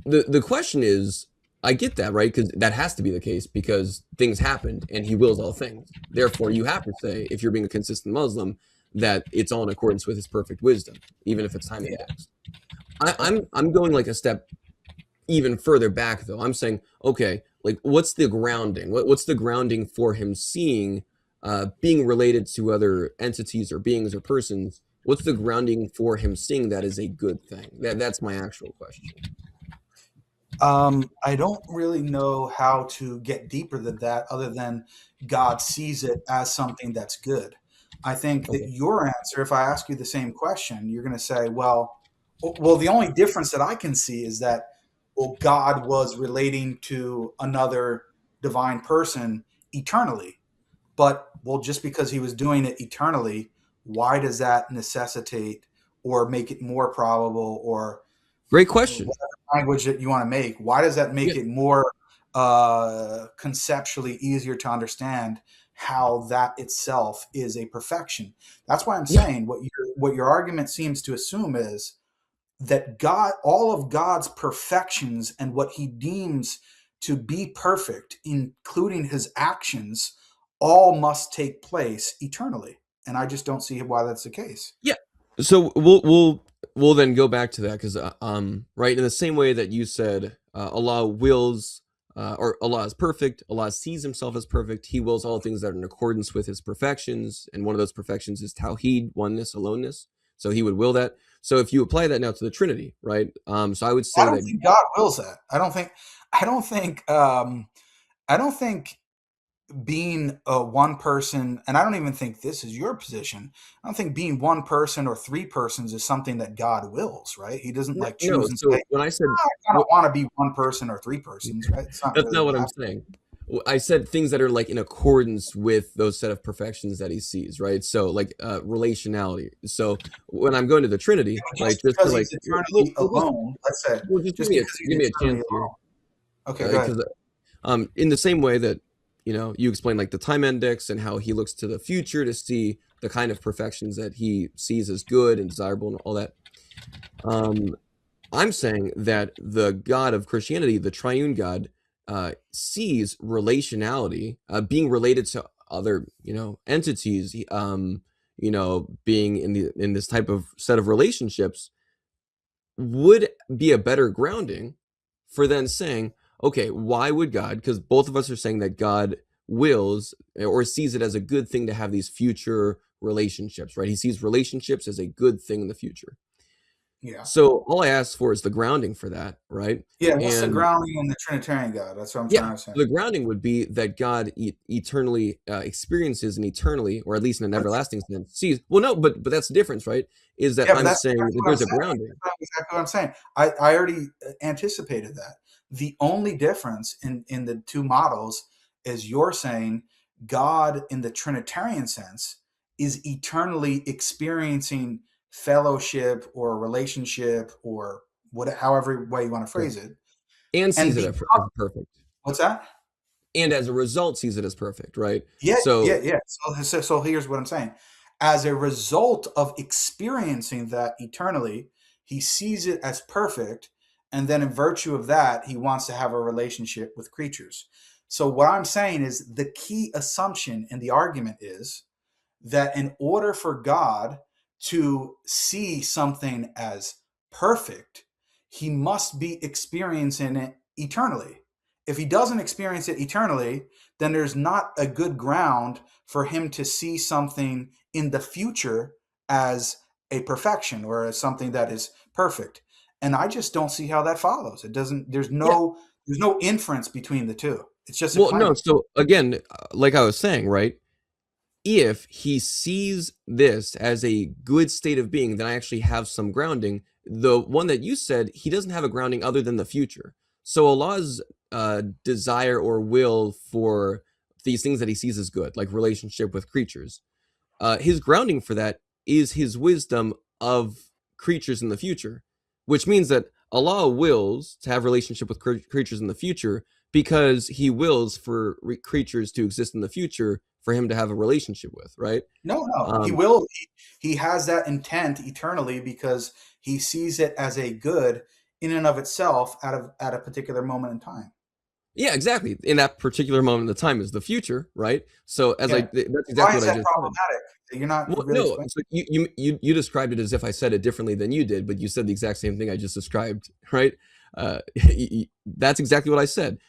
The question is, I get that, right? Because that has to be the case because things happened and He wills all things. Therefore, you have to say, if you're being a consistent Muslim, that it's all in accordance with His perfect wisdom, even if it's time indexed. I'm going like a step even further back, though. I'm saying, okay, like what's the grounding? What's the grounding for Him seeing, being related to other entities or beings or persons? What's the grounding for Him seeing that is a good thing? That's my actual question. I don't really know how to get deeper than that other than God sees it as something that's good. I think that your answer, if I ask you the same question, you're going to say, well, the only difference that I can see is that, well, God was relating to another divine person eternally. But, well, just because he was doing it eternally, why does that necessitate or make it more probable or Great question. language that you want to make? Why does that make Yeah. it more conceptually easier to understand how that itself is a perfection? That's why I'm saying what your argument seems to assume is that God, all of God's perfections and what he deems to be perfect, including his actions, all must take place eternally. And I just don't see why that's the case. Yeah. So we'll then go back to that because right in the same way that you said Allah wills or Allah is perfect, Allah sees himself as perfect. He wills all things that are in accordance with his perfections, and one of those perfections is Tawheed, oneness, aloneness. So he would will that. So if you apply that now to the Trinity, right? So I would I say don't that think God wills that. I don't think being one person, and I don't even think this is your position. I don't think being one person or three persons is something that God wills, right? He doesn't like no. choose and say, So when I said I don't want to be one person or three persons, right? It's not that's really not what what I'm happens. saying. I said things that are like in accordance with those set of perfections that he sees, right? So like relationality. So when I'm going to the Trinity, right, Just just to because like, he's eternally alone, let's say, just just because give he's me a eternally chance here, alone. Okay, go ahead. because in the same way that you explain like the time index and how he looks to the future to see the kind of perfections that he sees as good and desirable and all that. I'm saying that the God of Christianity, the triune God, sees relationality, being related to other, entities, being in this type of set of relationships would be a better grounding for then saying, okay, why would God? Because both of us are saying that God wills or sees it as a good thing to have these future relationships, right? He sees relationships as a good thing in the future. Yeah. So all I ask for is the grounding for that, right? Yeah, what's the And grounding in the Trinitarian God? That's what I'm yeah, trying to say. the grounding would be that God eternally experiences and eternally, or at least in an That's, everlasting sense, sees. Well, no, but that's the difference, right? Is that yeah, but I'm saying that's that what I'm there's a saying. grounding. That's exactly what I'm saying. I already anticipated that. The only difference in the two models is you're saying God in the Trinitarian sense is eternally experiencing fellowship or relationship or however way you want to Sure. phrase it. And And sees it as perfect. what's that? And as a result, sees it as perfect, right? Yeah, yeah, So yeah. So here's what I'm saying. As a result of experiencing that eternally, he sees it as perfect. And then, in virtue of that, he wants to have a relationship with creatures. So, what I'm saying is the key assumption in the argument is that in order for God to see something as perfect, he must be experiencing it eternally. If he doesn't experience it eternally, then there's not a good ground for him to see something in the future as a perfection or as something that is perfect. And I just don't see how that follows. It doesn't, yeah, there's no inference between the two. It's just a well, no. claim. So again, like I was saying, right? If he sees this as a good state of being, then I actually have some grounding. The one that you said, he doesn't have a grounding other than the future. So Allah's desire or will for these things that he sees as good, like relationship with creatures, his grounding for that is his wisdom of creatures in the future, which means that Allah wills to have relationship with creatures in the future because he wills for creatures to exist in the future for him to have a relationship with, right? No. He Um, will. He has that intent eternally because he sees it as a good in and of itself at a particular moment in time. yeah, exactly. In that particular moment of time is the future, right? So Yeah. that's Why exactly is what I that just said. problematic? You're not Well, really no, explaining. so you described it as if I said it differently than you did, but you said the exact same thing I just described, right? That's exactly what I said.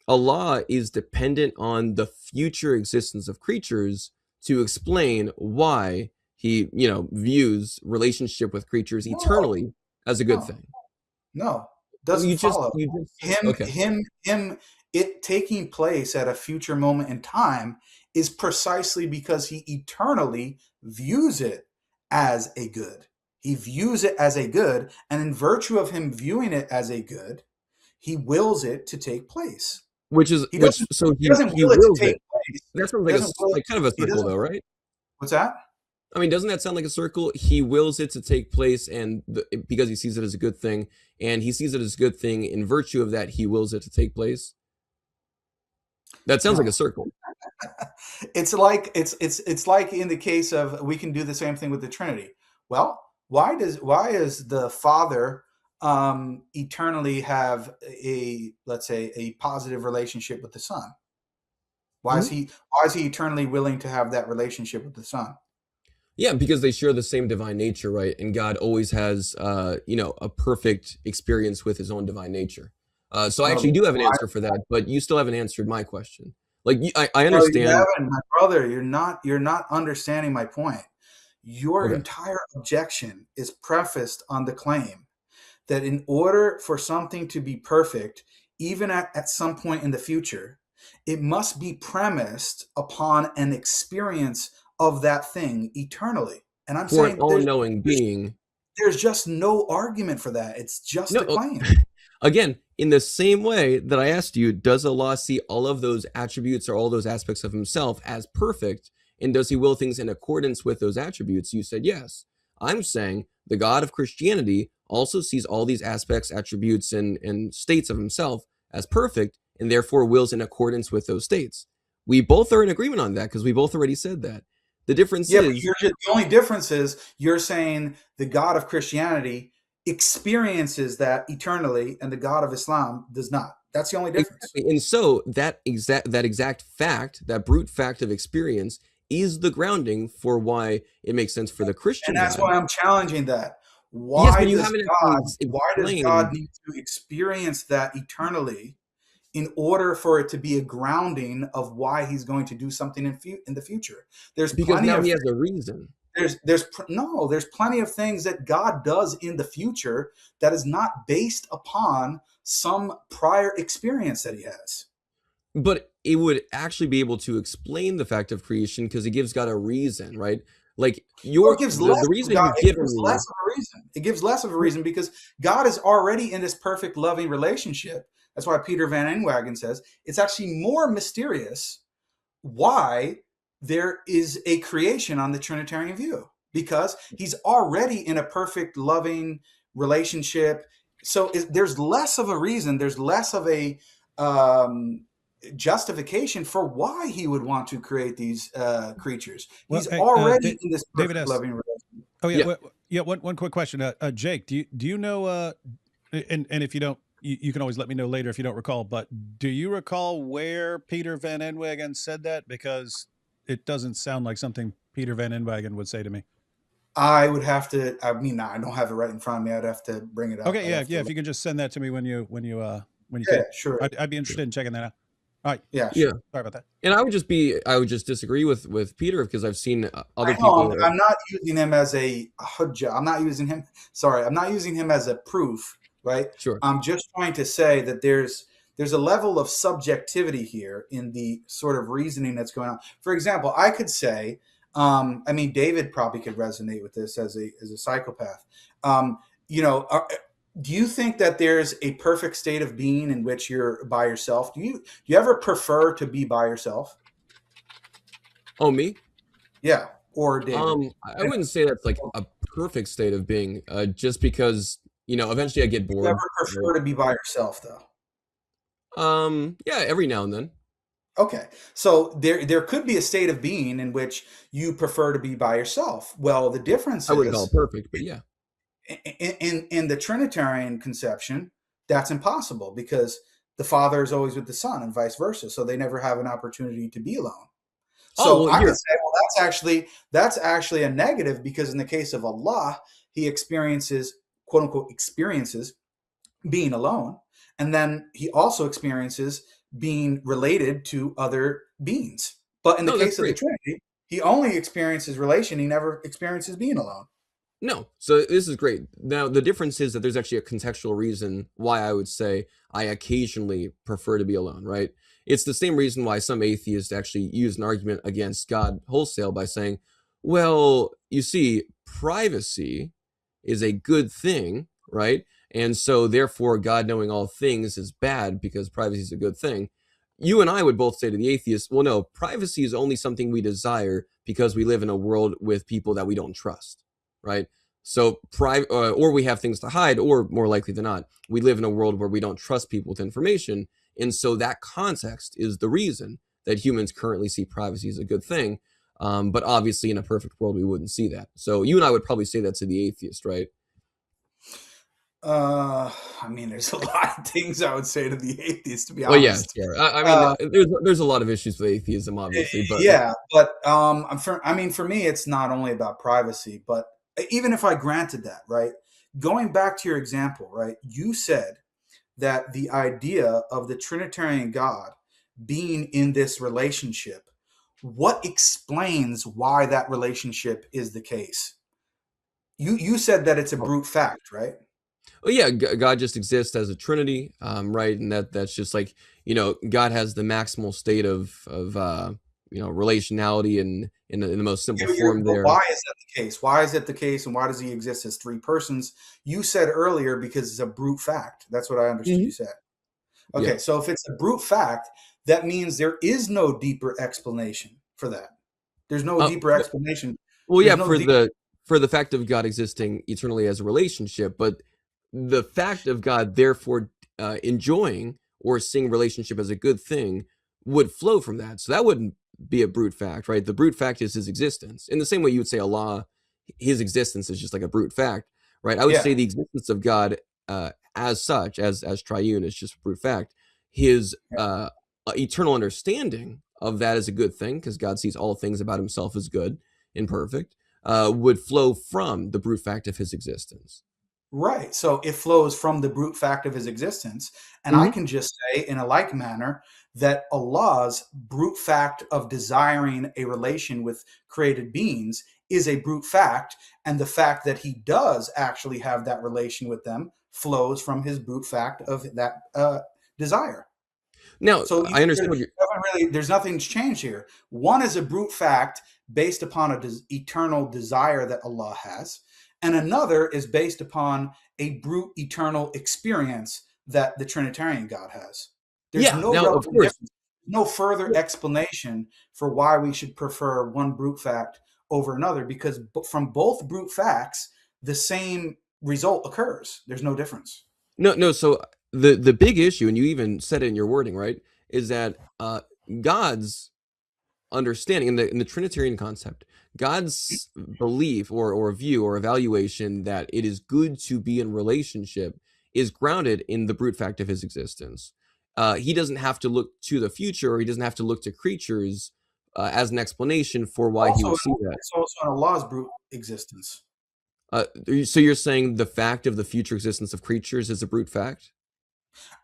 Allah is dependent on the future existence of creatures to explain why he, views relationship with creatures No, eternally as a good no, thing. no. Well, Doesn't follow. you just said Him, okay. him, him. It taking place at a future moment in time is precisely because he eternally views it as a good. He views it as a good, and in virtue of him viewing it as a good, he wills it to take place. Which so He doesn't he will it to wills take it. place. That sounds He like doesn't will it. like kind of a He circle doesn't. though, right? What's that? I mean, doesn't that sound like a circle? He wills it to take place, and because he sees it as a good thing, and he sees it as a good thing in virtue of that, he wills it to take place. That sounds like a No. circle. It's like it's like in the case of we can do the same thing with the Trinity. Well, why is the Father eternally have let's say a positive relationship with the Son? Why is he eternally willing to have that relationship with the Son? Yeah, because they share the same divine nature, right? And God always has, a perfect experience with his own divine nature. So I No, actually do have an why? answer for that, but you still haven't answered my question. Like, I No, you understand. haven't, my brother. You're not understanding my point. Your Okay. entire objection is prefaced on the claim that in order for something to be perfect, even at some point in the future, it must be premised upon an experience of that thing eternally. And I'm For an saying all-knowing being. there's just no argument for that. It's just No, a claim. again, in the same way that I asked you, does Allah see all of those attributes or all those aspects of himself as perfect? And does he will things in accordance with those attributes? You said yes. I'm saying the God of Christianity also sees all these aspects, attributes, and states of himself as perfect, and therefore wills in accordance with those states. We both are in agreement on that because we both already said that. The difference Yeah, but is, the only difference is you're saying the God of Christianity experiences that eternally, and the God of Islam does not. That's the only difference. exactly. And so that exact fact, that brute fact of experience, is the grounding for why it makes sense for the And Christian that's God. why I'm challenging that. Yes, but you haven't actually Why does God explained need to experience that eternally in order for it to be a grounding of why he's going to do something in the future? There's because plenty now of he has a reason. there's plenty of things that God does in the future that is not based upon some prior experience that he has. But it would actually be able to explain the fact of creation because it gives God a reason, right? Like Well, it gives the reason you've it given gives less me. of a reason. It gives less of a reason because God is already in this perfect loving relationship. That's why Peter Van Inwagen says it's actually more mysterious why there is a creation on the Trinitarian view, because he's already in a perfect loving relationship. So there's less of a reason, there's less of a um, justification for why he would want to create these creatures. Well, He's hey, already in this David perfect S. loving relationship. Oh yeah, Yeah. yeah. One quick question, Jake. Do you know? And if you don't, you can always let me know later if you don't recall. But do you recall where Peter Van Inwagen said that? Because it doesn't sound like something Peter Van Inwagen would say to me. I would have to. I mean, I don't have it right in front of me. I'd have to bring it up. Okay, I'd yeah, have yeah. to If you can just send that to me when you yeah, can, sure. I'd be interested in checking that out. All right. Yeah, Yeah. sure. Sorry about that. And I would just disagree with Peter because I've seen other I know people. I'm not using him as a hujjah. I'm not using him. Sorry, I'm not using him as a proof. Right. Sure. I'm just trying to say that there's a level of subjectivity here in the sort of reasoning that's going on. For example, I could say, I mean, David probably could resonate with this as a psychopath. You know, do you think that there's a perfect state of being in which you're by yourself? Do you ever prefer to be by yourself? Oh, me? Yeah, or David? I wouldn't say that's like a perfect state of being, just because eventually I get Do you ever bored. prefer to be by yourself, though? Yeah, every now and then. Okay, so there could be a state of being in which you prefer to be by yourself. Well, the difference I wouldn't call it is perfect, but yeah. in the Trinitarian conception, that's impossible because the Father is always with the Son and vice versa. So they never have an opportunity to be alone. Oh, So well, I could here. say, well, that's actually a negative because in the case of Allah, he experiences, quote unquote, experiences being alone, and then he also experiences being related to other beings. But in the No, that's case of the great. Trinity, he only experiences relation. He never experiences being alone. No, so this is great. Now, the difference is that there's actually a contextual reason why I would say I occasionally prefer to be alone, right? It's the same reason why some atheists actually use an argument against God wholesale by saying, well, you see, privacy is a good thing, right? And so therefore, God knowing all things is bad because privacy is a good thing. You and I would both say to the atheist, well, no, privacy is only something we desire because we live in a world with people that we don't trust, right? So or we have things to hide, or more likely than not, we live in a world where we don't trust people with information. And so that context is the reason that humans currently see privacy as a good thing. But obviously, in a perfect world, we wouldn't see that. So you and I would probably say that to the atheist, right? I mean, there's a lot of things I would say to the atheist, to be Well, yeah, honest. sure. I mean, there's a lot of issues with atheism, obviously, but Yeah, but for me, it's not only about privacy, but even if I granted that, right? Going back to your example, right? You said that the idea of the Trinitarian God being in this relationship, what explains why that relationship is the case? You said that it's a brute fact, right? well, yeah, God just exists as a Trinity, right? And that's just like, God has the maximal state of relationality and in the most simple form But there. why is that the case? Why is it the case, and why does he exist as three persons? You said earlier because it's a brute fact. That's what I understood Mhm. you said. Yeah. Okay, so if it's a brute fact, that means there is no deeper explanation for that. There's no deeper Well, explanation. well, There's yeah, no for deep. the fact of God existing eternally as a relationship, but the fact of God therefore enjoying or seeing relationship as a good thing would flow from that. So that wouldn't be a brute fact, right? The brute fact is his existence. In the same way you would say Allah, his existence is just like a brute fact, right? I would Yeah, say the existence of God as such, as triune, is just a brute fact. His eternal understanding of that is a good thing because God sees all things about himself as good and perfect, would flow from the brute fact of his existence. right. So it flows from the brute fact of his existence. And I Hmm. can just say, in a like manner, that Allah's brute fact of desiring a relation with created beings is a brute fact. And the fact that he does actually have that relation with them flows from his brute fact of that desire. Now, So I understand what you're. there's nothing's changed here. One is a brute fact based upon a eternal desire that Allah has, and another is based upon a brute eternal experience that the Trinitarian God has. There's Yeah. no Now, of relevant course. difference, no further explanation for why we should prefer one brute fact over another, because from both brute facts, the same result occurs. There's no difference. No, no. So the big issue, and you even said it in your wording, right, is that God's understanding in the Trinitarian concept, God's belief or view or evaluation that it is good to be in relationship is grounded in the brute fact of his existence. He doesn't have to look to the future, or he doesn't have to look to creatures as an explanation for why he Also, would see that. it's also in Allah's brute existence. So you're saying the fact of the future existence of creatures is a brute fact?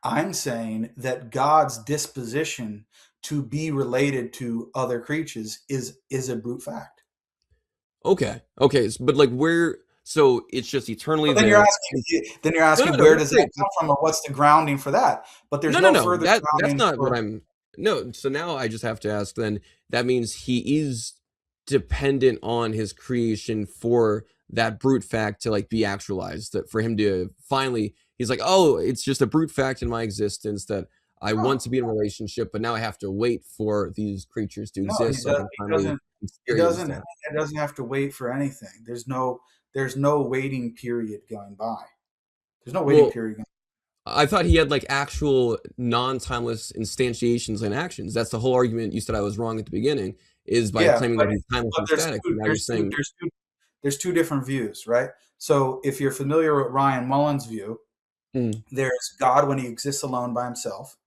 I'm saying that God's disposition to be related to other creatures is a brute fact. Okay, okay, but like where? So it's just eternally But then you're there. No, no, asking no. where That's does that great. come from, or what's the grounding for that? But there's No, no, no no. further That's grounding not what for. I'm. No. So now I just have to ask. Then that means he is dependent on his creation for that brute fact to like be actualized. That for him to finally, he's like, oh, it's just a brute fact in my existence that I want No, to be in a relationship, but now I have to wait for these creatures to no, exist so I can he finally doesn't. He experience doesn't. that. He doesn't have to wait for anything. There's no waiting period going by. There's no waiting Well, period. I thought he had like actual non-timeless instantiations and actions. That's the whole argument. You said I was wrong at the beginning, is by Yeah, claiming but that he's timeless and there's static. two, And now you're there's two, saying, there's two, there's two different views, right? So if you're familiar with Ryan Mullen's view, mm, there's God when he exists alone by himself,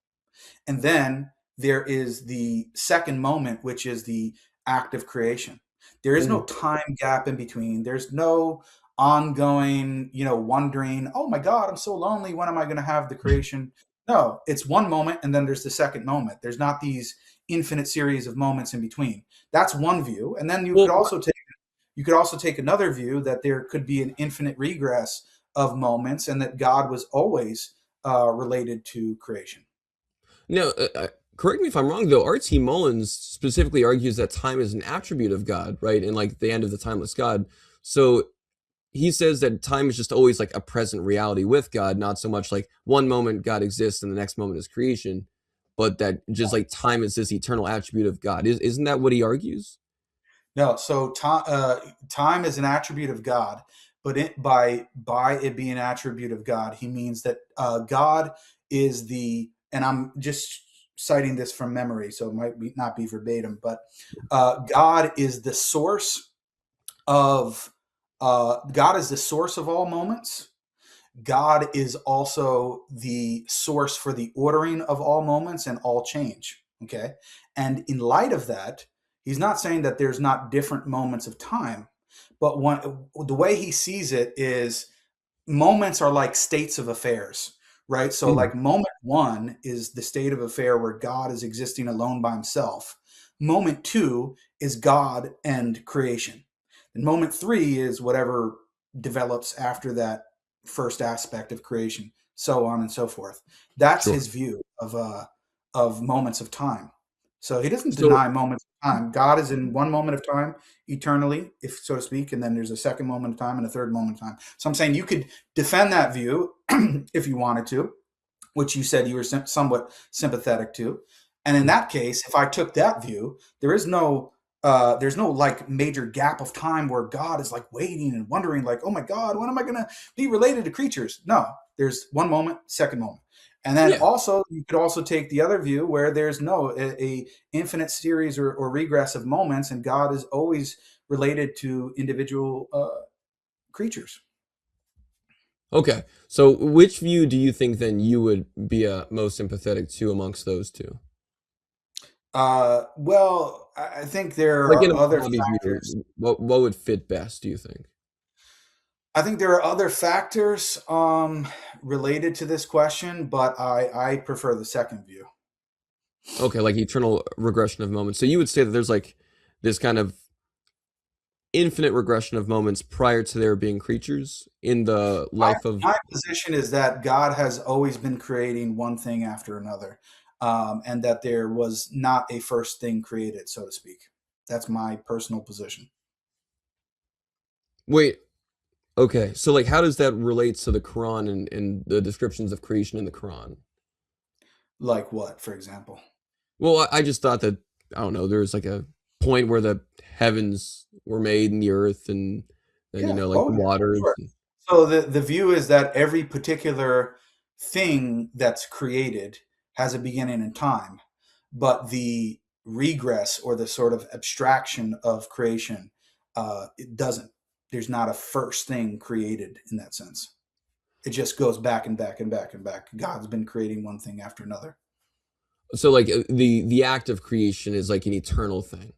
and then there is the second moment, which is the act of creation. There is no mm. time gap in between. There's no ongoing, wondering, oh my God, I'm so lonely. When am I going to have the creation? No, it's one moment and then there's the second moment. There's not these infinite series of moments in between. That's one view. And then Well, you could also take another view that there could be an infinite regress of moments and that God was always related to creation. no, correct me if I'm wrong, though. R.T. Mullins specifically argues that time is an attribute of God, right? And like the end of the timeless God. So he says that time is just always like a present reality with God, not so much like one moment God exists and the next moment is creation, but that just like time is this eternal attribute of God. Isn't that what he argues? No, so time is an attribute of God, but by it being an attribute of God, he means that God is and I'm just citing this from memory, so it might not be verbatim, but God is the source of God is the source of all moments. God is also the source for the ordering of all moments and all change. Okay. And in light of that, he's not saying that there's not different moments of time, but the way he sees it is moments are like states of affairs, right? So, like, moment one is the state of affair where God is existing alone by himself. Moment two is God and creation. And moment three is whatever develops after that first aspect of creation, so on and so forth. That's Sure. his view of moments of time. So he doesn't So deny moments of time. God is in one moment of time eternally, if so to speak, and then there's a second moment of time and a third moment of time. So I'm saying you could defend that view if you wanted to, which you said you were somewhat sympathetic to. And in that case, if I took that view, there's no like major gap of time where God is like waiting and wondering, like, oh my God, when am I going to be related to creatures? No, there's one moment, second moment. And then yeah. also, you could also take the other view where there's no a infinite series or regress of moments, and God is always related to individual creatures. Okay. So which view do you think then you would be most sympathetic to amongst those two? Well, I think there Like in are a other hobby factors. view, what would fit best, do you think? I think there are other factors related to this question, but I prefer the second view. Okay, like eternal regression of moments. So you would say that there's like this kind of infinite regression of moments prior to there being creatures in the My, life of. my position is that God has always been creating one thing after another, and that there was not a first thing created, so to speak. That's my personal position. Wait, okay. So like how does that relate to the Quran and the descriptions of creation in the Quran? Like what, for example? Well, I just thought that I don't know, there's like a point where the heavens were made and the earth and then Yeah. like Oh, the yeah. waters. Sure. So the view is that every particular thing that's created has a beginning in time, but the regress or the sort of abstraction of creation, it doesn't. There's not a first thing created in that sense. It just goes back and back and back and back. God's been creating one thing after another. So like the act of creation is like an eternal thing.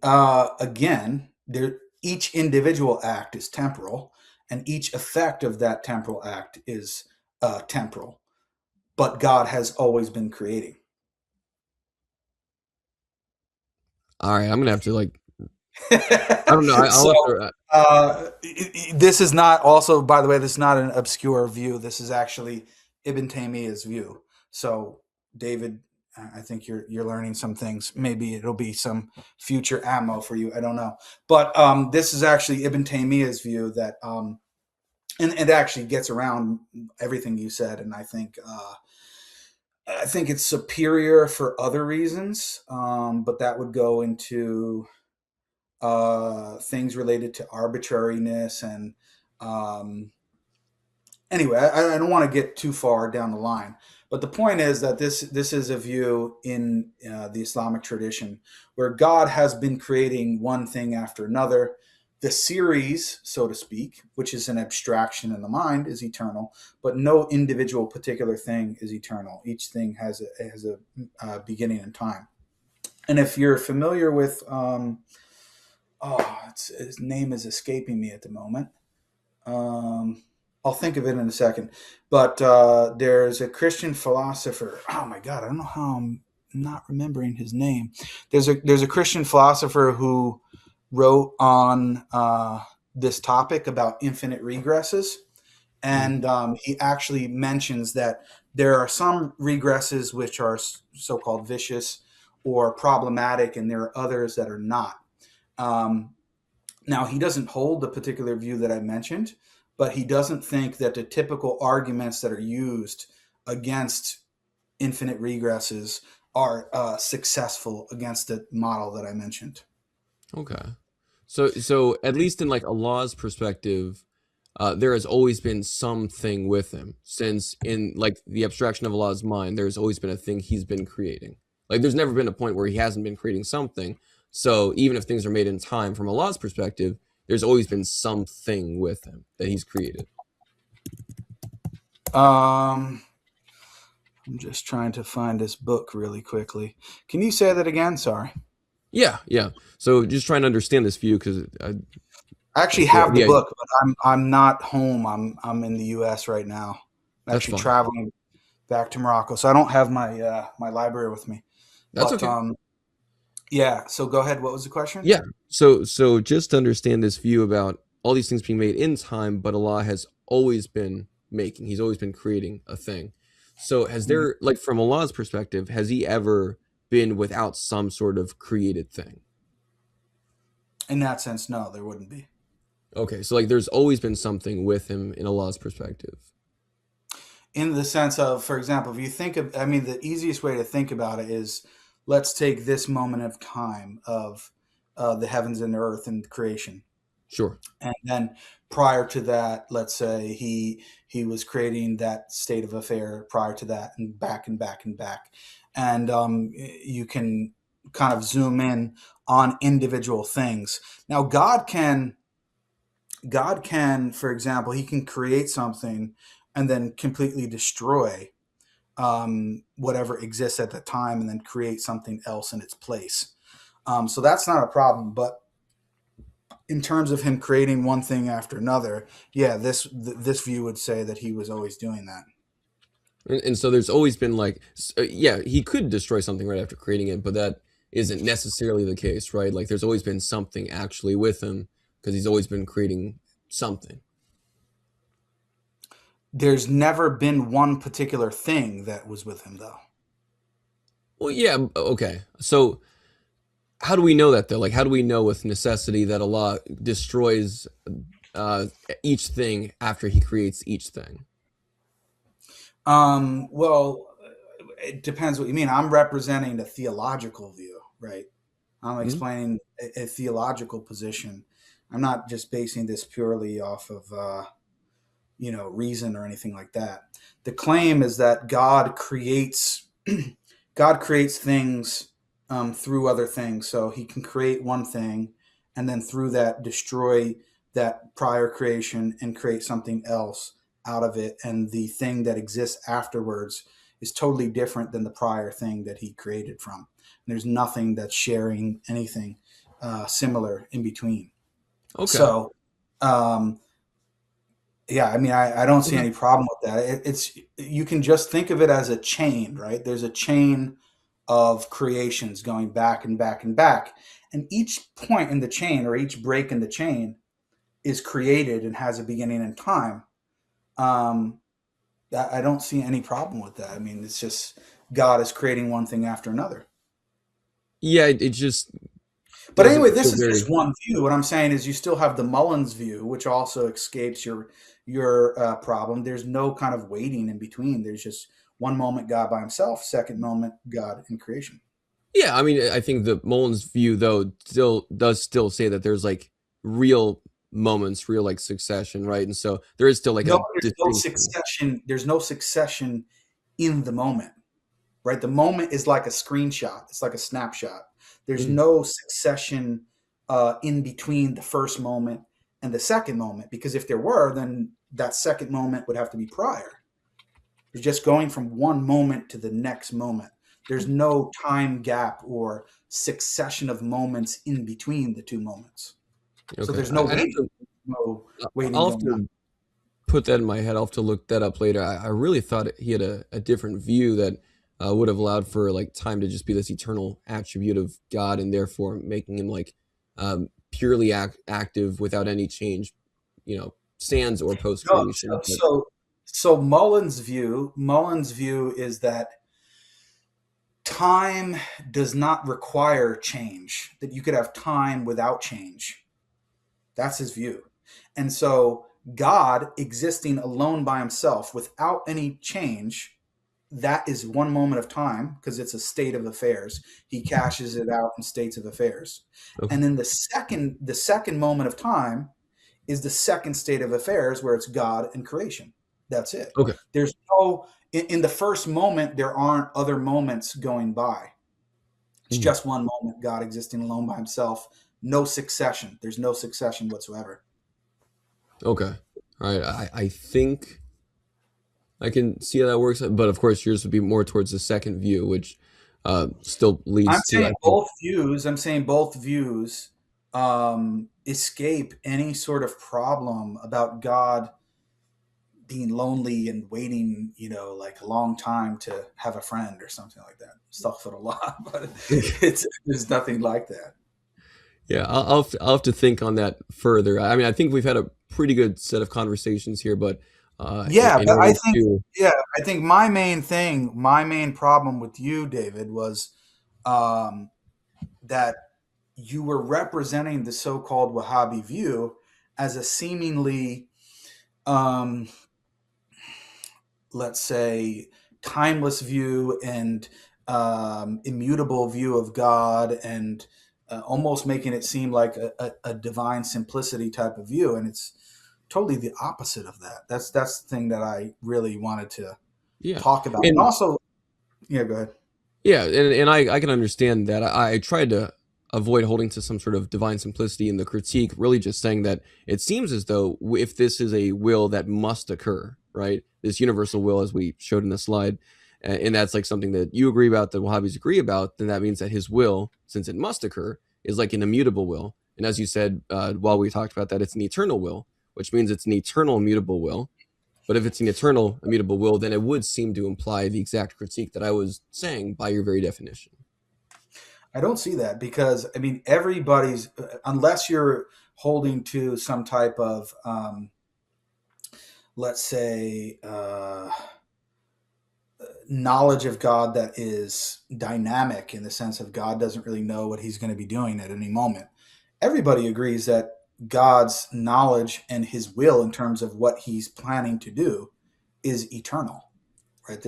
Again, each individual act is temporal, and each effect of that temporal act is temporal. But God has always been creating. All right, I'm gonna have to like I don't know. I'll So have to. this is not also, by the way, this is not an obscure view. This is actually Ibn Taymiyyah's view. So David, I think you're learning some things. Maybe it'll be some future ammo for you. I don't know. But this is actually Ibn Taymiyyah's view that and it actually gets around everything you said, and I think it's superior for other reasons, but that would go into things related to arbitrariness and anyway, I don't want to get too far down the line, but the point is that this is a view in the Islamic tradition where God has been creating one thing after another. The series, so to speak, which is an abstraction in the mind, is eternal, but no individual particular thing is eternal. Each thing has a beginning in time. And if you're familiar with, his name is escaping me at the moment. I'll think of it in a second. But there's a Christian philosopher. Oh my God, I don't know how I'm not remembering his name. There's a Christian philosopher who wrote on this topic about infinite regresses, and he actually mentions that there are some regresses which are so-called vicious or problematic, and there are others that are not. Um, Now, he doesn't hold the particular view that I mentioned, but he doesn't think that the typical arguments that are used against infinite regresses are successful against the model that I mentioned. Okay. So at least in like Allah's perspective, there has always been something with him, since in like the abstraction of Allah's mind, there's always been a thing he's been creating. Like there's never been a point where he hasn't been creating something. So even if things are made in time from Allah's perspective, there's always been something with him that he's created. I'm just trying to find this book really quickly. Can you say that again? Sorry. Yeah. So just trying to understand this view, because I actually have the book, but I'm not home. I'm in the U.S. right now. I'm actually traveling back to Morocco, so I don't have my my library with me. That's okay. Yeah. So go ahead. What was the question? Yeah. So just to understand this view about all these things being made in time, but Allah has always been making. He's always been creating a thing. So has there, like from Allah's perspective, has he ever been without some sort of created thing? In that sense, no, there wouldn't be. Okay, so like there's always been something with him in Allah's perspective. In the sense of, for example, if you think of, I mean, the easiest way to think about it is, let's take this moment of time of the heavens and the earth and creation. Sure. And then prior to that, let's say he was creating that state of affair prior to that, and back and back and back. And you can kind of zoom in on individual things. Now, God can, for example, he can create something and then completely destroy whatever exists at the time and then create something else in its place. So that's not a problem. But in terms of him creating one thing after another, yeah, this view would say that he was always doing that. And so there's always been like, yeah, he could destroy something right after creating it, but that isn't necessarily the case, right? Like there's always been something actually with him because he's always been creating something. There's never been one particular thing that was with him, though. Well, yeah, okay. So how do we know that, though? Like, how do we know with necessity that Allah destroys each thing after he creates each thing? Well, it depends what you mean. I'm representing the theological view, right? I'm explaining a theological position. I'm not just basing this purely off of reason or anything like that. The claim is that God creates things through other things. So he can create one thing and then through that destroy that prior creation and create something else out of it. And the thing that exists afterwards is totally different than the prior thing that he created from. And there's nothing that's sharing anything similar in between. Okay. So, yeah, I mean, I don't see any problem with that. You can just think of it as a chain, right? There's a chain of creations going back and back and back. And each point in the chain or each break in the chain is created and has a beginning in time. I don't see any problem with that. I mean, it's just God is creating one thing after another. Yeah, it just... But anyway, this is just one view. What I'm saying is you still have the Mullins view, which also escapes your problem. There's no kind of waiting in between. There's just one moment God by himself, second moment God in creation. Yeah, I mean, I think the Mullins view, though, does say that there's like real moments, real like succession, right? And so there is still like there's no succession. There's no succession in the moment, right? The moment is like a screenshot. It's like a snapshot. There's no succession in between the first moment and the second moment, because if there were, then that second moment would have to be prior. You're just going from one moment to the next moment. There's no time gap or succession of moments in between the two moments. Okay. So there's no waiting. I'll have to put that in my head. I'll have to look that up later. I really thought he had a different view that would have allowed for like time to just be this eternal attribute of God, and therefore making him like purely active without any change, sans or post creation. So Mullins' view is that time does not require change, that you could have time without change. That's his view. And so God existing alone by himself without any change, that is one moment of time because it's a state of affairs. He cashes it out in states of affairs. Okay. And then the second moment of time is the second state of affairs where it's God and creation. That's it. Okay. There's no, in the first moment, there aren't other moments going by. It's Hmm. just one moment, God existing alone by himself. No succession. There's no succession whatsoever. Okay. All right. I think I can see how that works, but of course yours would be more towards the second view, which still I'm leads to, I saying think. both views escape any sort of problem about God being lonely and waiting, like a long time to have a friend or something like that. Astaghfirullah, but there's nothing like that. Yeah, I'll have to think on that further. I mean, I think we've had a pretty good set of conversations here, but Yeah, in but order to, I think my main problem with you, David, was um, that you were representing the so-called Wahhabi view as a seemingly, um, let's say, timeless view and immutable view of God, and almost making it seem like a divine simplicity type of view, and it's totally the opposite of that. That's the thing that I really wanted to yeah, talk about, and and also, yeah, go ahead. yeah, and I can understand that. I tried to avoid holding to some sort of divine simplicity in the critique, really just saying that it seems as though if this is a will that must occur, right? This universal will, as we showed in the slide, and that's like something that you agree about, that Wahhabis agree about, then that means that his will, since it must occur, is like an immutable will. And as you said, while we talked about that, it's an eternal will, which means it's an eternal immutable will. But if it's an eternal, immutable will, then it would seem to imply the exact critique that I was saying by your very definition. I don't see that because I mean everybody's unless you're holding to some type of let's say knowledge of God that is dynamic in the sense of God doesn't really know what he's going to be doing at any moment. Everybody agrees that God's knowledge and his will in terms of what he's planning to do is eternal, right?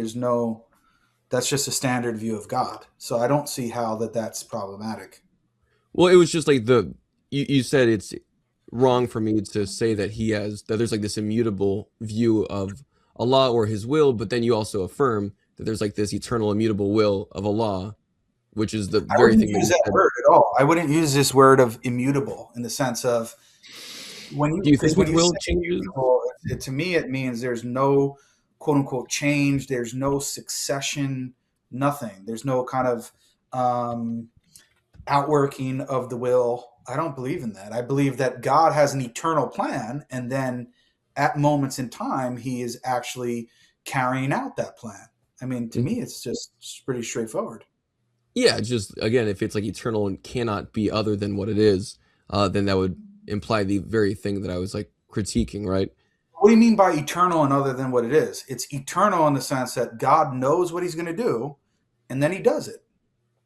That's just a standard view of God. So I don't see how that's problematic. Well, it was just like you said it's wrong for me to say that there's like this immutable view of Allah or his will, but then you also affirm that there's like this eternal immutable will of Allah, which is the I very wouldn't thing that use you that said. word at all. I wouldn't use this word of immutable in the sense of Do you because think when his you will say changes? immutable, to me it means there's no quote unquote change, there's no succession, nothing. There's no kind of um, outworking of the will. I don't believe in that. I believe that God has an eternal plan, and then at moments in time, he is actually carrying out that plan. I mean, to me, it's just pretty straightforward. Yeah, just again, if it's like eternal and cannot be other than what it is, then that would imply the very thing that I was like critiquing, right? What do you mean by eternal and other than what it is? It's eternal in the sense that God knows what he's going to do, and then he does it.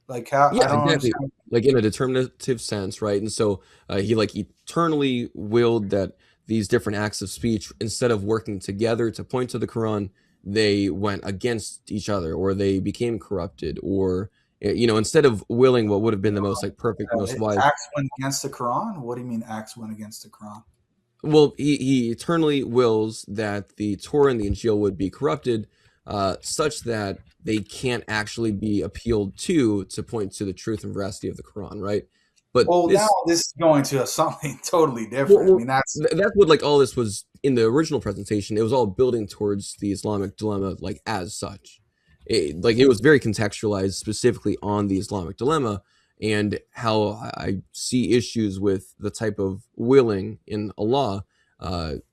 Like how I Yeah, don't exactly. understand. Like in a determinative sense, right? And so he like eternally willed that these different acts of speech, instead of working together to point to the Quran, they went against each other, or they became corrupted, or instead of willing what would have been the most like perfect, most wise. Acts went against the Quran. What do you mean acts went against the Quran? Well, he eternally wills that the Torah and the Injil would be corrupted, such that they can't actually be appealed to point to the truth and veracity of the Quran, right? But Well, now this, this is going to something totally well, different. I well, mean, that's that's what like all this was in the original presentation. It was all building towards the Islamic dilemma, like as such. It was very contextualized specifically on the Islamic dilemma and how I see issues with the type of willing in Allah,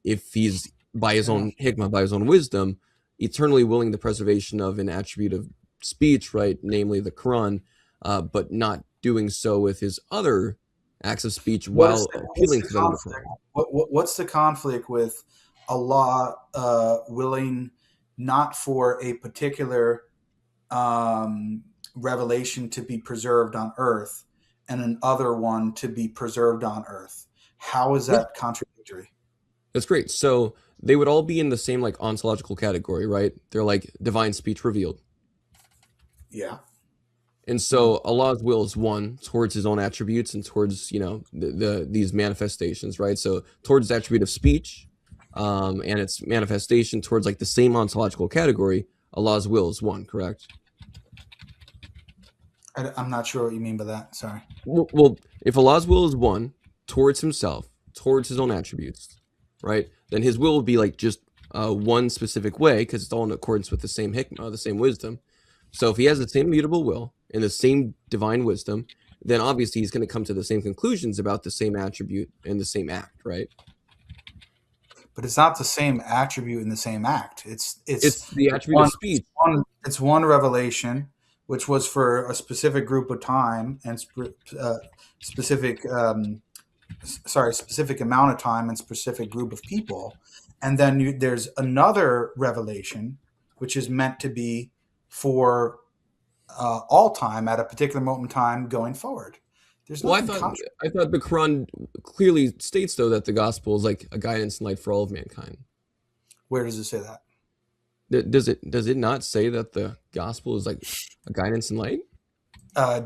if he's by his yeah. own hikmah, by his own wisdom, eternally willing the preservation of an attribute of speech, right, namely the Quran, but not doing so with his other acts of speech while What's appealing the to them in the conflict? Quran. What's the conflict with Allah willing not for a particular revelation to be preserved on earth and another one to be preserved on earth? How is Yeah, that contradictory? that's great. So they would all be in the same like ontological category, right? They're like divine speech revealed. Yeah. And so Allah's will is one towards his own attributes and towards, these manifestations, right? So towards the attribute of speech, and its manifestation towards like the same ontological category, Allah's will is one, correct? I'm not sure what you mean by that. Sorry. Well, if Allah's will is one towards himself, towards his own attributes, right? Then his will will be like just one specific way, because it's all in accordance with the same hikmah, the same wisdom. So if he has the same immutable will and the same divine wisdom, then obviously he's going to come to the same conclusions about the same attribute and the same act, right? But it's not the same attribute in the same act. It's the attribute of speech. It's one revelation, which was for a specific group of time and specific amount of time and specific group of people, and then there's another revelation which is meant to be for all time at a particular moment in time going forward. There's I thought the Quran clearly states, though, that the gospel is like a guidance and light for all of mankind. Where does it say that? Does it not say that the gospel is like a guidance and light?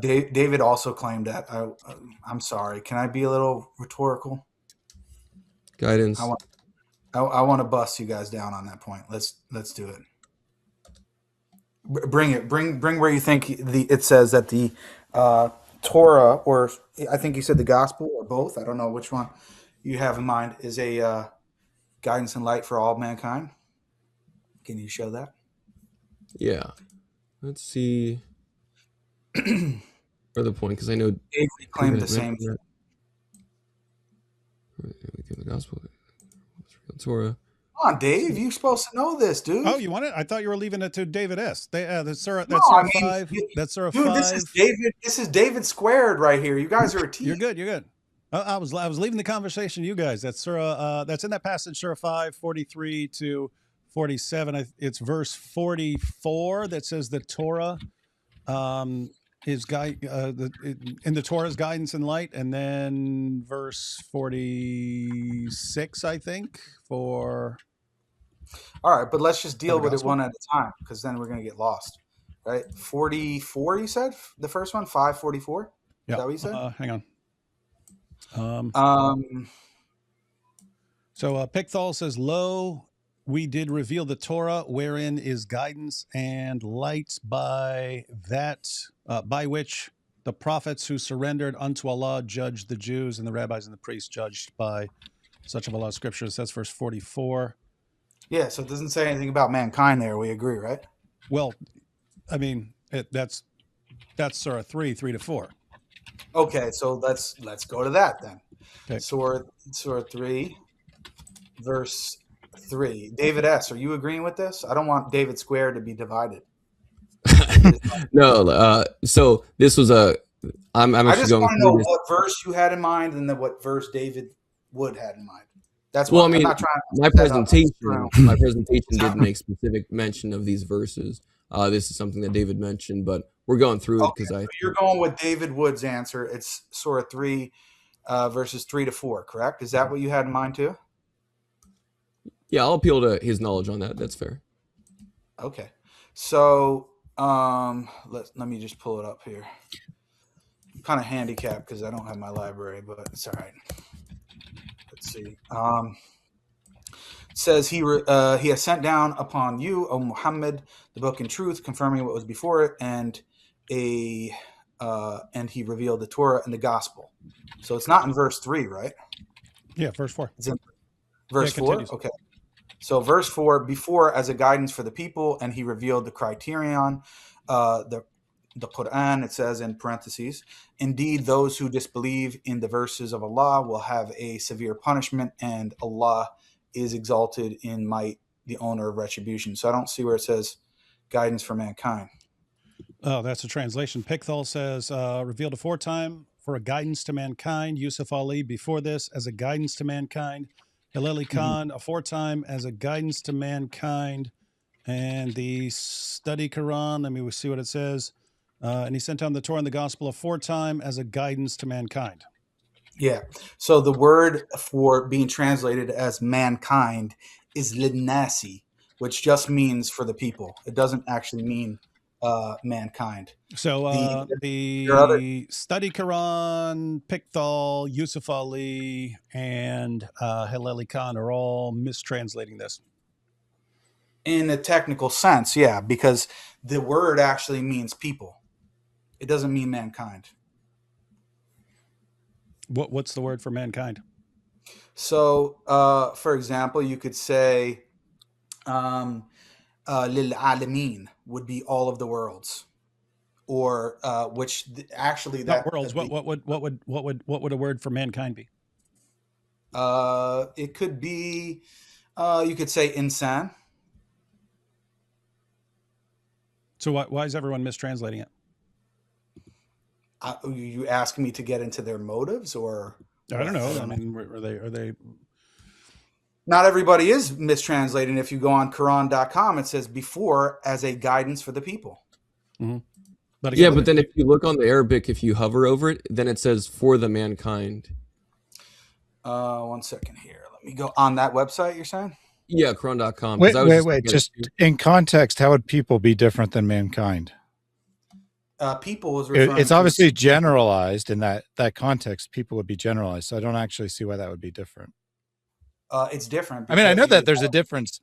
David also claimed that. I'm sorry. Can I be a little rhetorical? Guidance. I want to bust you guys down on that point. Let's do it. Bring it. Bring where you think it says that the Torah, or I think you said the gospel, or both. I don't know which one you have in mind, is a guidance and light for all mankind. Can you show that? Yeah. Let's see. Further point, because I know David claimed the same thing. The gospel, the Torah. Come on, Dave. You're supposed to know this, dude. Oh, you want it? I thought you were leaving it to David S. That's Surah 5. That's Surah 5. This is David. This is David squared right here. You guys are a team. You're good. You're good. I was leaving the conversation. You guys. That's Surah. That's in that passage, Surah 5, 43 to 47. It's verse 44 that says the Torah is in the Torah's guidance and light, and then verse 46, I think, for. All right, but let's just deal with it one at a time, because then we're going to get lost, right? 44, you said? The first one, 544? Yeah. Is that what you said? Hang on. So Pickthall says, "Lo, we did reveal the Torah, wherein is guidance and light by which the prophets who surrendered unto Allah judged the Jews, and the rabbis and the priests judged by such of Allah's scriptures." That's verse 44. Yeah, so it doesn't say anything about mankind there. We agree, right? Well, I mean, that's Surah 3, 3 to 4. Okay, so let's go to that then. Okay. Surah 3, verse 3. David S., are you agreeing with this? I don't want David Square to be divided. No, so this was I'm actually I just going want to know what verse you had in mind and then what verse David Wood had in mind. That's well, what I mean, I'm not trying to my presentation did make specific mention of these verses. This is something that David mentioned, but we're going through it because so you're going with David Wood's answer. It's Surah 3, verses 3 to 4, correct? Is that what you had in mind too? Yeah, I'll appeal to his knowledge on that. That's fair. Okay, so let me just pull it up here. I'm kind of handicapped because I don't have my library, but it's all right. Let's see. It says he has sent down upon you, O Muhammad, the book in truth, confirming what was before it, and he revealed the Torah and the gospel. So it's not in verse 3, right? Yeah, verse 4. It's in verse 4? Continues. Okay. So verse 4, before as a guidance for the people, and he revealed the criterion, the Quran, it says in parentheses, indeed, those who disbelieve in the verses of Allah will have a severe punishment, and Allah is exalted in might, the owner of retribution. So I don't see where it says guidance for mankind. Oh, that's a translation. Pickthall says, revealed aforetime for a guidance to mankind. Yusuf Ali before this as a guidance to mankind. Hilali Khan aforetime as a guidance to mankind. And the study Quran, let me see what it says. And he sent down the Torah and the gospel aforetime as a guidance to mankind. Yeah. So the word for being translated as mankind is linnasi, which just means for the people. It doesn't actually mean mankind. So There are other the Study Quran, Pickthall, Yusuf Ali, and Haleli Khan are all mistranslating this. in a technical sense, yeah, because the word actually means people. It doesn't mean mankind. What's the word for mankind? So, for example, you could say lil alamin would be all of the worlds, or actually Not that worlds. What would a word for mankind be? it could be you could say insan. So why is everyone mistranslating it? You asking me to get into their motives, or I what? don't know. I mean, are they? Not everybody is mistranslating. If you go on Quran.com, it says before as a guidance for the people. Mm-hmm. But Yeah, again, but then if you look on the Arabic, if you hover over it, then it says for the mankind. 1 second here. Let me go on that website you're saying? Yeah, Quran.com. Wait. Just in context, how would people be different than mankind? People is referring It's to, obviously generalized in that context. People would be generalized. So I don't actually see why that would be different. it's different. I mean, I know because that there's a difference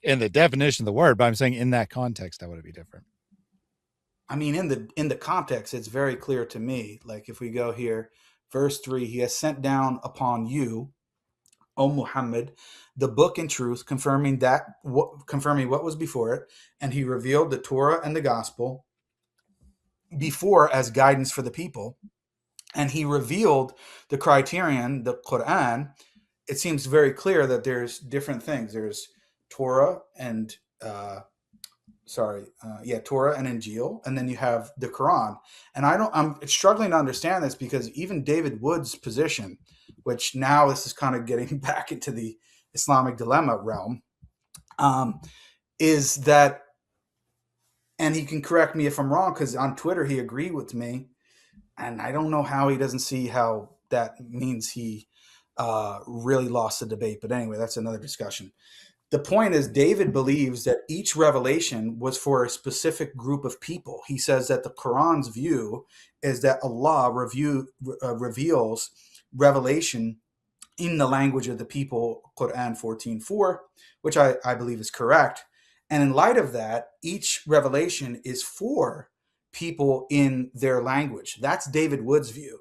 in the definition of the word, but I'm saying in that context, how would it be different? I mean, in the context, it's very clear to me. Like if we go here, verse 3, he has sent down upon you, O Muhammad, the book and truth, confirming what was before it, and he revealed the Torah and the gospel before as guidance for the people, and he revealed the criterion, the Quran. It seems very clear that there's different things. There's Torah and Torah and Injil, and then you have the Quran. And I'm struggling to understand this because even David Wood's position, which now this is kind of getting back into the Islamic dilemma realm, is that, and he can correct me if I'm wrong, because on Twitter he agreed with me, and I don't know how he doesn't see how that means he really lost the debate. But anyway, that's another discussion. The point is, David believes that each revelation was for a specific group of people. He says that the Quran's view is that Allah reveals revelation in the language of the people, Quran 14:4, which I believe is correct. And in light of that, each revelation is for people in their language. That's David Wood's view.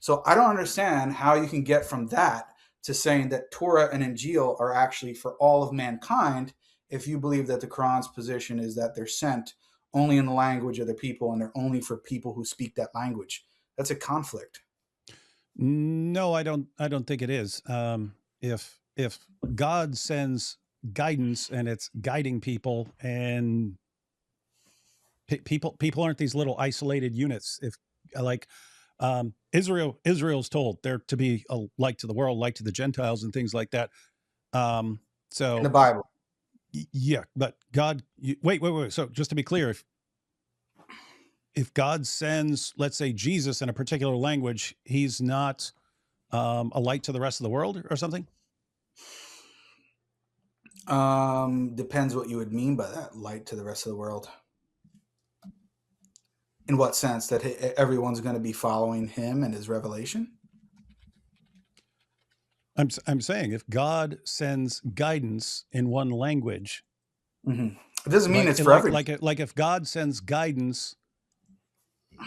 So I don't understand how you can get from that to saying that Torah and Injil are actually for all of mankind if you believe that the Quran's position is that they're sent only in the language of the people and they're only for people who speak that language. That's a conflict. No, I don't think it is. If God sends guidance and it's guiding people, and people aren't these little isolated units. If like Israel's told they're to be a light to the world, light to the Gentiles, and things like that. So In the Bible. Yeah, but God, wait. So just to be clear, if God sends, let's say, Jesus in a particular language, he's not a light to the rest of the world or something? Depends what you would mean by that, light to the rest of the world. In what sense? That everyone's going to be following him and his revelation? I'm saying if God sends guidance in one language, Mm-hmm. It doesn't mean it's for everyone. Like if God sends guidance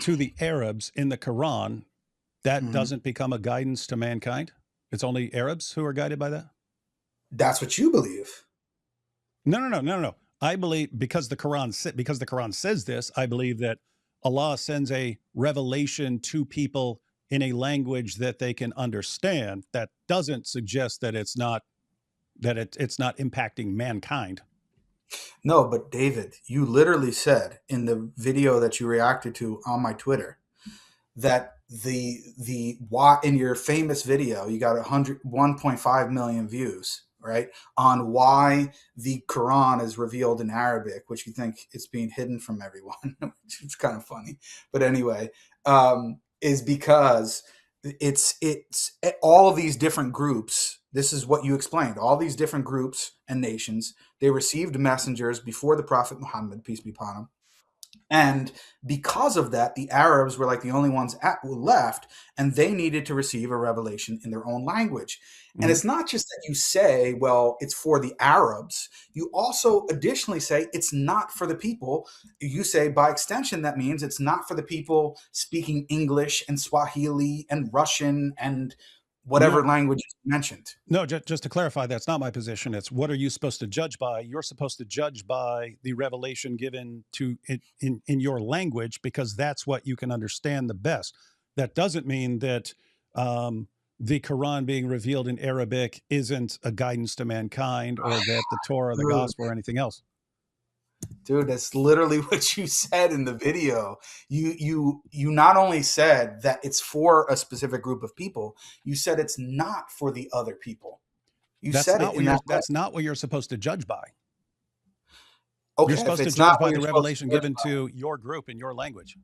to the Arabs in the Quran, that doesn't become a guidance to mankind. It's only Arabs who are guided by that. That's what you believe. No. I believe because the Quran says this, I believe that Allah sends a revelation to people in a language that they can understand. That doesn't suggest that it's not impacting mankind. No, but David, you literally said in the video that you reacted to on my Twitter that the why in your famous video you got 1.5 million views, right, on why the Quran is revealed in Arabic, which you think it's being hidden from everyone, which is kind of funny. But anyway, is because it's all of these different groups. This is what you explained. All these different groups and nations, they received messengers before the Prophet Muhammad, peace be upon him, And because of that, the Arabs were like the only ones left, and they needed to receive a revelation in their own language. And Mhm. it's not just that you say, well, it's for the Arabs. You also additionally say it's not for the people. You say, by extension, that means it's not for the people speaking English and Swahili and Russian and No, whatever language you mentioned. no, just to clarify, that's not my position. It's what are you supposed to judge by? You're supposed to judge by the revelation given to in your language because that's what you can understand the best. That doesn't mean that the Quran being revealed in Arabic isn't a guidance to mankind, or that the Torah, the Dude, gospel, or anything else. Dude, that's literally what you said in the video. You not only said that it's for a specific group of people, you said it's not for the other people. You That's said it not what in that way. that's not what you're supposed to judge by. You're Okay, if supposed to it's not judge what by the you're supposed revelation to judge given to your group in your language.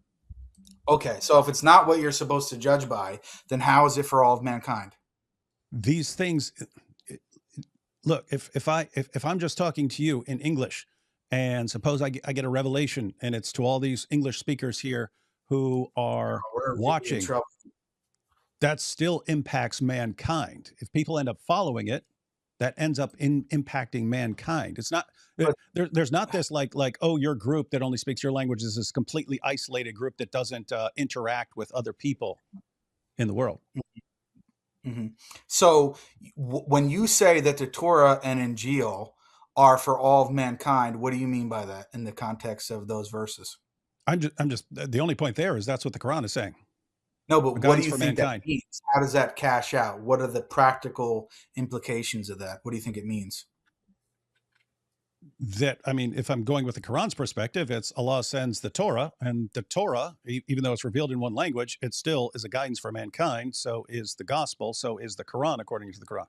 by, okay, so if it's not what you're supposed to judge by, then how is it for all of mankind? These things, look, if I'm just talking to you in English, and suppose I get a revelation, and it's to all these English speakers here who are We're really in watching, trouble. that still impacts mankind. If people end up following it, that ends up impacting mankind. It's not But there's not this like oh, your group that only speaks your language is this completely isolated group that doesn't interact with other people in the world. mhm. So when you say that the Torah and Injil are for all of mankind, what do you mean by that in the context of those verses? I'm just the only point there is that's what the Quran is saying, No, a but what do guidance you for think that mankind. means? How does that cash out? What are the practical implications of that? What do you think it means? That I mean, if I'm going with the Quran's perspective, it's Allah sends the Torah, and the Torah, even though it's revealed in one language, it still is a guidance for mankind. So is the gospel. So is the Quran, according to the Quran.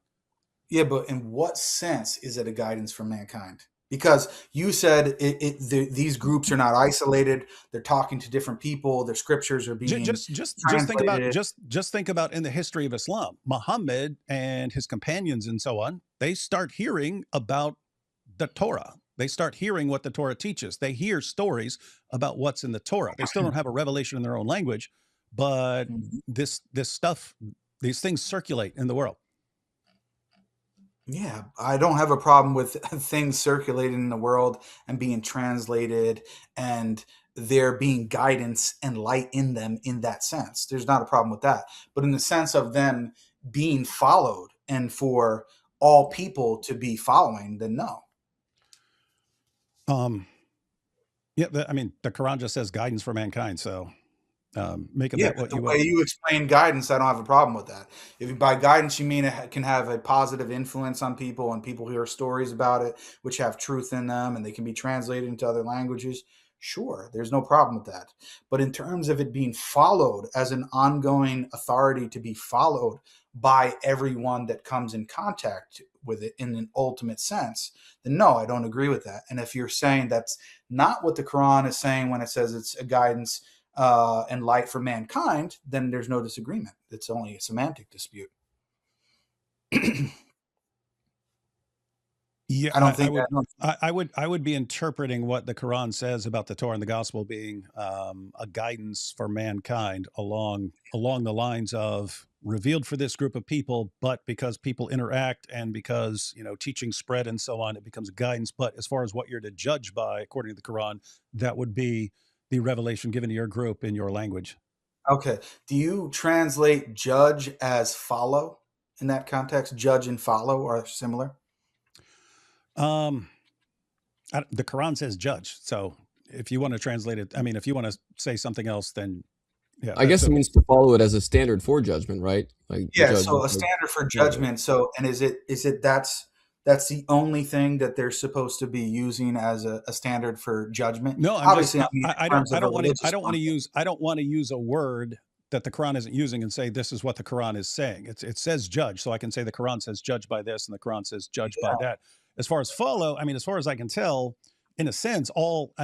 Yeah, but in what sense is it a guidance for mankind? Because you said these groups are not isolated; they're talking to different people. Their scriptures are being Just think about translated. just think about in the history of Islam, Muhammad and his companions and so on. They start hearing about the Torah. They start hearing what the Torah teaches. They hear stories about what's in the Torah. They still don't have a revelation in their own language, but this stuff, these things circulate in the world. Yeah, I don't have a problem with things circulating in the world and being translated and there being guidance and light in them in that sense. There's not a problem with that. But in the sense of them being followed and for all people to be following, then no. Um, yeah, I mean, the Quran just says guidance for mankind. So make of Yeah, that but what the you way will. you explain guidance, I don't have a problem with that. If by guidance you mean it can have a positive influence on people and people hear stories about it, which have truth in them and they can be translated into other languages, sure, there's no problem with that. But in terms of it being followed as an ongoing authority to be followed by everyone that comes in contact with it in an ultimate sense, then no, I don't agree with that. And if you're saying that's not what the Quran is saying when it says it's a guidance and light for mankind, then there's no disagreement. It's only a semantic dispute. Yeah, I don't think that. I would be interpreting what the Quran says about the Torah and the gospel being a guidance for mankind along the lines of revealed for this group of people, but because people interact and because teaching spread and so on, it becomes guidance. But as far as what you're to judge by, according to the Quran, that would be the revelation given to your group in your language. Okay. Do you translate judge as follow in that context? Judge and follow are similar. Um, the Quran says judge, so if you want to translate it, I mean, if you want to say something else, then yeah, I that's guess it okay. means to follow it as a standard for judgment, right? Like the Yeah. judge. So a standard for Yeah. judgment. So, and is it that's the only thing that they're supposed to be using as a standard for judgment? No, I'm just Obviously, I mean, I in terms I of a don't want to religious context. I don't want to use a word that the Quran isn't using and say this is what the Quran is saying. It says judge, so I can say the Quran says judge by this and the Quran says judge by that. As far as follow, I mean, as far as I can tell, in a sense, all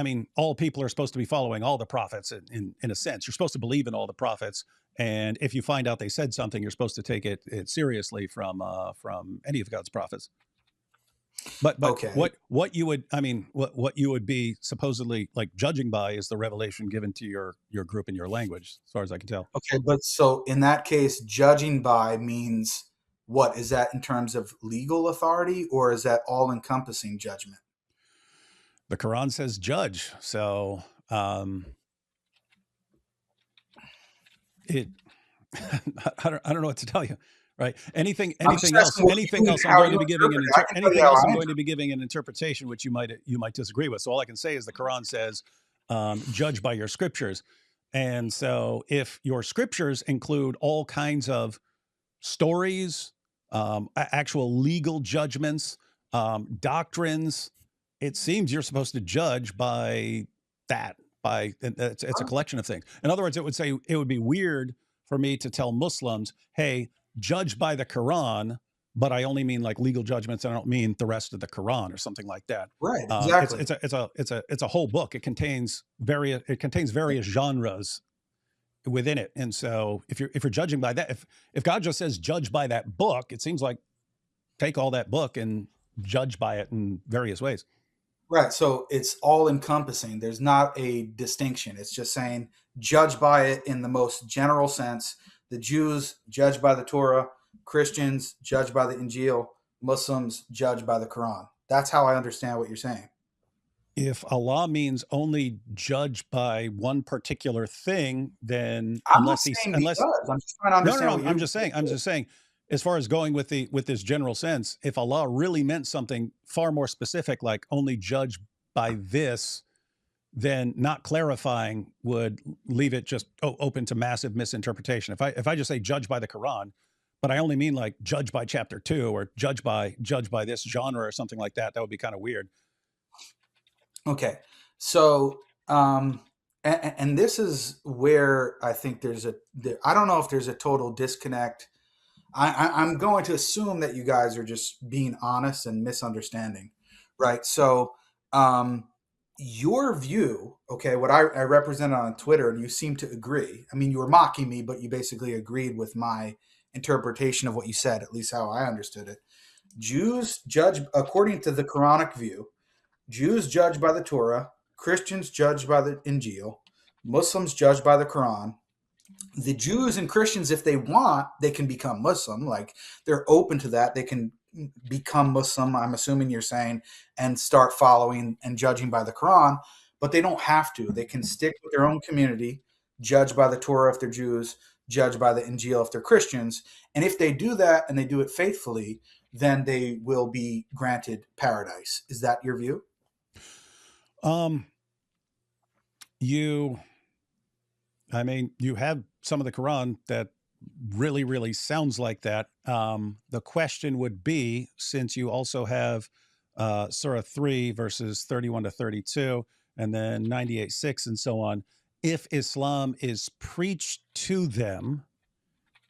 people are supposed to be following all the prophets in a sense. You're supposed to believe in all the prophets, and if you find out they said something, you're supposed to take it seriously from any of God's prophets. But Okay. what you would, I mean, what you would be supposedly like judging by is the revelation given to your group in your language, as far as I can tell. Okay, but so in that case, judging by means what? Is that in terms of legal authority, or is that all encompassing judgment? The Quran says judge, so it. I don't know what to tell you. Right? Anything I'm just else? asking what Anything you, else? I'm how going you to be giving interpret an it. I can tell you anything how else. I I'm going to interpret be giving an interpretation which you might disagree with. So all I can say is the Quran says, judge by your scriptures. And so if your scriptures include all kinds of stories, actual legal judgments, doctrines, it seems you're supposed to judge by that. It's a collection of things. In other words, it would be weird for me to tell Muslims, "Hey, judge by the Quran," but I only mean like legal judgments. I don't mean the rest of the Quran or something like that. Right, exactly. It's a whole book. It contains various genres within it. And so if you're judging by that, if God just says judge by that book, it seems like take all that book and judge by it in various ways. Right. So it's all encompassing. There's not a distinction. It's just saying judge by it in the most general sense. The Jews judge by the Torah, Christians judge by the Injil, Muslims judge by the Quran. That's how I understand what you're saying. If Allah means only judge by one particular thing, then I'm not saying he does. I'm just trying to understand what you're I'm just saying, as far as going with this general sense, if Allah really meant something far more specific, like only judge by this, then not clarifying would leave it just open to massive misinterpretation. If I just say judge by the Quran, but I only mean like judge by chapter 2 or judge by this genre or something like that, that would be kind of weird. Okay. So, and this is where I think I don't know if there's a total disconnect. I'm going to assume that you guys are just being honest and misunderstanding, right? So, your view, okay, what I represented on Twitter, and you seem to agree. I mean, you were mocking me, but you basically agreed with my interpretation of what you said, at least how I understood it. Jews judge according to the Quranic view. Jews judge by the Torah, Christians judge by the Injil, Muslims judge by the Quran. The Jews and Christians, if they want, they can become Muslim. Like they're open to that. They can become Muslim, I'm assuming you're saying, and start following and judging by the Quran, but they don't have to. They can stick with their own community, judge by the Torah if they're Jews, judge by the Injil if they're Christians. And if they do that and they do it faithfully, then they will be granted paradise. Is that your view? You have some of the Quran that really, really sounds like that. The question would be, since you also have Surah 3, verses 31 to 32, and then 98:6 and so on, if Islam is preached to them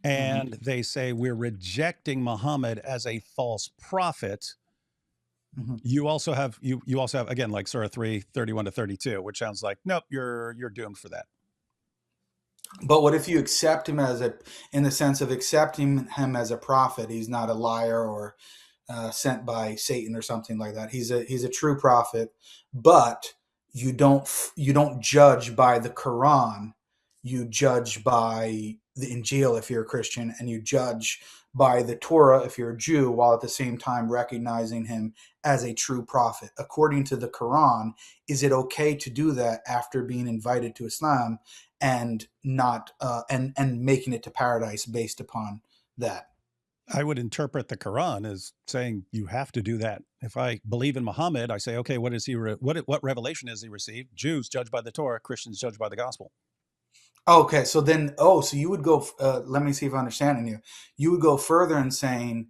and they say we're rejecting Muhammad as a false prophet, you also have again like Surah 3, 31 to 32, which sounds like nope, you're doomed for that. But what if you accept him in the sense of accepting him as a prophet? He's not a liar or sent by Satan or something like that. He's a true prophet, but you don't judge by the Quran. You judge by the Injil if you're a Christian, and you judge by the Torah if you're a Jew, while at the same time recognizing him as a true prophet. According to the Quran, is it okay to do that after being invited to Islam and not and making it to paradise based upon that? I would interpret the Quran as saying you have to do that. If I believe in Muhammad, I say, okay, what revelation has he received? Jews judged by the Torah, Christians judged by the gospel. Okay, so then, so you would go. Let me see if I'm understanding you. You would go further in saying,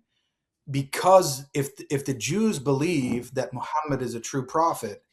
because if the Jews believe that Muhammad is a true prophet,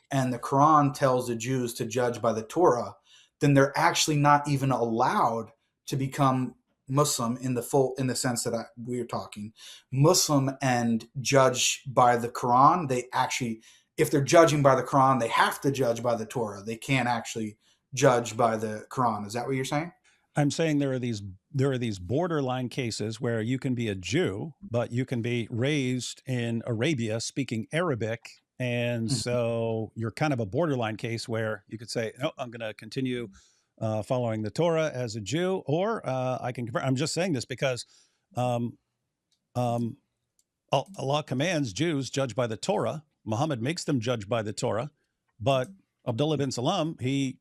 and the Quran tells the Jews to judge by the Torah, then they're actually not even allowed to become Muslim in the sense that we're talking Muslim and judge by the Quran. They actually, if they're judging by the Quran, they have to judge by the Torah. They can't actually judge by the Quran. Is that what you're saying? I'm saying there are these borderline cases where you can be a Jew, but you can be raised in Arabia speaking Arabic. And so you're kind of a borderline case where you could say, no, I'm going to continue following the Torah as a Jew, or I can convert. I'm just saying this because um, um, Allah commands Jews judge by the Torah. Muhammad makes them judge by the Torah, but Abdullah bin Salam, he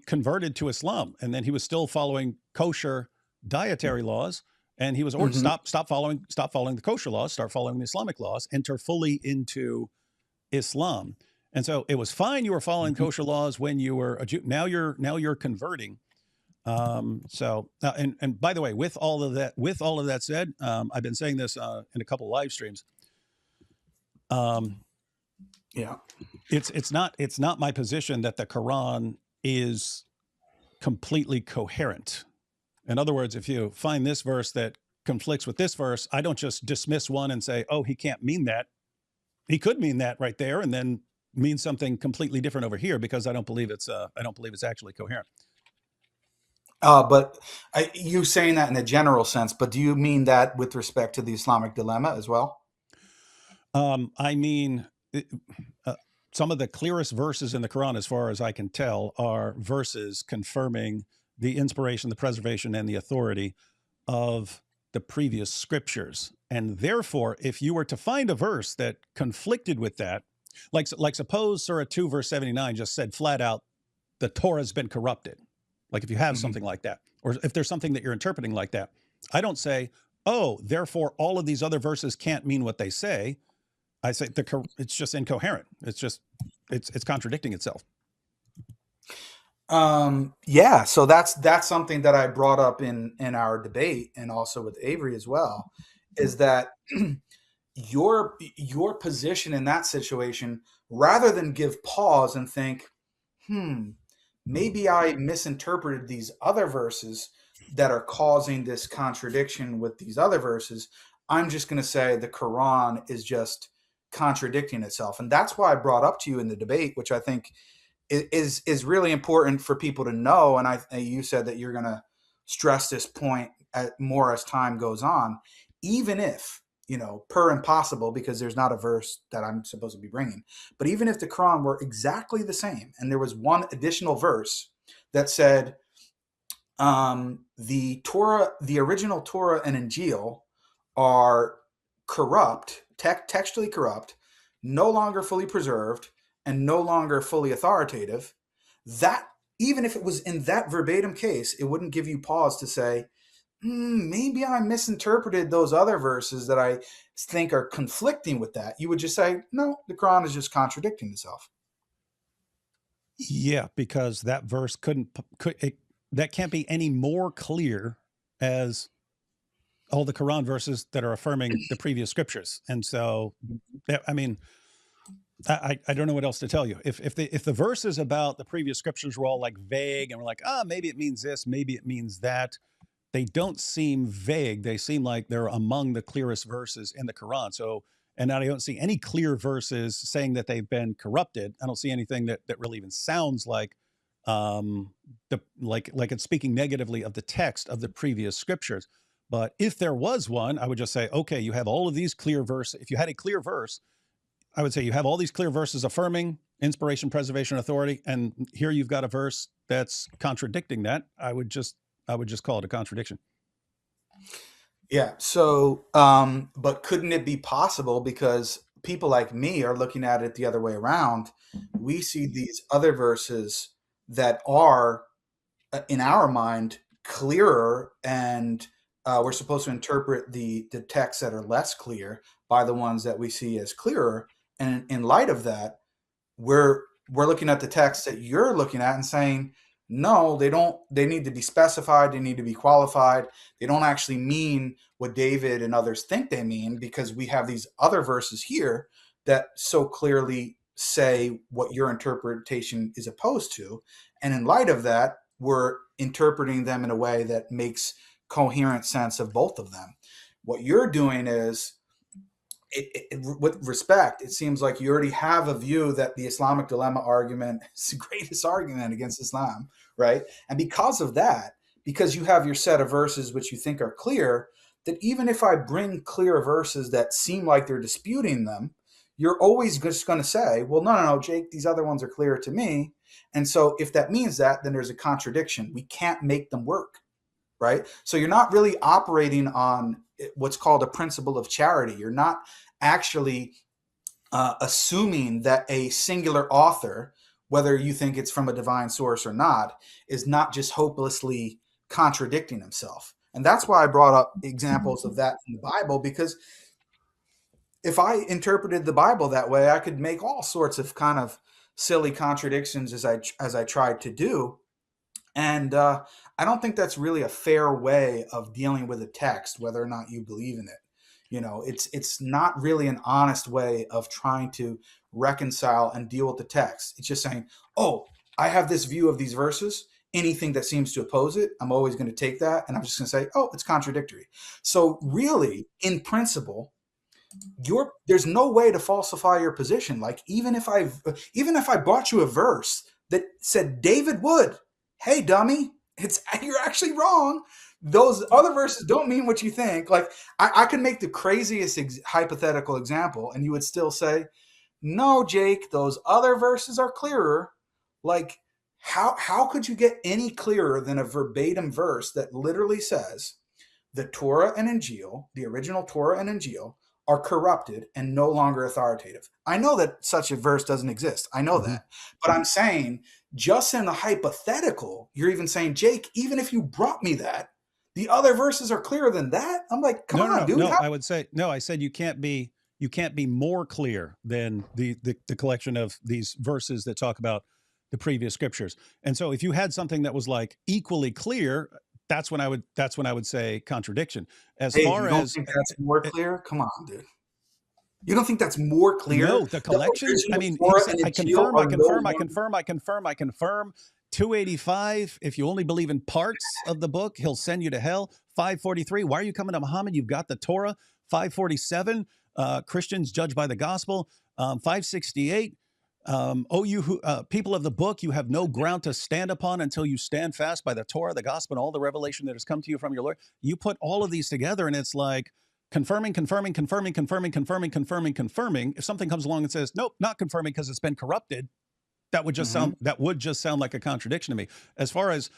converted to Islam, and then he was still following kosher dietary laws, and he was ordered stop following the kosher laws, start following the Islamic laws, enter fully into Islam. And so it was fine you were following kosher laws when you were a Jew. Now you're converting. And by the way, with all of that said, I've been saying this in a couple of live streams. Yeah, it's not my position that the Quran is completely coherent. In other words, if you find this verse that conflicts with this verse, I don't just dismiss one and say, oh, he can't mean that. He could mean that right there, and then mean something completely different over here, because I don't believe it's actually coherent. but you saying that in a general sense, but do you mean that with respect to the Islamic dilemma as well? I mean, some of the clearest verses in the Quran, as far as I can tell, are verses confirming the inspiration, the preservation, and the authority of the previous scriptures. And therefore, if you were to find a verse that conflicted with that, like suppose Surah 2, verse 79 just said flat out, the Torah has been corrupted. Like if you have something like that, or if there's something that you're interpreting like that, I don't say, oh, therefore all of these other verses can't mean what they say. I say it's just incoherent. It's contradicting itself. Yeah, so that's something that I brought up in our debate, and also with Avery as well, is that your position in that situation, rather than give pause and think, maybe I misinterpreted these other verses that are causing this contradiction with these other verses, I'm just going to say the Quran is just contradicting itself. And that's why I brought up to you in the debate, which I think is really important for people to know. And you said that you're going to stress this point more as time goes on, even if, per impossible, because there's not a verse that I'm supposed to be bringing, but even if the Quran were exactly the same and there was one additional verse that said the Torah, the original Torah and Injil are corrupt, textually corrupt, no longer fully preserved, and no longer fully authoritative, that even if it was in that verbatim case, it wouldn't give you pause to say, maybe I misinterpreted those other verses that I think are conflicting with that. You would just say, no, the Quran is just contradicting itself. Yeah, because that verse that can't be any more clear as all the Quran verses that are affirming the previous scriptures. And so, I mean, I don't know what else to tell you. If the verses about the previous scriptures were all like vague and we're like, maybe it means this, maybe it means that, they don't seem vague. They seem like they're among the clearest verses in the Quran. So, and I don't see any clear verses saying that they've been corrupted. I don't see anything that really even sounds like like it's speaking negatively of the text of the previous scriptures. But if there was one, I would just say, okay, you have all of these clear verses. If you had a clear verse, I would say you have all these clear verses affirming inspiration, preservation, authority, and here you've got a verse that's contradicting that. I would just call it a contradiction. Yeah. So, but couldn't it be possible, because people like me are looking at it the other way around? We see these other verses that are, in our mind, clearer, and we're supposed to interpret the texts that are less clear by the ones that we see as clearer. And in light of that, we're looking at the text that you're looking at and saying, no, they don't. They need to be specified. They need to be qualified. They don't actually mean what David and others think they mean, because we have these other verses here that so clearly say what your interpretation is opposed to. And in light of that, we're interpreting them in a way that makes coherent sense of both of them. What you're doing is, with respect, it seems like you already have a view that the Islamic dilemma argument is the greatest argument against Islam, right? And because of that, because you have your set of verses which you think are clear, that even if I bring clear verses that seem like they're disputing them, you're always just going to say, well, no, Jake, these other ones are clear to me. And so if that means that, then there's a contradiction. We can't make them work, right? So you're not really operating on what's called a principle of charity. You're not actually assuming that a singular author, whether you think it's from a divine source or not, is not just hopelessly contradicting himself. And that's why I brought up examples of that in the Bible, because if I interpreted the Bible that way, I could make all sorts of kind of silly contradictions as I tried to do. And I don't think that's really a fair way of dealing with a text, whether or not you believe in it. You know, it's not really an honest way of trying to reconcile and deal with the text. It's just saying, oh, I have this view of these verses. Anything that seems to oppose it, I'm always going to take that, and I'm just going to say, oh, it's contradictory. So really, in principle, there's no way to falsify your position. Like even if I brought you a verse that said David would, hey dummy, you're actually wrong. Those other verses don't mean what you think. Like I could make the craziest hypothetical example, and you would still say, no, Jake, those other verses are clearer. Like how could you get any clearer than a verbatim verse that literally says the Torah and Injil, the original Torah and Injil, are corrupted and no longer authoritative? I know that such a verse doesn't exist. I know that. But I'm saying, just in the hypothetical, you're even saying, Jake, even if you brought me that, the other verses are clearer than that. I'm like, come on, dude. No, I would say, no, I said you can't be more clear than the collection of these verses that talk about the previous scriptures. And so if you had something that was like equally clear, that's when I would say contradiction. As Dave, far you don't as think that's more clear? Come on, dude. You don't think that's more clear? No, the collection. I mean, I confirm. 285. If you only believe in parts of the book, he'll send you to hell. 543. Why are you coming to Muhammad? You've got the Torah. 547. Christians judged by the gospel. 568. You people of the book, you have no ground to stand upon until you stand fast by the Torah, the gospel, and all the revelation that has come to you from your Lord. You put all of these together, and it's like confirming. If something comes along and says, nope, not confirming because it's been corrupted, that would just sound like a contradiction to me. As far as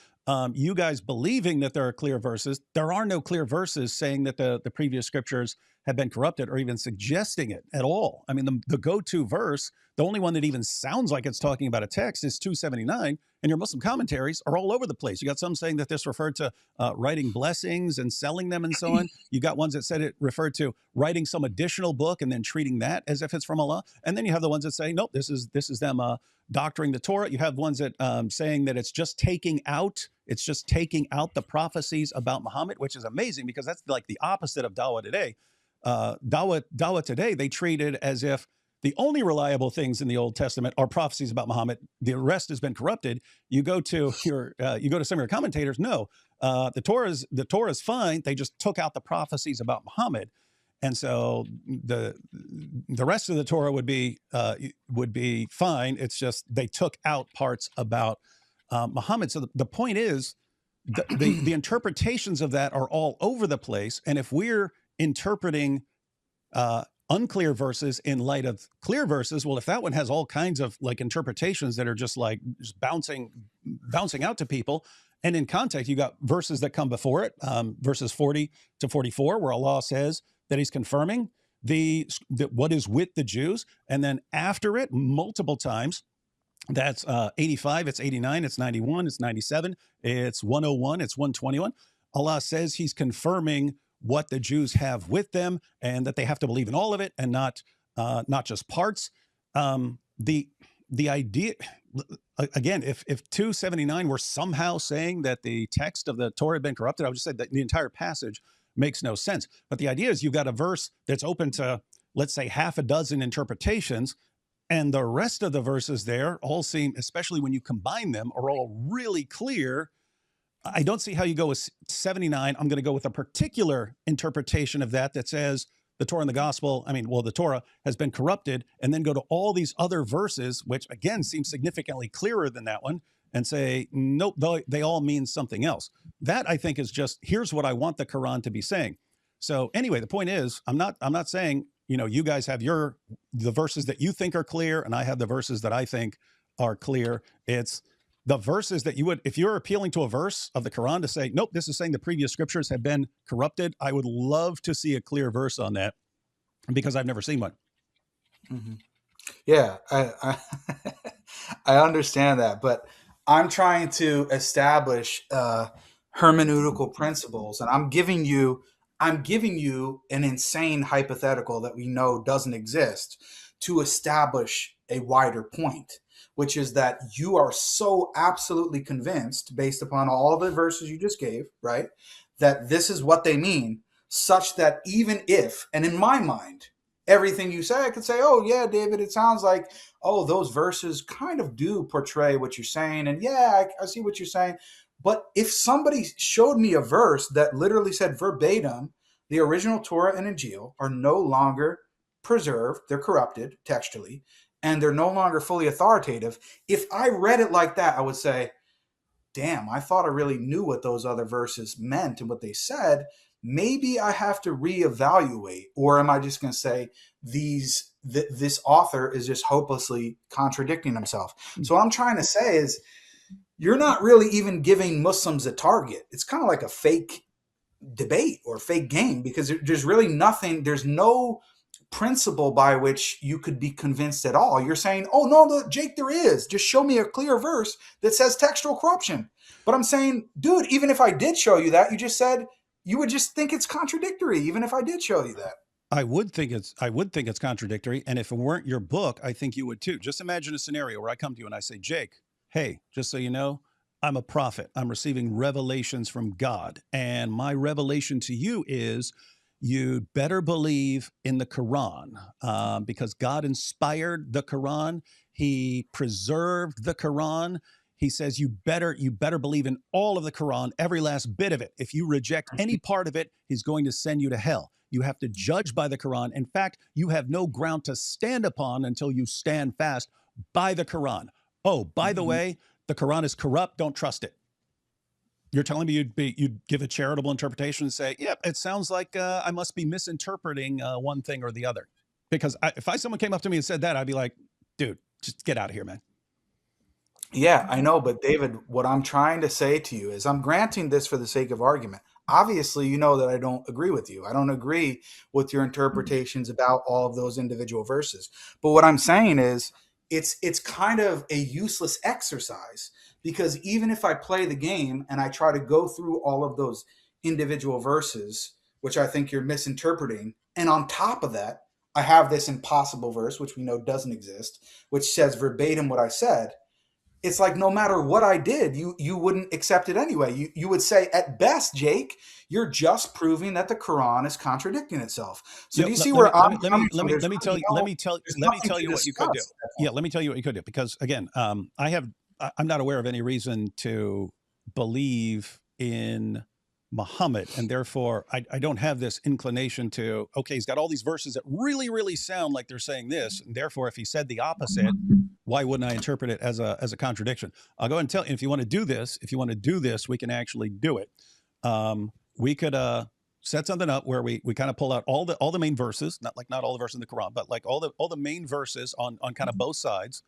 you guys believing that there are clear verses, there are no clear verses saying that the previous scriptures have been corrupted or even suggesting it at all. I mean, the go-to verse, the only one that even sounds like it's talking about a text, is 279, and your Muslim commentaries are all over the place. You got some saying that this referred to writing blessings and selling them and so on. You got ones that said it referred to writing some additional book and then treating that as if it's from Allah. And then you have the ones that say, nope, this is them doctoring the Torah. You have ones that saying that it's just taking out the prophecies about Muhammad, which is amazing because that's like the opposite of Dawah today. Dawah today, they treat it as if the only reliable things in the Old Testament are prophecies about Muhammad. The rest has been corrupted. You go to some of your commentators. No, the Torah is fine. They just took out the prophecies about Muhammad, and so the rest of the Torah would be fine. It's just they took out parts about Muhammad. So the point is, the interpretations of that are all over the place. And if we're interpreting unclear verses in light of clear verses, well, if that one has all kinds of like interpretations that are just bouncing out to people, and in context, you got verses that come before it, verses 40 to 44, where Allah says that He's confirming what is with the Jews, and then after it, multiple times. That's 85, it's 89, it's 91, it's 97, it's 101, it's 121. Allah says He's confirming what the Jews have with them, and that they have to believe in all of it and not just parts. The idea, again, if 279 were somehow saying that the text of the Torah had been corrupted, I would just say that the entire passage makes no sense. But the idea is you've got a verse that's open to, let's say, half a dozen interpretations, and the rest of the verses there all seem, especially when you combine them, are all really clear. I don't see how you go with 79. I'm going to go with a particular interpretation of that says the Torah and the gospel, the Torah has been corrupted, and then go to all these other verses, which again seem significantly clearer than that one, and say, nope, they all mean something else. That, I think, is just, here's what I want the Quran to be saying. So anyway, the point is, I'm not saying, you guys have the verses that you think are clear, and I have the verses that I think are clear. It's the verses that if you're appealing to a verse of the Quran to say, nope, this is saying the previous scriptures have been corrupted, I would love to see a clear verse on that, because I've never seen one. Mm-hmm. Yeah, I I understand that, but I'm trying to establish hermeneutical principles, and I'm giving you an insane hypothetical that we know doesn't exist to establish a wider point, which is that you are so absolutely convinced, based upon all the verses you just gave, right, that this is what they mean, such that even if, and in my mind, everything you say, I could say, oh, yeah, David, it sounds like, oh, those verses kind of do portray what you're saying. And yeah, I see what you're saying. But if somebody showed me a verse that literally said verbatim, the original Torah and Injil are no longer preserved, they're corrupted textually, and they're no longer fully authoritative. If I read it like that, I would say, damn, I thought I really knew what those other verses meant and what they said. Maybe I have to reevaluate, or am I just going to say this author is just hopelessly contradicting himself? So what I'm trying to say is, you're not really even giving Muslims a target. It's kind of like a fake debate or fake game, because there's really nothing. There's no principle by which you could be convinced at all. You're saying, oh no, Jake, there is. Just show me a clear verse that says textual corruption. But I'm saying, dude, even if I did show you that, you just said you would just think it's contradictory, even if I did show you that. I would think it's contradictory. And if it weren't your book, I think you would too. Just imagine a scenario where I come to you and I say, Jake, hey, just so you know, I'm a prophet. I'm receiving revelations from God. And my revelation to you is, you'd better believe in the Quran, because God inspired the Quran. He preserved the Quran. He says you better believe in all of the Quran, every last bit of it. If you reject any part of it, he's going to send you to hell. You have to judge by the Quran. In fact, you have no ground to stand upon until you stand fast by the Quran. Oh, by the way, the Quran is corrupt. Don't trust it. You're telling me you'd give a charitable interpretation and say, yep, it sounds like I must be misinterpreting one thing or the other. Because if someone came up to me and said that, I'd be like, dude, just get out of here, man. Yeah, I know. But David, what I'm trying to say to you is, I'm granting this for the sake of argument. Obviously, you know that I don't agree with you. I don't agree with your interpretations about all of those individual verses. But what I'm saying is, it's kind of a useless exercise, because even if I play the game and I try to go through all of those individual verses, which I think you're misinterpreting, and on top of that, I have this impossible verse, which we know doesn't exist, which says verbatim what I said. It's like, no matter what I did, you wouldn't accept it anyway. You would say, at best, Jake, you're just proving that the Quran is contradicting itself. So do you see where I'm coming from? Let me tell you what you could do. Yeah, let me tell you what you could do. Because again, I'm not aware of any reason to believe in Muhammad, and therefore I don't have this inclination to, okay, he's got all these verses that really, really sound like they're saying this, and therefore if he said the opposite, why wouldn't I interpret it as a contradiction? I'll go ahead and tell you, if you want to do this, we can actually do it. We could set something up where we kind of pull out all the main verses, not all the verses in the Quran, but like all the main verses on kind of both sides,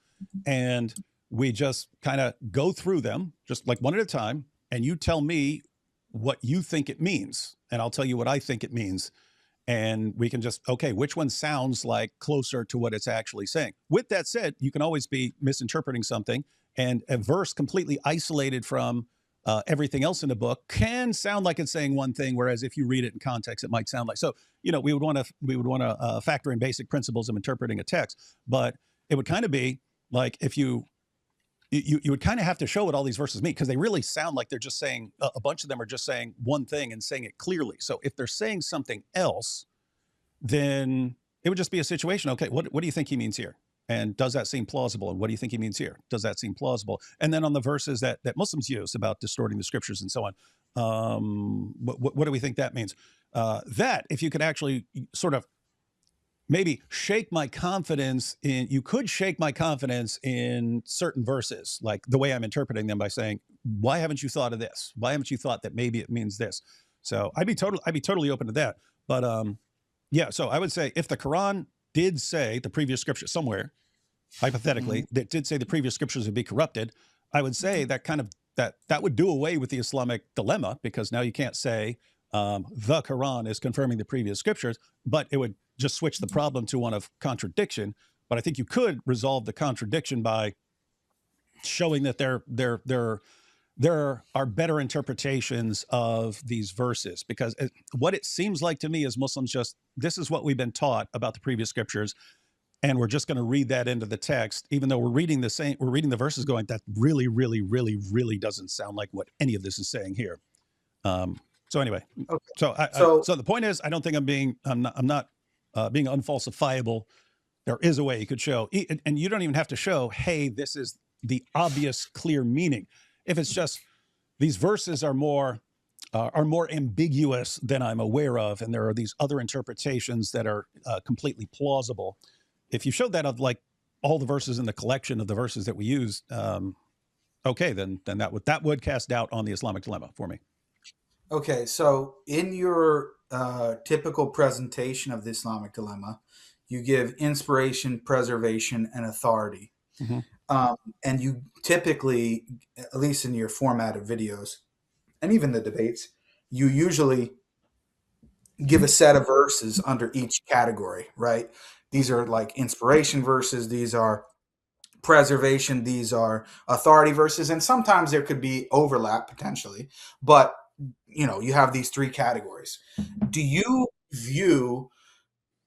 and we just kind of go through them just like one at a time, and you tell me what you think it means, and I'll tell you what I think it means. And we can just, okay, which one sounds like closer to what it's actually saying? With that said, you can always be misinterpreting something, and a verse completely isolated from everything else in the book can sound like it's saying one thing, whereas if you read it in context, it might sound like. So, we would want to factor in basic principles of interpreting a text, but it would kind of be like, if you would kind of have to show what all these verses mean, because they really sound like they're just saying, a bunch of them are just saying one thing and saying it clearly. So if they're saying something else, then it would just be a situation. Okay, what do you think he means here? And does that seem plausible? And what do you think he means here? Does that seem plausible? And then on the verses that Muslims use about distorting the scriptures and so on, what do we think that means? That if you could actually sort of maybe shake my confidence in, you could shake my confidence in certain verses, like the way I'm interpreting them, by saying, why haven't you thought of this? Why haven't you thought that maybe it means this? So I'd be totally open to that. But yeah, so I would say if the Quran did say the previous scripture somewhere, hypothetically, that did say the previous scriptures would be corrupted, I would say that kind of that would do away with the Islamic dilemma, because now you can't say the Quran is confirming the previous scriptures, but it would just switch the problem to one of contradiction. But I think you could resolve the contradiction by showing that there are better interpretations of these verses, because what it seems like to me is Muslims just, this is what we've been taught about the previous scriptures, and we're just going to read that into the text, even though we're reading the verses going, that really, really, really, really doesn't sound like what any of this is saying here. So anyway, Okay. so the point is, I don't think I'm not being unfalsifiable. There is a way you could show, and you don't even have to show, hey, this is the obvious, clear meaning. If it's just these verses are more ambiguous than I'm aware of, and there are these other interpretations that are completely plausible. If you showed that of like all the verses in the collection of the verses that we use, okay, then that would cast doubt on the Islamic dilemma for me. Okay, so in your typical presentation of the Islamic dilemma, you give inspiration, preservation, and authority. And you typically, at least in your formatted videos, and even the debates, you usually give a set of verses under each category, right? These are like inspiration verses, these are preservation, these are authority verses, and sometimes there could be overlap potentially, but you have these three categories. Do you view,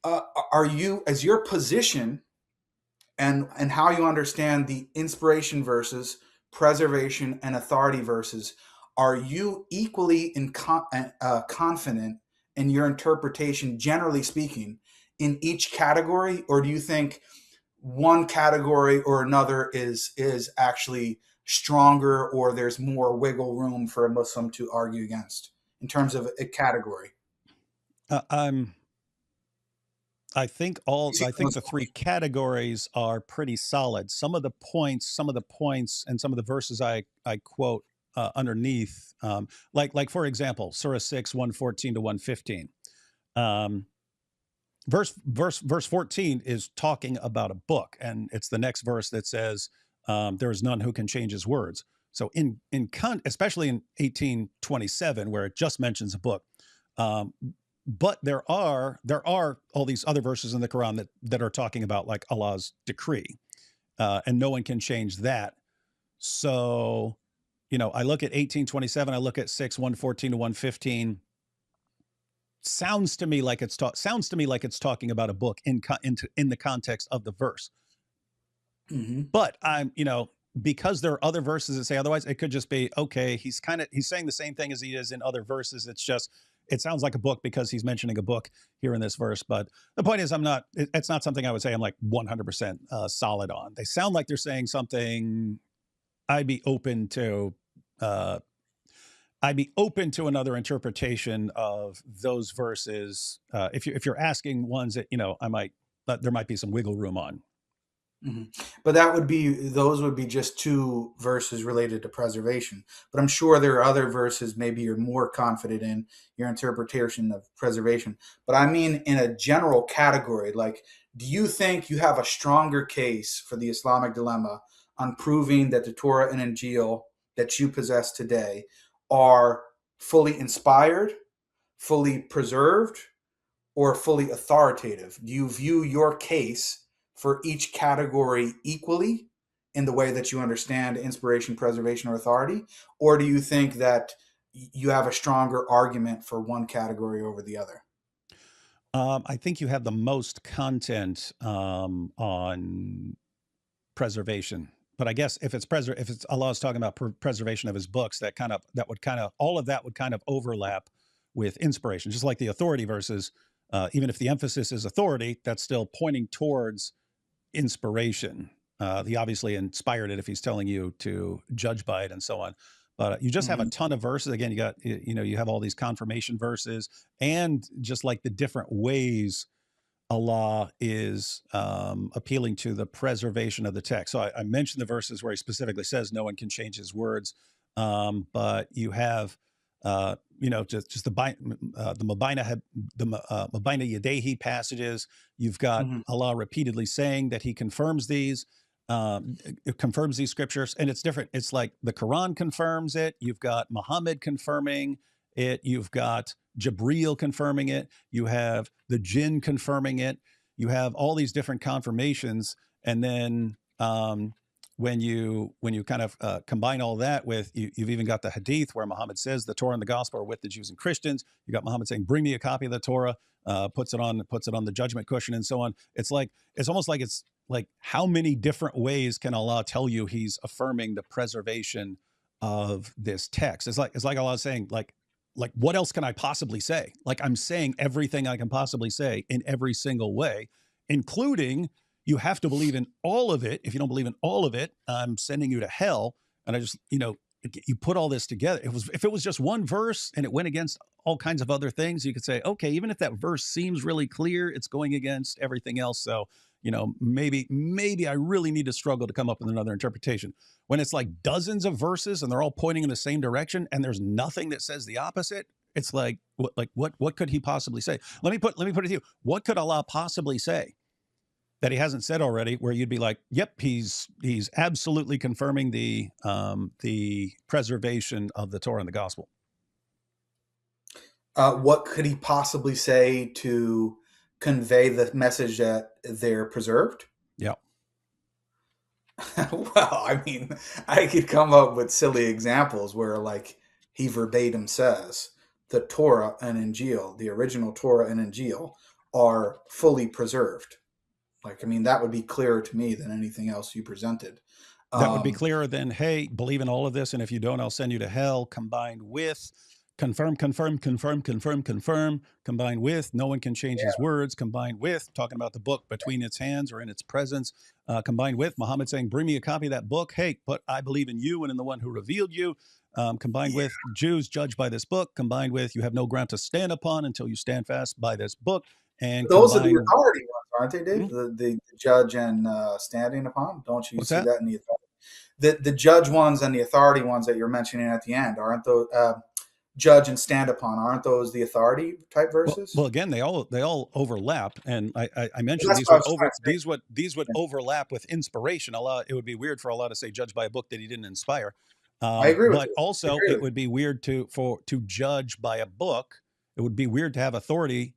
are you, as your position and how you understand the inspiration verses, preservation, and authority verses, are you equally confident in your interpretation, generally speaking, in each category, or do you think one category or another is actually stronger, or there's more wiggle room for a Muslim to argue against in terms of a category? I think the three categories are pretty solid. Some of the points, and some of the verses I quote underneath, like for example, Surah 6, 114 to 115. Verse 14 is talking about a book, and it's the next verse that says, there is none who can change his words. So especially in 1827, where it just mentions a book, but there are all these other verses in the Quran that are talking about like Allah's decree, and no one can change that. So, I look at 1827, I look at 6, 114 to 115. Sounds to me like it's talking about a book in the context of the verse. But I'm, because there are other verses that say otherwise, it could just be, okay, he's saying the same thing as he is in other verses. It's just, it sounds like a book because he's mentioning a book here in this verse. But the point is, it's not something I would say I'm like 100% solid on. They sound like they're saying something. I'd be open to another interpretation of those verses. If you're asking ones that, there might be some wiggle room on. But those would be just two verses related to preservation. But I'm sure there are other verses maybe you're more confident in your interpretation of preservation. But I mean, in a general category, like, do you think you have a stronger case for the Islamic dilemma on proving that the Torah and Injil that you possess today are fully inspired, fully preserved, or fully authoritative? Do you view your case for each category equally in the way that you understand inspiration, preservation, or authority? Or do you think that you have a stronger argument for one category over the other? I think you have the most content on preservation. But I guess if it's Allah's talking about preservation of his books, all of that would kind of overlap with inspiration, just like the authority verses. Even if the emphasis is authority, that's still pointing towards inspiration. He obviously inspired it if he's telling you to judge by it and so on. But you just have a ton of verses. Again, you have all these confirmation verses, and just like the different ways Allah is appealing to the preservation of the text. So I mentioned the verses where he specifically says no one can change his words, but you have, just the Mabina Yadehi passages. You've got Mm-hmm. Allah repeatedly saying that he confirms these. It confirms these scriptures, and it's different. It's like the Quran confirms it. You've got Muhammad confirming it. You've got Jibreel confirming it. You have the jinn confirming it. You have all these different confirmations, and then when you kind of combine all that with you've even got the hadith where Muhammad says the Torah and the gospel are with the Jews and Christians. You got Muhammad saying, "Bring me a copy of the Torah," puts it on the judgment cushion, and so on. It's almost like it's like, how many different ways can Allah tell you he's affirming the preservation of this text? It's like Allah saying, like what else can I possibly say? Like, I'm saying everything I can possibly say in every single way, including you have to believe in all of it. If you don't believe in all of it, I'm sending you to hell. And I just, you put all this together. If it was just one verse and it went against all kinds of other things, you could say, okay, even if that verse seems really clear, it's going against everything else. So, maybe I really need to struggle to come up with another interpretation. When it's like dozens of verses and they're all pointing in the same direction and there's nothing that says the opposite, it's like, what could he possibly say? Let me put it to you. What could Allah possibly say that he hasn't said already, where you'd be like, yep, he's absolutely confirming the preservation of the Torah and the gospel? What could he possibly say to convey the message that they're preserved? Yeah. Well, I mean, I could come up with silly examples where, like, he verbatim says the Torah and Injil, the original Torah and Injil, are fully preserved. Like, I mean, that would be clearer to me than anything else you presented. That would be clearer than, hey, believe in all of this, and if you don't, I'll send you to hell, combined with confirm, combined with no one can change his words, combined with talking about the book between its hands or in its presence, combined with Muhammad saying, bring me a copy of that book. Hey, but I believe in you and in the one who revealed you. Combined with Jews judged by this book, combined with you have no ground to stand upon until you stand fast by this book. And those are the authority ones, aren't they, Dave? Mm-hmm. The judge and standing upon. Don't you What's see that in the authority? The judge ones and the authority ones that you're mentioning at the end, aren't those judge and stand upon? Aren't those the authority type verses? Well, again, they all overlap, and I mentioned these would overlap with inspiration. Allah, it would be weird for Allah to say judge by a book that he didn't inspire. I agree with but you. also it would be weird to judge by a book. It would be weird to have authority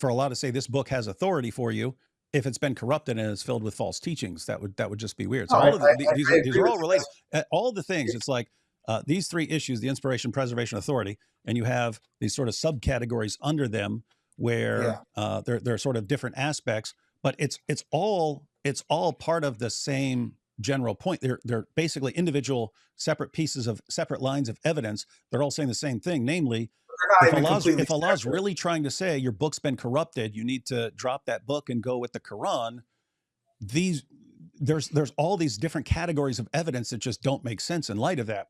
for Allah to say this book has authority for you if it's been corrupted and is filled with false teachings. That would just be weird. So these are all related. All the things. It's like these three issues: the inspiration, preservation, authority, and you have these sort of subcategories under them where they're sort of different aspects, but it's all part of the same general point. They're basically individual separate pieces of separate lines of evidence. They're all saying the same thing, namely, if Allah's really trying to say your book's been corrupted, you need to drop that book and go with the Quran. There's all these different categories of evidence that just don't make sense in light of that.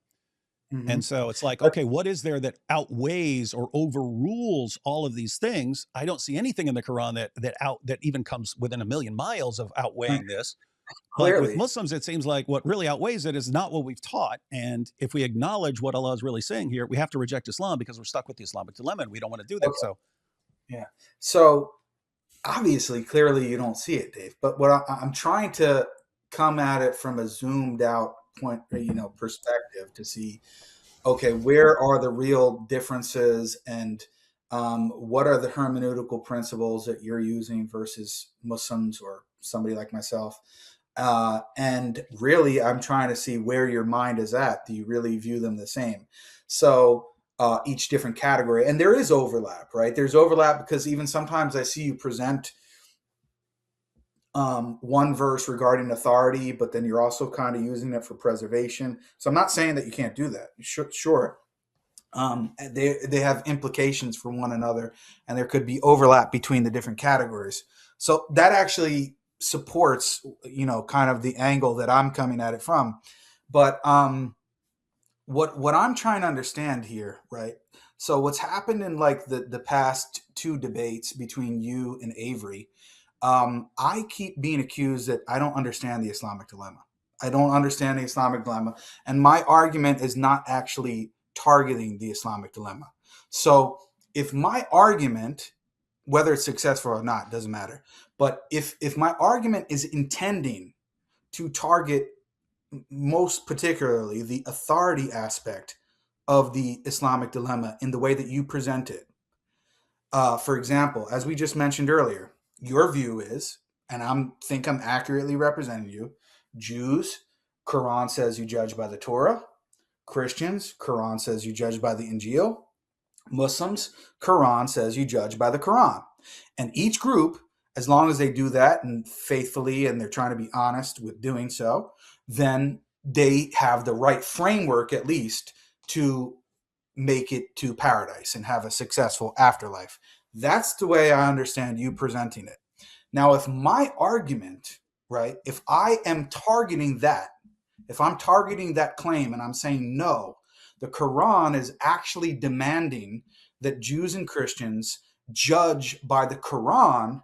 Mm-hmm. And so it's like, okay, what is there that outweighs or overrules all of these things? I don't see anything in the Quran that even comes within a million miles of outweighing this. But with Muslims, it seems like what really outweighs it is not what we've taught. And if we acknowledge what Allah is really saying here, we have to reject Islam because we're stuck with the Islamic dilemma and we don't want to do that. Okay. So obviously, clearly you don't see it, Dave. But what I'm trying to come at it from a zoomed out point, perspective to see, okay, where are the real differences and what are the hermeneutical principles that you're using versus Muslims or somebody like myself? And really, I'm trying to see where your mind is at. Do you really view them the same? So each different category, and there is overlap, right? There's overlap because even sometimes I see you present one verse regarding authority, but then you're also kind of using it for preservation. So I'm not saying that you can't do that. Sure. They have implications for one another, and there could be overlap between the different categories. So that actually supports, kind of the angle that I'm coming at it from. But what I'm trying to understand here, right? So what's happened in like the past two debates between you and Avery, I keep being accused that I don't understand the Islamic dilemma. I don't understand the Islamic dilemma. And my argument is not actually targeting the Islamic dilemma. So if my argument, whether it's successful or not, doesn't matter. But if my argument is intending to target most particularly the authority aspect of the Islamic dilemma in the way that you present it, for example, as we just mentioned earlier, your view is, and think I'm accurately representing you, Jews, Quran says you judge by the Torah. Christians, Quran says you judge by the Injil. Muslims, Quran says you judge by the Quran. And each group, as long as they do that and faithfully, and they're trying to be honest with doing so, then they have the right framework, at least, to make it to paradise and have a successful afterlife. That's the way I understand you presenting it. Now, if my argument, right, if I am targeting that, if I'm targeting that claim and I'm saying no, the Quran is actually demanding that Jews and Christians judge by the Quran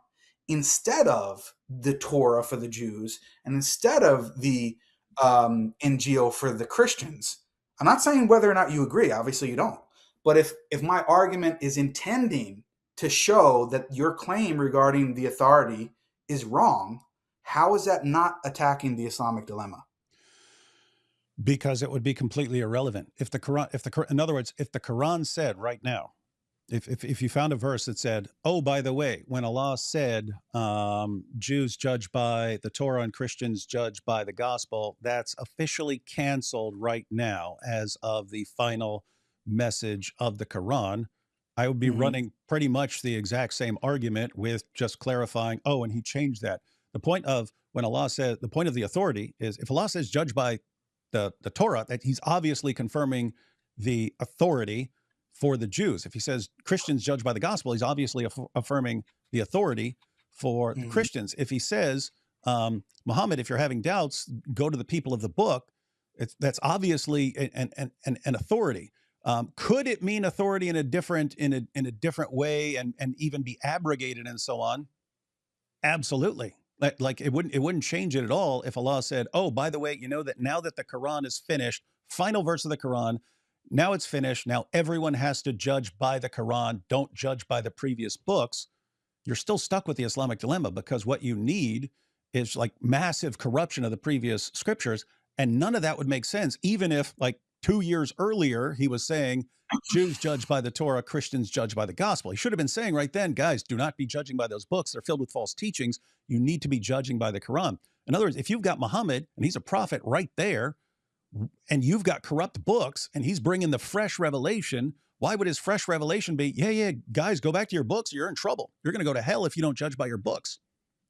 instead of the Torah for the Jews and instead of the Injil for the Christians. I'm not saying whether or not you agree. Obviously, you don't. But if my argument is intending to show that your claim regarding the authority is wrong, how is that not attacking the Islamic dilemma? Because it would be completely irrelevant. If the Quran, in other words, if the Quran said right now, if you found a verse that said, oh, by the way, when Allah said Jews judge by the Torah and Christians judge by the gospel, that's officially canceled right now as of the final message of the Quran. I would be running pretty much the exact same argument with just clarifying, oh, and he changed that. The point of when Allah said, the point of the authority is if Allah says judge by the Torah, that he's obviously confirming the authority for the Jews. If he says Christians judge by the gospel, he's obviously affirming the authority for the Christians. If he says, Muhammad, if you're having doubts, go to the people of the book, that's obviously an authority. Could it mean authority in a different way and even be abrogated and so on? Absolutely. Like it wouldn't change it at all if Allah said, oh, by the way, you know that now that the Quran is finished, final verse of the Quran, now it's finished. Now everyone has to judge by the Quran. Don't judge by the previous books. You're still stuck with the Islamic dilemma because what you need is like massive corruption of the previous scriptures. And none of that would make sense, even if like 2 years earlier, he was saying Jews judge by the Torah, Christians judge by the gospel. He should have been saying right then, guys, do not be judging by those books. They're filled with false teachings. You need to be judging by the Quran. In other words, if you've got Muhammad and he's a prophet right there, and you've got corrupt books and he's bringing the fresh revelation, why would his fresh revelation be, yeah, guys, go back to your books. You're in trouble. You're going to go to hell if you don't judge by your books.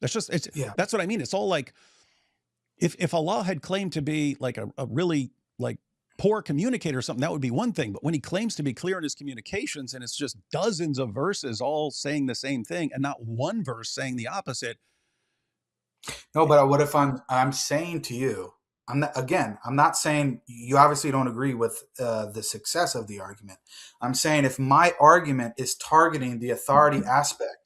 That's what I mean. It's all like, if Allah had claimed to be like a really like poor communicator or something, that would be one thing. But when he claims to be clear in his communications and it's just dozens of verses all saying the same thing and not one verse saying the opposite. No, but what if I'm saying to you, I'm not saying you obviously don't agree with the success of the argument. I'm saying if my argument is targeting the authority aspect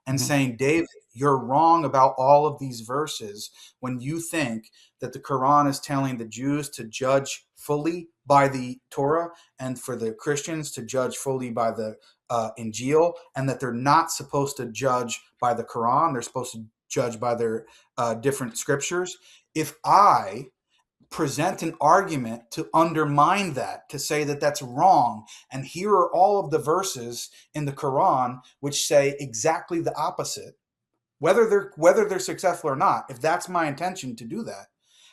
and saying, David, you're wrong about all of these verses when you think that the Quran is telling the Jews to judge fully by the Torah and for the Christians to judge fully by the Injil, and that they're not supposed to judge by the Quran. They're supposed to judge by their different scriptures. If I present an argument to undermine that, to say that that's wrong, and here are all of the verses in the Quran which say exactly the opposite, whether they're successful or not, if that's my intention to do that,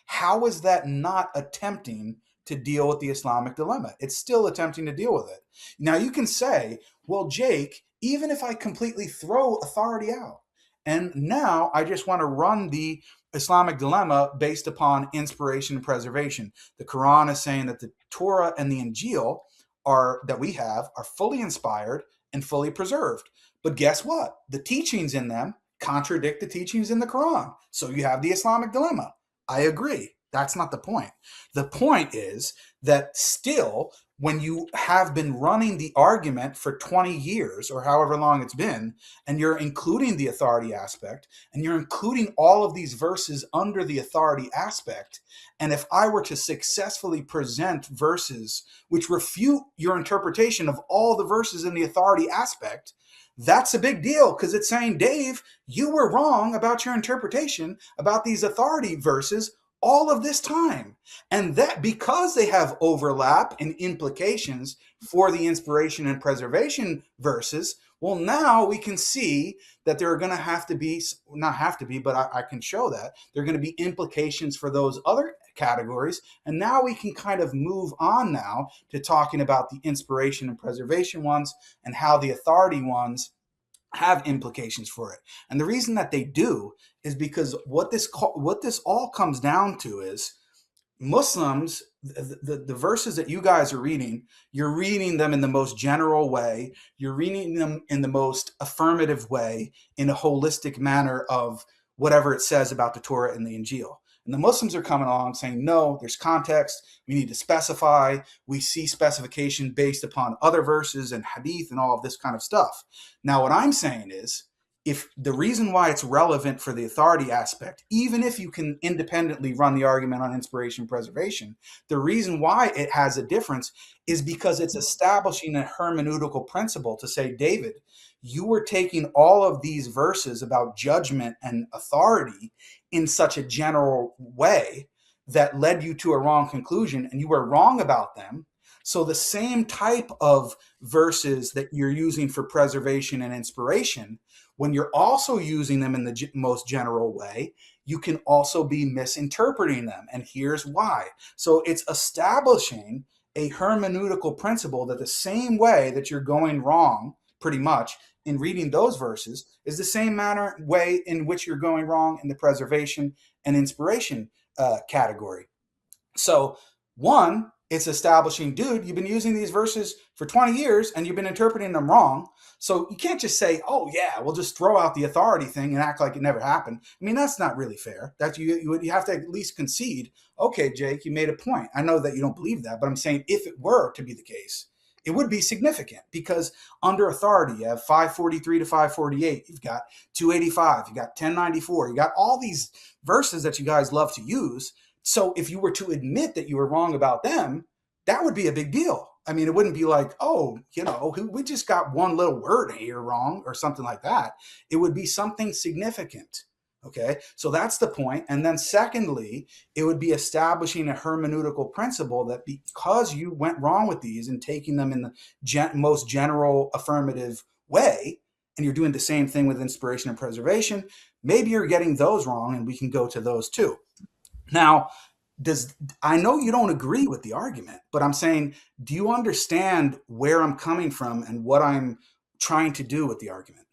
how is that not attempting to deal with the Islamic dilemma? It's still attempting to deal with it. Now you can say, well, Jake, even if I completely throw authority out, and now I just want to run the Islamic dilemma based upon inspiration and preservation. The Quran is saying that the Torah and the Injil that we have are fully inspired and fully preserved. But guess what? The teachings in them contradict the teachings in the Quran. So you have the Islamic dilemma. I agree. That's not the point. The point is that still when you have been running the argument for 20 years or however long it's been, and you're including the authority aspect, and you're including all of these verses under the authority aspect, and if I were to successfully present verses which refute your interpretation of all the verses in the authority aspect, that's a big deal, because it's saying, Dave, you were wrong about your interpretation about these authority verses all of this time. And that, because they have overlap and implications for the inspiration and preservation verses, well, now we can see that there are going to have to be, not have to be, but I can show that there are going to be implications for those other categories. And now we can kind of move on now to talking about the inspiration and preservation ones and how the authority ones have implications for it. And the reason that they do is because what this all comes down to is Muslims, the verses that you guys are reading, you're reading them in the most general way. You're reading them in the most affirmative way, in a holistic manner of whatever it says about the Torah and the Injil. And the Muslims are coming along saying, no, there's context. We need to specify. We see specification based upon other verses and hadith and all of this kind of stuff. Now, what I'm saying is, if the reason why it's relevant for the authority aspect, even if you can independently run the argument on inspiration preservation, the reason why it has a difference is because it's establishing a hermeneutical principle to say, David, you were taking all of these verses about judgment and authority in such a general way that led you to a wrong conclusion, and you were wrong about them. So the same type of verses that you're using for preservation and inspiration, when you're also using them in the most general way, you can also be misinterpreting them. And here's why. So it's establishing a hermeneutical principle that the same way that you're going wrong, pretty much, in reading those verses is the same way in which you're going wrong in the preservation and inspiration category. So one, it's establishing, dude, you've been using these verses for 20 years and you've been interpreting them wrong. So you can't just say, oh yeah, we'll just throw out the authority thing and act like it never happened. I mean, that's not really fair. That you have to at least concede, okay, Jake, you made a point. I know that you don't believe that, but I'm saying if it were to be the case, it would be significant, because under authority, you have 543 to 548, you've got 285, you got 1094, you got all these verses that you guys love to use. So if you were to admit that you were wrong about them, that would be a big deal. I mean, it wouldn't be like, oh, we just got one little word here wrong or something like that. It would be something significant. Okay, so that's the point. And then secondly, it would be establishing a hermeneutical principle that because you went wrong with these and taking them in the most general affirmative way, and you're doing the same thing with inspiration and preservation, maybe you're getting those wrong, and we can go to those too. Now, I know you don't agree with the argument, but I'm saying, do you understand where I'm coming from and what I'm trying to do with the argument?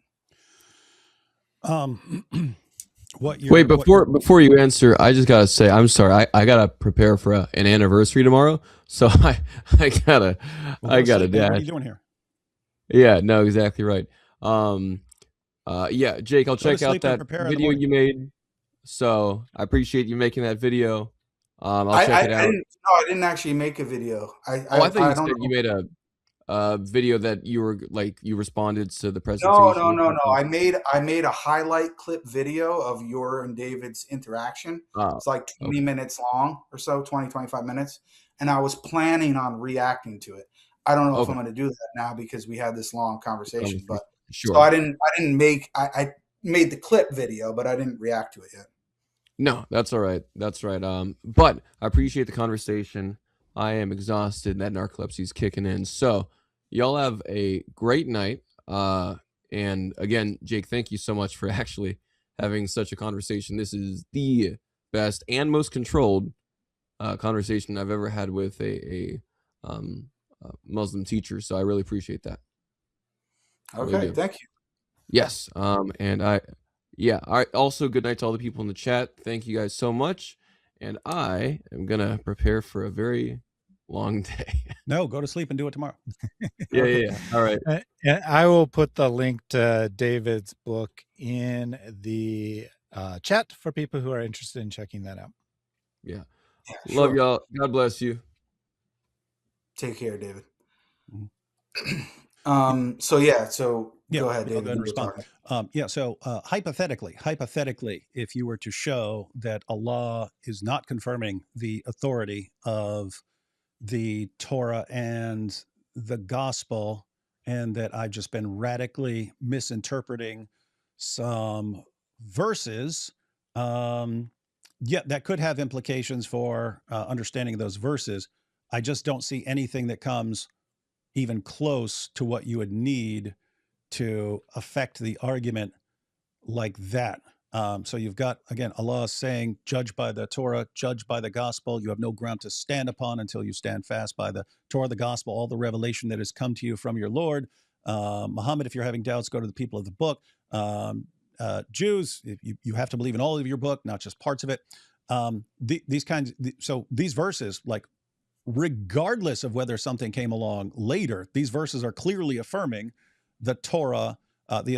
Wait, before you answer, I just gotta say, I'm sorry. I gotta prepare for an anniversary tomorrow, so I gotta Well, I gotta what are dash. you doing here? Yeah, no, exactly right. Yeah, Jake, I'll Go to check out sleep and that prepare in the video morning. you made. So I appreciate you making that video. I'll I check it out. I didn't actually make a video. Oh, I thought you don't said you know. made a video that you were like you responded to the No, presentation or no. something. I made a highlight clip video of your and David's interaction. Oh, It's like 20 okay. minutes long or so, 20, 25 minutes. And I was planning on reacting to it. I don't know if I'm Okay. going to do that now because we had this long conversation, but so Sure. I made the clip video, but I didn't react to it yet. No, that's all right. That's right. But I appreciate the conversation. I am exhausted. That narcolepsy is kicking in. So y'all have a great night. And again, Jake, thank you so much for actually having such a conversation. This is the best and most controlled conversation I've ever had with a Muslim teacher. So I really appreciate that. I really Okay, do. thank you. Yes. Yeah. All right. Also, good night to all the people in the chat. Thank you guys so much. And I am gonna prepare for a very long day. No, go to sleep and do it tomorrow. Yeah. All right. And I will put the link to David's book in the chat for people who are interested in checking that out. Yeah. Yeah, Love sure. y'all. God bless you. Take Take care, David. Mhm. So yeah, so Yeah, go ahead, I'll David. go ahead and You were respond. talking. So hypothetically, if you were to show that Allah is not confirming the authority of the Torah and the gospel, and that I've just been radically misinterpreting some verses, yeah, that could have implications for understanding those verses. I just don't see anything that comes even close to what you would need to affect the argument like that. So you've got, again, Allah saying, judge by the Torah, judge by the gospel. You have no ground to stand upon until you stand fast by the Torah, the gospel, all the revelation that has come to you from your Lord. Muhammad, if you're having doubts, go to the people of the book. Jews, you have to believe in all of your book, not just parts of it. So these verses, like, regardless of whether something came along later, these verses are clearly affirming the Torah, the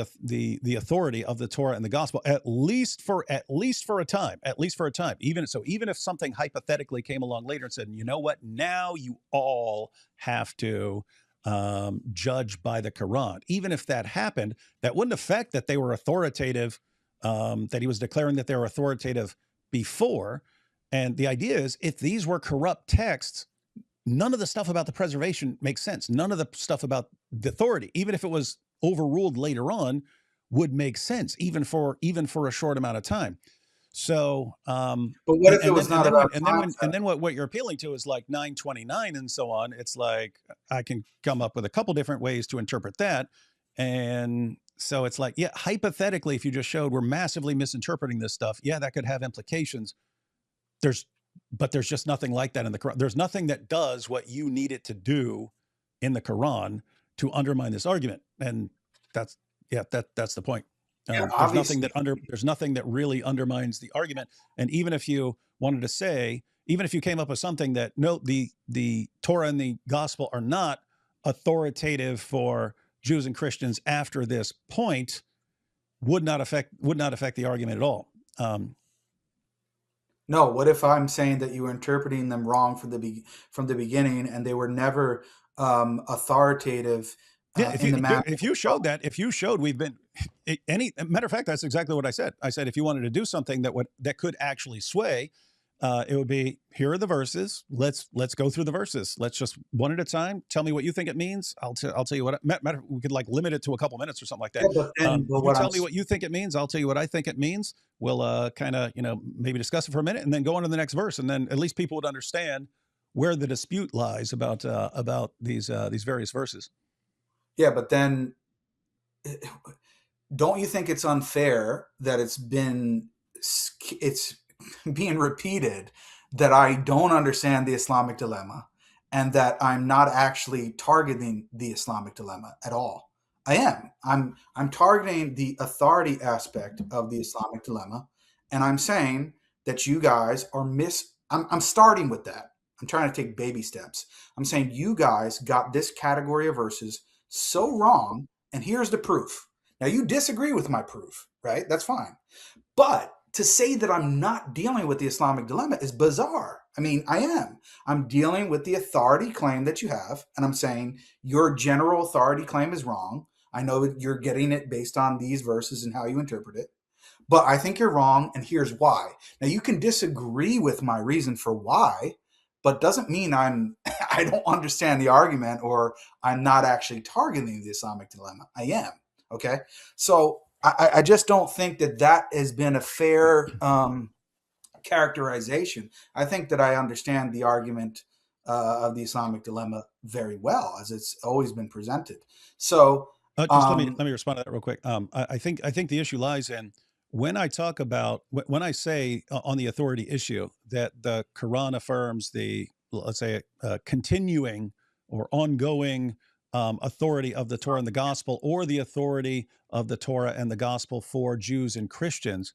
authority of the Torah and the gospel, at least for a time. Even if something hypothetically came along later and said, you know what, now you all have to judge by the Quran. Even if that happened, that wouldn't affect that they were authoritative, that he was declaring that they were authoritative before. And the idea is, if these were corrupt texts, none of the stuff about the preservation makes sense. None of the stuff about the authority, even if it was overruled later on, would make sense, even for a short amount of time. So, But what if it was not about what you're appealing to is like 929 and so on. It's like, I can come up with a couple different ways to interpret that. And so it's like, yeah, hypothetically, if you just showed we're massively misinterpreting this stuff, yeah, that could have implications. But there's just nothing like that in the Quran. There's nothing that does what you need it to do in the Quran to undermine this argument. And that's the point. There's nothing that really undermines the argument. And even if you wanted to say, even if you came up with something that, no, the Torah and the gospel are not authoritative for Jews and Christians after this point, would not affect the argument at all. No, what if I'm saying that you were interpreting them wrong from the beginning, and they were never authoritative Yeah, in the manner? if you showed we've been any matter of fact, that's exactly what I said. I said if you wanted to do something that could actually sway, it would be, here are the verses. Let's go through the verses. Let's just one at a time. Tell me what you think it means. I'll tell you what. We could like limit it to a couple minutes or something like that. Yeah, you tell me what you think it means. I'll tell you what I think it means. We'll kind of maybe discuss it for a minute and then go on to the next verse, and then at least people would understand where the dispute lies about these various verses. Yeah, but then don't you think it's unfair that it's being repeated that I don't understand the Islamic dilemma, and that I'm not actually targeting the Islamic dilemma at all? I am. I'm targeting the authority aspect of the Islamic dilemma, and I'm saying that you guys are I'm starting with that. I'm trying to take baby steps. I'm saying you guys got this category of verses so wrong, and here's the proof. Now, you disagree with my proof, right? That's fine. But to say that I'm not dealing with the Islamic dilemma is bizarre. I mean, I am. I'm dealing with the authority claim that you have, and I'm saying your general authority claim is wrong. I know that you're getting it based on these verses and how you interpret it, but I think you're wrong, and here's why. Now, you can disagree with my reason for why, but doesn't mean I don't understand the argument, or I'm not actually targeting the Islamic dilemma. I am. Okay. So I just don't think that has been a fair characterization. I think that I understand the argument of the Islamic dilemma very well, as it's always been presented. So let me respond to that real quick. I think the issue lies in, when I talk about, when I say on the authority issue that the Quran affirms the, let's say, continuing or ongoing authority of the Torah and the gospel, or the authority of the Torah and the gospel for Jews and Christians,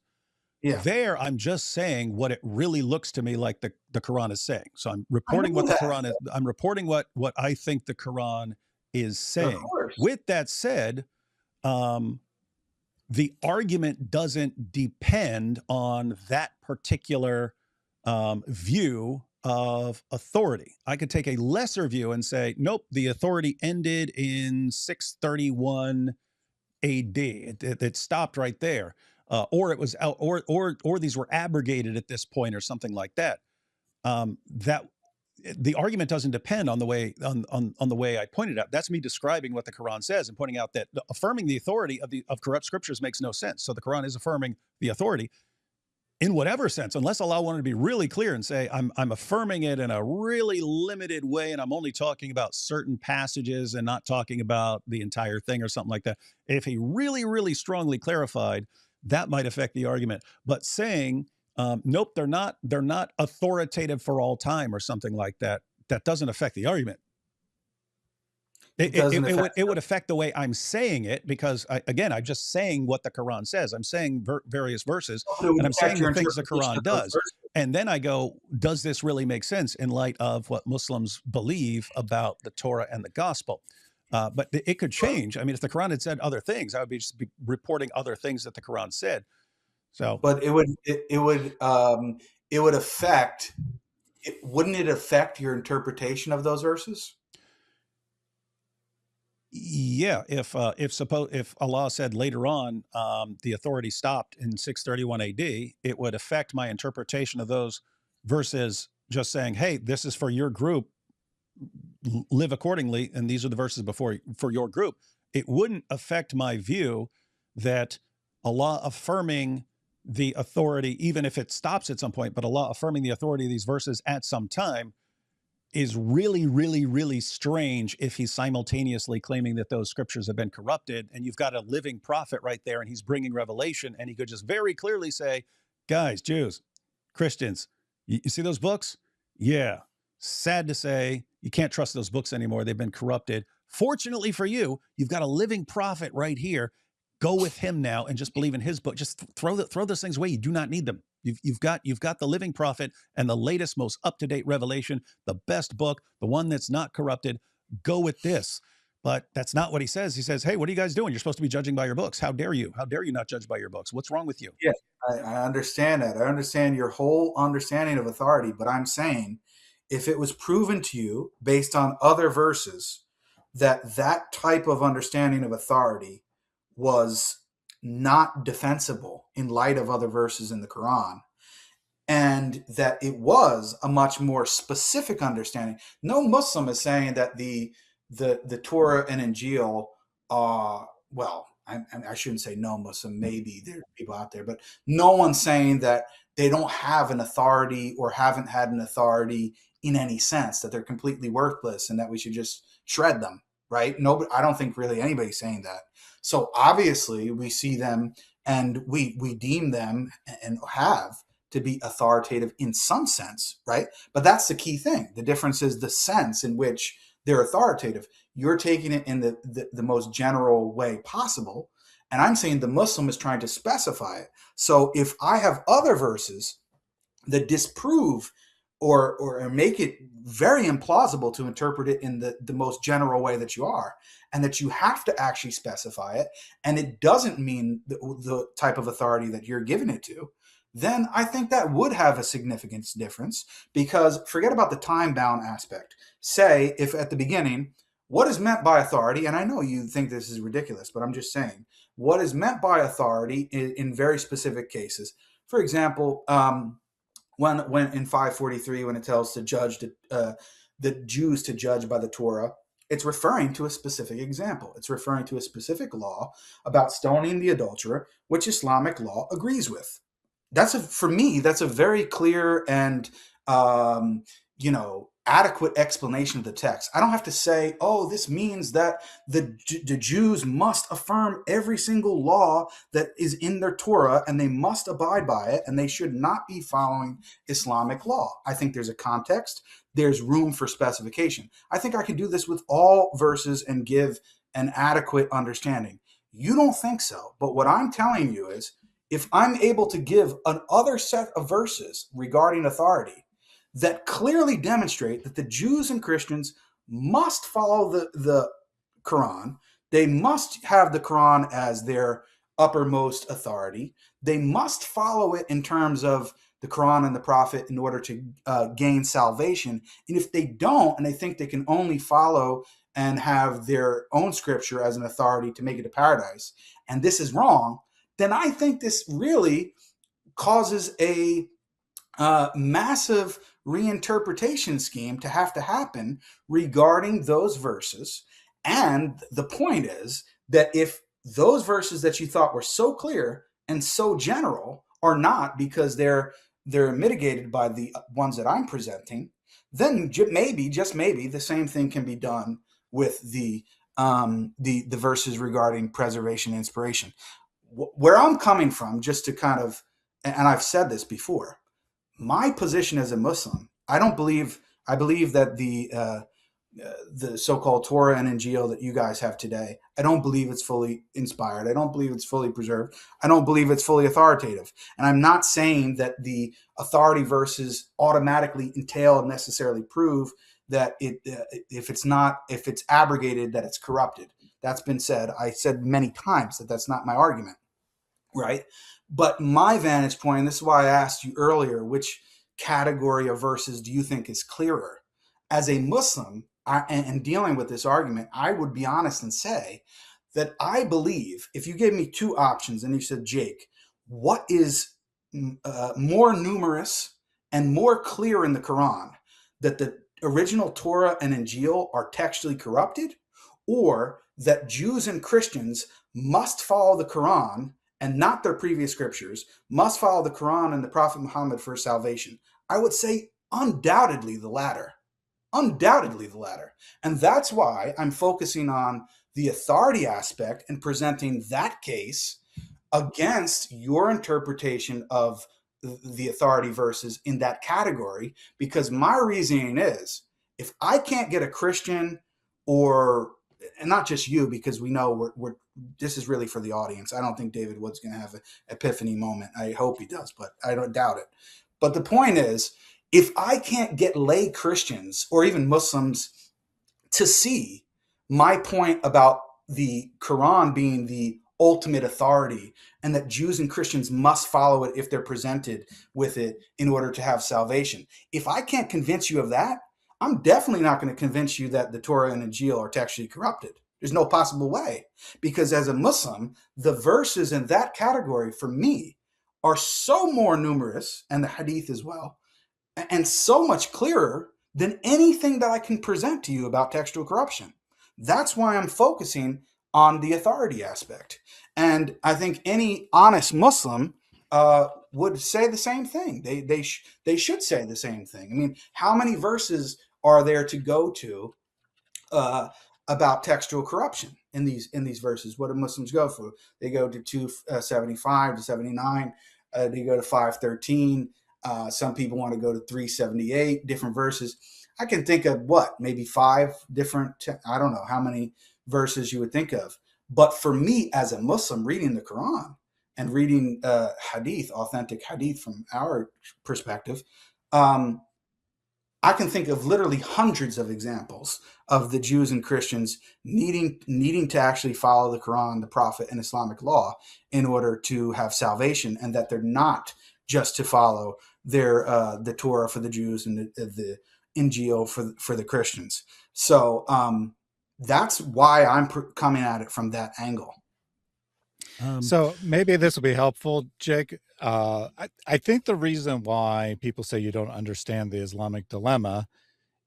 there I'm just saying what it really looks to me like the Quran is saying. So I'm reporting what the Quran is. I'm reporting what I think the Quran is saying. With that said, the argument doesn't depend on that particular view of authority. I could take a lesser view and say, nope, the authority ended in 631 AD. It stopped right there, or it was out, or these were abrogated at this point, or something like that. That the argument doesn't depend on the way on the way I pointed out. That's me describing what the Quran says and pointing out that affirming the authority of corrupt scriptures makes no sense. So the Quran is affirming the authority in whatever sense, unless Allah wanted to be really clear and say, I'm affirming it in a really limited way, and I'm only talking about certain passages and not talking about the entire thing or something like that. If he really, really strongly clarified, that might affect the argument. But saying, nope, they're not authoritative for all time or something like that, that doesn't affect the argument. It would affect the way I'm saying it, because I'm just saying what the Quran says. I'm saying various verses, and I'm saying the things the Quran does. And then I go, does this really make sense in light of what Muslims believe about the Torah and the gospel? But it could change. I mean, if the Quran had said other things, I would just be reporting other things that the Quran said. So, but it would affect. Wouldn't it affect your interpretation of those verses? Yeah, if Allah said later on the authority stopped in 631 AD, it would affect my interpretation of those verses. Just saying, hey, this is for your group, live accordingly, and these are the verses for your group. It wouldn't affect my view that Allah affirming the authority, even if it stops at some point, but Allah affirming the authority of these verses at some time, is really, really, really strange if he's simultaneously claiming that those scriptures have been corrupted, and you've got a living prophet right there, and he's bringing revelation, and he could just very clearly say, guys, Jews, Christians, you see those books? Yeah. Sad to say, you can't trust those books anymore. They've been corrupted. Fortunately for you, you've got a living prophet right here. Go with him now and just believe in his book. Just throw those things away. You do not need them. You've got the living prophet and the latest, most up-to-date revelation, the best book, the one that's not corrupted. Go with this. But that's not what he says. He says, hey, what are you guys doing? You're supposed to be judging by your books. How dare you? How dare you not judge by your books? What's wrong with you? Yeah, I understand that. I understand your whole understanding of authority, but I'm saying if it was proven to you based on other verses that that type of understanding of authority was not defensible in light of other verses in the Quran, and that it was a much more specific understanding. No Muslim is saying that the Torah and Injil well, I shouldn't say no Muslim, maybe there are people out there, but no one's saying that they don't have an authority or haven't had an authority in any sense, that they're completely worthless and that we should just shred them, right? No, I don't think really anybody's saying that. So obviously we see them and we deem them and have to be authoritative in some sense, right? But that's the key thing. The difference is the sense in which they're authoritative. You're taking it in the most general way possible. And I'm saying the Muslim is trying to specify it. So if I have other verses that disprove or make it very implausible to interpret it in the most general way that you are, and that you have to actually specify it, and it doesn't mean the type of authority that you're giving it to, then I think that would have a significant difference, because forget about the time-bound aspect. Say, if at the beginning, what is meant by authority, and I know you think this is ridiculous, but I'm just saying, what is meant by authority in very specific cases. For example, when in 543, when it tells to judge the Jews to judge by the Torah, it's referring to a specific example. It's referring to a specific law about stoning the adulterer, which Islamic law agrees with. For me, that's a very clear and adequate explanation of the text. I don't have to say, oh, this means that the Jews must affirm every single law that is in their Torah and they must abide by it and they should not be following Islamic law. I think there's a context. There's room for specification. I think I can do this with all verses and give an adequate understanding. You don't think so, but what I'm telling you is, if I'm able to give another set of verses regarding authority that clearly demonstrate that the Jews and Christians must follow the Quran, they must have the Quran as their uppermost authority, they must follow it in terms of the Quran and the Prophet in order to gain salvation. And if they don't, and they think they can only follow and have their own scripture as an authority to make it to paradise, and this is wrong, then I think this really causes a massive reinterpretation scheme to happen regarding those verses. And the point is that if those verses that you thought were so clear and so general are not, because they're mitigated by the ones that I'm presenting, then maybe, just maybe, the same thing can be done with the verses regarding preservation and inspiration. Where I'm coming from, just to kind of, and I've said this before, my position as a Muslim, I believe that the so-called Torah and Injil that you guys have today, I don't believe it's fully inspired. I don't believe it's fully preserved. I don't believe it's fully authoritative. And I'm not saying that the authority verses automatically entail and necessarily prove that if it's abrogated, that it's corrupted. That's been said. I said many times that that's not my argument, right? But my vantage point, and this is why I asked you earlier, which category of verses do you think is clearer? As a Muslim, and dealing with this argument, I would be honest and say that I believe, if you gave me two options and you said, Jake, what is more numerous and more clear in the Quran, that the original Torah and Injil are textually corrupted, or that Jews and Christians must follow the Quran and not their previous scriptures, must follow the Quran and the Prophet Muhammad for salvation? I would say undoubtedly the latter. Undoubtedly the latter. And that's why I'm focusing on the authority aspect and presenting that case against your interpretation of the authority verses in that category, because my reasoning is, if I can't get a Christian, or, and not just you, because we know we're this is really for the audience. I don't think David Wood's going to have an epiphany moment. I hope he does, but I don't doubt it. But the point is, if I can't get lay Christians or even Muslims to see my point about the Quran being the ultimate authority and that Jews and Christians must follow it if they're presented with it in order to have salvation, if I can't convince you of that, I'm definitely not going to convince you that the Torah and Injil are textually corrupted. There's no possible way, because as a Muslim, the verses in that category for me are so more numerous, and the hadith as well, and so much clearer than anything that I can present to you about textual corruption. That's why I'm focusing on the authority aspect. And I think any honest Muslim would say the same thing. They should say the same thing. I mean, how many verses are there to go to about textual corruption in these verses? What do Muslims go for? They go to 275 to 79. They go to 513. Some people want to go to 378, different verses. I can think of maybe 5 different, I don't know how many verses you would think of. But for me as a Muslim reading the Quran and reading hadith, authentic hadith from our perspective, I can think of literally hundreds of examples of the Jews and Christians needing to actually follow the Quran, the Prophet, and Islamic law in order to have salvation, and that they're not just to follow the Torah for the Jews and the Injil for the Christians. So that's why I'm coming at it from that angle. So maybe this will be helpful, Jake. I think the reason why people say you don't understand the Islamic dilemma,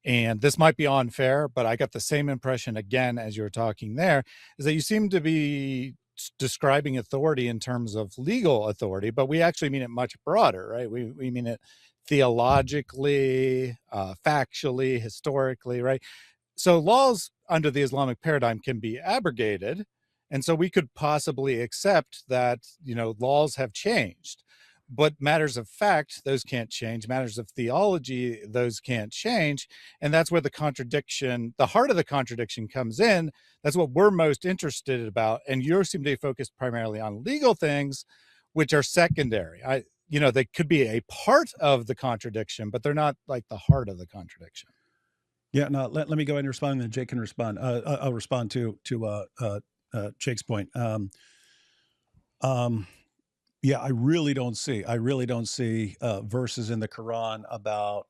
and this might be unfair, but I got the same impression again as you were talking there, is that you seem to be describing authority in terms of legal authority, but we actually mean it much broader, right? We mean it theologically, factually, historically, right? So laws under the Islamic paradigm can be abrogated. And so we could possibly accept that, laws have changed, but matters of fact, those can't change. Matters of theology, those can't change. And that's where the heart of the contradiction comes in. That's what we're most interested about. And you seem to be focused primarily on legal things, which are secondary. They could be a part of the contradiction, but they're not like the heart of the contradiction. Yeah, no, let me go ahead and respond, and then Jake can respond. I'll respond to Jake's point. Yeah, I really don't see. I really don't see verses in the Quran about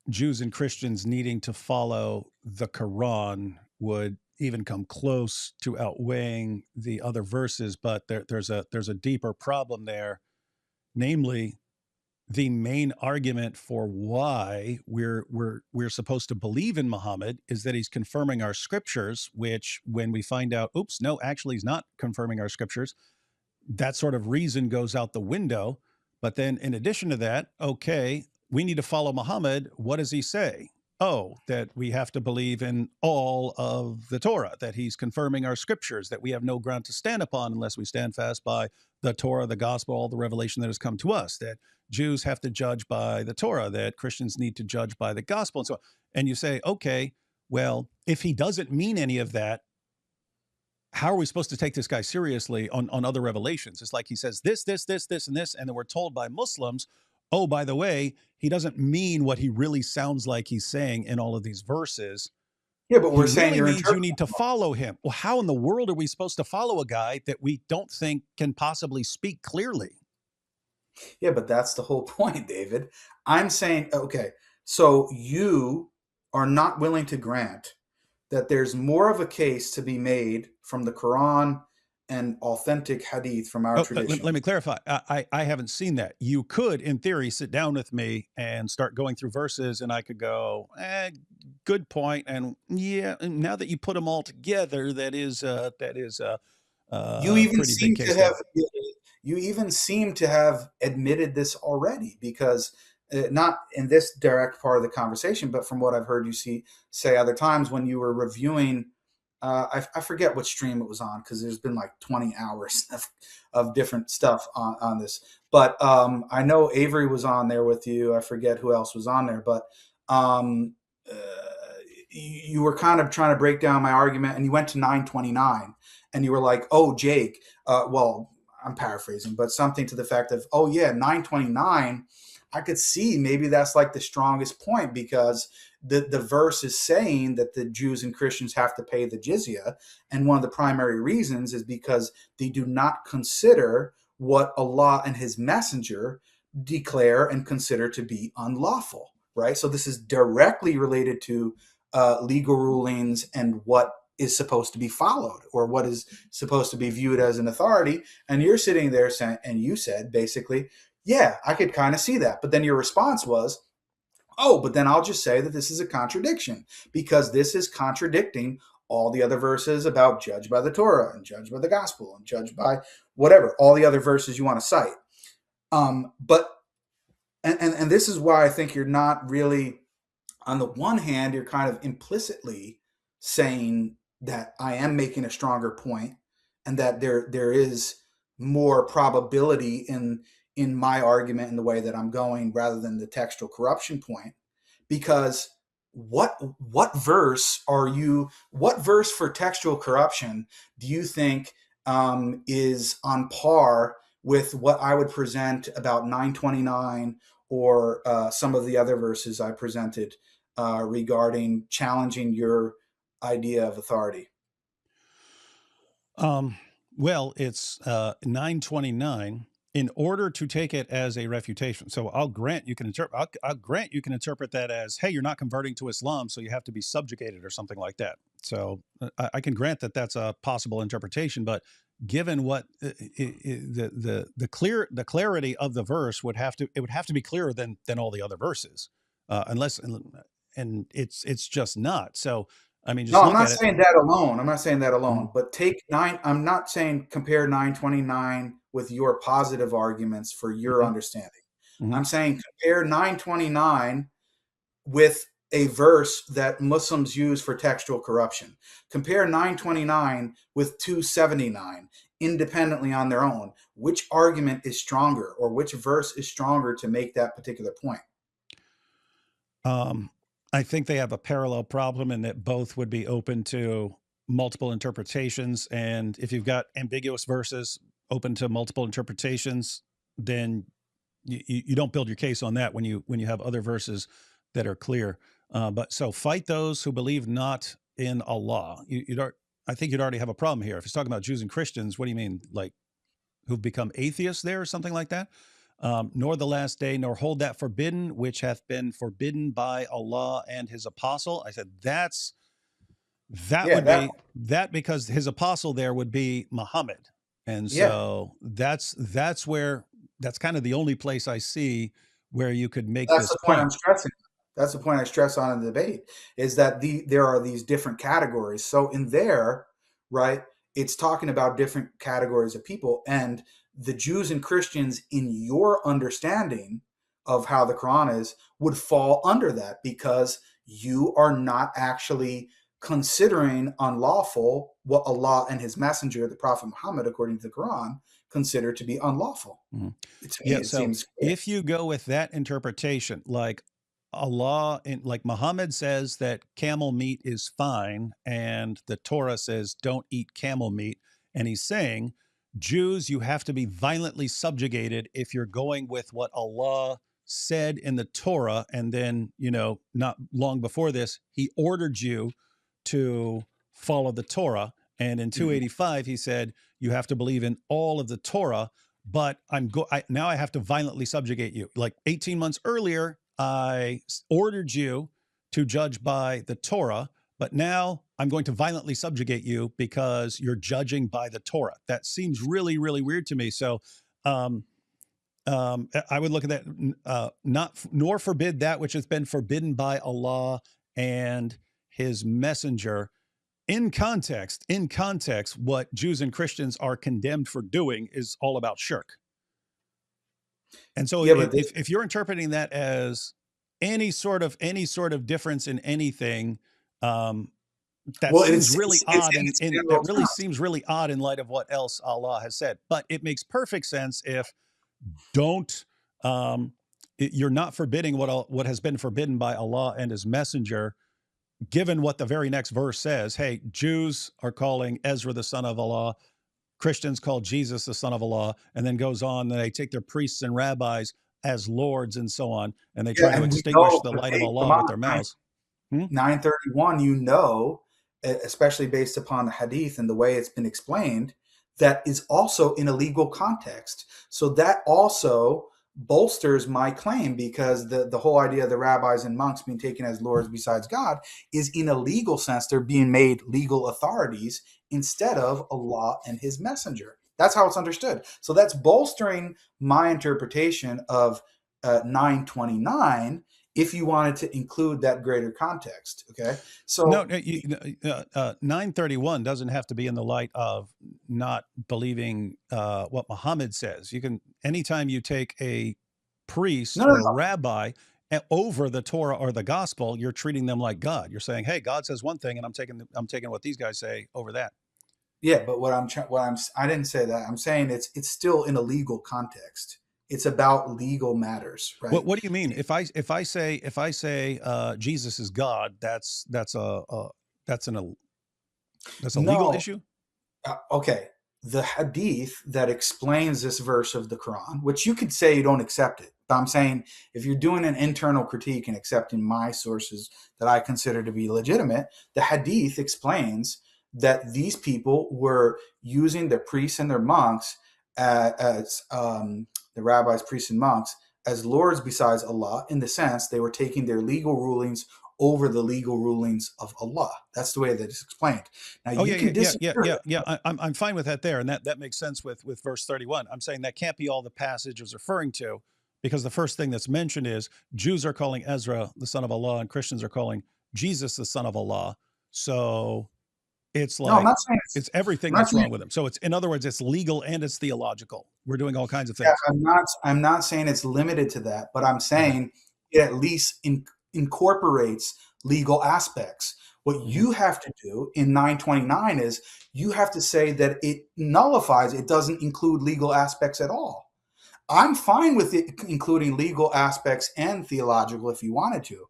Jews and Christians needing to follow the Quran would even come close to outweighing the other verses. But there's a deeper problem there, namely the main argument for why we're supposed to believe in Muhammad is that he's confirming our scriptures. Which, when we find out, oops, no, actually, he's not confirming our scriptures, that sort of reason goes out the window. But then, in addition to that, okay, we need to follow Muhammad. What does he say? Oh, that we have to believe in all of the Torah, that he's confirming our scriptures, that we have no ground to stand upon unless we stand fast by the Torah, the gospel, all the revelation that has come to us, that Jews have to judge by the Torah, that Christians need to judge by the gospel, and so on. And you say, okay, well, if he doesn't mean any of that, how are we supposed to take this guy seriously on other revelations? It's like he says this, and this, and then we're told by Muslims, oh, by the way, he doesn't mean what he really sounds like he's saying in all of these verses. Yeah, but we're He saying really you're means you interpreting. need to follow him. Well, how in the world are we supposed to follow a guy that we don't think can possibly speak clearly? Yeah, but that's the whole point, David. I'm saying, okay, so you are not willing to grant that there's more of a case to be made from the Quran and authentic hadith from our Oh, tradition. let me clarify. I haven't seen that. You could, in theory, sit down with me and start going through verses, and I could go, good point. And yeah, and now that you put them all together, that is You a even pretty big seem to case have there. you even seem to have admitted this already, because not in this direct part of the conversation, but from what I've heard you say other times when you were reviewing. I forget what stream it was on, because there's been like 20 hours of different stuff on this. But I know Avery was on there with you. I forget who else was on there, but um, uh, you were kind of trying to break down my argument, and you went to 929, and you were like, "Oh, Jake, well, I'm paraphrasing, but something to the fact of, oh yeah, 929, I could see maybe that's like the strongest point, because the verse is saying that the Jews and Christians have to pay the jizya, and one of the primary reasons is because they do not consider what Allah and his messenger declare and consider to be unlawful, right? So this is directly related to legal rulings and what is supposed to be followed, or what is supposed to be viewed as an authority. And you're sitting there saying, and you said basically, yeah, I could kind of see that. But then your response was, oh, but then I'll just say that this is a contradiction, because this is contradicting all the other verses about judge by the Torah and judge by the gospel and judge by whatever, all the other verses you want to cite. But and this is why I think you're not really, on the one hand, you're kind of implicitly saying that I am making a stronger point, and that there is more probability in my argument in the way that I'm going, rather than the textual corruption point. Because what verse for textual corruption do you think is on par with what I would present about 929, or some of the other verses I presented regarding challenging your idea of authority? Um, well, it's 929. In order to take it as a refutation, so I'll grant you can interpret. I'll grant you can interpret that as, hey, you're not converting to Islam, so you have to be subjugated or something like that. So I can grant that that's a possible interpretation. But given what the clarity of the verse would have to be clearer than all the other verses, unless and it's just not. So I mean, No, just I'm look not at it. saying that alone. I'm not saying that Mhm. alone. But take nine. I'm not saying compare 929 with your positive arguments for your Mhm. understanding. Mhm. I'm saying compare 929 with a verse that Muslims use for textual corruption. Compare 929 with 279 independently on their own. Which argument is stronger, or which verse is stronger to make that particular point? Um, I think they have a parallel problem in that both would be open to multiple interpretations. And if you've got ambiguous verses open to multiple interpretations, then you don't build your case on that when you have other verses that are clear. But so fight those who believe not in Allah. I think you'd already have a problem here. If it's talking about Jews and Christians, what do you mean? Like who've become atheists there or something like that. Nor the last day, nor hold that forbidden, which hath been forbidden by Allah and his apostle. I said, that Yeah, would be that, because his apostle there would be Muhammad. And yeah. so that's kind of the only place I see where you could make That's this the point point. I'm stressing. That's the point I stress on in the debate, is that there are these different categories. So in there, right, it's talking about different categories of people, and the Jews and Christians, in your understanding of how the Quran is, would fall under that, because you are not actually considering unlawful what Allah and his messenger, the Prophet Muhammad, according to the Quran, consider to be unlawful. Mhm. To me, Yeah. it So seems clear. if you go with that interpretation, like Allah, like Muhammad says that camel meat is fine, and the Torah says don't eat camel meat, and he's saying, Jews, you have to be violently subjugated if you're going with what Allah said in the Torah. And then, not long before this, he ordered you to follow the Torah. And in Mhm. 285, he said, you have to believe in all of the Torah, but now I have to violently subjugate you. Like 18 months earlier, I ordered you to judge by the Torah, but now I'm going to violently subjugate you because you're judging by the Torah. That seems really, really weird to me. So, I would look at that, nor forbid that which has been forbidden by Allah and his messenger. In context, what Jews and Christians are condemned for doing is all about shirk. And so Yeah, but if you're interpreting that as any sort of difference in anything, that well, seems really it's odd, in and its that general really terms. seems really odd in light of what else Allah has said. But it makes perfect sense if don't you're not forbidding what has been forbidden by Allah and his messenger, given what the very next verse says. Hey, Jews are calling Ezra the son of Allah, Christians call Jesus the son of Allah, and then goes on, and they take their priests and rabbis as lords and so on, and they Yeah, try to and we extinguish know, the but light of hey, come Allah with on, their mouths. 931, especially based upon the hadith and the way it's been explained, that is also in a legal context. So that also bolsters my claim, because the whole idea of the rabbis and monks being taken as lords besides God is, in a legal sense, they're being made legal authorities instead of Allah and his messenger. That's how it's understood. So that's bolstering my interpretation of 929, if you wanted to include that greater context. Okay. So No, 931 doesn't have to be in the light of not believing what Muhammad says. You can, anytime you take a priest no, no, or a no. rabbi over the Torah or the gospel, you're treating them like God. You're saying, "Hey, God says one thing, and I'm taking what these guys say over that." Yeah, but I didn't say that. I'm saying it's still in a legal context. It's about legal matters, right? What do you mean? If I say Jesus is God, that's that's a legal No. issue. Okay. The hadith that explains this verse of the Quran, which you could say you don't accept it, but I'm saying, if you're doing an internal critique and accepting my sources that I consider to be legitimate, the hadith explains that these people were using their priests and their monks as the rabbis, priests, and monks as lords besides Allah, in the sense they were taking their legal rulings over the legal rulings of Allah. That's the way that it's explained. Now, Oh you yeah, can disagree. I'm fine with that there, and that makes sense with verse 31. I'm saying that can't be all the passage is referring to, because the first thing that's mentioned is Jews are calling Ezra the son of Allah, and Christians are calling Jesus the son of Allah. So it's No, I'm like not saying it's everything I'm not that's saying wrong with him. So it's, in other words, it's legal and it's theological. We're doing all kinds of yeah, things. I'm not saying it's limited to that, but I'm Okay. saying it at least incorporates legal aspects. What you have to do in 929 is you have to say that it nullifies, it doesn't include legal aspects at all. I'm fine with it including legal aspects and theological if you wanted to.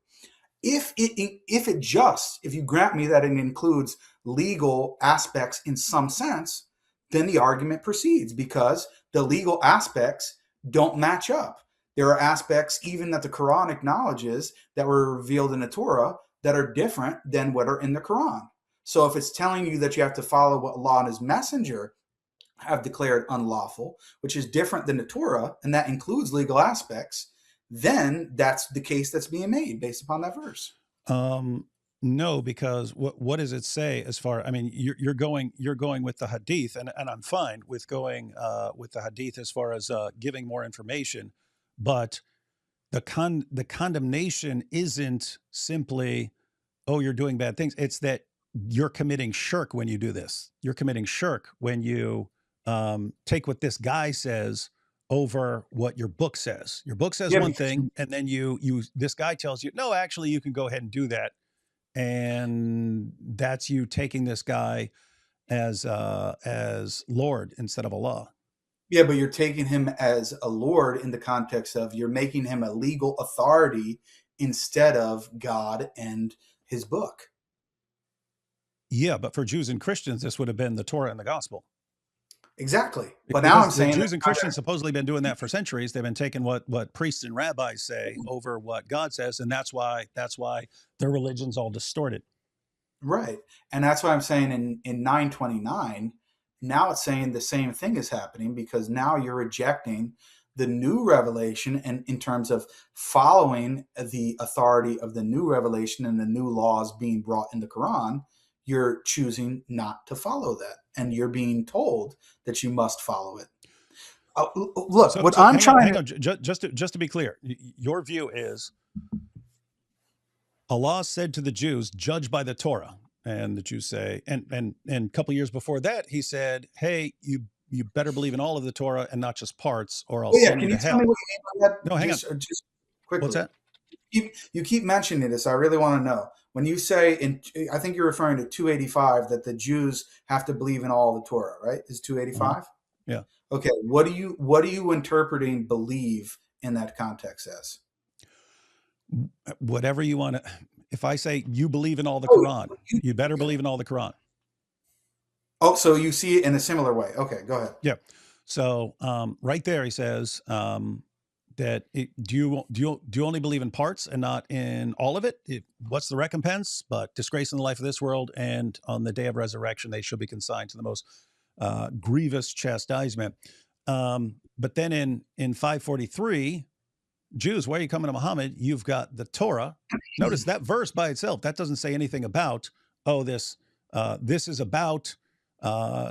If you grant me that it includes legal aspects in some sense, then the argument proceeds, because the legal aspects don't match up. There are aspects even that the Quran acknowledges that were revealed in the Torah that are different than what are in the Quran. So if it's telling you that you have to follow what Allah and his messenger have declared unlawful, which is different than the Torah, and that includes legal aspects, then that's the case that's being made based upon that verse. No, because what does it say as far? I mean, you're going with the hadith, and I'm fine with going with the hadith as far as giving more information, but the condemnation isn't simply, oh, you're doing bad things. It's that you're committing shirk when you do this. You're committing shirk when you take what this guy says over what your book says. Your book says one thing, and then this guy tells you, no, actually, you can go ahead and do that. And that's you taking this guy as Lord instead of Allah. Yeah, but you're taking him as a Lord in the context of you're making him a legal authority instead of God and his book. Yeah, but for Jews and Christians, this would have been the Torah and the gospel. Exactly. But Because now I'm saying Jews and Christians supposedly been doing that for centuries. They've been taking what priests and rabbis say over what God says, and that's why their religion's all distorted. Right. And that's why I'm saying in 929, now it's saying the same thing is happening, because now you're rejecting the new revelation, and in terms of following the authority of the new revelation and the new laws being brought in the Quran, you're choosing not to follow that, and you're being told that you must follow it. Look, what I'm trying to just to be clear, your view is Allah said to the Jews, "Judge by the Torah," and the Jews say, and a couple of years before that, he said, "Hey, you better believe in all of the Torah and not just parts, or I'll send you to hell." Tell me what you mean by that? No, hang on. Just quickly. What's that? You keep mentioning this. I really want to know. When you say, I think you're referring to 285, that the Jews have to believe in all the Torah, right? Is 285? Yeah. Okay. What are you interpreting believe in that context as? Whatever you want to. If I say you believe in all the Quran, you better believe in all the Quran. Oh, so you see it in a similar way. Okay, go ahead. Yeah. So right there, he says that do you only believe in parts and not in all of it? What's the recompense? But disgrace in the life of this world, and on the day of resurrection, they shall be consigned to the most grievous chastisement. But then in 543, Jews, why are you coming to Muhammad? You've got the Torah. Notice that verse by itself, that doesn't say anything about, this is about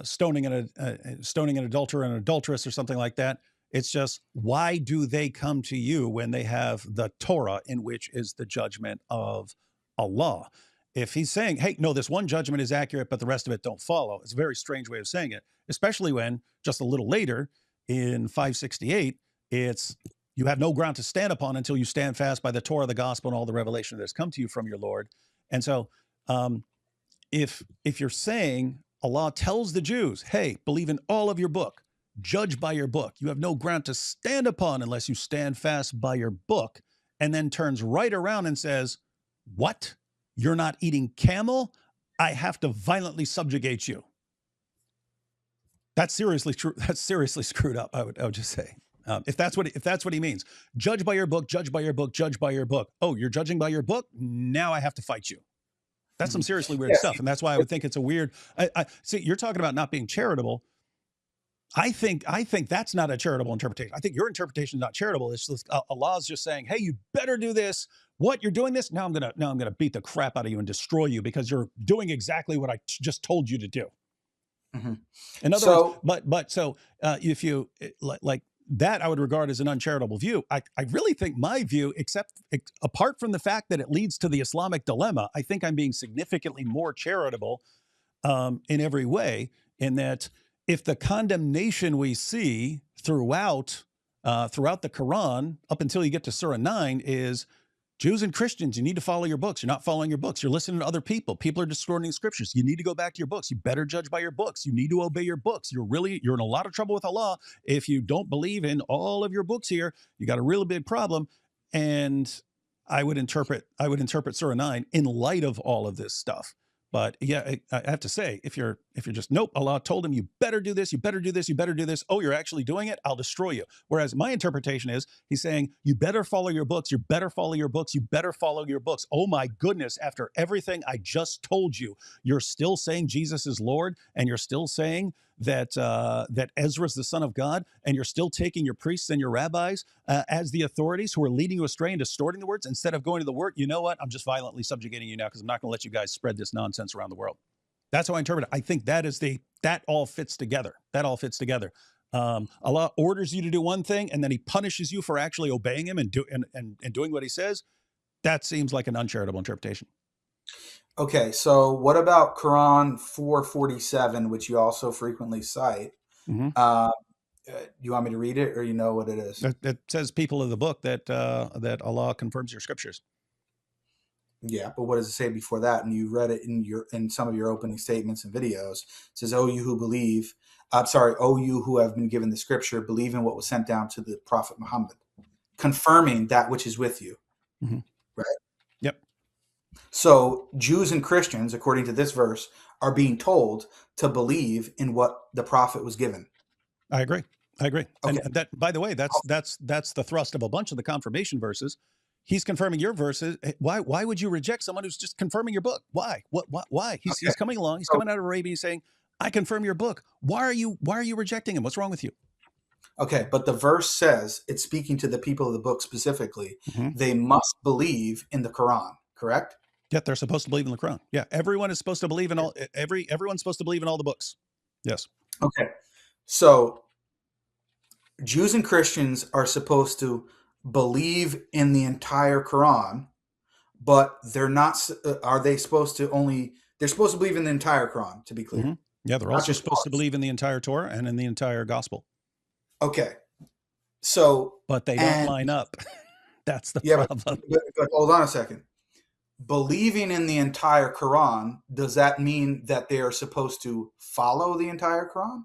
stoning an adulterer and an adulteress or something like that. It's just, why do they come to you when they have the Torah, in which is the judgment of Allah? If he's saying, hey, no, this one judgment is accurate, but the rest of it don't follow, it's a very strange way of saying it, especially when just a little later in 568, it's, you have no ground to stand upon until you stand fast by the Torah, the gospel, and all the revelation that has come to you from your Lord. And so if you're saying Allah tells the Jews, hey, believe in all of your book, judge by your book, you have no ground to stand upon unless you stand fast by your book, and then turns right around and says, what? You're not eating camel? I have to violently subjugate you. That's seriously true. That's seriously screwed up, I would just say. If that's what he means, judge by your book, judge by your book, judge by your book. Oh, you're judging by your book? Now I have to fight you. That's some seriously weird stuff. And that's why I would think it's a weird, I see, you're talking about not being charitable. I think that's not a charitable interpretation. I think your interpretation is not charitable. It's just, Allah's just saying, hey, you better do this. What, you're doing this? Now I'm gonna beat the crap out of you and destroy you because you're doing exactly what I just told you to do. Mm-hmm. In other words, if you like that, I would regard as an uncharitable view. I really think my view, apart from the fact that it leads to the Islamic dilemma, I think I'm being significantly more charitable in every way, in that if the condemnation we see throughout the Quran, up until you get to Surah 9, is Jews and Christians, you need to follow your books. You're not following your books. You're listening to other people. People are distorting scriptures. You need to go back to your books. You better judge by your books. You need to obey your books. You're in a lot of trouble with Allah if you don't believe in all of your books here. You got a really big problem. And I would interpret Surah 9 in light of all of this stuff. But yeah, I have to say, if you're just, nope, Allah told him, you better do this, you better do this, you better do this. Oh, you're actually doing it? I'll destroy you. Whereas my interpretation is, he's saying, you better follow your books, you better follow your books, you better follow your books. Oh my goodness, after everything I just told you, you're still saying Jesus is Lord, and you're still saying that Ezra's the son of God, and you're still taking your priests and your rabbis as the authorities who are leading you astray and distorting the words instead of going to the word. You know what? I'm just violently subjugating you now because I'm not going to let you guys spread this nonsense around the world. That's how I interpret it. I think that all fits together. That all fits together. Allah orders you to do one thing, and then he punishes you for actually obeying him and doing what he says. That seems like an uncharitable interpretation. Okay, so what about Quran 447, which you also frequently cite? Mm-hmm. You want me to read it, or you know what it is? It says, people of the book, that Allah confirms your scriptures. Yeah, but what does it say before that? And you read it in some of your opening statements and videos. It says, "Oh, you who believe, oh, you who have been given the scripture, believe in what was sent down to the Prophet Muhammad, confirming that which is with you." Mm-hmm. Right? Yep. So Jews and Christians, according to this verse, are being told to believe in what the prophet was given. I agree. Okay. And that, by the way, that's the thrust of a bunch of the confirmation verses. He's confirming your verses. Why would you reject someone who's just confirming your book? Why? Why? He's coming along. He's coming out of Arabia. He's saying, "I confirm your book." Why are you rejecting him? What's wrong with you? Okay, but the verse says, it's speaking to the people of the book specifically. Mm-hmm. They must believe in the Quran, correct? Yeah, they're supposed to believe in the Quran. Yeah, everyone is supposed to believe in all. Everyone's supposed to believe in all the books. Yes. Okay, so Jews and Christians are supposed to believe in the entire Quran, but they're not. Are they supposed to only? They're supposed to believe in the entire Quran, to be clear. Mm-hmm. Yeah, they're also supposed to believe in the entire Torah and in the entire gospel. Okay, so but they don't line up. That's the problem. But hold on a second. Believing in the entire Quran, does that mean that they are supposed to follow the entire Quran?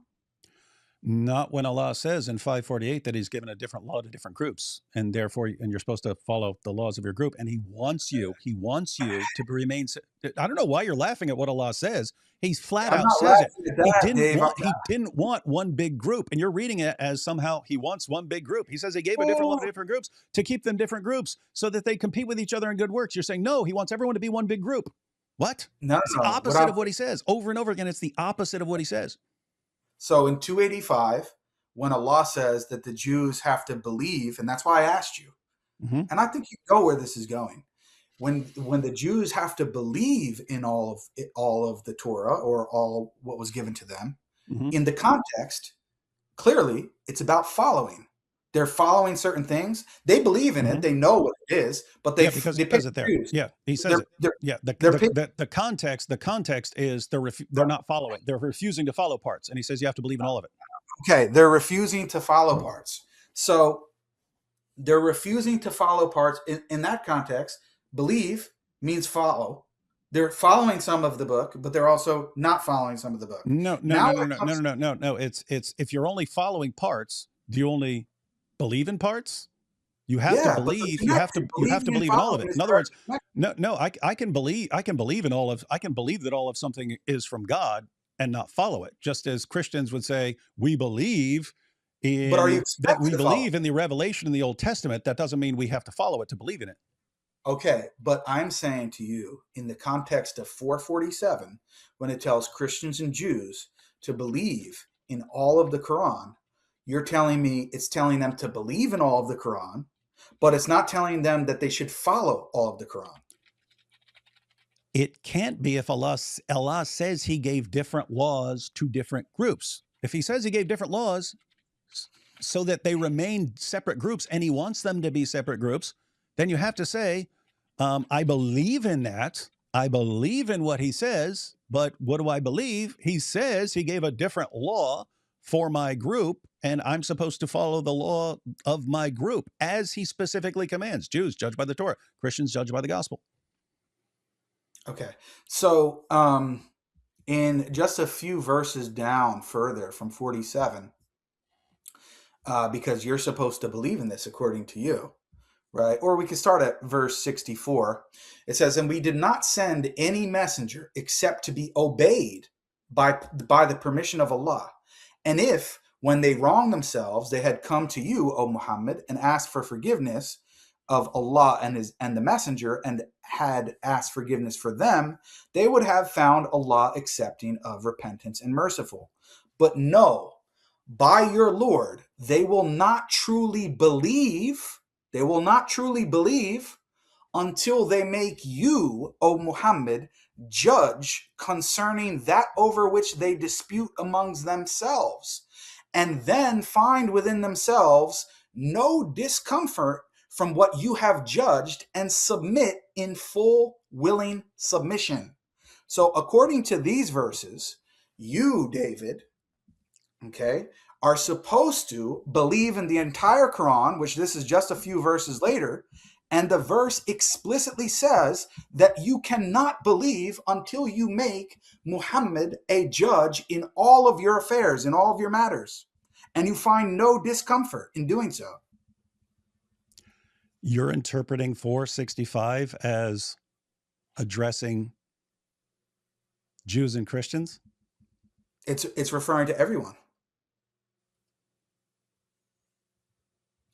Not when Allah says in 548 that he's given a different law to different groups, and therefore, you're supposed to follow the laws of your group. And he wants you to remain. I don't know why you're laughing at what Allah says. He's flat out says it. He didn't want one big group, and you're reading it as somehow he wants one big group. He says he gave a different law to different groups to keep them different groups so that they compete with each other in good works. You're saying, no, he wants everyone to be one big group. What? No, it's the opposite of what he says. Over and over again, it's the opposite of what he says. So in 285, when Allah says that the Jews have to believe, and that's why I asked you, and I think you know where this is going. When the Jews have to believe in all of the Torah, or all what was given to them, in the context, clearly it's about following. They're following certain things. They believe in it. They know what it is, but they because he says it there. Yeah, he says it. Yeah, the context is they're not following. They're refusing to follow parts, and he says you have to believe in all of it. Okay, they're refusing to follow parts. So they're refusing to follow parts. In that context, believe means follow. They're following some of the book, but they're also not following some of the book. No. It's if you're only following parts, do you only believe in parts? You have to believe. You have to believe in all of it. In other words, no. I can believe in all of. I can believe that all of something is from God and not follow it. Just as Christians would say, we believe in. But are you that we believe in the revelation in the Old Testament? That doesn't mean we have to follow it to believe in it. Okay, but I'm saying to you, in the context of 447, when it tells Christians and Jews to believe in all of the Quran, you're telling me it's telling them to believe in all of the Quran, but it's not telling them that they should follow all of the Quran. It can't be if Allah says he gave different laws to different groups. If he says he gave different laws so that they remain separate groups and he wants them to be separate groups, then you have to say, I believe in that. I believe in what he says, but what do I believe? He says he gave a different law for my group, and I'm supposed to follow the law of my group as he specifically commands. Jews judged by the Torah, Christians judged by the gospel. Okay, so in just a few verses down further from 47, because you're supposed to believe in this according to you, right? Or we could start at verse 64. It says, "And we did not send any messenger except to be obeyed by the permission of Allah. And if, when they wronged themselves, they had come to you, O Muhammad, and asked for forgiveness of Allah and the messenger, and had asked forgiveness for them, they would have found Allah accepting of repentance and merciful. But no, by your Lord, they will not truly believe. They will not truly believe until they make you, O Muhammad, judge concerning that over which they dispute amongst themselves, and then find within themselves no discomfort from what you have judged, and submit in full willing submission. So according to these verses, you, David, okay, are supposed to believe in the entire Quran, which this is just a few verses later, and the verse explicitly says that you cannot believe until you make Muhammad a judge in all of your affairs, in all of your matters, and you find no discomfort in doing so. You're interpreting 465 as addressing Jews and Christians? It's referring to everyone.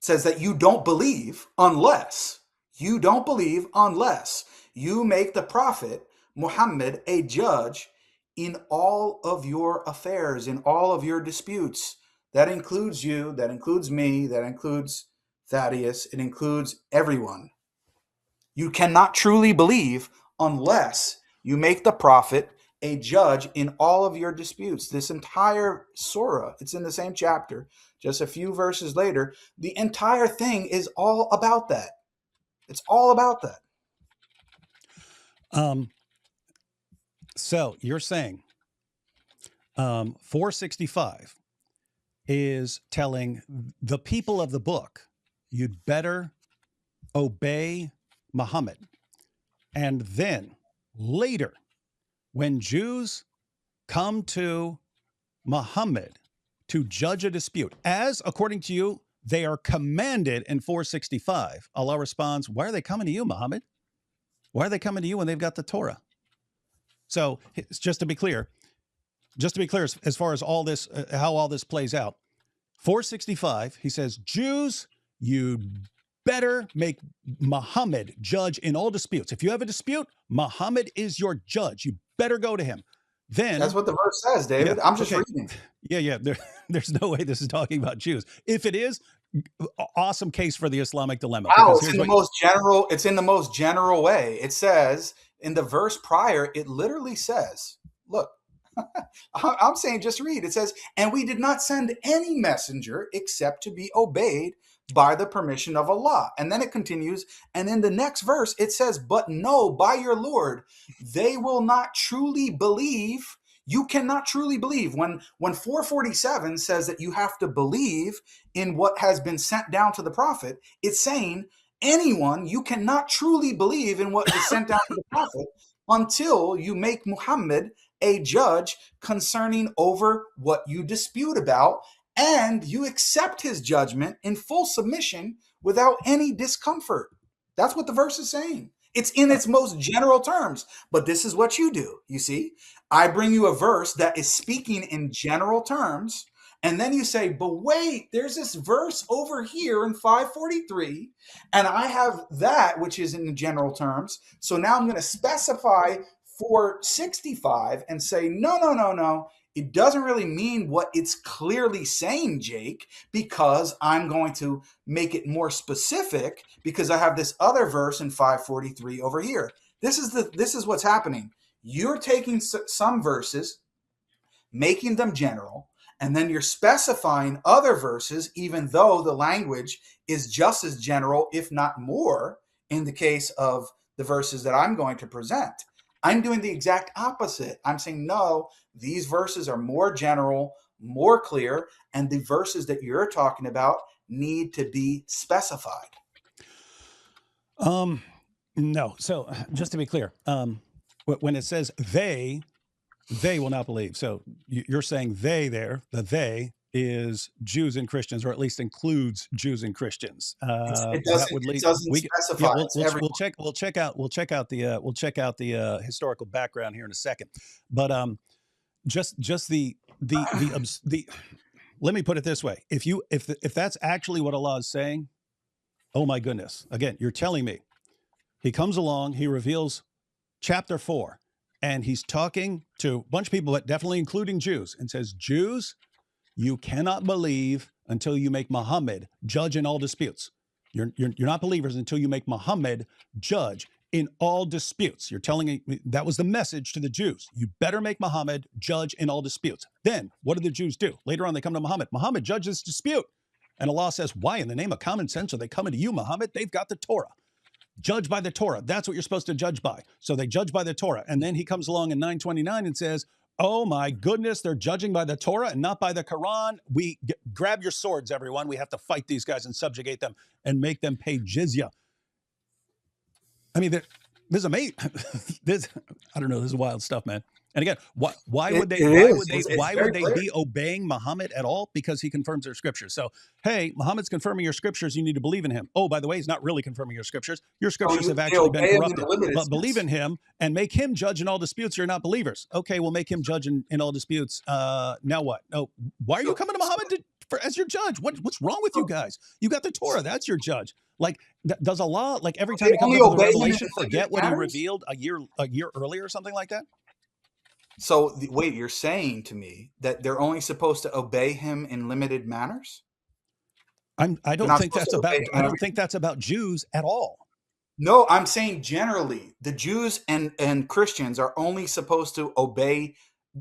It says that you don't believe unless you make the prophet Muhammad a judge in all of your affairs, in all of your disputes. That includes you, that includes me, that includes Thaddeus, it includes everyone. You cannot truly believe unless you make the prophet a judge in all of your disputes. This entire surah, it's in the same chapter, just a few verses later. The entire thing is all about that. It's all about that. So you're saying 465 is telling the people of the book, you'd better obey Muhammad. And then later, when Jews come to Muhammad to judge a dispute, as according to you, they are commanded in 465, Allah responds, why are they coming to you, Muhammad? Why are they coming to you when they've got the Torah? So just to be clear, as far as all this, how all this plays out, 465, he says, Jews, you better make Muhammad judge in all disputes. If you have a dispute, Muhammad is your judge. You better go to him. Then that's what the verse says, David. Yeah, I'm just reading. Yeah. There's no way this is talking about Jews. If it is, awesome case for the Islamic dilemma. Wow, it's in the most general. It's in the most general way. It says in the verse prior, it literally says, look, I'm saying just read. It says, and we did not send any messenger except to be obeyed by the permission of Allah. And then it continues. And in the next verse, it says, but no, by your Lord, they will not truly believe. You cannot truly believe. When 447 says that you have to believe in what has been sent down to the prophet, it's saying anyone, you cannot truly believe in what is sent down to the prophet until you make Muhammad a judge concerning over what you dispute about, and you accept his judgment in full submission without any discomfort. That's what the verse is saying. It's in its most general terms, but this is what you do. You see, I bring you a verse that is speaking in general terms, and then you say, but wait, there's this verse over here in 543, and I have that, which is in general terms. So now I'm going to specify 465 and say, no. It doesn't really mean what it's clearly saying, Jake, because I'm going to make it more specific because I have this other verse in 543 over here. This is what's happening. You're taking some verses, making them general, and then you're specifying other verses, even though the language is just as general, if not more, in the case of the verses that I'm going to present. I'm doing the exact opposite. I'm saying, no, these verses are more general, more clear, and the verses that you're talking about need to be specified. No. So just to be clear, when it says they will not believe. So you're saying the they is Jews and Christians, or at least includes Jews and Christians. It doesn't specify. We'll check out the historical background here in a second. But just the let me put it this way: if that's actually what Allah is saying, oh my goodness! Again, you're telling me He comes along, He reveals chapter 4. and he's talking to a bunch of people, but definitely including Jews, and says, Jews, you cannot believe until you make Muhammad judge in all disputes. You're not believers until you make Muhammad judge in all disputes. You're telling me that was the message to the Jews. You better make Muhammad judge in all disputes. Then what do the Jews do? Later on, they come to Muhammad. Muhammad, judge this dispute. And Allah says, why? In the name of common sense are they coming to you, Muhammad? They've got the Torah. Judge by the Torah. That's what you're supposed to judge by. So they judge by the Torah. And then he comes along in 929 and says, oh my goodness, they're judging by the Torah and not by the Quran. Grab your swords, everyone. We have to fight these guys and subjugate them and make them pay jizya. I mean, this is amazing. I don't know. This is wild stuff, man. And again, why would they be obeying Muhammad at all? Because he confirms their scriptures. So, hey, Muhammad's confirming your scriptures. You need to believe in him. Oh, by the way, he's not really confirming your scriptures. Your scriptures have actually been corrupted. But believe in him and make him judge in all disputes. You're not believers. Okay, we'll make him judge in all disputes. Now what? No, why are you coming to Muhammad as your judge? What's wrong with you guys? You got the Torah. That's your judge. Like, does Allah, like every time he comes up with a revelation, forget what he revealed a year earlier or something like that? So wait, you're saying to me that they're only supposed to obey him in limited manners? I don't think that's about Jews at all. No, I'm saying generally, the Jews and Christians are only supposed to obey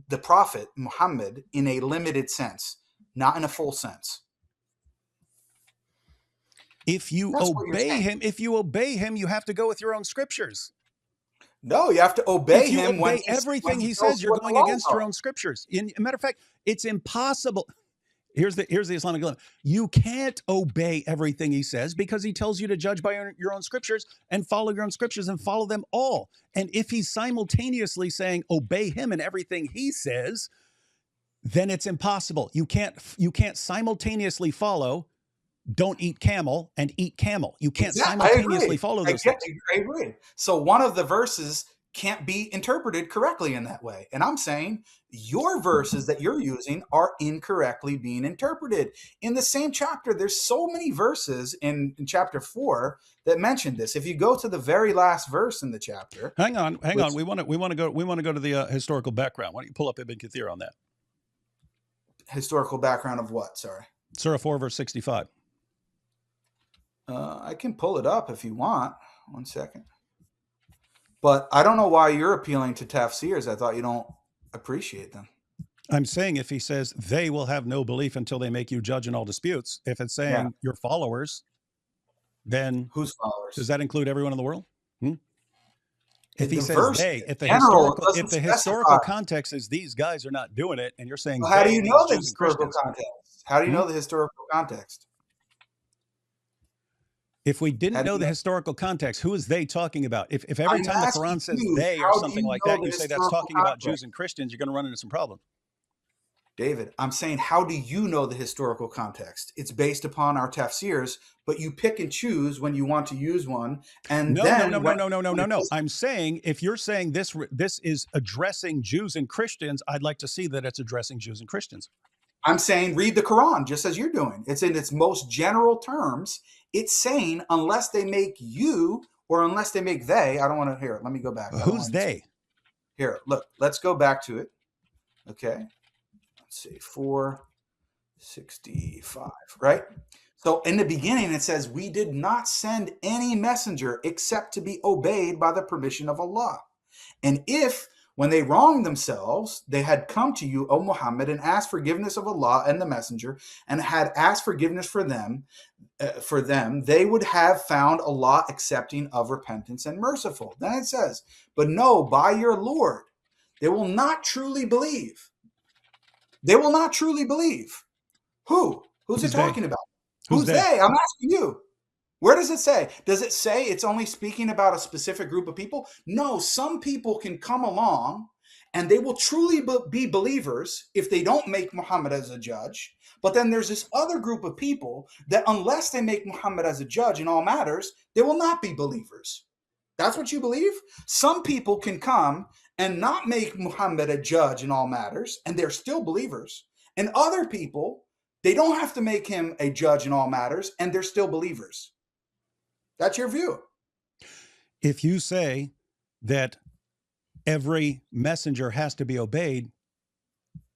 the prophet Muhammad in a limited sense, not in a full sense. If you obey him, you have to go with your own scriptures. No, you have to obey him. When everything he says, you're going against your own scriptures. In a matter of fact, it's impossible. Here's the Islamic dilemma. You can't obey everything he says because he tells you to judge by your own scriptures and follow your own scriptures and follow them all. And if he's simultaneously saying obey him in everything he says, then it's impossible. You can't simultaneously follow don't eat camel and eat camel. You can't simultaneously follow those things. I agree. So one of the verses can't be interpreted correctly in that way. And I'm saying your verses that you're using are incorrectly being interpreted. In the same chapter, there's so many verses in chapter 4 that mention this. If you go to the very last verse in the chapter. Hang on. We want to go to the historical background. Why don't you pull up Ibn Kathir on that? Historical background of what? Sorry. Surah 4, verse 65. I can pull it up if you want. 1 second. But I don't know why you're appealing to tafsirs. I thought you don't appreciate them. I'm saying if he says they will have no belief until they make you judge in all disputes, if it's saying your followers, then whose followers? Does that include everyone in the world? If he says they, if the historical context is these guys are not doing it, and you're saying how do you know the historical context? How do you know the historical context? If we didn't know the historical context, who is they talking about? If every time the Quran says they or something like that, you say that's talking about Jews and Christians, you're going to run into some problems. David, I'm saying, how do you know the historical context? It's based upon our tafsirs, but you pick and choose when you want to use one. And no. I'm saying if you're saying this is addressing Jews and Christians, I'd like to see that it's addressing Jews and Christians. I'm saying read the Quran just as you're doing. It's in its most general terms. It's saying unless they make you or unless they make they. I don't want to hear it. Let me go back. Who's they? Here, look. Let's go back to it. Okay. Let's see. 465. Right. So in the beginning, it says, we did not send any messenger except to be obeyed by the permission of Allah. And if when they wronged themselves, they had come to you, O Muhammad, and asked forgiveness of Allah and the messenger, and had asked forgiveness for them, they would have found Allah accepting of repentance and merciful. Then it says, but no, by your Lord, they will not truly believe. They will not truly believe. Who? Who's it talking about? Who's they? I'm asking you. Where does it say? Does it say it's only speaking about a specific group of people? No, some people can come along and they will truly be believers if they don't make Muhammad as a judge. But then there's this other group of people that unless they make Muhammad as a judge in all matters, they will not be believers. That's what you believe? Some people can come and not make Muhammad a judge in all matters, and they're still believers. And other people, they don't have to make him a judge in all matters, and they're still believers. That's your view. If you say that every messenger has to be obeyed,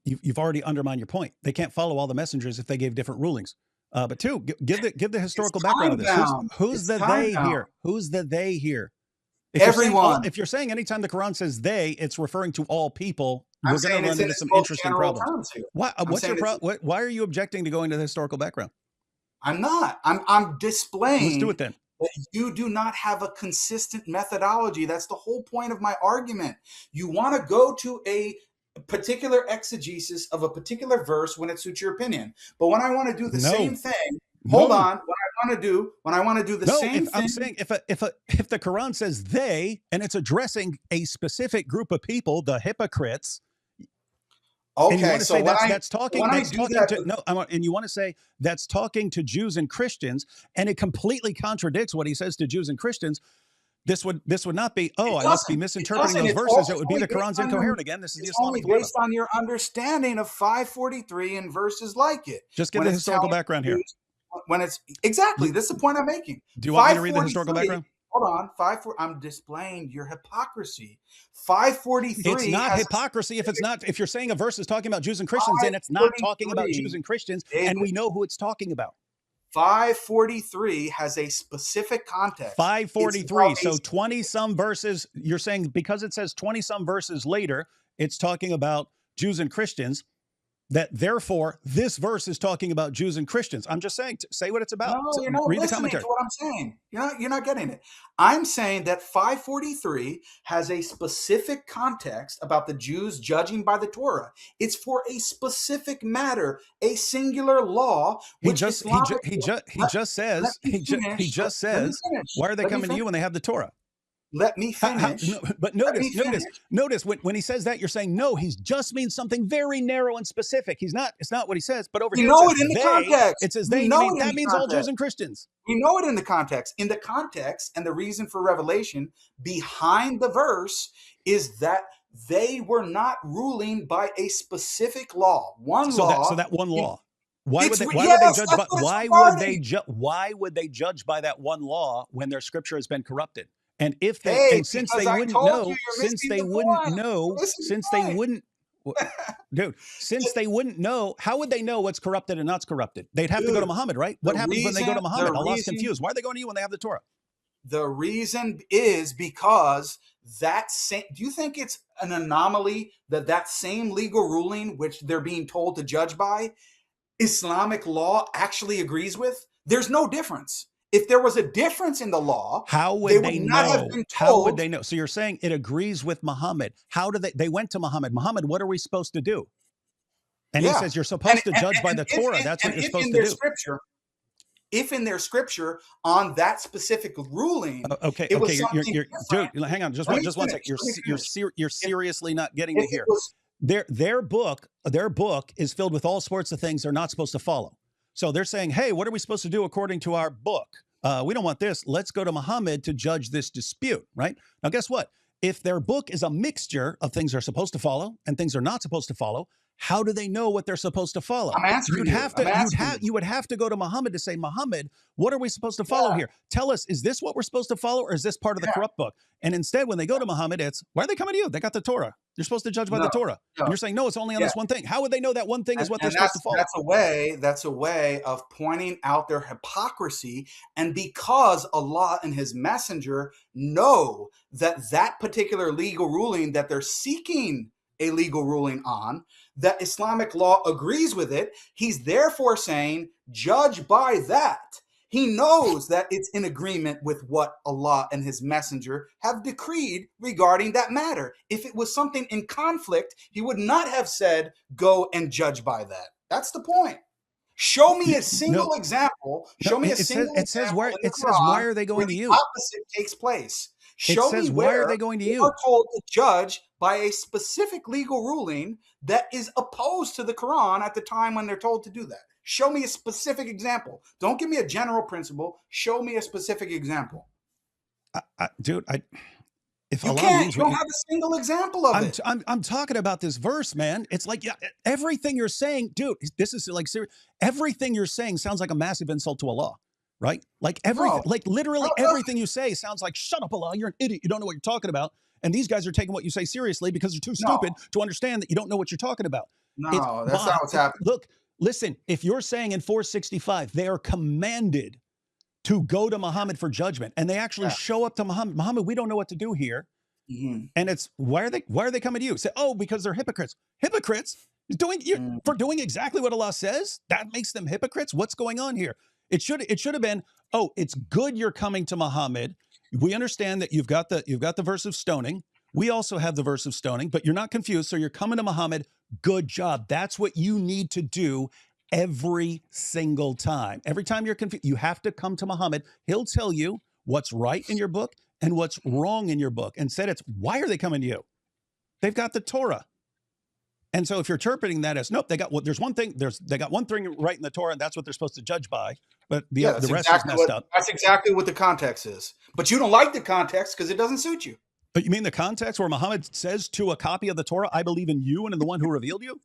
you've already undermined your point. They can't follow all the messengers if they gave different rulings. But two, give the historical background of this. Who's the they here? Who's the they here? If you're saying anytime the Quran says they, it's referring to all people, we're going to run into some interesting problems. Why are you objecting to going to the historical background? I'm not. I'm displaying. Let's do it then. That you do not have a consistent methodology. That's the whole point of my argument. You want to go to a particular exegesis of a particular verse when it suits your opinion. But when I want to do the same thing, hold on. When I want to do the same thing. I'm saying if the Quran says they, and it's addressing a specific group of people, the hypocrites. Okay, and you want to so say that's talking to Jews and Christians, and it completely contradicts what he says to Jews and Christians. This would not be, I must be misinterpreting those verses. It would be the Quran's incoherent again. This is the Islamic dilemma. Based on your understanding of 543 and verses like it. Just give the historical background here. When it's exactly, this is the point I'm making. Do you want me to read the historical background? Hold on, I'm displaying your hypocrisy. 543. It's not hypocrisy if you're saying a verse is talking about Jews and Christians, then it's not talking about Jews and Christians, and we know who it's talking about. 543 has a specific context. 543, so 20-some verses, you're saying because it says 20-some verses later, it's talking about Jews and Christians, that therefore this verse is talking about Jews and Christians. I'm just saying, say what it's about. No, you're not listening to what I'm saying. You're not getting it. I'm saying that 543 has a specific context about the Jews judging by the Torah. It's for a specific matter, a singular law. He just says, why are they coming to you when they have the Torah? Let me finish. But notice when he says that, you're saying, no, he just means something very narrow and specific. It's not what he says, but over here it in the context. It says they, that means all Jews and Christians. We know it in the context. In the context, and the reason for revelation behind the verse is that they were not ruling by a specific law. So that one law. Why would they judge by that one law when their scripture has been corrupted? And since they wouldn't know, how would they know what's corrupted and not corrupted? They'd have to go to Muhammad, right? What happens when they go to Muhammad? Allah's confused. Why are they going to you when they have the Torah? The reason is because do you think it's an anomaly that same legal ruling, which they're being told to judge by, Islamic law actually agrees with? There's no difference. If there was a difference in the law, how would they know? How would they know? So you're saying it agrees with Muhammad. How do they went to Muhammad? Muhammad, what are we supposed to do? And he says you're supposed to judge by the Torah. That's what you're supposed to do. If in their scripture on that specific ruling, dude, hang on, just one second. You're seriously not getting to here. Their book is filled with all sorts of things they're not supposed to follow. So they're saying, hey, what are we supposed to do according to our book? We don't want this. Let's go to Muhammad to judge this dispute, right? Now, guess what? If their book is a mixture of things they're supposed to follow and things they're not supposed to follow, how do they know what they're supposed to follow? You would have to go to Muhammad to say, Muhammad, what are we supposed to follow here? Tell us, is this what we're supposed to follow, or is this part of the corrupt book? And instead, when they go to Muhammad, it's, why are they coming to you? They got the Torah. You're supposed to judge by the Torah. And you're saying, no, it's only on this one thing. How would they know that one thing is what they're supposed to follow? That's a way of pointing out their hypocrisy. And because Allah and his messenger know that particular legal ruling that they're seeking a legal ruling on, that Islamic law agrees with it, he's therefore saying, judge by that. He knows that it's in agreement with what Allah and his messenger have decreed regarding that matter. If it was something in conflict, he would not have said, go and judge by that. That's the point. Show me a single example. Show me a single example. It says, why are they going to you? The opposite takes place. Show me why are they going to you? Are told to judge by a specific legal ruling that is opposed to the Quran at the time when they're told to do that. Show me a specific example. Don't give me a general principle. Show me a specific example. Dude, if you Allah can't, you don't have a single example of it. I'm talking about this verse, man. It's like, everything you're saying, dude, this is like serious. Everything you're saying sounds like a massive insult to Allah. Right? Like literally everything you say sounds like, shut up, Allah, you're an idiot. You don't know what you're talking about. And these guys are taking what you say seriously because they're too stupid to understand that you don't know what you're talking about. No, that's not what's happening. Look, listen, if you're saying in 465, they are commanded to go to Muhammad for judgment, and they actually show up to Muhammad. Muhammad, we don't know what to do here. Mm-hmm. And it's, why are they coming to you? Say, oh, because they're hypocrites. Hypocrites? For doing exactly what Allah says? That makes them hypocrites? What's going on here? It should have been, oh, it's good you're coming to Muhammad. We understand that you've got the verse of stoning. We also have the verse of stoning, but you're not confused, so you're coming to Muhammad. Good job. That's what you need to do every single time. Every time you're confused, you have to come to Muhammad. He'll tell you what's right in your book and what's wrong in your book. Instead, it's, why are they coming to you? They've got the Torah. And so if you're interpreting that as, nope, they got one thing right in the Torah, and that's what they're supposed to judge by. But the rest is messed up. That's exactly what the context is. But you don't like the context because it doesn't suit you. But you mean the context where Muhammad says to a copy of the Torah, I believe in you and in the one who revealed you?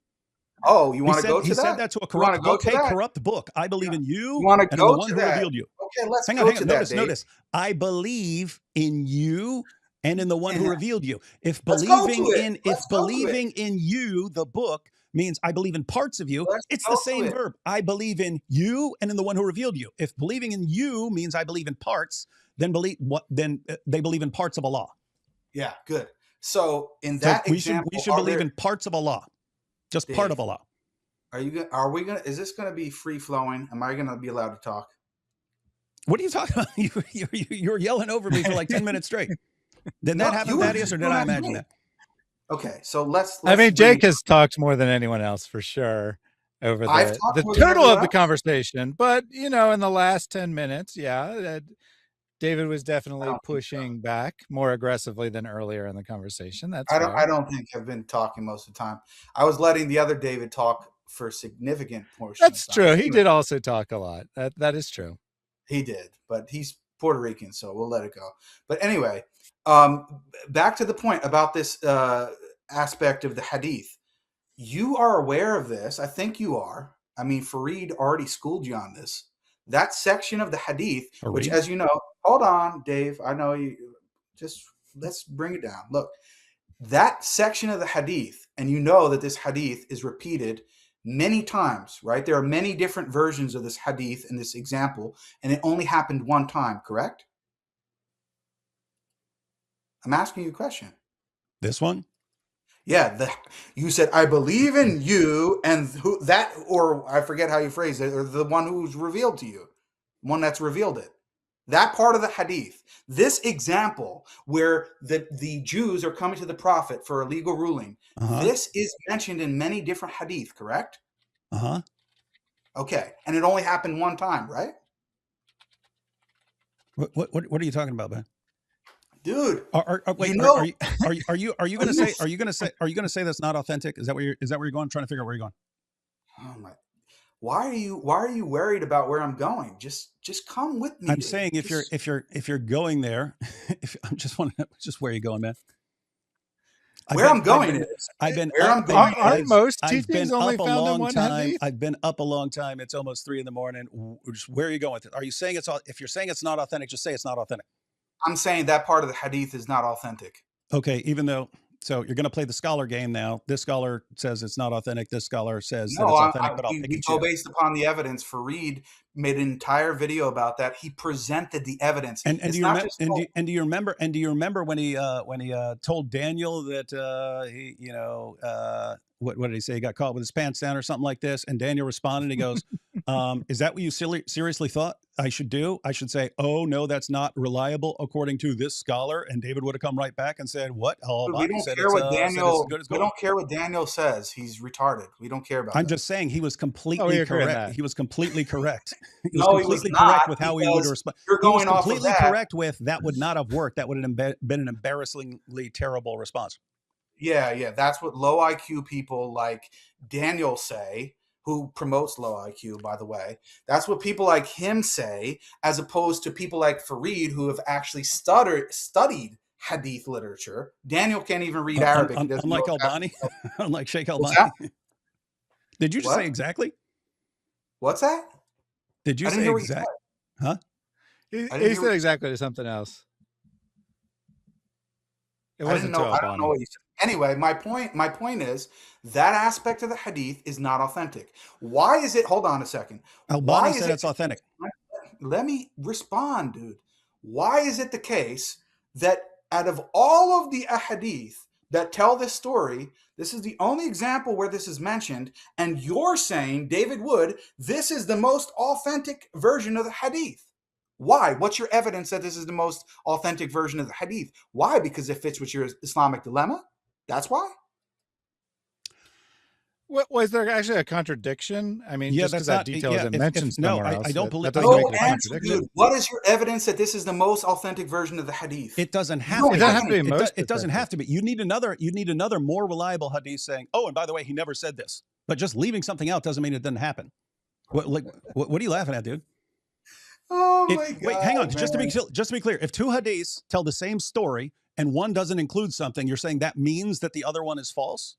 Oh, you want to go to that? He said that to a corrupt book. I believe in you and in the one who revealed you. Okay, let's hang on. Notice. I believe in you and in the one who revealed you. If believing in you, the book, means I believe in parts of you, it's the same verb. I believe in you and in the one who revealed you. If believing in you means I believe in parts, then they believe in parts of Allah. Yeah, good. So in that example, we should believe in parts of Allah, just part of Allah. Is this going to be free flowing? Am I going to be allowed to talk? What are you talking about? You were yelling over me for like 10 minutes straight. Did that happen, Thaddeus, or did I imagine that? Okay, so let's I mean, Jake has talked more than anyone else for sure over the total of the conversation, but in the last 10 minutes, David was definitely pushing back more aggressively than earlier in the conversation. I don't think I've been talking most of the time. I was letting the other David talk for significant portions. That's true. He did also talk a lot. That is true. He did, but he's Puerto Rican, so we'll let it go. But anyway, back to the point about this aspect of the hadith. You are aware of this. I think you are. I mean, Fareed already schooled you on this. That section of the hadith, which, as you know, hold on, Dave. I know you. Just let's bring it down. Look, that section of the hadith, and you know that this hadith is repeated many times, right? There are many different versions of this hadith in this example, and it only happened one time, correct? I'm asking you a question. This one? Yeah, you said, I believe in you, and or I forget how you phrased it, or the one who's revealed to you, one that's revealed it. That part of the hadith, this example where the Jews are coming to the Prophet for a legal ruling, this is mentioned in many different hadith, correct? Okay, and it only happened one time, right? What are you talking about, man? Dude, are you going to say that's not authentic? Is that where you're going? I'm trying to figure out where you're going. Oh my! Why are you worried about where I'm going? Just come with me. I'm saying if you're going there, just where are you going, man? I'm going. Aren't most teachings only found in one hadith? I've been up a long time. It's almost 3 a.m. Just where are you going with it? Are you saying if you're saying it's not authentic, just say it's not authentic. I'm saying that part of the hadith is not authentic. Okay, so you're going to play the scholar game now. This scholar says it's not authentic. This scholar says that it's authentic, but I'll pick and choose. Based upon the evidence. Fareed made an entire video about that. He presented the evidence. And do you remember when he told Daniel that what did he say? He got caught with his pants down or something like this. And Daniel responded. He goes, is that what you seriously thought I should do? I should say, oh, no, that's not reliable according to this scholar. And David would have come right back and said, what? We don't care what Daniel says. He's retarded. We don't care about that. I'm just saying he was completely correct. He was completely correct. He was completely correct with how he would respond. You're going off of that. Completely correct with that would not have worked. That would have been an embarrassingly terrible response. Yeah. That's what low IQ people like Daniel say, who promotes low IQ, by the way. That's what people like him say, as opposed to people like Fareed, who have actually studied hadith literature. Daniel can't even read Arabic. Unlike Albani, unlike Sheikh Albani. Did you just say exactly? What's that? Did you say exactly? Huh? He said exactly to something else. It I didn't wasn't to know. I don't know Albani. what you said. Anyway, my point is that aspect of the hadith is not authentic. Why is it? Hold on a second. Why Albani is said it? it's authentic. Let me respond, dude. Why is it the case that out of all of the ahadith that tell this story, this is the only example where this is mentioned, and you're saying, David Wood, this is the most authentic version of the hadith? Why? What's your evidence that this is the most authentic version of the hadith? Why? Because it fits with your Islamic dilemma? That's why? Was there actually a contradiction? I mean, Yeah, just because that's that not. detail Yeah, isn't if mentioned no, somewhere else, I don't believe. that doesn't make No it a answer, contradiction. dude. What is your evidence that this is the most authentic version of the hadith? It doesn't You have don't to. It doesn't have have to any. be most It doesn't have specific. to be. You need another more reliable hadith saying, "Oh, and by the way, he never said this." But just leaving something out doesn't mean it didn't happen. What are you laughing at, dude? Oh my Wait, hang on. God, Just man. to be clear, if two hadiths tell the same story and one doesn't include something, you're saying that means that the other one is false?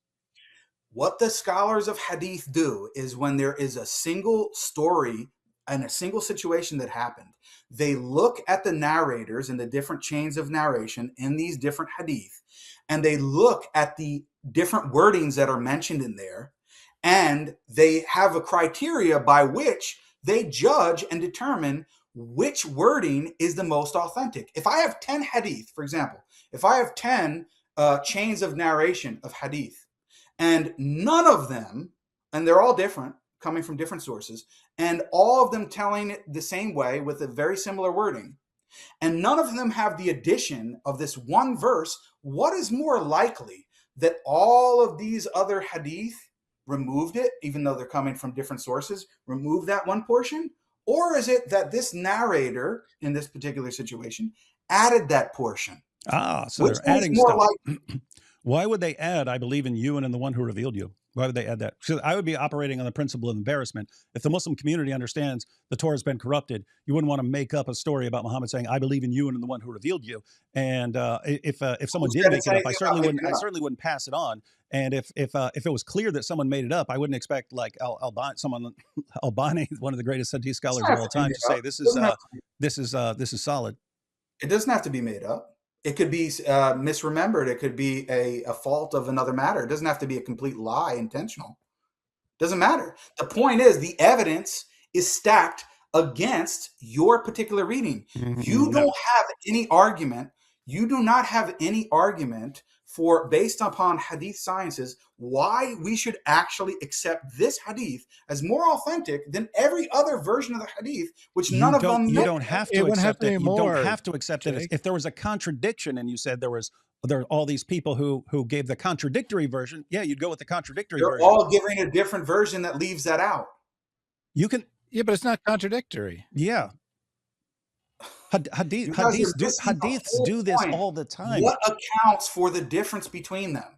What the scholars of hadith do is when there is a single story and a single situation that happened, they look at the narrators and the different chains of narration in these different hadith, and they look at the different wordings that are mentioned in there, and they have a criteria by which they judge and determine which wording is the most authentic. If I have 10 hadith, for example, if I have 10 chains of narration of hadith, and none of them, and they're all different, coming from different sources, and all of them telling it the same way with a very similar wording, and none of them have the addition of this one verse, what is more likely, that all of these other hadith removed it, even though they're coming from different sources, remove that one portion? Or is it that this narrator, in this particular situation, added that portion? So Which they're one is adding more stuff. likely? Why would they add, "I believe in you and in the one who revealed you"? Why would they add that? Because I would be operating on the principle of embarrassment. If the Muslim community understands the Torah has been corrupted, you wouldn't want to make up a story about Muhammad saying, "I believe in you and in the one who revealed you." And if someone Who did said make it's it up, anything about making it up? certainly wouldn't pass it on. And if it was clear that someone made it up, I wouldn't expect like Albani, one of the greatest hadith It scholars doesn't of have all to be time, made to say up. It doesn't have to be. this is solid. It doesn't have to be made up. It could be misremembered. It could be a fault of another matter. It doesn't have to be a complete lie, intentional. Doesn't matter. The point is the evidence is stacked against your particular reading. You No. don't have any argument. You do not have any argument for, based upon hadith sciences, why we should actually accept this hadith as more authentic than every other version of the hadith, which none of them You mention. don't have It to wouldn't have accept to be it. You don't more, have to accept it. Jake. If there was a contradiction and you said there are all these people who gave the contradictory version, yeah, you'd go with the contradictory They're version. all giving a different version that leaves that out. You can, Yeah, but it's not contradictory. yeah. You guys are missing the Hadiths whole do this point. all the time. What accounts for the difference between them?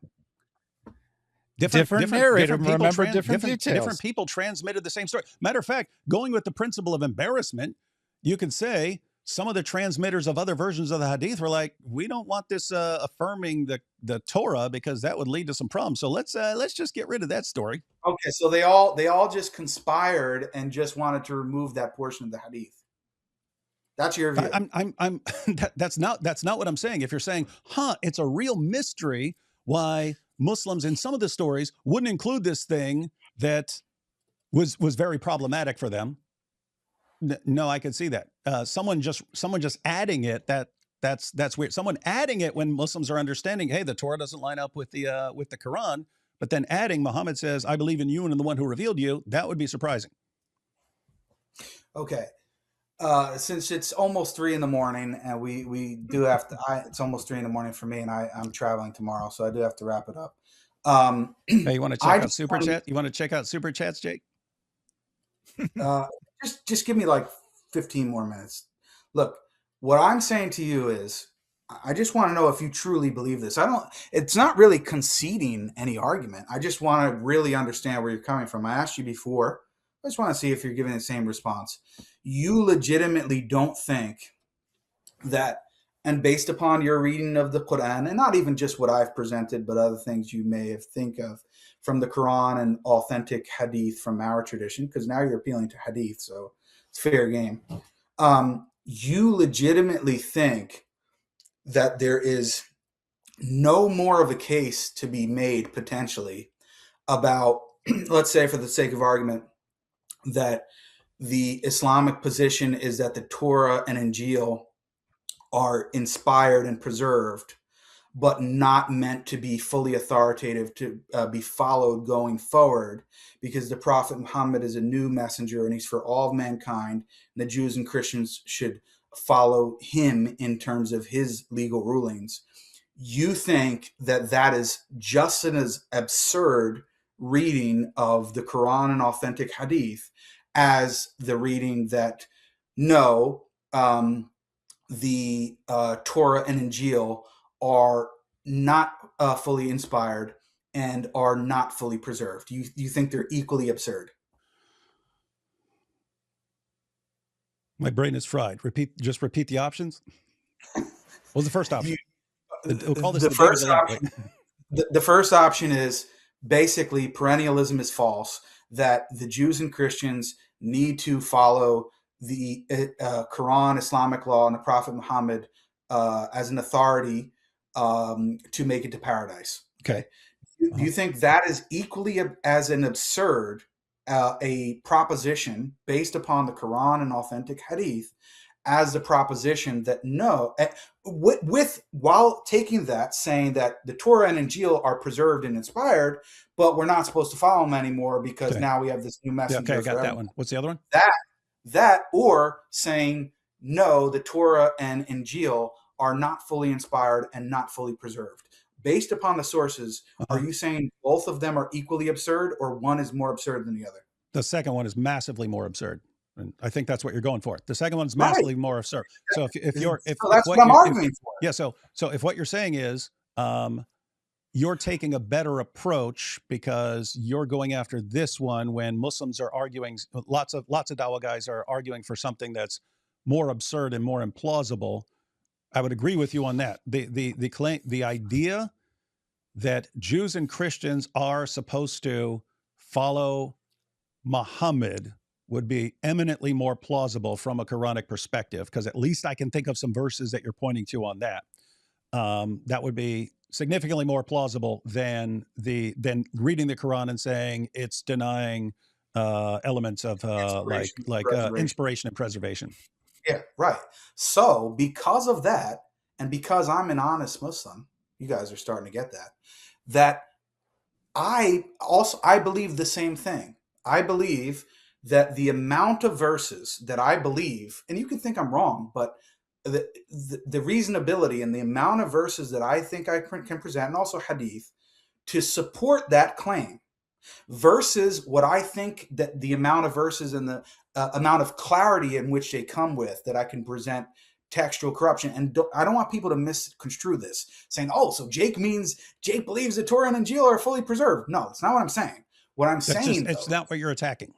Different narrator, remember different details. Different people transmitted the same story. Matter of fact, going with the principle of embarrassment, you could say some of the transmitters of other versions of the hadith were like, we don't want this affirming the Torah because that would lead to some problems. So let's just get rid of that story. Okay, so they all just conspired and just wanted to remove that portion of the hadith. That's your view. That's not what I'm saying. If you're saying, it's a real mystery why Muslims in some of the stories wouldn't include this thing that was very problematic for them. No, I could see that. Someone just adding it, that's weird. Someone adding it when Muslims are understanding, hey, the Torah doesn't line up with the Quran, but then adding Muhammad says, "I believe in you and in the one who revealed you," that would be surprising. Okay. Since it's almost 3 a.m, and we do have to, it's almost 3 a.m. for me, and I'm traveling tomorrow, so I do have to wrap it up. Hey, you want to check out Super Chat? You want to check out Super Chats, Jake? Just give me like 15 more minutes. Look, what I'm saying to you is, I just want to know if you truly believe this. It's not really conceding any argument. I just want to really understand where you're coming from. I asked you before. I just want to see if you're giving the same response. You legitimately don't think that, and based upon your reading of the Quran, and not even just what I've presented, but other things you may have think of from the Quran and authentic hadith from our tradition, because now you're appealing to hadith, so it's fair game. You legitimately think that there is no more of a case to be made potentially about, let's say for the sake of argument, that the Islamic position is that the Torah and Injil are inspired and preserved, but not meant to be fully authoritative to be followed going forward, because the Prophet Muhammad is a new messenger and he's for all of mankind. And the Jews and Christians should follow him in terms of his legal rulings. You think that that is just as absurd reading of the Quran and authentic hadith as the reading that no, the Torah and Injil are not fully inspired and are not fully preserved. You think they're equally absurd? My brain is fried. Just repeat the options. What was the first option? We'll call this the the first dilemma. option. The first option is basically perennialism is false, that the Jews and Christians need to follow the Quran, Islamic law, and the Prophet Muhammad as an authority to make it to paradise. Okay. Do you think that is equally as an absurd a proposition based upon the Quran and authentic hadith as the proposition that no, with while taking that, saying that the Torah and Injil are preserved and inspired, but we're not supposed to follow them anymore because now we have this new messenger? Yeah, okay, I got that one. What's the other one? That, or saying no, the Torah and Injil are not fully inspired and not fully preserved. Based upon the sources, are you saying both of them are equally absurd, or one is more absurd than the other? The second one is massively more absurd. And I think that's what you're going for. The second one is massively more absurd. So if that's what I'm arguing for. Yeah. So if what you're saying is you're taking a better approach because you're going after this one when Muslims are arguing, lots of Dawah guys are arguing for something that's more absurd and more implausible, I would agree with you on that. The idea that Jews and Christians are supposed to follow Muhammad would be eminently more plausible from a Quranic perspective, because at least I can think of some verses that you're pointing to on that. That would be significantly more plausible than reading the Quran and saying it's denying elements of inspiration and preservation. Yeah, right. So because of that, and because I'm an honest Muslim, you guys are starting to get that I believe the same thing. I believe that the amount of verses that I believe, and you can think I'm wrong, but the reasonability and the amount of verses that I think I can present, and also hadith, to support that claim, versus what I think that the amount of verses and the amount of clarity in which they come with, that I can present textual corruption. And I don't want people to misconstrue this, saying, oh, so Jake believes the Torah and Injil are fully preserved. No, that's not what I'm saying. What I'm saying, it's not what you're attacking.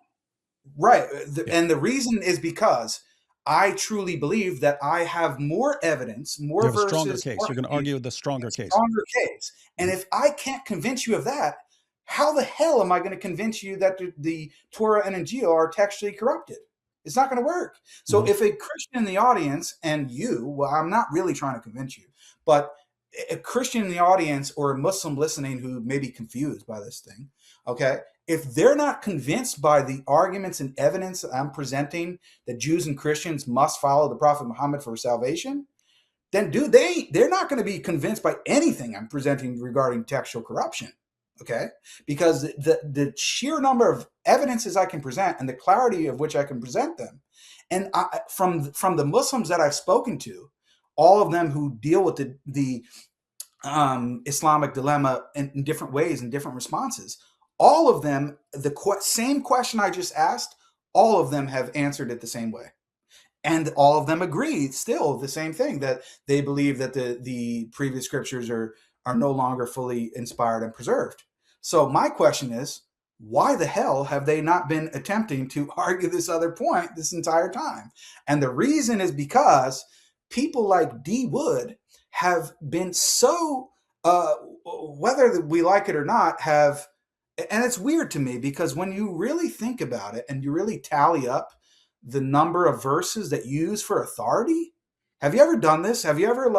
Right. And the reason is because I truly believe that I have more evidence, more verses. Stronger case. You're going to argue the stronger case. And if I can't convince you of that, how the hell am I going to convince you that the Torah and Injil are textually corrupted? It's not going to work. So if a Christian in the audience, and well, I'm not really trying to convince you, but a Christian in the audience or a Muslim listening who may be confused by this thing, okay, if they're not convinced by the arguments and evidence that I'm presenting that Jews and Christians must follow the Prophet Muhammad for salvation, then they're not going to be convinced by anything I'm presenting regarding textual corruption. Okay, because the sheer number of evidences I can present and the clarity of which I can present them, and from the Muslims that I've spoken to, all of them who deal with the Islamic dilemma in different ways and different responses, all of them, same question I just asked, all of them have answered it the same way. And all of them agree still the same thing, that they believe that the previous scriptures are no longer fully inspired and preserved. So my question is, why the hell have they not been attempting to argue this other point this entire time? And the reason is because people like D. Wood have been so, whether we like it or not, and it's weird to me, because when you really think about it and you really tally up the number of verses that you use for authority, have you ever done this? Have you ever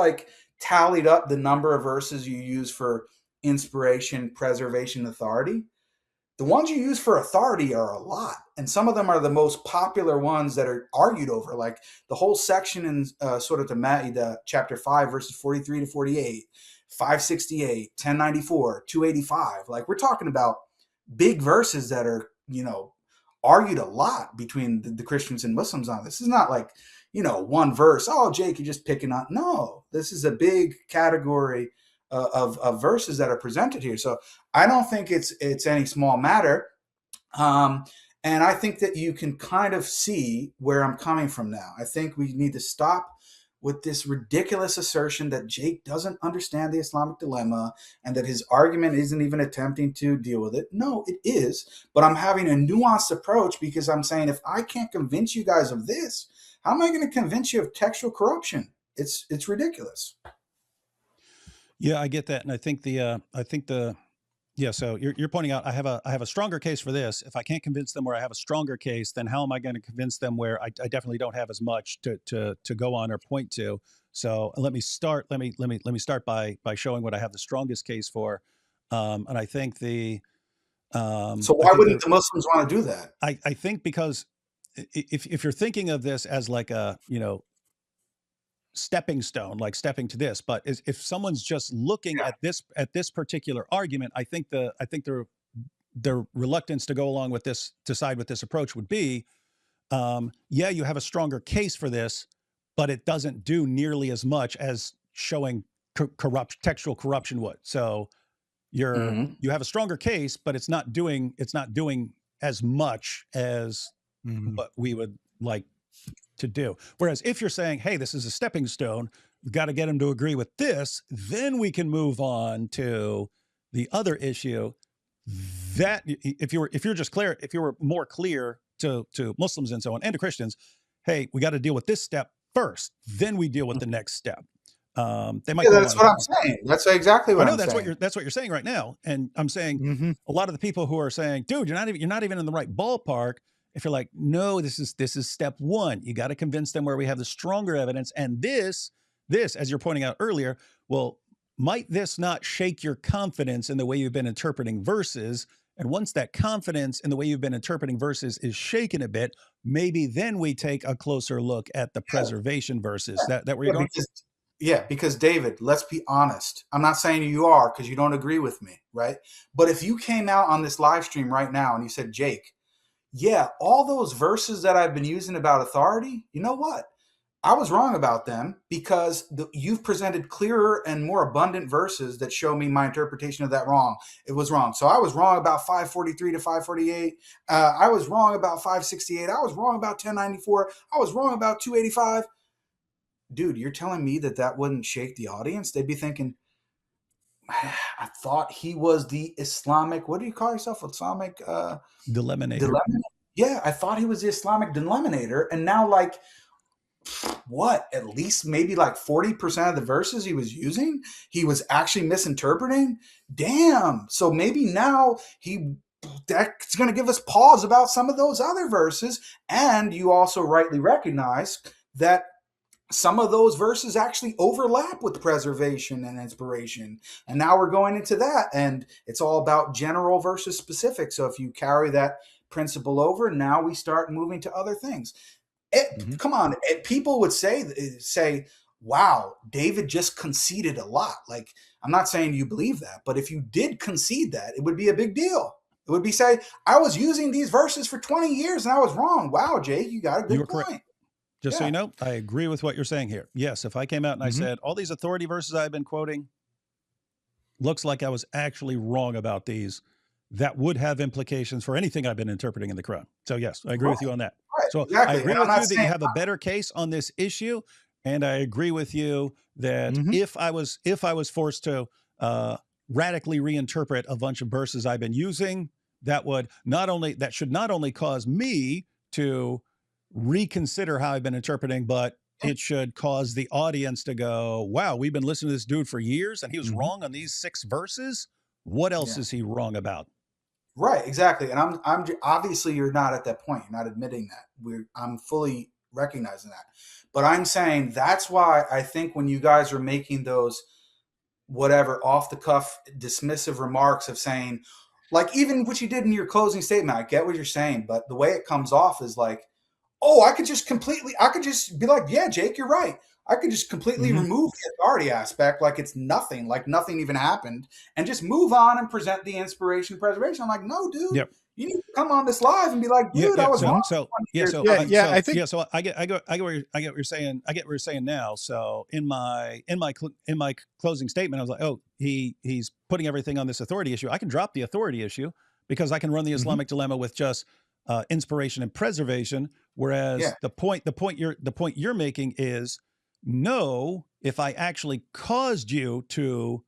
tallied up the number of verses you use for inspiration, preservation, authority, the ones you use for authority are a lot. And some of them are the most popular ones that are argued over, like the whole section in Surah Al-Ma'idah, chapter 5, verses 43 to 48, 568, 1094, 285. Like, we're talking about big verses that are, argued a lot between the Christians and Muslims on. This is not like, one verse. Oh, Jake, you're just picking on. No, this is a big category of verses that are presented here. So I don't think it's any small matter. And I think that you can kind of see where I'm coming from now. I think we need to stop with this ridiculous assertion that Jake doesn't understand the Islamic dilemma and that his argument isn't even attempting to deal with it. No, it is. But I'm having a nuanced approach because I'm saying, if I can't convince you guys of this, how am I going to convince you of textual corruption? It's ridiculous. Yeah, I get that, and I think yeah. So you're pointing out I have a stronger case for this. If I can't convince them where I have a stronger case, then how am I going to convince them where I definitely don't have as much to go on or point to? So let me start by showing what I have the strongest case for, and I think So why wouldn't the Muslims want to do that? I think because if you're thinking of this as like a stepping stone, like stepping to this, but if someone's just looking at this particular argument, I think their reluctance to go along with this, to side with this approach would be, yeah, you have a stronger case for this, but it doesn't do nearly as much as showing textual corruption would. So you have a stronger case, but it's not doing as much as what we would like to do. Whereas if you're saying, hey, this is a stepping stone, we've got to get them to agree with this, then we can move on to the other issue. That if you were more clear to Muslims and so on, and to Christians, hey, we got to deal with this step first, then we deal with the next step. They might. Yeah, that's what I'm saying. That's exactly what I'm saying. That's what you're saying right now. And I'm saying a lot of the people who are saying, dude, you're not even in the right ballpark. If you're like, no, this is step one. You got to convince them where we have the stronger evidence. And this, as you're pointing out earlier, well, might this not shake your confidence in the way you've been interpreting verses? And once that confidence in the way you've been interpreting verses is shaken a bit, maybe then we take a closer look at the preservation verses. That where you're going? Because David, let's be honest. I'm not saying you are, because you don't agree with me, right? But if you came out on this live stream right now and you said, Jake, yeah, all those verses that I've been using about authority, you know what? I was wrong about them because you've presented clearer and more abundant verses that show me my interpretation of that wrong. It was wrong. So I was wrong about 543 to 548. I was wrong about 568. I was wrong about 1094. I was wrong about 285. Dude, you're telling me that wouldn't shake the audience? They'd be thinking, I thought he was the Islamic, what do you call yourself? Islamic Deliminator. Yeah, I thought he was the Islamic deliminator. And now, like, what? At least maybe like 40% of the verses he was using, he was actually misinterpreting? Damn. So maybe now that's going to give us pause about some of those other verses. And you also rightly recognize that some of those verses actually overlap with preservation and inspiration. And now we're going into that. And it's all about general versus specific. So if you carry that principle over, now we start moving to other things. Come on. People would say, wow, David just conceded a lot. Like, I'm not saying you believe that, but if you did concede that, it would be a big deal. It would be say, I was using these verses for 20 years and I was wrong. Wow, Jake, you got a good point. Correct. Just so you know, I agree with what you're saying here. Yes, if I came out and I said, all these authority verses I've been quoting, looks like I was actually wrong about these, that would have implications for anything I've been interpreting in the Quran. So yes, I agree with you on that. Right, so exactly. I agree with you that you have a better case on this issue. And I agree with you that if I was forced to radically reinterpret a bunch of verses I've been using, that should not only cause me to reconsider how I've been interpreting, but it should cause the audience to go, wow, we've been listening to this dude for years and he was wrong on these 6 verses. What else is he wrong about? Right, exactly. And I'm obviously you're not at that point. You're not admitting that. I'm fully recognizing that. But I'm saying that's why I think when you guys are making those whatever off the cuff dismissive remarks of saying, like even what you did in your closing statement, I get what you're saying, but the way it comes off is like, oh, I could just be like, yeah, Jake, you're right. I could just completely remove the authority aspect like it's nothing, like nothing even happened, and just move on and present the inspiration preservation. I'm like, no, dude, Yep. you need to come on this live and be like, dude, I was wrong. I think so I get what you're saying. I get what you're saying now. So in my closing statement, I was like, oh, he's putting everything on this authority issue. I can drop the authority issue because I can run the Islamic dilemma with just inspiration and preservation. Whereas the point you're making is, no, if I actually caused you to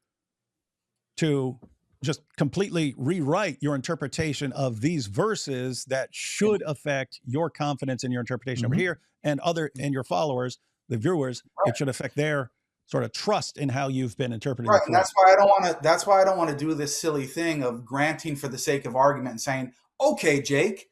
just completely rewrite your interpretation of these verses that should affect your confidence in your interpretation over here, and your followers, the viewers, it should affect their sort of trust in how you've been interpreting the Quran. And that's why I don't want to do this silly thing of granting for the sake of argument and saying, okay, Jake,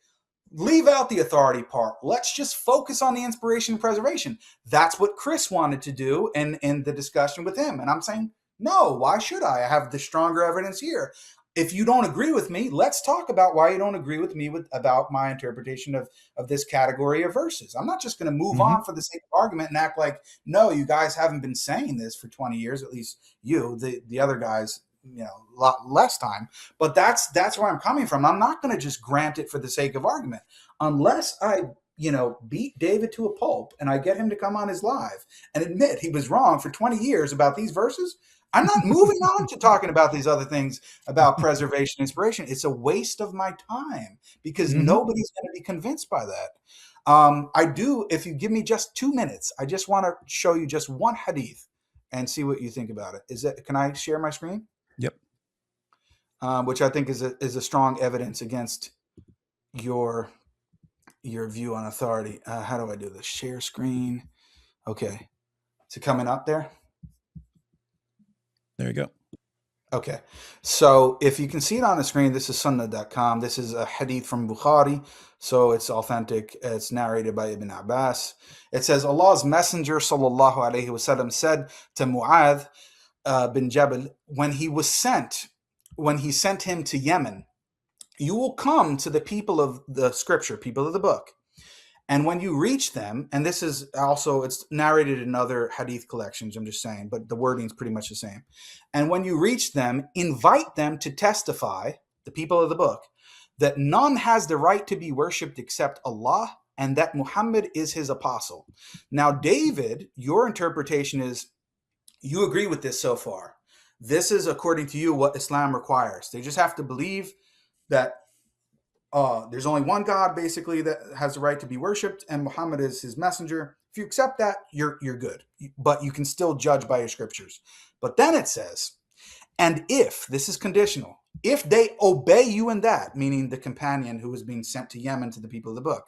leave out the authority part. Let's just focus on the inspiration and preservation. That's what Chris wanted to do in the discussion with him. And I'm saying, no, why should I? I have the stronger evidence here. If you don't agree with me, let's talk about why you don't agree with me about my interpretation of this category of verses. I'm not just going to move on for the sake of argument and act like, no, you guys haven't been saying this for 20 years, at least you, the other guys, a lot less time. But that's where I'm coming from. I'm not going to just grant it for the sake of argument unless I beat David to a pulp and I get him to come on his live and admit he was wrong for 20 years about these verses. I'm not moving on to talking about these other things about preservation, inspiration. It's a waste of my time because nobody's going to be convinced by that. I do, if you give me just 2 minutes, I just want to show you just one hadith and see what you think about it. Can I share my screen? Yep. Which I think is a strong evidence against your view on authority. How do I do this? Share screen. Okay. Is it coming up there? There you go. Okay. So if you can see it on the screen, this is sunnah.com. This is a hadith from Bukhari. So it's authentic. It's narrated by Ibn Abbas. It says, Allah's Messenger sallallahu alaihi wasallam said to Mu'adh bin Jabal when he sent him to Yemen, you will come to the people of the scripture, people of the book. And when you reach them, and this is also, it's narrated in other hadith collections, I'm just saying, but the wording is pretty much the same. And when you reach them, invite them to testify, the people of the book, that none has the right to be worshipped except Allah, and that Muhammad is his apostle. Now, David, your interpretation is, you agree with this so far. This is, according to you, what Islam requires. They just have to believe that there's only one God, basically, that has the right to be worshipped, and Muhammad is his messenger. If you accept that, you're good. But you can still judge by your scriptures. But then it says, and if, this is conditional, if they obey you in that, meaning the companion who is being sent to Yemen to the people of the book,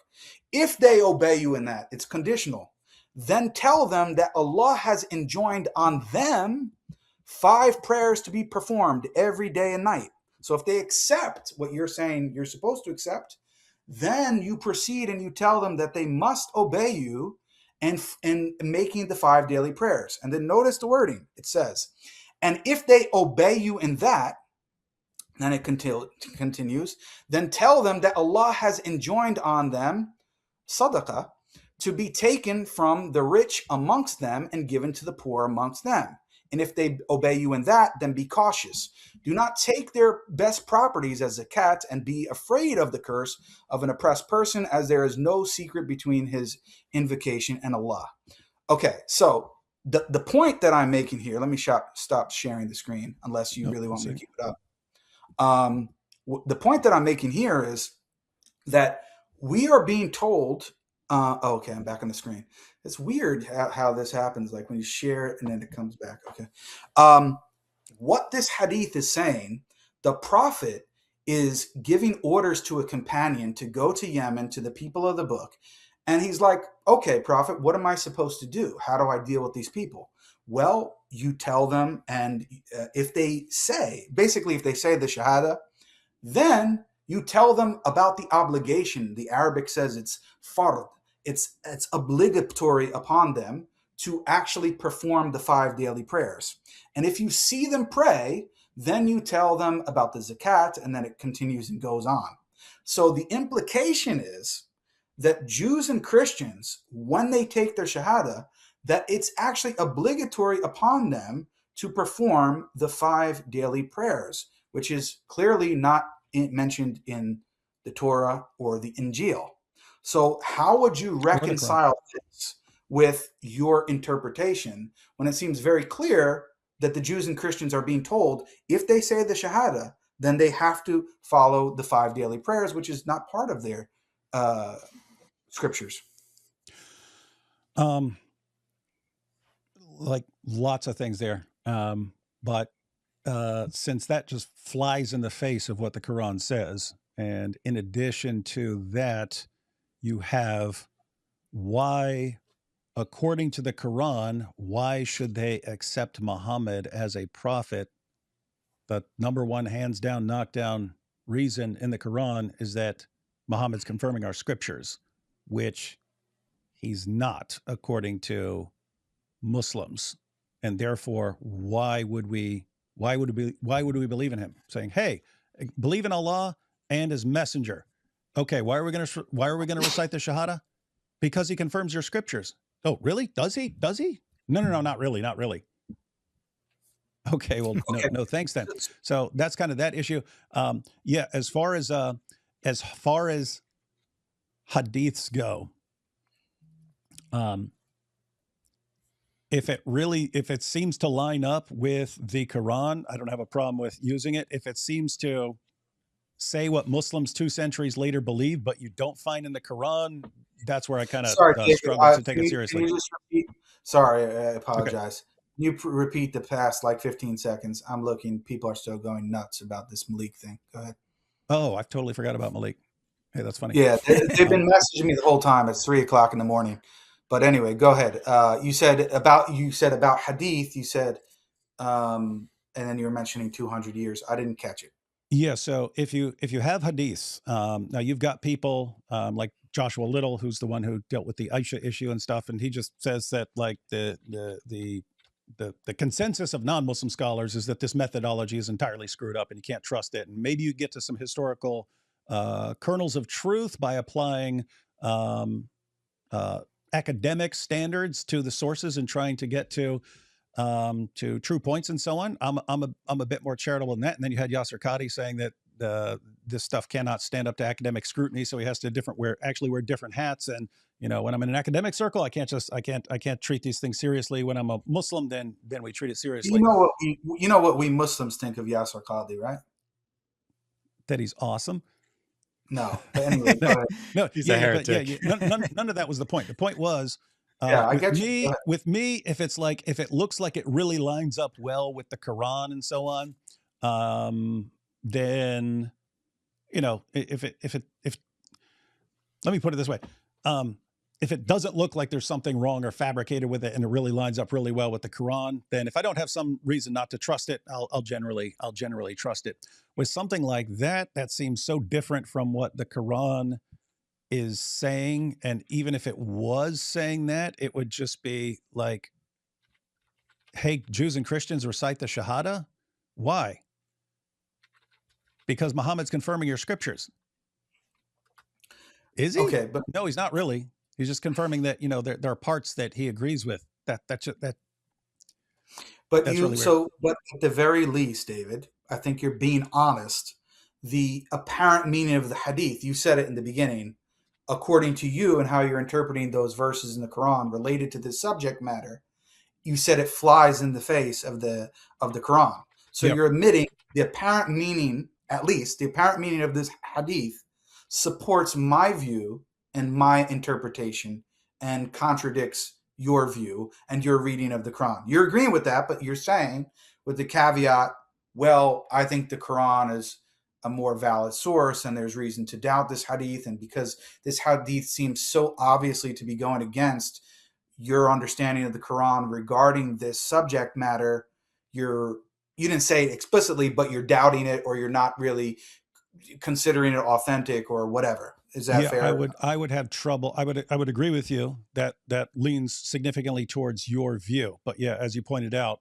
if they obey you in that, it's conditional, then tell them that Allah has enjoined on them 5 prayers to be performed every day and night. So if they accept what you're saying you're supposed to accept, then you proceed and you tell them that they must obey you in making the 5 daily prayers. And then notice the wording. It says, and if they obey you in that, then it continues, then tell them that Allah has enjoined on them sadaqah to be taken from the rich amongst them and given to the poor amongst them. And if they obey you in that, then be cautious. Do not take their best properties as zakat and be afraid of the curse of an oppressed person, as there is no secret between his invocation and Allah. Okay, so the point that I'm making here, let me stop sharing the screen unless you really want me to keep it up. The point that I'm making here is that we are being told, okay, I'm back on the screen. It's weird how this happens, like when you share it and then it comes back. Okay. What this hadith is saying, the prophet is giving orders to a companion to go to Yemen, to the people of the book. And he's like, okay, prophet, what am I supposed to do? How do I deal with these people? Well, you tell them, and if they say the shahada, then you tell them about the obligation. The Arabic says it's fard. it's obligatory upon them to actually perform the 5 daily prayers. And if you see them pray, then you tell them about the zakat, and then it continues and goes on. So the implication is that Jews and Christians, when they take their shahada, that it's actually obligatory upon them to perform the 5 daily prayers, which is clearly not mentioned in the Torah or the Injil. So how would you reconcile this with your interpretation when it seems very clear that the Jews and Christians are being told if they say the Shahada, then they have to follow the 5 daily prayers, which is not part of their scriptures? Like lots of things there. But since that just flies in the face of what the Quran says, and in addition to that, you have why, according to the Quran, why should they accept Muhammad as a prophet? The number one, hands down, knockdown reason in the Quran is that Muhammad's confirming our scriptures, which he's not, according to Muslims. And therefore, why would we believe in him? Saying, hey, believe in Allah and his messenger. Okay, why are we going to recite the Shahada? Because he confirms your scriptures. Oh, really? Does he? No, not really. Okay, well, no, thanks then. So that's kind of that issue. Yeah, as far as hadiths go, if it seems to line up with the Quran, I don't have a problem with using it. If it seems to say what Muslims 2 centuries later believe, but you don't find in the Quran, that's where I kind of struggle to take it seriously. Can you just repeat? Sorry, I apologize. Okay. You repeat the past 15 seconds. I'm looking. People are still going nuts about this Malik thing. Go ahead. Oh, I've totally forgot about Malik. Hey, that's funny. Yeah, they've been messaging me the whole time. It's 3:00 in the morning. But anyway, go ahead. You said about hadith. You said, and then you were mentioning 200 years. I didn't catch it. Yeah. So if you have hadiths, now you've got people like Joshua Little, who's the one who dealt with the Aisha issue and stuff, and he just says that like the consensus of non-Muslim scholars is that this methodology is entirely screwed up and you can't trust it. And maybe you get to some historical kernels of truth by applying academic standards to the sources and trying to get to true points and so on. I'm a bit more charitable than that. And then you had Yasser Qadi saying that this stuff cannot stand up to academic scrutiny, so he has to wear different hats. And when I'm in an academic circle, I can't treat these things seriously. When I'm a Muslim, then we treat it seriously. You know what we Muslims think of Yasser Qadi, right? That he's awesome. No, but anyway, no, he's a heretic. None of that was the point. The point was, with me, if it looks like it really lines up well with the Quran and so on, then if let me put it this way, if it doesn't look like there's something wrong or fabricated with it and it really lines up really well with the Quran, then if I don't have some reason not to trust it, I'll generally trust it. With something like that seems so different from what the Quran is saying. And even if it was saying that, it would just be like, hey, Jews and Christians, recite the Shahada. Why? Because Muhammad's confirming your scriptures. Is he? Okay, but no, he's not really. He's just confirming that there are parts that he agrees with. But but at the very least, David, I think you're being honest. The apparent meaning of the hadith, you said it in the beginning, according to you and how you're interpreting those verses in the Quran related to this subject matter, you said it flies in the face of the Quran. So You're admitting the apparent meaning, at least the apparent meaning of this hadith, supports my view and my interpretation and contradicts your view and your reading of the Quran. You're agreeing with that, but you're saying with the caveat, well, I think the Quran is a more valid source and there's reason to doubt this hadith. And because this hadith seems so obviously to be going against your understanding of the Quran regarding this subject matter, you didn't say it explicitly, but you're doubting it or you're not really considering it authentic or whatever. Is that fair? I would have trouble. I would agree with you that that leans significantly towards your view. But yeah, as you pointed out,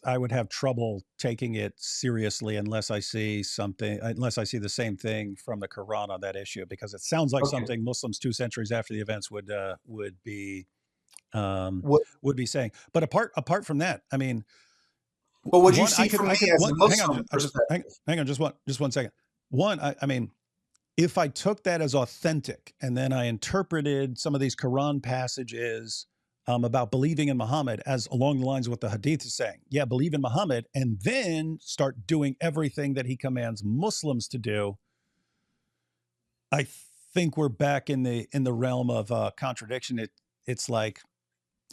I would have trouble taking it seriously unless I see the same thing from the Quran on that issue, because it sounds like Okay. something Muslims 2 centuries after the events What, would be saying. But apart from that, I mean, but what you one, see from me as a hang on, Muslim hang, perspective? hang on, just one second. One, I mean, if I took that as authentic and then I interpreted some of these Quran passages about believing in Muhammad as along the lines of what the Hadith is saying, yeah, believe in Muhammad, and then start doing everything that he commands Muslims to do, I think we're back in the realm of contradiction. It's like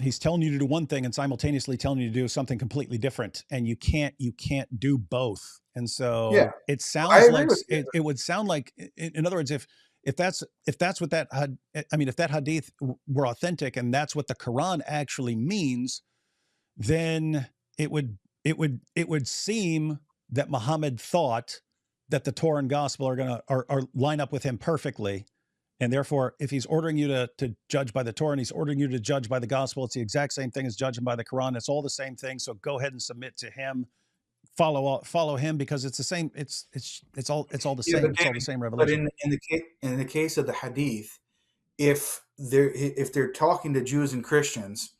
he's telling you to do one thing and simultaneously telling you to do something completely different, and you can't do both. And Yeah, so it I sounds agree like with you. it would sound like, in other words, if that's what that I mean, if that hadith were authentic and that's what the Quran actually means, then it would seem that Muhammad thought that the Torah and Gospel are line up with him perfectly. And therefore, if he's ordering you to judge by the Torah and he's ordering you to judge by the Gospel, it's the exact same thing as judging by the Quran. It's all the same thing. So go ahead and submit to him. Follow him, because it's the same. It's all the Yeah, same. but It's all the David, same but revelation. in the case of the Hadith, if they're talking to Jews and Christians,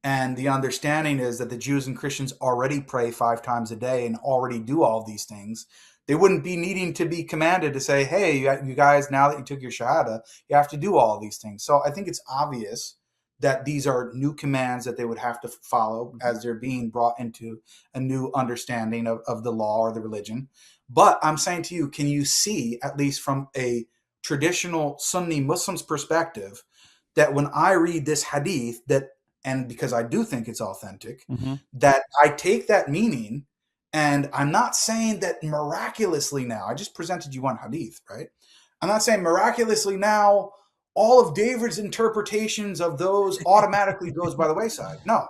and the understanding is that the Jews and Christians already pray 5 times a day and already do all these things, they wouldn't be needing to be commanded to say, hey, you guys, now that you took your Shahada, you have to do all these things. So I think it's obvious that these are new commands that they would have to follow as they're being brought into a new understanding of the law or the religion. But I'm saying to you, can you see, at least from a traditional Sunni Muslim's perspective, that when I read this hadith, that, and because I do think it's authentic, Mm-hmm. that I take that meaning, and I'm not saying that miraculously now, I just presented you one hadith, right? I'm not saying miraculously now all of David's interpretations of those automatically goes by the wayside. No,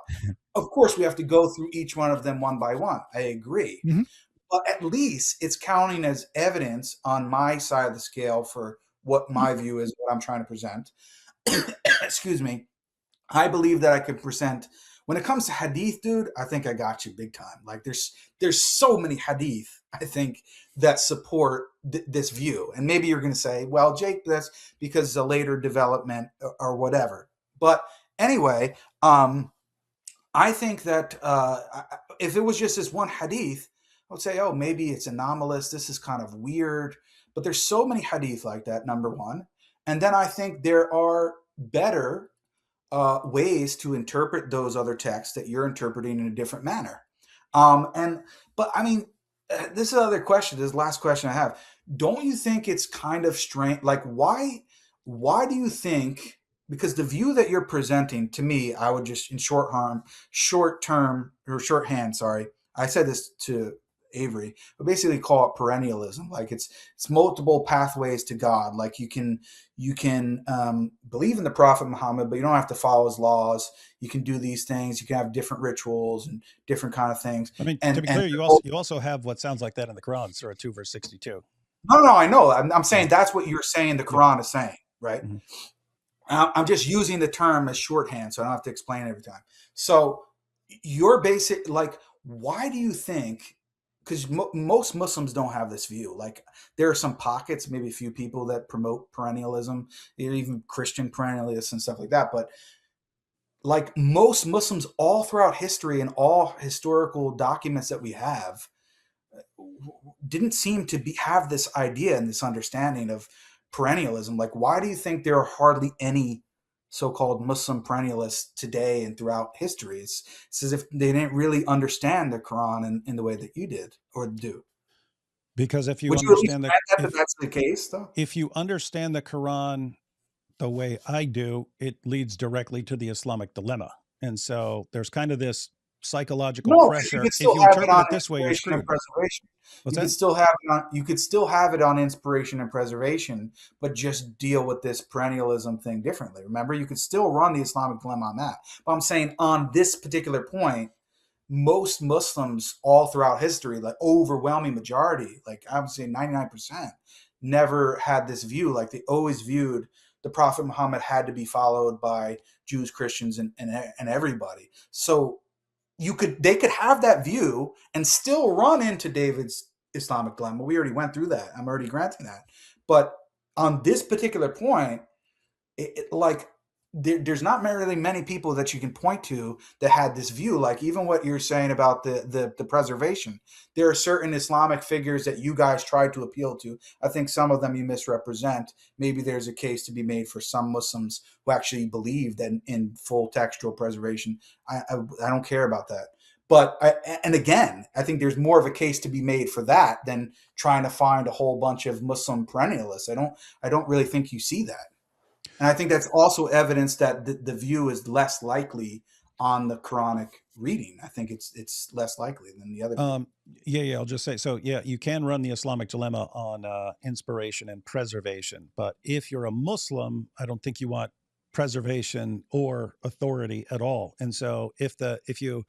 of course we have to go through each one of them one by one. I agree. Mm-hmm. But at least it's counting as evidence on my side of the scale for what my view is, what I'm trying to present. Excuse me. I believe that I could present, when it comes to hadith, dude, I think I got you big time. Like there's so many hadith, I think, that support this view. And maybe you're going to say, well, Jake, that's because it's a later development or whatever. But anyway, I think that if it was just this one hadith, I would say, oh, maybe it's anomalous. This is kind of weird. But there's so many hadith like that, number one. And then I think there are better ways to interpret those other texts that you're interpreting in a different manner. But I mean, this is another question. This is the last question I have. Don't you think it's kind of strange? Like, why do you think? Because the view that you're presenting to me, I would just in shorthand, sorry. I said this to Avery, but basically call it perennialism. Like it's multiple pathways to God. Like you can believe in the Prophet Muhammad, but you don't have to follow his laws. You can do these things. You can have different rituals and different kind of things. I mean, and, to be clear, you also have what sounds like that in the Quran, Surah 2, verse 62. No, I know. I'm saying that's what you're saying the Quran is saying, right? Mm-hmm. I'm just using the term as shorthand, so I don't have to explain it every time. So your basic, like, why do you think, because most Muslims don't have this view. Like there are some pockets, maybe a few people that promote perennialism, even Christian perennialists and stuff like that. But like most Muslims all throughout history and all historical documents that we have didn't seem to have this idea and this understanding of perennialism. Like, why do you think there are hardly any so-called Muslim perennialists today and throughout history? It's as if they didn't really understand the Quran in the way that you did or do. Because if you Would understand you that that's the case, though? If you understand the Quran the way I do, it leads directly to the Islamic dilemma. And so there's kind of this psychological pressure. You could If still you have interpret it on it this way, you're inspiration and screwed. preservation. What's You that? could still have it on. You could still have it on inspiration and preservation, but just deal with this perennialism thing differently. Remember, you could still run the Islamic dilemma on that. But I'm saying on this particular point, most Muslims all throughout history, like overwhelming majority, like I would say 99%, never had this view. Like, they always viewed the Prophet Muhammad had to be followed by Jews, Christians, and everybody. So they could have that view and still run into David's Islamic dilemma. We already went through that. I'm already granting that. But on this particular point, like, there's not really many people that you can point to that had this view. Like, even what you're saying about the preservation, there are certain Islamic figures that you guys tried to appeal to. I think some of them you misrepresent. Maybe there's a case to be made for some Muslims who actually believe that in full textual preservation. I don't care about that. But and again, I think there's more of a case to be made for that than trying to find a whole bunch of Muslim perennialists. I don't really think you see that. And I think that's also evidence that the view is less likely on the Quranic reading. I think it's less likely than the other view. Yeah, I'll just say, so yeah, you can run the Islamic dilemma on inspiration and preservation, but if you're a Muslim, I don't think you want preservation or authority at all. And so if you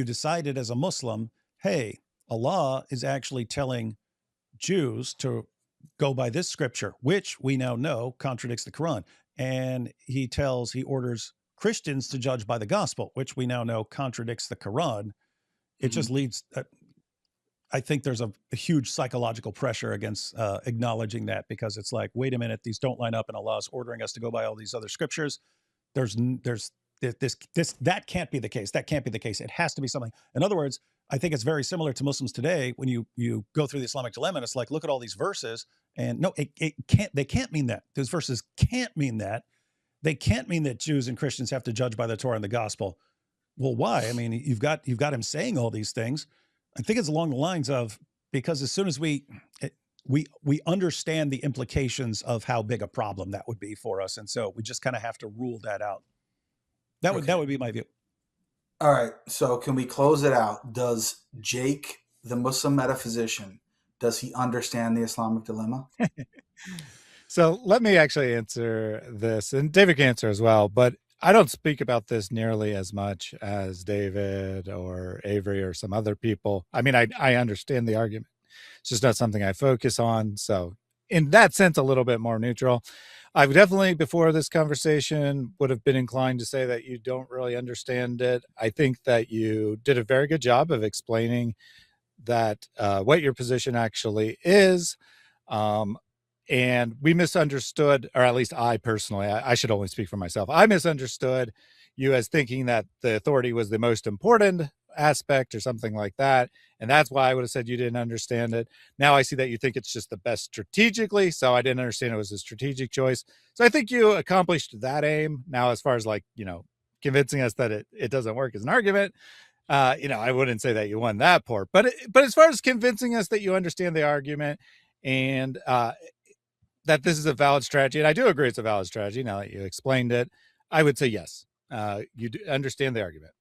decided as a Muslim, hey, Allah is actually telling Jews to go by this scripture, which we now know contradicts the Quran. And he orders Christians to judge by the gospel, which we now know contradicts the Quran. It just leads, I think there's a huge psychological pressure against acknowledging that, because it's like, wait a minute, these don't line up, and Allah's ordering us to go by all these other scriptures. That can't be the case. That can't be the case. It has to be something. In other words, I think it's very similar to Muslims today. When you go through the Islamic dilemma, and it's like, look at all these verses, and no, it can't. They can't mean that. Those verses can't mean that. They can't mean that Jews and Christians have to judge by the Torah and the gospel. Well, why? I mean, you've got him saying all these things. I think it's along the lines of, because as soon as we understand the implications of how big a problem that would be for us, and so we just kind of have to rule that out. That would be my view. All right. So can we close it out? Does Jake, the Muslim metaphysician, does he understand the Islamic dilemma? So let me actually answer this, and David can answer as well, but I don't speak about this nearly as much as David or Avery or some other people. I mean, I understand the argument. It's just not something I focus on. So in that sense, a little bit more neutral. I've definitely, before this conversation, would have been inclined to say that you don't really understand it. I think that you did a very good job of explaining that what your position actually is. And we misunderstood, or at least I personally, I should only speak for myself. I misunderstood you as thinking that the authority was the most important aspect or something like that. And that's why I would have said you didn't understand it. Now I see that you think it's just the best strategically. So I didn't understand it was a strategic choice. So I think you accomplished that aim. Now, as far as like, convincing us that it doesn't work as an argument, I wouldn't say that you won that part. But as far as convincing us that you understand the argument and that this is a valid strategy, and I do agree it's a valid strategy now that you explained it, I would say yes. You understand the argument,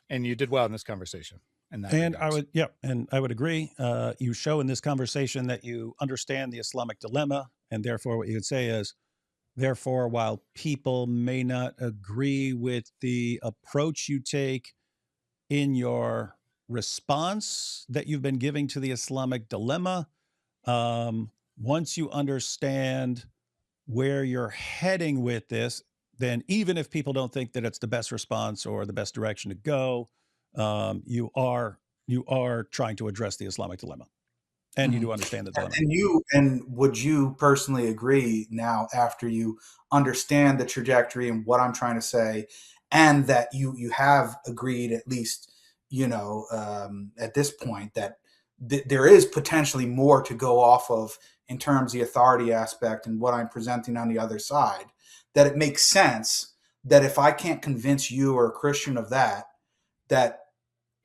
and you did well in this conversation. And I would agree. You show in this conversation that you understand the Islamic dilemma, and therefore what you could say is, therefore, while people may not agree with the approach you take in your response that you've been giving to the Islamic dilemma, once you understand where you're heading with this, then even if people don't think that it's the best response or the best direction to go, you are trying to address the Islamic dilemma, and you do understand the dilemma. And would you personally agree now, after you understand the trajectory and what I'm trying to say, and that you have agreed, at least, at this point, that there is potentially more to go off of in terms of the authority aspect and what I'm presenting on the other side, that it makes sense that if I can't convince you or a Christian of that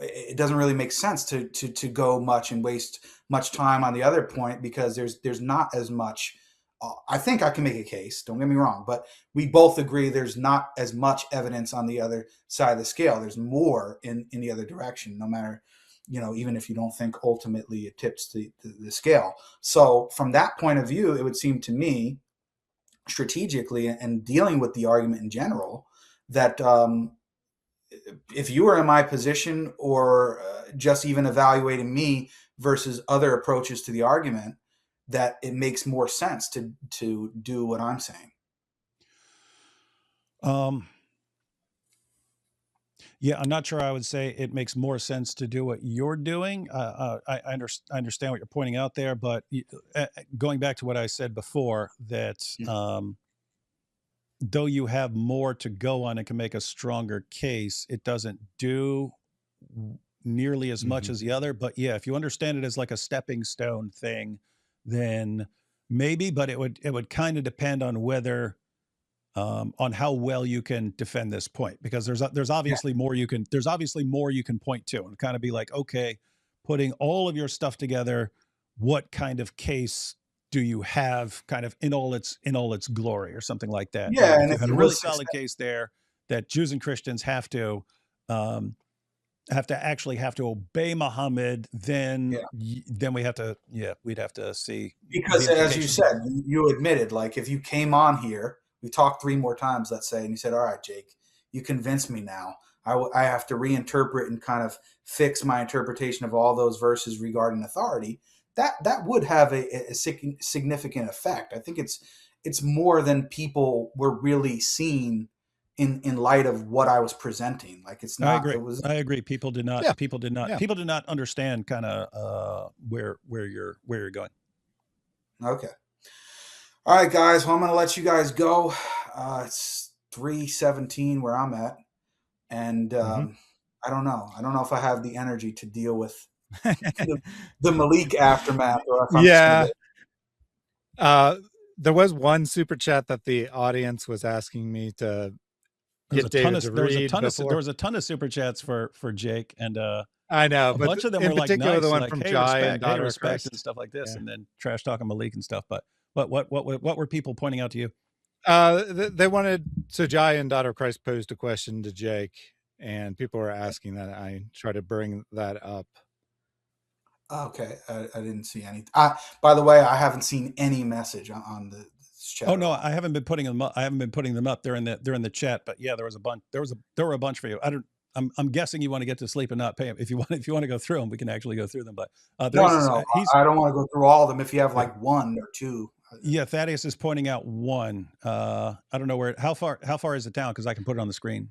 it doesn't really make sense to go much and waste much time on the other point, because there's not as much. I think I can make a case, don't get me wrong, but we both agree there's not as much evidence on the other side of the scale. There's more in the other direction, no matter, even if you don't think ultimately it tips the scale. So from that point of view, it would seem to me, strategically and dealing with the argument in general, that if you were in my position, or just even evaluating me versus other approaches to the argument, that it makes more sense to do what I'm saying. Yeah, I'm not sure I would say it makes more sense to do what you're doing. I understand what you're pointing out there, but going back to what I said before, that though you have more to go on and can make a stronger case, it doesn't do nearly as much as the other. But yeah, if you understand it as like a stepping stone thing, then maybe. But it would kind of depend on whether on how well you can defend this point, because there's obviously more you can point to and kind of be like, okay, putting all of your stuff together, what kind of case do you have kind of in all its glory or something like that? Yeah, If and you if had it a really was solid case there that Jews and Christians have to actually obey Muhammad, then we'd have to see because the as you implications of said, you admitted, like, if you came on here, we talked 3 more times, let's say, and you said, all right, Jake, you convinced me now. I have to reinterpret and kind of fix my interpretation of all those verses regarding authority. That would have a significant effect. I think it's more than people were really seeing in light of what I was presenting. Like, it's I not. agree. It was People did not. Yeah. People did not. Yeah. People did not understand kind of where you're going. okay. All right, guys. Well, I'm going to let you guys go. It's 3:17 where I'm at, and I don't know. I don't know if I have the energy to deal with the Malik aftermath, or if I'm just going to get. There was one super chat that the audience was asking me to get David to read before. There was a ton of super chats for Jake, and I know, a but bunch of them in were like particular nice, the one like, from hey, Jai respect, and Daughter of respect, Christ and stuff like this, Yeah. and then trash talking Malik and stuff. But what were people pointing out to you? They wanted, so Jai and Daughter of Christ posed a question to Jake, and people were asking that I try to bring that up. Okay, I didn't see any. By the way, I haven't seen any message on the chat. Oh no, I haven't been putting them up. I haven't been putting them up. They're in the chat. But yeah, there was a bunch. There were a bunch for you. I'm guessing you want to get to sleep and not pay them. If you want to go through them, we can actually go through them. But no. I don't want to go through all of them. If you have like 1 or 2. Yeah, Thaddeus is pointing out one. I don't know where. How far is it down? Because I can put it on the screen.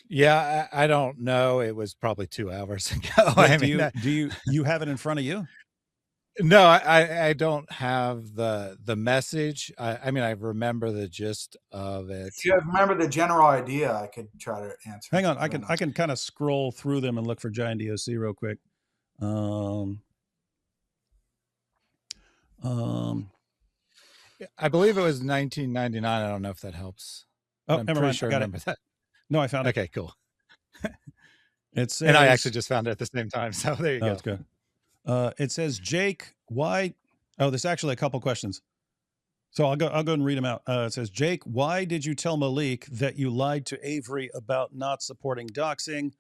Yeah, I don't know. It was probably 2 hours ago. Wait, do you have it in front of you? No, I don't have the message. I mean, I remember the gist of it. If you remember the general idea, I could try to answer. Hang on, I can kind of scroll through them and look for Giant DOC real quick. I believe it was 1999. I don't know if that helps. Oh, I'm never pretty mind. sure I remember that. No, I found it. Okay, cool. It says, and I actually just found it at the same time. So there you go. That's good. It says, Jake, why? Oh, there's actually a couple questions. So I'll go and read them out. It says, Jake, why did you tell Malik that you lied to Avery about not supporting doxing?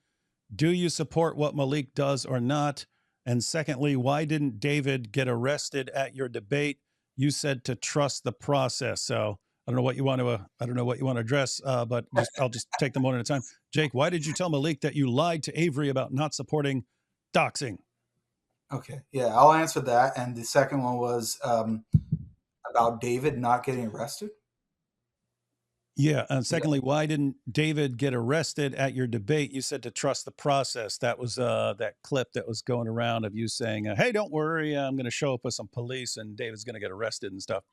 Do you support what Malik does or not? And secondly, why didn't David get arrested at your debate? You said to trust the process. So I don't know what you want to address, but I'll just take them one at a time. Jake, why did you tell Malik that you lied to Avery about not supporting doxing? Okay, yeah, I'll answer that. And the second one was about David not getting arrested. Yeah, and secondly, why didn't David get arrested at your debate? You said to trust the process. That was that clip that was going around of you saying, "Hey, don't worry, I'm going to show up with some police, and David's going to get arrested and stuff."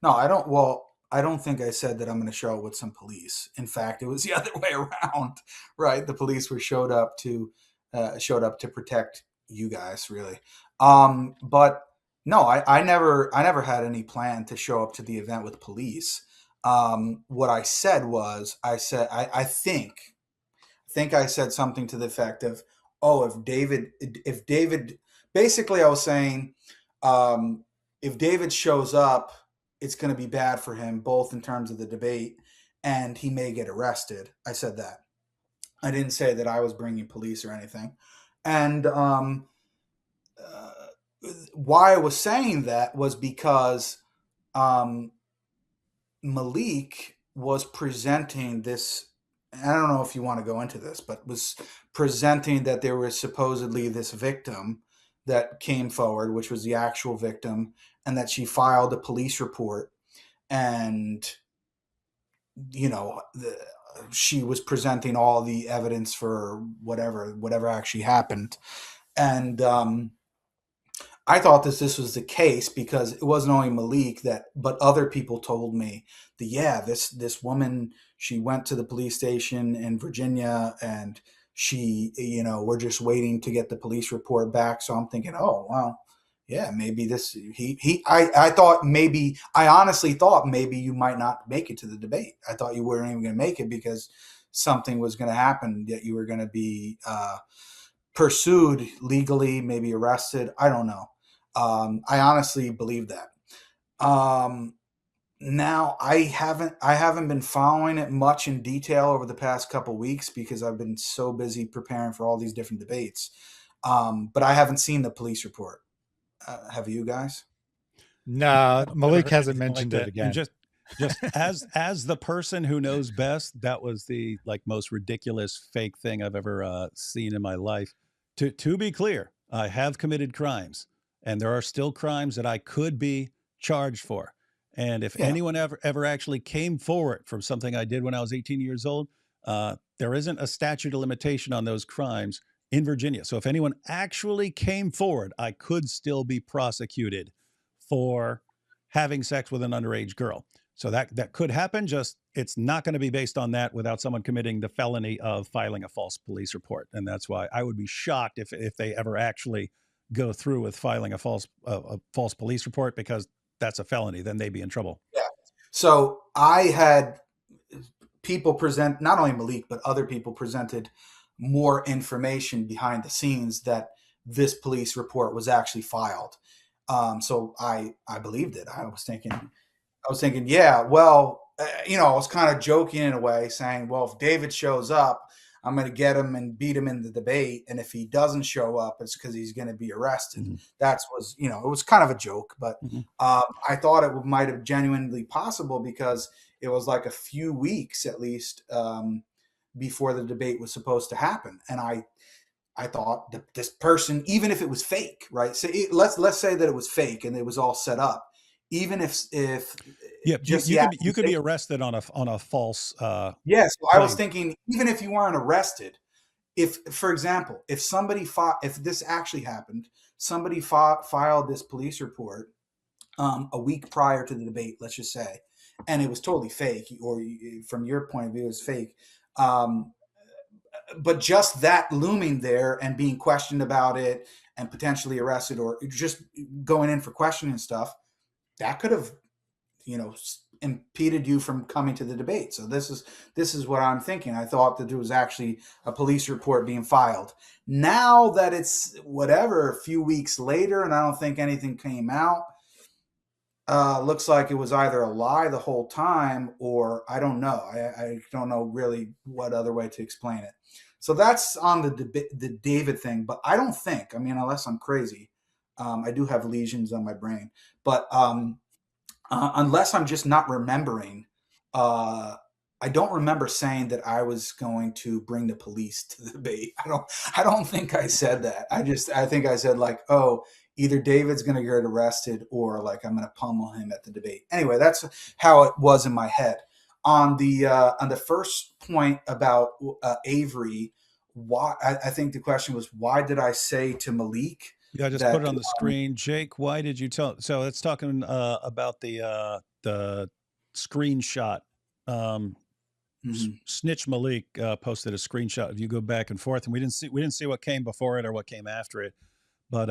No, I don't. Well, I don't think I said that I'm going to show up with some police. In fact, it was the other way around. Right, the police showed up to protect you guys, really. But no, I never had any plan to show up to the event with police. What I said was, I think I said something to the effect of, oh, if David, basically I was saying, if David shows up, it's going to be bad for him, both in terms of the debate and he may get arrested. I said that. I didn't say that I was bringing police or anything. And why I was saying that was because Malik was presenting this, I don't know if you want to go into this, but was presenting that there was supposedly this victim that came forward, which was the actual victim, and that she filed a police report, and she was presenting all the evidence for whatever actually happened. And I thought this was the case because it wasn't only Malik but other people told me that, yeah, this woman, she went to the police station in Virginia, and she, we're just waiting to get the police report back. So I'm thinking, oh, well, yeah, maybe I honestly thought maybe you might not make it to the debate. I thought you weren't even going to make it because something was going to happen, that you were going to be pursued legally, maybe arrested. I don't know. I honestly believe that. Now I haven't been following it much in detail over the past couple weeks because I've been so busy preparing for all these different debates. But I haven't seen the police report. Have you guys? No, Malik heard hasn't anything mentioned like it that. again. And just as the person who knows best, that was the most ridiculous fake thing I've ever seen in my life. To be clear, I have committed crimes, and there are still crimes that I could be charged for. And if Yeah. anyone ever actually came forward from something I did when I was 18 years old, there isn't a statute of limitation on those crimes in Virginia. So if anyone actually came forward, I could still be prosecuted for having sex with an underage girl. So that could happen. Just it's not going to be based on that without someone committing the felony of filing a false police report. And that's why I would be shocked if they ever actually go through with filing a false police report, because that's a felony. Then they'd be in trouble. Yeah. So I had people present, not only Malik, but other people presented more information behind the scenes that this police report was actually filed. So I believed it. I was thinking, yeah, well, I was kind of joking in a way, saying, well, if David shows up, I'm going to get him and beat him in the debate. And if he doesn't show up, it's because he's going to be arrested. Mm-hmm. It was kind of a joke, but Mm-hmm. I thought it might have genuinely possible because it was like a few weeks at least before the debate was supposed to happen. And I thought that this person, even if it was fake, right? So let's say that it was fake and it was all set up. Even if Yeah, just you could be arrested on a false. Yes, I was claim. thinking, even if you weren't arrested, if, for example, if this actually happened, somebody filed this police report a week prior to the debate, let's just say, and it was totally fake, or from your point of view, it was fake. But just that looming there and being questioned about it and potentially arrested or just going in for questioning and stuff, that could have, impeded you from coming to the debate. So this is what I'm thinking. I thought that there was actually a police report being filed. Now that it's a few weeks later, and I don't think anything came out, looks like it was either a lie the whole time, or I don't know. I don't know really what other way to explain it. So that's on the David thing. But I don't think, unless I'm crazy, I do have lesions on my brain. But unless I'm just not remembering, I don't remember saying that I was going to bring the police to the debate. I don't think I said that. I think I said either David's going to get arrested or I'm going to pummel him at the debate. Anyway, that's how it was in my head. On the first point about Avery, why I think the question was, why did I say to Malik? Yeah, just put it on the screen. Jake, why did you tell? So it's talking about the screenshot. Snitch Malik posted a screenshot of you go back and forth, and we didn't see what came before it or what came after it, but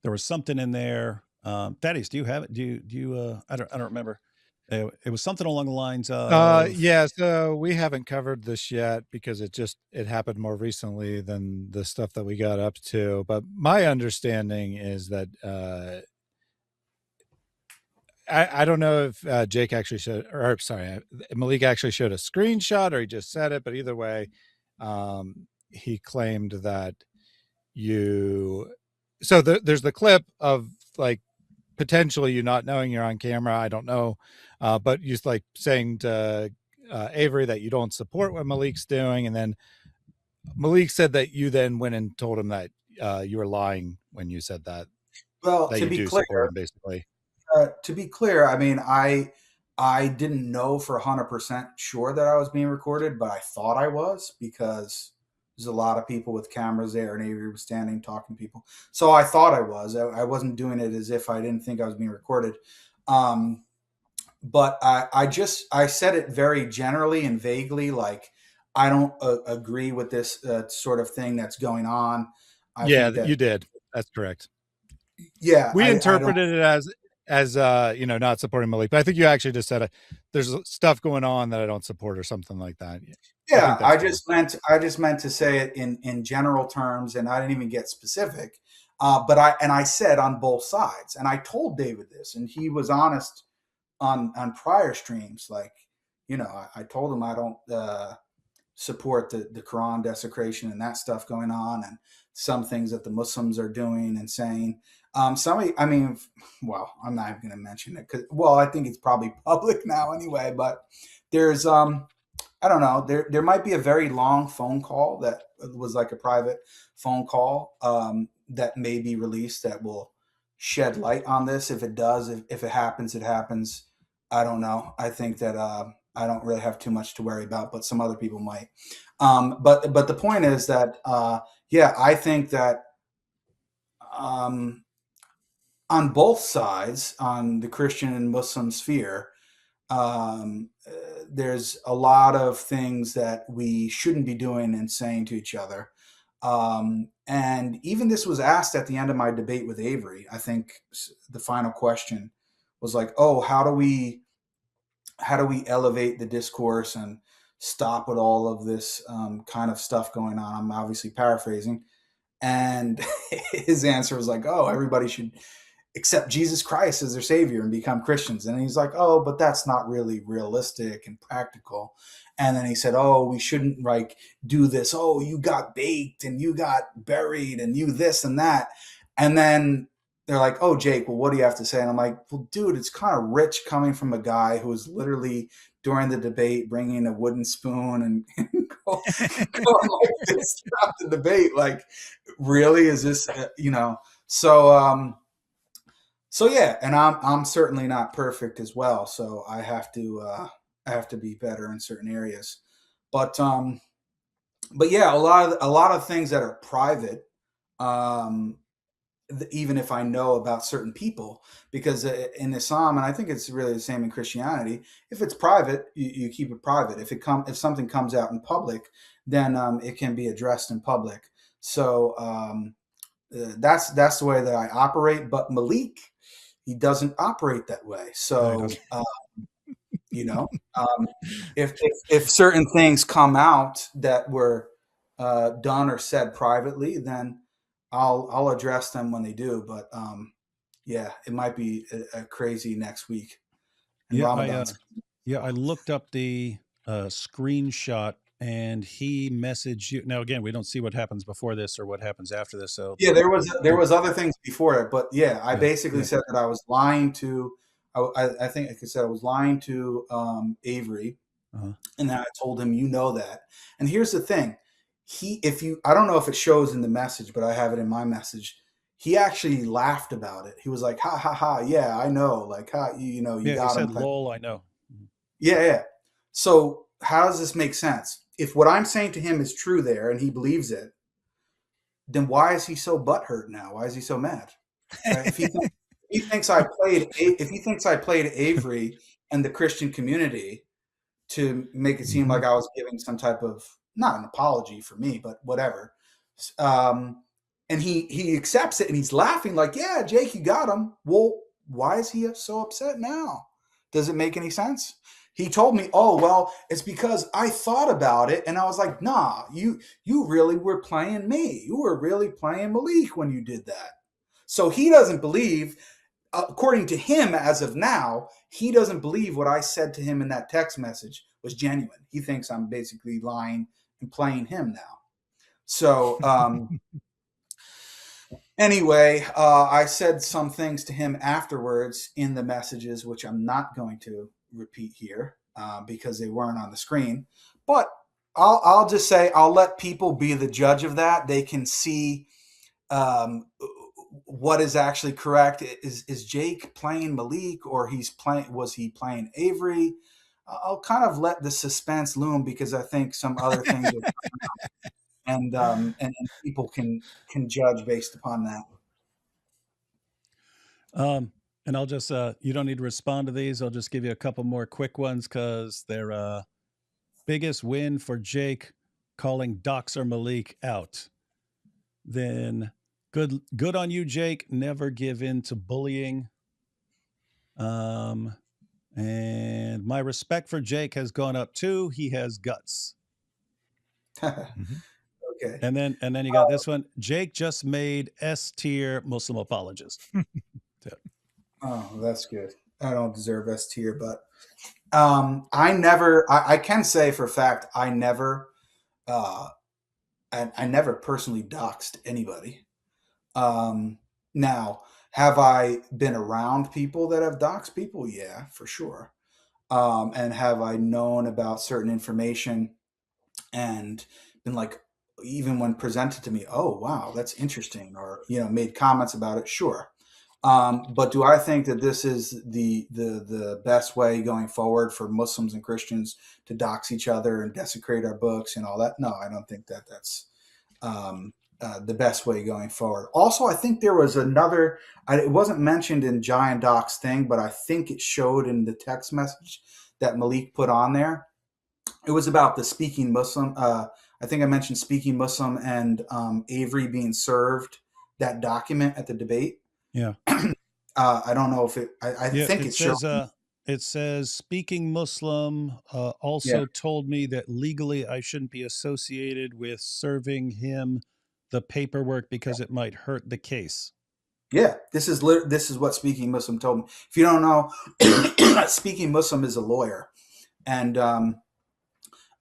there was something in there. Thaddeus, do you have it? Do you? I don't remember. It was something along the lines of. Yeah, so we haven't covered this yet because it happened more recently than the stuff that we got up to. But my understanding is that I don't know if Jake actually showed, or sorry, Malik actually showed a screenshot or he just said it. But either way, he claimed that so there's the clip of potentially you not knowing you're on camera. I don't know. But you saying to Avery that you don't support what Malik's doing. And then Malik said that you then went and told him that you were lying when you said that Well, you do support him, basically. to be clear, I mean, I didn't know for 100% sure that I was being recorded, but I thought I was because there's a lot of people with cameras there, and Avery was standing talking to people. So I thought I was. I wasn't doing it as if I didn't think I was being recorded. But I said it very generally and vaguely, like I don't agree with this sort of thing that's going on. I Yeah, think that, you did. That's correct. yeah, We I don't. interpreted it as not supporting Malik, but I think you actually just said there's stuff going on that I don't support or something like that. Yeah, I fair. just meant to say it in general terms, and I didn't even get specific. But I said on both sides, and I told David this, and he was honest on prior streams. Like, I told him I don't support the Quran desecration and that stuff going on, and some things that the Muslims are doing and saying. Somebody, I mean, well, I'm not even going to mention it because, well, I think it's probably public now anyway. But there's I don't know. There might be a very long phone call that was like a private phone call that may be released that will shed light on this. If it does, if it happens, it happens. I don't know. I think that I don't really have too much to worry about, but some other people might. But the point is that yeah, I think that on both sides, on the Christian and Muslim sphere, there's a lot of things that we shouldn't be doing and saying to each other. And even this was asked at the end of my debate with Avery. I think the final question was like, "Oh, how do we elevate the discourse and stop with all of this kind of stuff going on?" I'm obviously paraphrasing, and his answer was like, "Oh, everybody should accept Jesus Christ as their savior and become Christians." And he's like, "Oh, but that's not really realistic and practical." And then he said, "Oh, we shouldn't like do this. Oh, you got baked and you got buried and you this and that." And then they're like, "Oh, Jake, well, what do you have to say?" And I'm like, "Well, dude, it's kind of rich coming from a guy who was literally during the debate bringing a wooden spoon and going like this throughout the debate. Like, really, is this, So, so yeah, and I'm certainly not perfect as well. So I have to be better in certain areas. But yeah, a lot of things that are private, um, even if I know about certain people, because in Islam, and I think it's really the same in Christianity, if it's private, you keep it private. If something comes out in public, then it can be addressed in public. So that's the way that I operate. But Malik, he doesn't operate that way. So, if certain things come out that were done or said privately, then I'll address them when they do. But yeah, it might be a crazy next week. And I looked up the screenshot, and he messaged you. Now, again, we don't see what happens before this or what happens after this. So yeah, there was other things before it, but yeah, I basically said that I was lying to. I think, like I said, I was lying to Avery, and then I told him, that. And here's the thing, I don't know if it shows in the message, but I have it in my message. He actually laughed about it. He was like, "Ha ha ha! Yeah, I know. Like, ha, you got he said, him." "Lol, I know." Yeah. So how does this make sense? If what I'm saying to him is true there, and he believes it, then why is he so butthurt now? Why is he so mad? Right? If he thinks I played Avery and the Christian community to make it seem like I was giving some type of, not an apology for me, but whatever, and he accepts it and he's laughing like, "Yeah, Jake, you got him." Well, why is he so upset now? Does it make any sense? He told me, "Oh, well, it's because I thought about it," and I was like, "Nah, you really were playing me. You were really playing Malik when you did that." So he doesn't believe, according to him, as of now, he doesn't believe what I said to him in that text message was genuine. He thinks I'm basically lying and playing him now. So anyway, I said some things to him afterwards in the messages, which I'm not going to repeat here because they weren't on the screen. But I'll just say, I'll let people be the judge of that. They can see what is actually correct. Is Jake playing Malik, or was he playing Avery? I'll kind of let the suspense loom, because I think some other things are and people can judge based upon that. And I'll just you don't need to respond to these. I'll just give you a couple more quick ones, because they're biggest win for Jake, calling Doxer Malik out. Then good on you, Jake. Never give in to bullying. And my respect for Jake has gone up too. He has guts. Okay. And then you got this one. Jake just made S tier Muslim apologist. Oh, that's good. I don't deserve S tier, but I can say for a fact I never personally doxed anybody. Now, have I been around people that have doxed people? Yeah, for sure. And have I known about certain information and been like, even when presented to me, oh wow, that's interesting, or made comments about it? Sure. But do I think that this is the best way going forward for Muslims and Christians to dox each other and desecrate our books and all that? No, I don't think that that's the best way going forward. Also, I think there was another, it wasn't mentioned in Giant Doc's thing, but I think it showed in the text message that Malik put on there. It was about the Speaking Muslim. I think I mentioned Speaking Muslim and Avery being served that document at the debate. Yeah. I don't know if I think it says, showed. It says Speaking Muslim also told me that legally I shouldn't be associated with serving him the paperwork because it might hurt the case. Yeah, this is what Speaking Muslim told me. If you don't know, Speaking Muslim is a lawyer, and I'm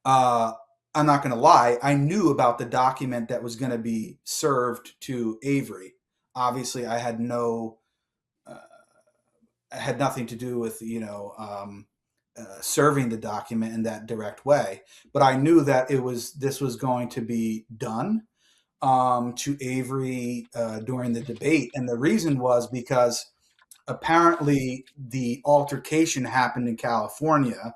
not going to lie, I knew about the document that was going to be served to Avery. Obviously, I had had nothing to do with serving the document in that direct way, but I knew that this was going to be done to Avery during the debate, and the reason was because apparently the altercation happened in California,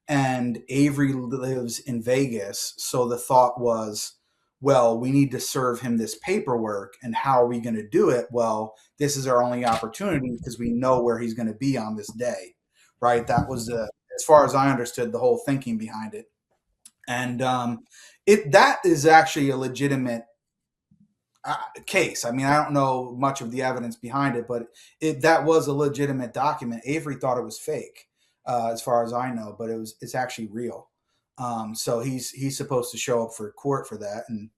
and Avery lives in Vegas, so the thought was, well, we need to serve him this paperwork, and how are we going to do it? Well, this is our only opportunity because we know where he's going to be on this day, right? That was as far as I understood, the whole thinking behind it. And that is actually a legitimate case. I mean, I don't know much of the evidence behind it, but that was a legitimate document. Avery thought it was fake, as far as I know, but it's actually real. So he's supposed to show up for court for that and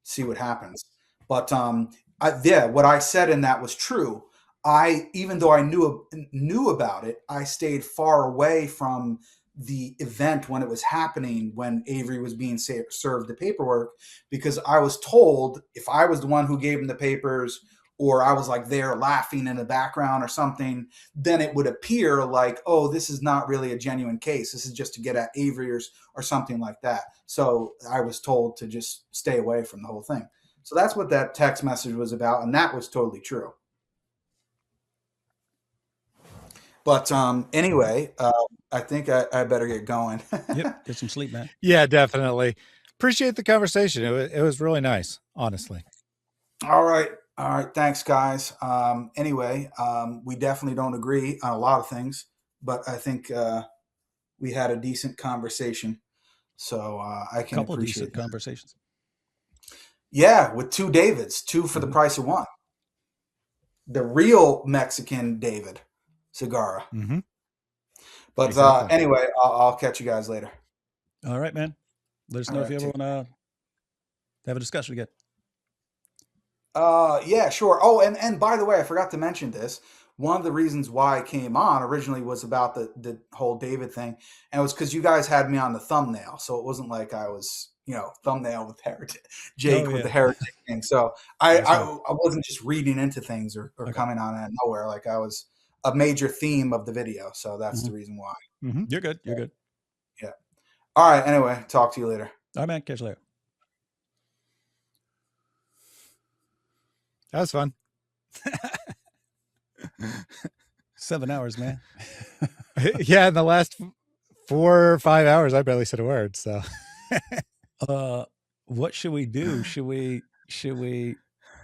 see what happens. But what I said in that was true. Even though I knew about it, I stayed far away from the event when it was happening, when Avery was being served the paperwork, because I was told if I was the one who gave him the papers, or I was like there laughing in the background or something, then it would appear like, oh, this is not really a genuine case. This is just to get at Avery or something like that. So I was told to just stay away from the whole thing. So that's what that text message was about, and that was totally true. But anyway, I think I better get going. Yep, get some sleep, man. Yeah, definitely. Appreciate the conversation. It was really nice, honestly. All right. Thanks, guys. Anyway, we definitely don't agree on a lot of things, but I think we had a decent conversation. So I can Couple appreciate decent conversations. Yeah, with two Davids, two for the price of one. The real Mexican David Segarra. Mm-hmm. But Exactly. Anyway, I'll catch you guys later. All right, man. Let us know if you ever want to have a discussion again. Yeah, sure. Oh, and by the way, I forgot to mention this. One of the reasons why I came on originally was about the whole David thing, and it was because you guys had me on the thumbnail, so it wasn't like I was, thumbnail with heretic Jake with the heretic thing. So I wasn't just reading into things or coming on out of nowhere. Like I was a major theme of the video, so that's the reason why. Mm-hmm. You're good. You're good. Yeah. All right. Anyway, talk to you later. All right, man. Catch you later. That was fun. 7 hours, man. Yeah, in the last 4 or 5 hours, I barely said a word. So, What should we do? Should we